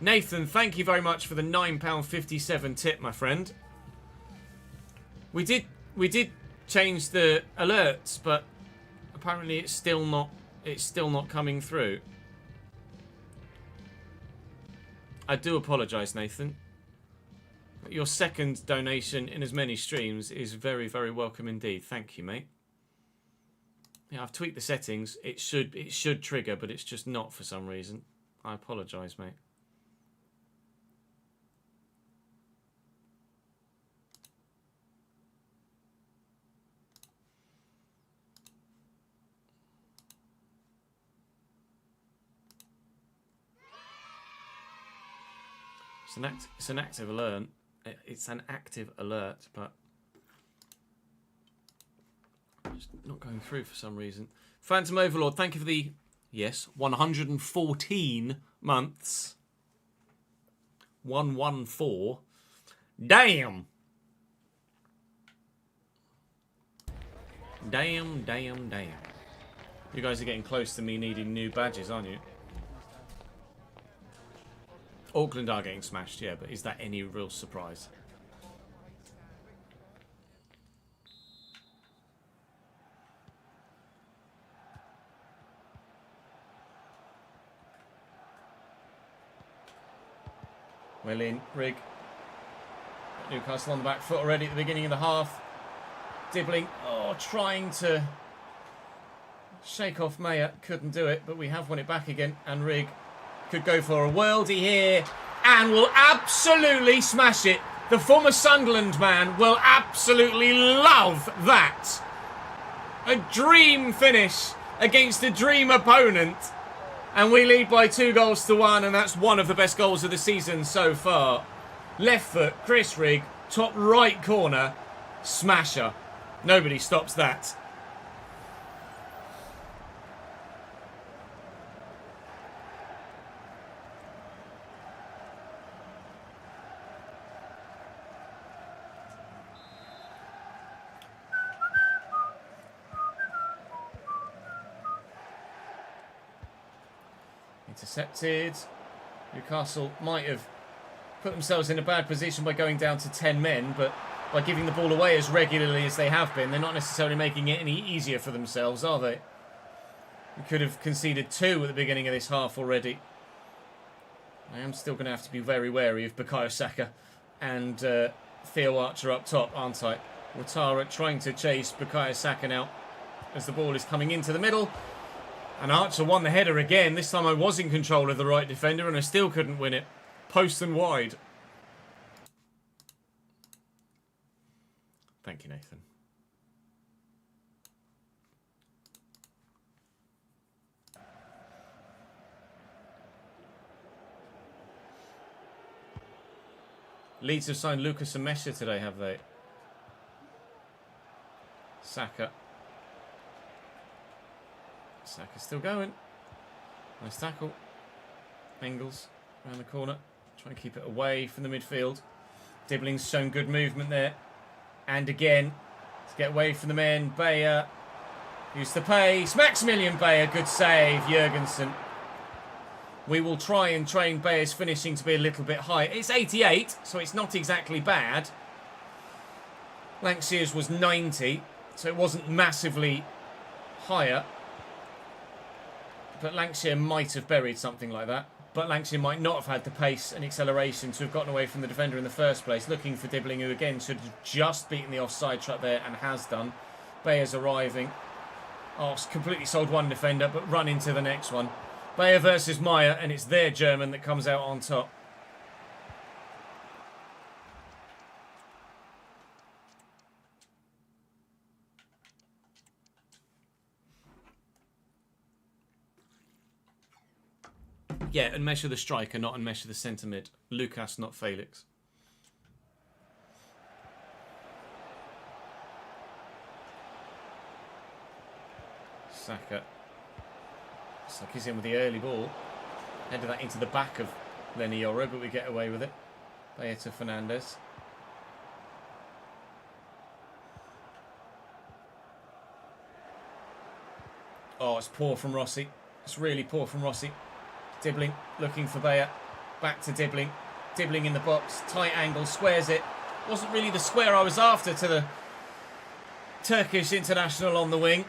Nathan, thank you very much for the £9.57 tip, my friend. We did change the alerts, but apparently it's still not coming through. I do apologise, Nathan. Your second donation in as many streams is very, very welcome indeed. Thank you, mate. Yeah, I've tweaked the settings. It should trigger, but it's just not for some reason. I apologise, mate. It's an active alert. It's an active alert, but it's not going through for some reason. Phantom Overlord, thank you for the 114 months. 114. Damn. Damn. You guys are getting close to me needing new badges, aren't you? Auckland are getting smashed, yeah, but is that any real surprise? Well in, Rig. Newcastle on the back foot already at the beginning of the half. Dibbling, trying to shake off Mayer. Couldn't do it, but we have won it back again. And Rig could go for a worldie here and will absolutely smash it. The former Sunderland man will absolutely love that. A dream finish against a dream opponent. And we lead by 2-1, and that's one of the best goals of the season so far. Left foot, Chris Rigg, top right corner, smasher. Nobody stops that. Intercepted. Newcastle might have put themselves in a bad position by going down to 10 men, but by giving the ball away as regularly as they have been, they're not necessarily making it any easier for themselves, are they? We could have conceded 2 at the beginning of this half already. I am still going to have to be very wary of Bukayo Saka and Theo Archer up top, aren't I? Ouattara trying to chase Bukayo Saka now as the ball is coming into the middle. And Archer won the header again. This time I was in control of the right defender and I still couldn't win it. Post and wide. Thank you, Nathan. Leeds have signed Lucas and Mesha today, have they? Saka. Saka's still going. Nice tackle. Engels around the corner. Try and keep it away from the midfield. Dibbling's shown good movement there. And again, to get away from the men. Bayer. Use the pace. Maximilian Bayer. Good save. Jurgensen. We will try and train Bayer's finishing to be a little bit higher. It's 88, so it's not exactly bad. Lankshire's was 90, so it wasn't massively higher. But Lancashire might have buried something like that. But Lancashire might not have had the pace and acceleration to have gotten away from the defender in the first place. Looking for Dibbling, who again should have just beaten the offside trap there and has done. Bayer's arriving. Oh, completely sold one defender, but run into the next one. Bayer versus Meyer, and it's their German that comes out on top. Yeah, and measure the striker, not and measure the centre mid. Lucas, not Felix. Saka. Saka's in with the early ball. Headed that into the back of Lenny Yoro, but we get away with it. Bayer to Fernandez. Oh, it's poor from Rossi. It's really poor from Rossi. Dibbling, looking for Bayer. Back to Dibbling. Dibbling in the box. Tight angle. Squares it. Wasn't really the square I was after to the Turkish international on the wing.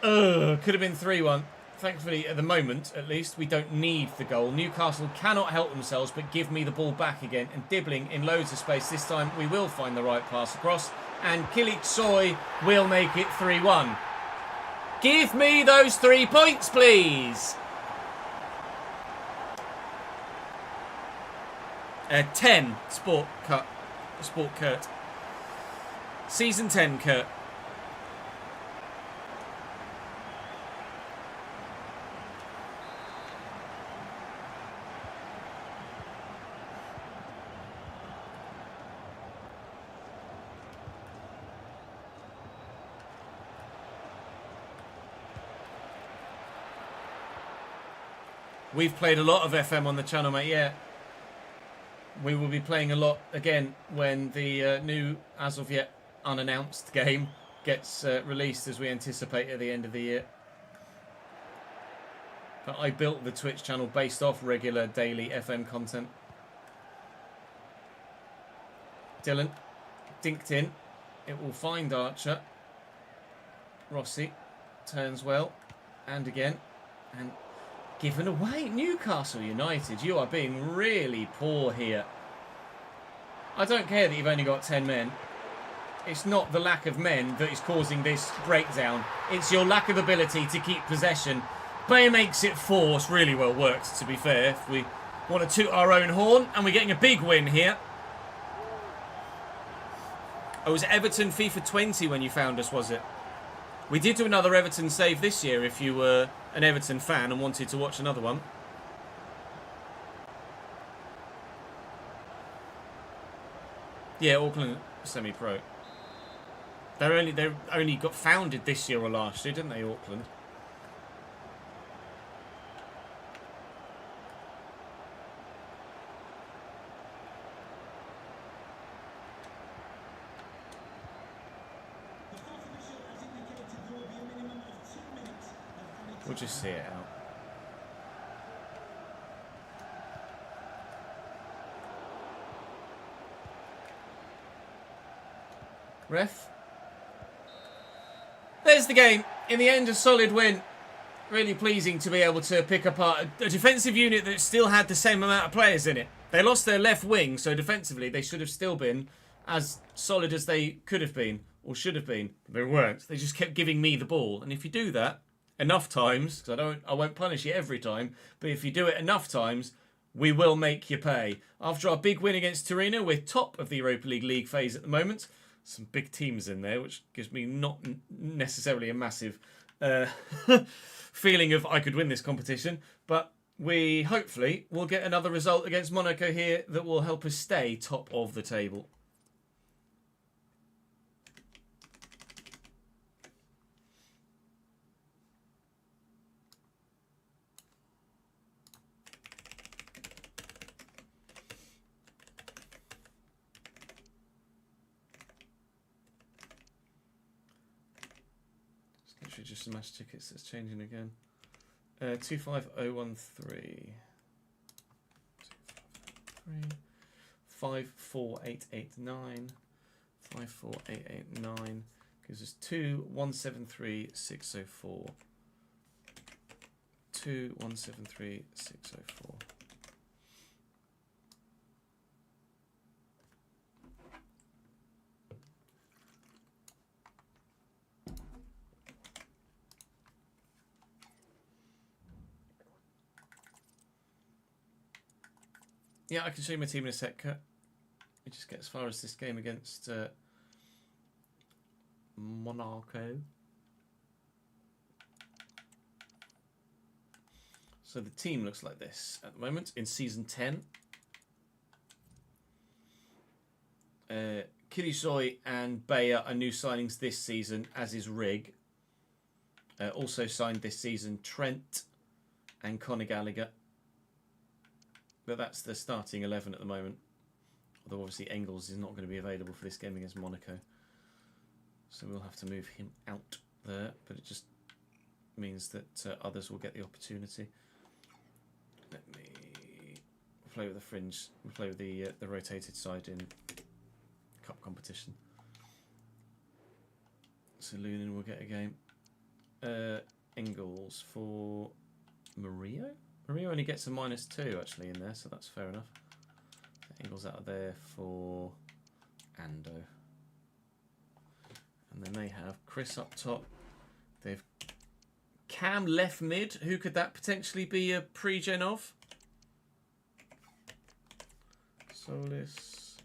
Could have been 3-1. Thankfully, at the moment, at least, we don't need the goal. Newcastle cannot help themselves but give me the ball back again. And Dibbling in loads of space. This time, we will find the right pass across. And Kılıç Soy will make it 3-1. Give me those 3 points, please. 10, Sport Kurt. Season 10, Kurt. We've played a lot of FM on the channel, mate, yeah. We will be playing a lot again when the new, as of yet, unannounced game gets released as we anticipate at the end of the year. But I built the Twitch channel based off regular daily FM content. Dylan, dinked in. It will find Archer. Rossi turns well. And again. And given away. Newcastle United, you are being really poor here. I don't care that you've only got 10 men. It's not the lack of men that is causing this breakdown. It's your lack of ability to keep possession. Bayer makes it 4. It's really well worked, to be fair. If we want to toot our own horn, and we're getting a big win here. Oh, was it Everton FIFA 20 when you found us, was it? We did do another Everton save this year if you were an Everton fan and wanted to watch another one. Yeah, Auckland semi-pro. They only got founded this year or last year, didn't they, Auckland? We'll just see it out. Ref. There's the game. In the end, a solid win. Really pleasing to be able to pick apart a defensive unit that still had the same amount of players in it. They lost their left wing, so defensively they should have still been as solid as they could have been, or should have been. But they weren't. They just kept giving me the ball. And if you do that enough times, because I won't punish you every time, but if you do it enough times, we will make you pay. After our big win against Torino, we're top of the Europa League phase at the moment. Some big teams in there, which gives me not necessarily a massive feeling of I could win this competition. But we hopefully will get another result against Monaco here that will help us stay top of the table. Just the match tickets that's changing again. 25013 54889 54889 gives us 2173604 2173604. Yeah, I can show you my team in a sec, Kurt. Let me just get as far as this game against Monaco. So the team looks like this at the moment in Season 10. Kılıçsoy and Bayer are new signings this season, as is Rig. Also signed this season Trent and Conor Gallagher. But that's the starting 11 at the moment. Although obviously Engels is not going to be available for this game against Monaco. So we'll have to move him out there. But it just means that others will get the opportunity. Let me play with the fringe. We play with the rotated side in cup competition. So Lunin will get a game. Engels for Murillo. Murillo only gets a -2 actually in there, so that's fair enough. Engels out of there for Ando. And then they have Chris up top. They've Cam left mid. Who could that potentially be a pre-gen of? Solis,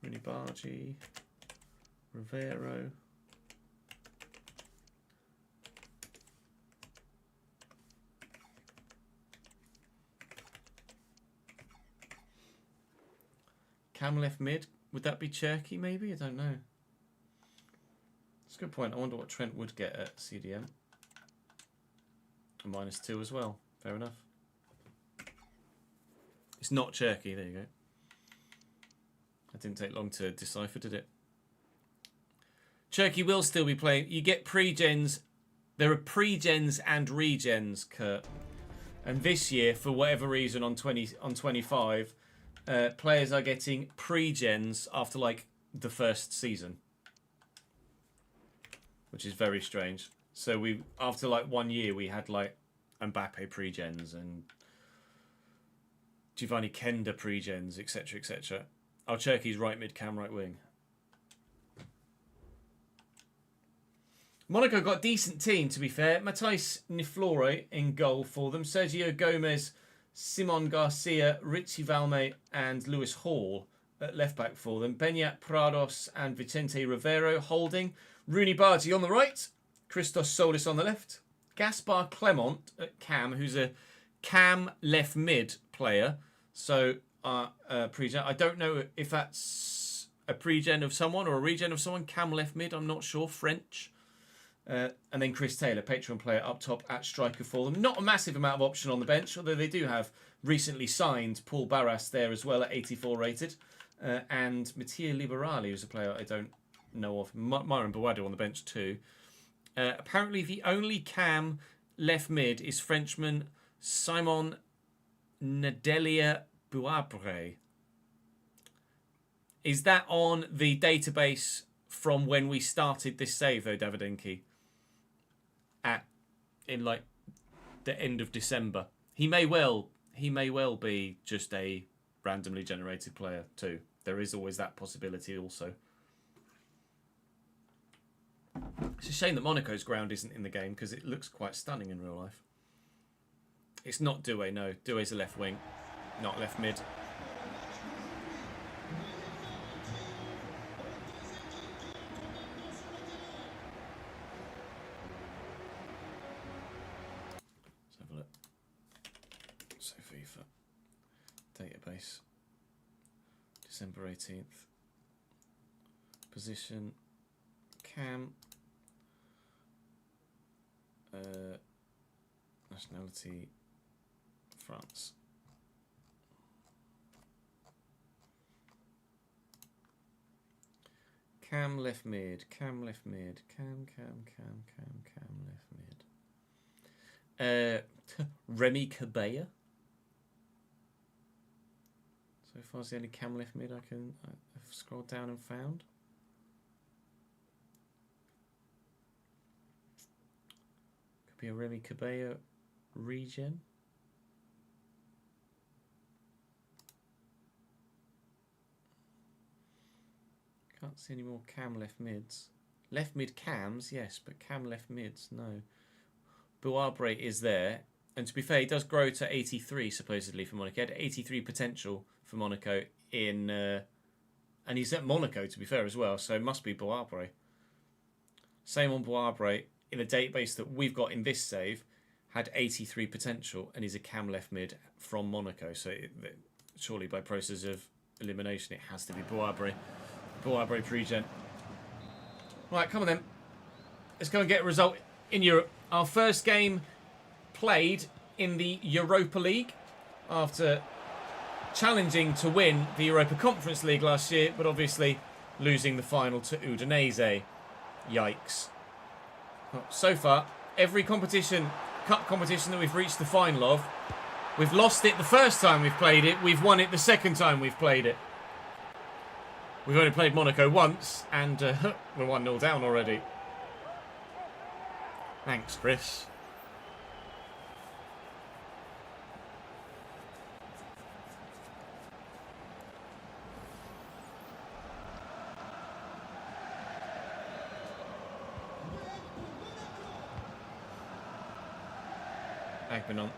Runibargi, Rivero. Cam left mid. Would that be Cherky maybe? I don't know. That's a good point. I wonder what Trent would get at CDM. A -2 as well. Fair enough. It's not Cherky. There you go. That didn't take long to decipher, did it? Cherky will still be playing. You get pre-gens. There are pre-gens and regens, Kurt. And this year, for whatever reason, on 25, players are getting pre-gens after like the first season, which is very strange. So we, after like 1 year, we had like Mbappe pre-gens and Giovanni Kenda pre-gens, etc., etc. Oh, Cherky's right mid, Cam right wing. Monaco got a decent team, to be fair. Matthijs Niflore in goal for them. Sergio Gomez, Simon Garcia, Richie Valme and Lewis Hall at left back for them. Beñat Prados and Vicente Rivero holding. Rooney Bargi on the right. Christos Solis on the left. Gaspar Clement at Cam, who's a Cam left mid player. So pre-gen. I don't know if that's a pre-gen of someone or a regen of someone. Cam left mid, I'm not sure. French. And then Chris Taylor, Patreon player up top at striker for them. Not a massive amount of option on the bench, although they do have recently signed Paul Barras there as well at 84 rated. And Mattia Liberali, who's a player I don't know of. Myron Bawadu on the bench too. Apparently the only Cam left mid is Frenchman Simon Nadelia Buabre. Is that on the database from when we started this save though, Davidenki? In like the end of December. He may well be just a randomly generated player too. There is always that possibility also. It's a shame that Monaco's ground isn't in the game because it looks quite stunning in real life. It's not Doué, no. Doué's a left wing, not left mid. Let's have a look. So FIFA. Database. December 18th. Position. Cam. Nationality. France. Cam left mid, Cam left mid, Cam left mid. Remy Cabella. So far as the only Cam left mid I've scrolled down and found. Could be a Remy Cabella regen. Can't see any more Cam left mids. Left mid Cams, yes, but Cam left mids, no. Buabre is there. And to be fair, he does grow to 83, supposedly, for Monaco. He had 83 potential for Monaco in... and he's at Monaco, to be fair, as well, so it must be Buabre. Same on Buabre. In the database that we've got in this save, had 83 potential, and he's a Cam left mid from Monaco. So surely by process of elimination, it has to be Buabre. Buabre pre-gen. Right, come on then. Let's go and get a result in Europe. Our first game played in the Europa League after challenging to win the Europa Conference League last year, but obviously losing the final to Udinese. Yikes. So far, every competition, cup competition that we've reached the final of, We've lost it the first time we've played it. We've won it the second time we've played it. We've only played Monaco once, and we're 1-0 down already. Thanks, Chris. Agbenon.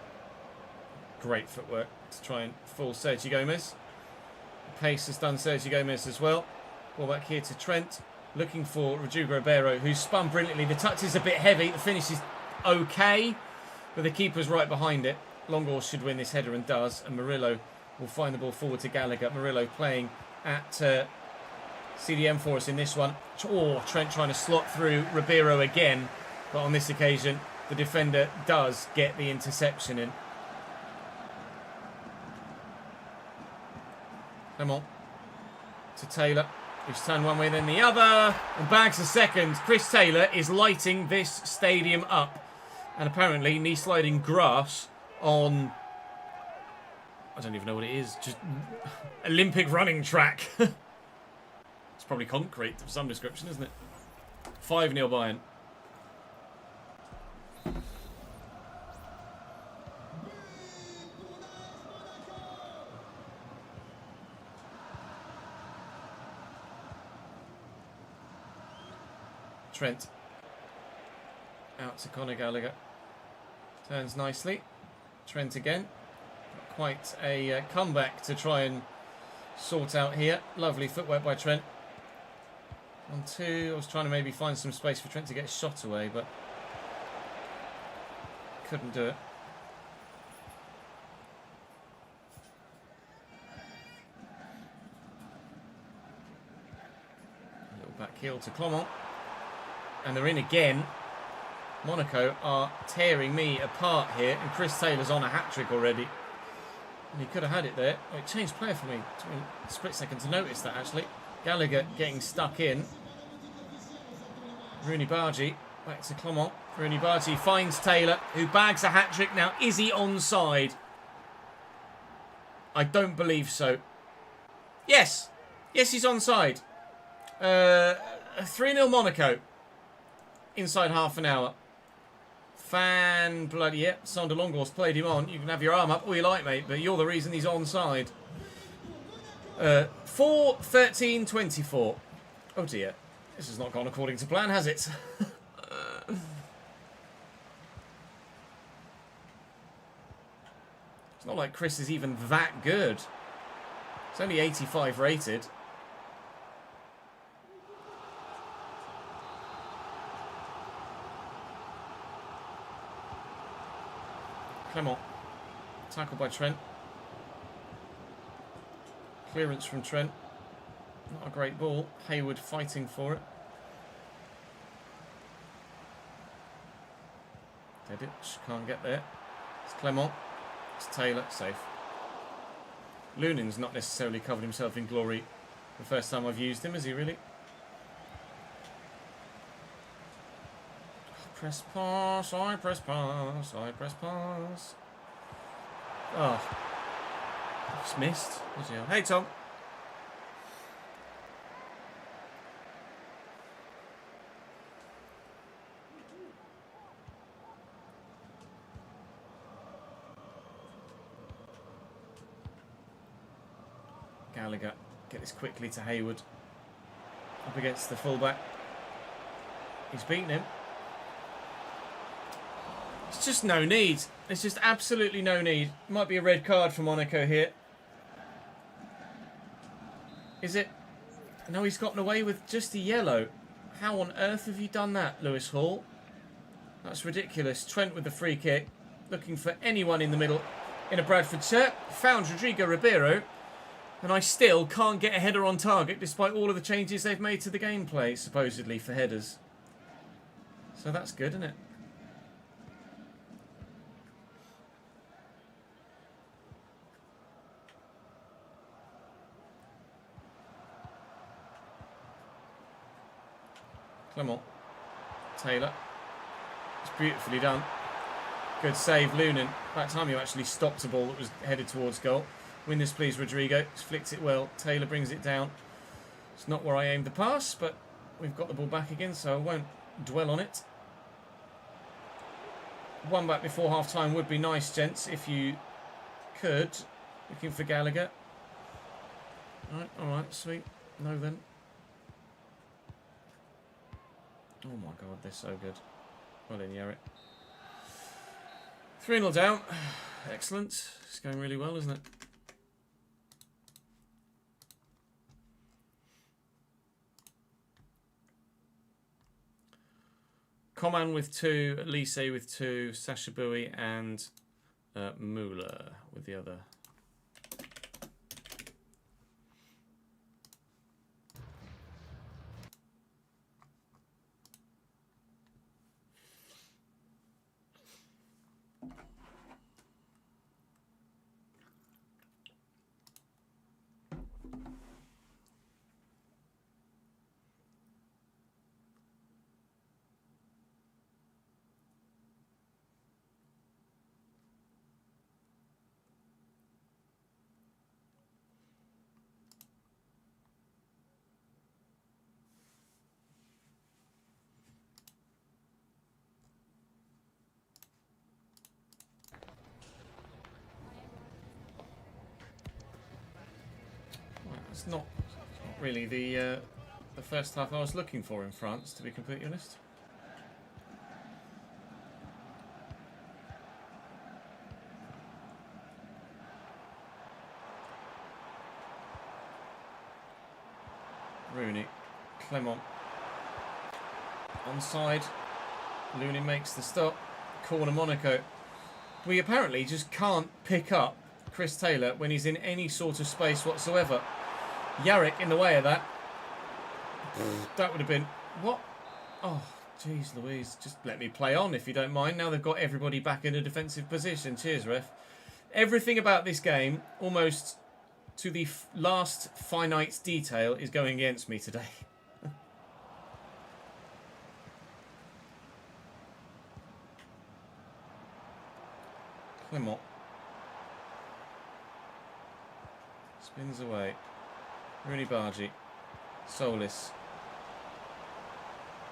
Great footwork to try and fool Sergio Gomez. Pace has done Sergio Gomez as well. Ball back here to Trent. Looking for Rodrigo Ribeiro, who's spun brilliantly. The touch is a bit heavy. The finish is okay, but the keeper's right behind it. Longor should win this header and does. And Murillo will find the ball forward to Gallagher. Murillo playing at CDM for us in this one. Oh, Trent trying to slot through Ribeiro again. But on this occasion, the defender does get the interception in. Come on. To Taylor, who's turned one way then the other. And bags a second. Chris Taylor is lighting this stadium up. And apparently knee sliding grass on... I don't even know what it is. Just Olympic running track. It's probably concrete of some description, isn't it? 5-0 Bayern. Trent. Out to Conor Gallagher. Turns nicely. Trent again. Quite a comeback to try and sort out here. Lovely footwork by Trent. 1-2. I was trying to maybe find some space for Trent to get a shot away, but couldn't do it. A little back heel to Clement. And they're in again. Monaco are tearing me apart here. And Chris Taylor's on a hat-trick already. And he could have had it there. Oh, it changed player for me. It took me a split second to notice that, actually. Gallagher getting stuck in. Rooney Bargi back to Clement. Rooney Bargi finds Taylor, who bags a hat-trick. Now, is he onside? I don't believe so. Yes. Yes, he's onside. 3-0 Monaco. Inside half an hour. Bloody yeah. Sander Longor's played him on. You can have your arm up all you like, mate, but you're the reason he's onside. 4-13-24. Oh dear. This has not gone according to plan, has it? It's not like Chris is even that good. It's only 85 rated. Clement. Tackle by Trent. Clearance from Trent. Not a great ball. Hayward fighting for it. Dedic can't get there. It's Clement. It's Taylor. Safe. Lunin's not necessarily covered himself in glory the first time I've used him, has he really? Press pass, I press pass, I press pass. Oh. Just missed. Hey, Tom. Gallagher. Get this quickly to Hayward. Up against the fullback. He's beaten him. It's just no need. There's just absolutely no need. Might be a red card for Monaco here. Is it? No, he's gotten away with just a yellow. How on earth have you done that, Lewis Hall? That's ridiculous. Trent with the free kick. Looking for anyone in the middle in a Bradford shirt. Found Rodrigo Ribeiro. And I still can't get a header on target despite all of the changes they've made to the gameplay, supposedly, for headers. So that's good, isn't it? Clement. Taylor. It's beautifully done. Good save, Lunan. About time you actually stopped a ball that was headed towards goal. Win this, please, Rodrigo. He's flicked it well. Taylor brings it down. It's not where I aimed the pass, but we've got the ball back again, so I won't dwell on it. One back before half-time would be nice, gents, if you could. Looking for Gallagher. Alright, sweet. No then. Oh my god, they're so good. Well in, Yarrick. 3-0 down. Excellent. It's going really well, isn't it? Coman with 2, Elise with 2, Sasha Bowie and Muller with the other. It's not really the first half I was looking for in France, to be completely honest. Rooney, Clement, onside. Looney makes the stop. Corner Monaco. We apparently just can't pick up Chris Taylor when he's in any sort of space whatsoever. Yarrick in the way of that. That would have been... What? Oh, jeez Louise. Just let me play on if you don't mind. Now they've got everybody back in a defensive position. Cheers, ref. Everything about this game, almost to the last finite detail, is going against me today. Clement. Spins away. Rooney Bargi. Solis.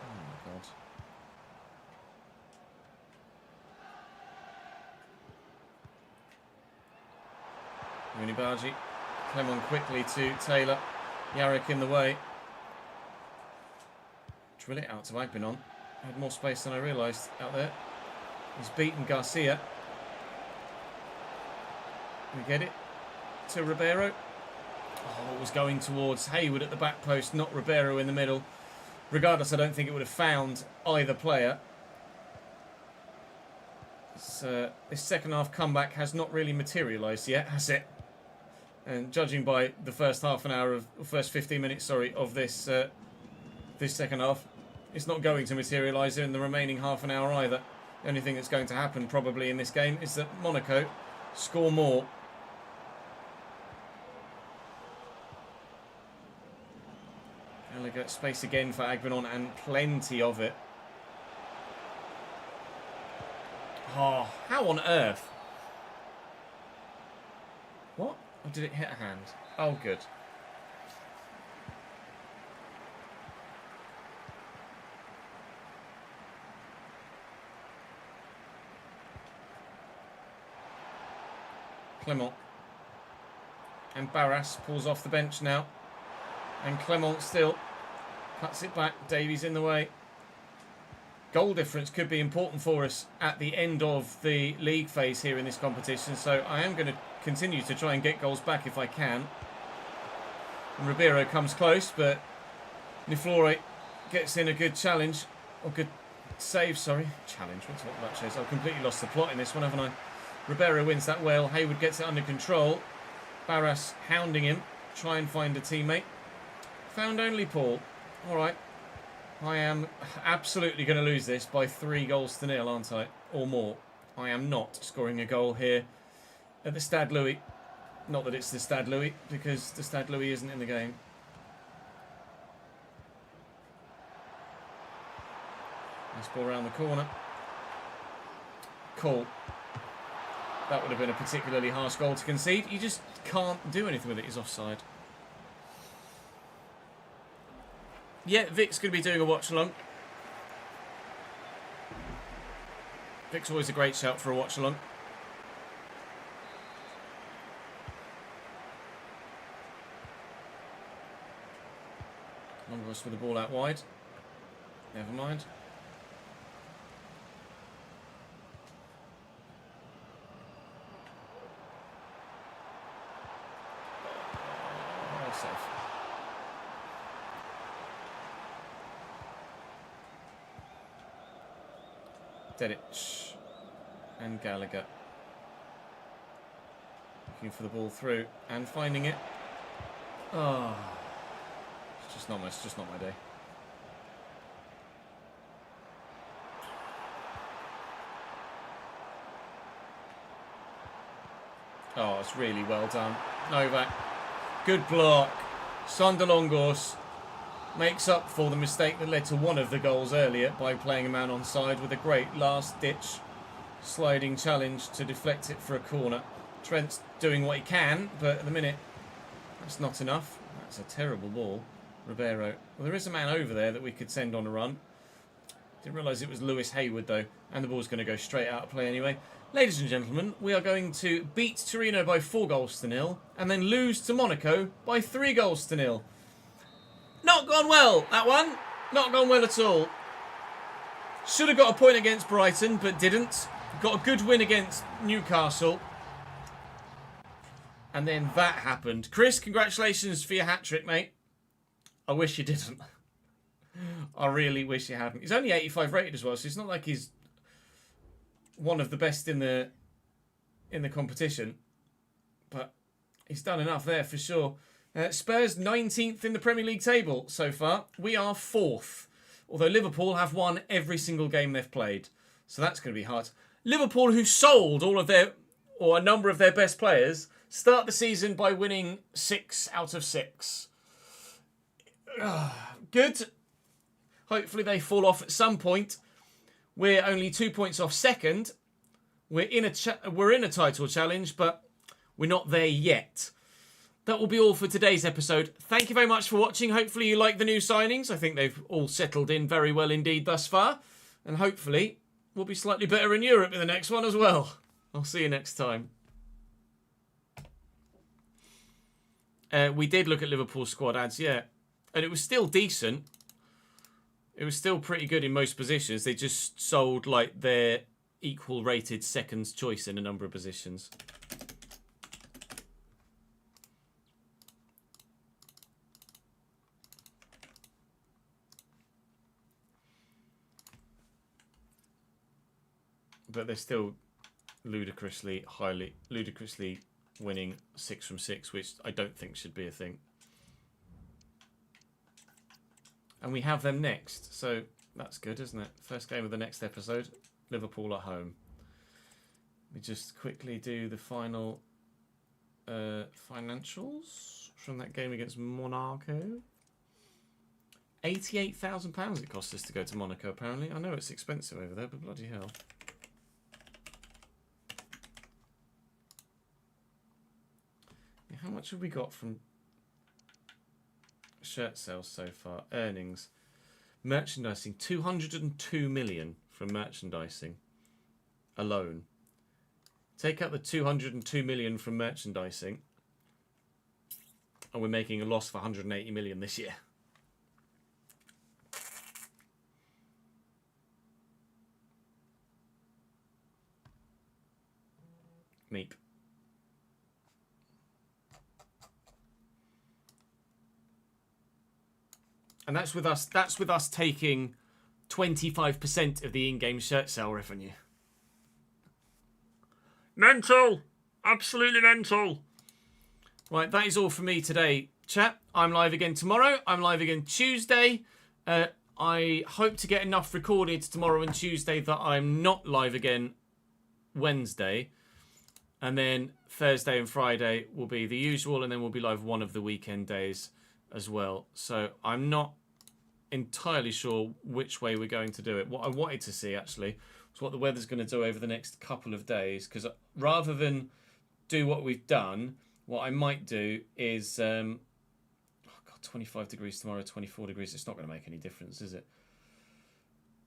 Oh my god. Rooney Bargi. Clement quickly to Taylor. Yarrick in the way. Drill it out to Agbinon. Had more space than I realised out there. He's beaten Garcia. We get it to Ribeiro. Oh, it was going towards Hayward at the back post, not Ribeiro in the middle. Regardless, I don't think it would have found either player. This second half comeback has not really materialised yet, has it? And judging by the first half an hour of, first 15 minutes, sorry, of this this second half, it's not going to materialise in the remaining half an hour either. The only thing that's going to happen probably in this game is that Monaco score more. Gallagher, space again for Agbinon and plenty of it. Oh, how on earth? What? Or did it hit a hand? Oh, good. Clement. And Barras pulls off the bench now. And Clement still cuts it back. Davies in the way. Goal difference could be important for us at the end of the league phase here in this competition. So I am going to continue to try and get goals back if I can. And Ribeiro comes close, but Niflore gets in a good challenge. Or good save, sorry. Challenge, what's what that shows? I've completely lost the plot in this one, haven't I? Ribeiro wins that well. Hayward gets it under control. Barras hounding him. Try and find a teammate. Found only Paul. Alright. I am absolutely going to lose this by 3-0, aren't I? Or more. I am not scoring a goal here at the Stade Louis. Not that it's the Stade Louis, because the Stade Louis isn't in the game. Nice ball around the corner. Cool. That would have been a particularly harsh goal to concede. You just can't do anything with it. He's offside. Yeah, Vic's going to be doing a watch-along. Vic's always a great shout for a watch-along. None of us with the ball out wide. Never mind. Well safe. Dedic and Gallagher looking for the ball through and finding it. Oh, it's just not my day. Oh, it's really well done. Novak, good block. Sonderlongos makes up for the mistake that led to one of the goals earlier by playing a man onside with a great last-ditch sliding challenge to deflect it for a corner. Trent's doing what he can, but at the minute, that's not enough. That's a terrible ball. Ribeiro. Well, there is a man over there that we could send on a run. Didn't realise it was Lewis Hayward, though, and the ball's going to go straight out of play anyway. Ladies and gentlemen, we are going to beat Torino by 4-0 and then lose to Monaco by 3-0. Not gone well, that one. Not gone well at all. Should have got a point against Brighton, but didn't. Got a good win against Newcastle. And then that happened. Chris, congratulations for your hat-trick, mate. I wish you didn't. I really wish you hadn't. He's only 85 rated as well, so it's not like he's one of the best in the competition. But he's done enough there for sure. Spurs 19th in the Premier League table so far. We are 4th. Although Liverpool have won every single game they've played. So that's going to be hard. Liverpool, who sold all of their, or a number of their best players, start the season by winning 6 out of 6. Good. Hopefully they fall off at some point. We're only 2 points off second. We're in a title challenge, but we're not there yet. That will be all for today's episode. Thank you very much for watching. Hopefully you like the new signings. I think they've all settled in very well indeed thus far. And hopefully we'll be slightly better in Europe in the next one as well. I'll see you next time. We did look at Liverpool's squad ads, yeah. And it was still decent. It was still pretty good in most positions. They just sold like their equal rated second choice in a number of positions. But they're still ludicrously winning 6 from 6, which I don't think should be a thing. And we have them next, so that's good, isn't it? First game of the next episode, Liverpool at home. We just quickly do the final financials from that game against Monaco. £88,000 it cost us to go to Monaco, apparently. I know it's expensive over there, but bloody hell. Yeah, how much have we got from shirt sales so far? Earnings. Merchandising. 202 million from merchandising alone. Take out the 202 million from merchandising and we're making a loss of 180 million this year. Meep. And that's with us taking 25% of the in-game shirt sale revenue. Mental! Absolutely mental! Right, that is all for me today, chat. I'm live again tomorrow. I'm live again Tuesday. I hope to get enough recorded tomorrow and Tuesday that I'm not live again Wednesday. And then Thursday and Friday will be the usual, and then we'll be live one of the weekend days as well. So I'm not entirely sure which way we're going to do it. What I wanted to see actually was It's what the weather's going to do over the next couple of days. Because rather than do what we've done, what I might do is... 25 degrees tomorrow, 24 degrees. It's not going to make any difference, is it?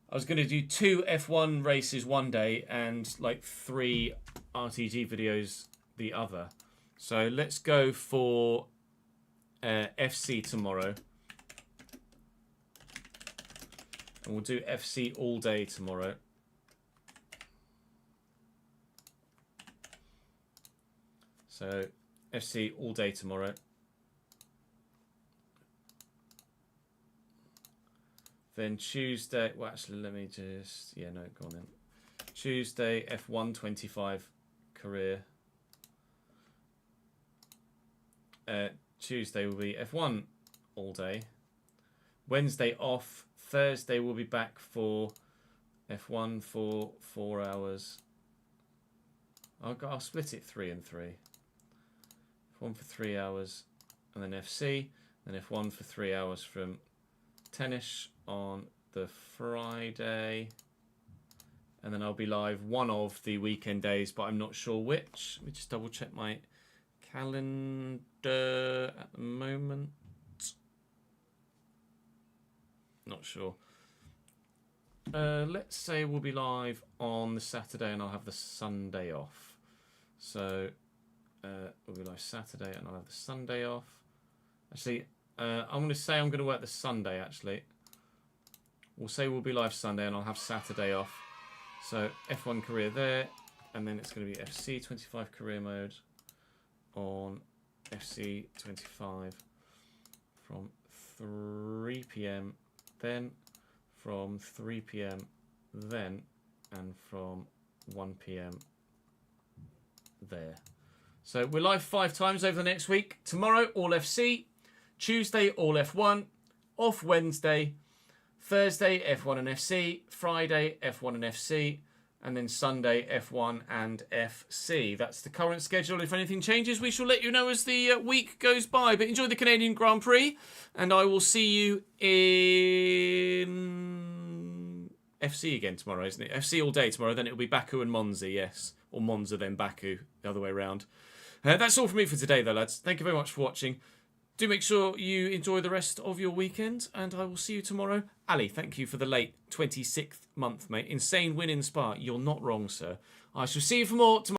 I was going to do 2 F1 races one day and like 3 RTG videos the other. So let's go for FC tomorrow. And we'll do FC all day tomorrow. So FC all day tomorrow. Then Tuesday, well actually let me just, yeah no, go on then. Tuesday, F125 Career. Tuesday will be F1 all day. Wednesday off. Thursday we'll be back for F1 for 4 hours. I'll split it 3 and 3. F1 for 3 hours, and then FC, then F1 for 3 hours from 10ish on the Friday, and then I'll be live one of the weekend days, but I'm not sure which. Let me just double check my calendar at the moment. Not sure. Let's say we'll be live on the Saturday and I'll have the Sunday off. So we'll be live Saturday and I'll have the Sunday off. Actually, I'm going to say I'm going to work the Sunday, actually. We'll say we'll be live Sunday and I'll have Saturday off. So F1 Career there, and then it's going to be FC25 Career Mode on FC25 from 3 PM, then from 3 PM, then, and from 1 PM there. So we're live 5 times over the next week. Tomorrow, all FC. Tuesday, all F1. Off Wednesday. Thursday, F1 and FC. Friday, F1 and FC. And then Sunday, F1 and FC. That's the current schedule. If anything changes, we shall let you know as the week goes by. But enjoy the Canadian Grand Prix. And I will see you in FC again tomorrow, isn't it? FC all day tomorrow. Then it'll be Baku and Monza, yes. Or Monza, then Baku, the other way around. That's all from me for today, though, lads. Thank you very much for watching. Do make sure you enjoy the rest of your weekend, and I will see you tomorrow. Ali, thank you for the late 26th month, mate. Insane win in Spa. You're not wrong, sir. I shall see you for more tomorrow.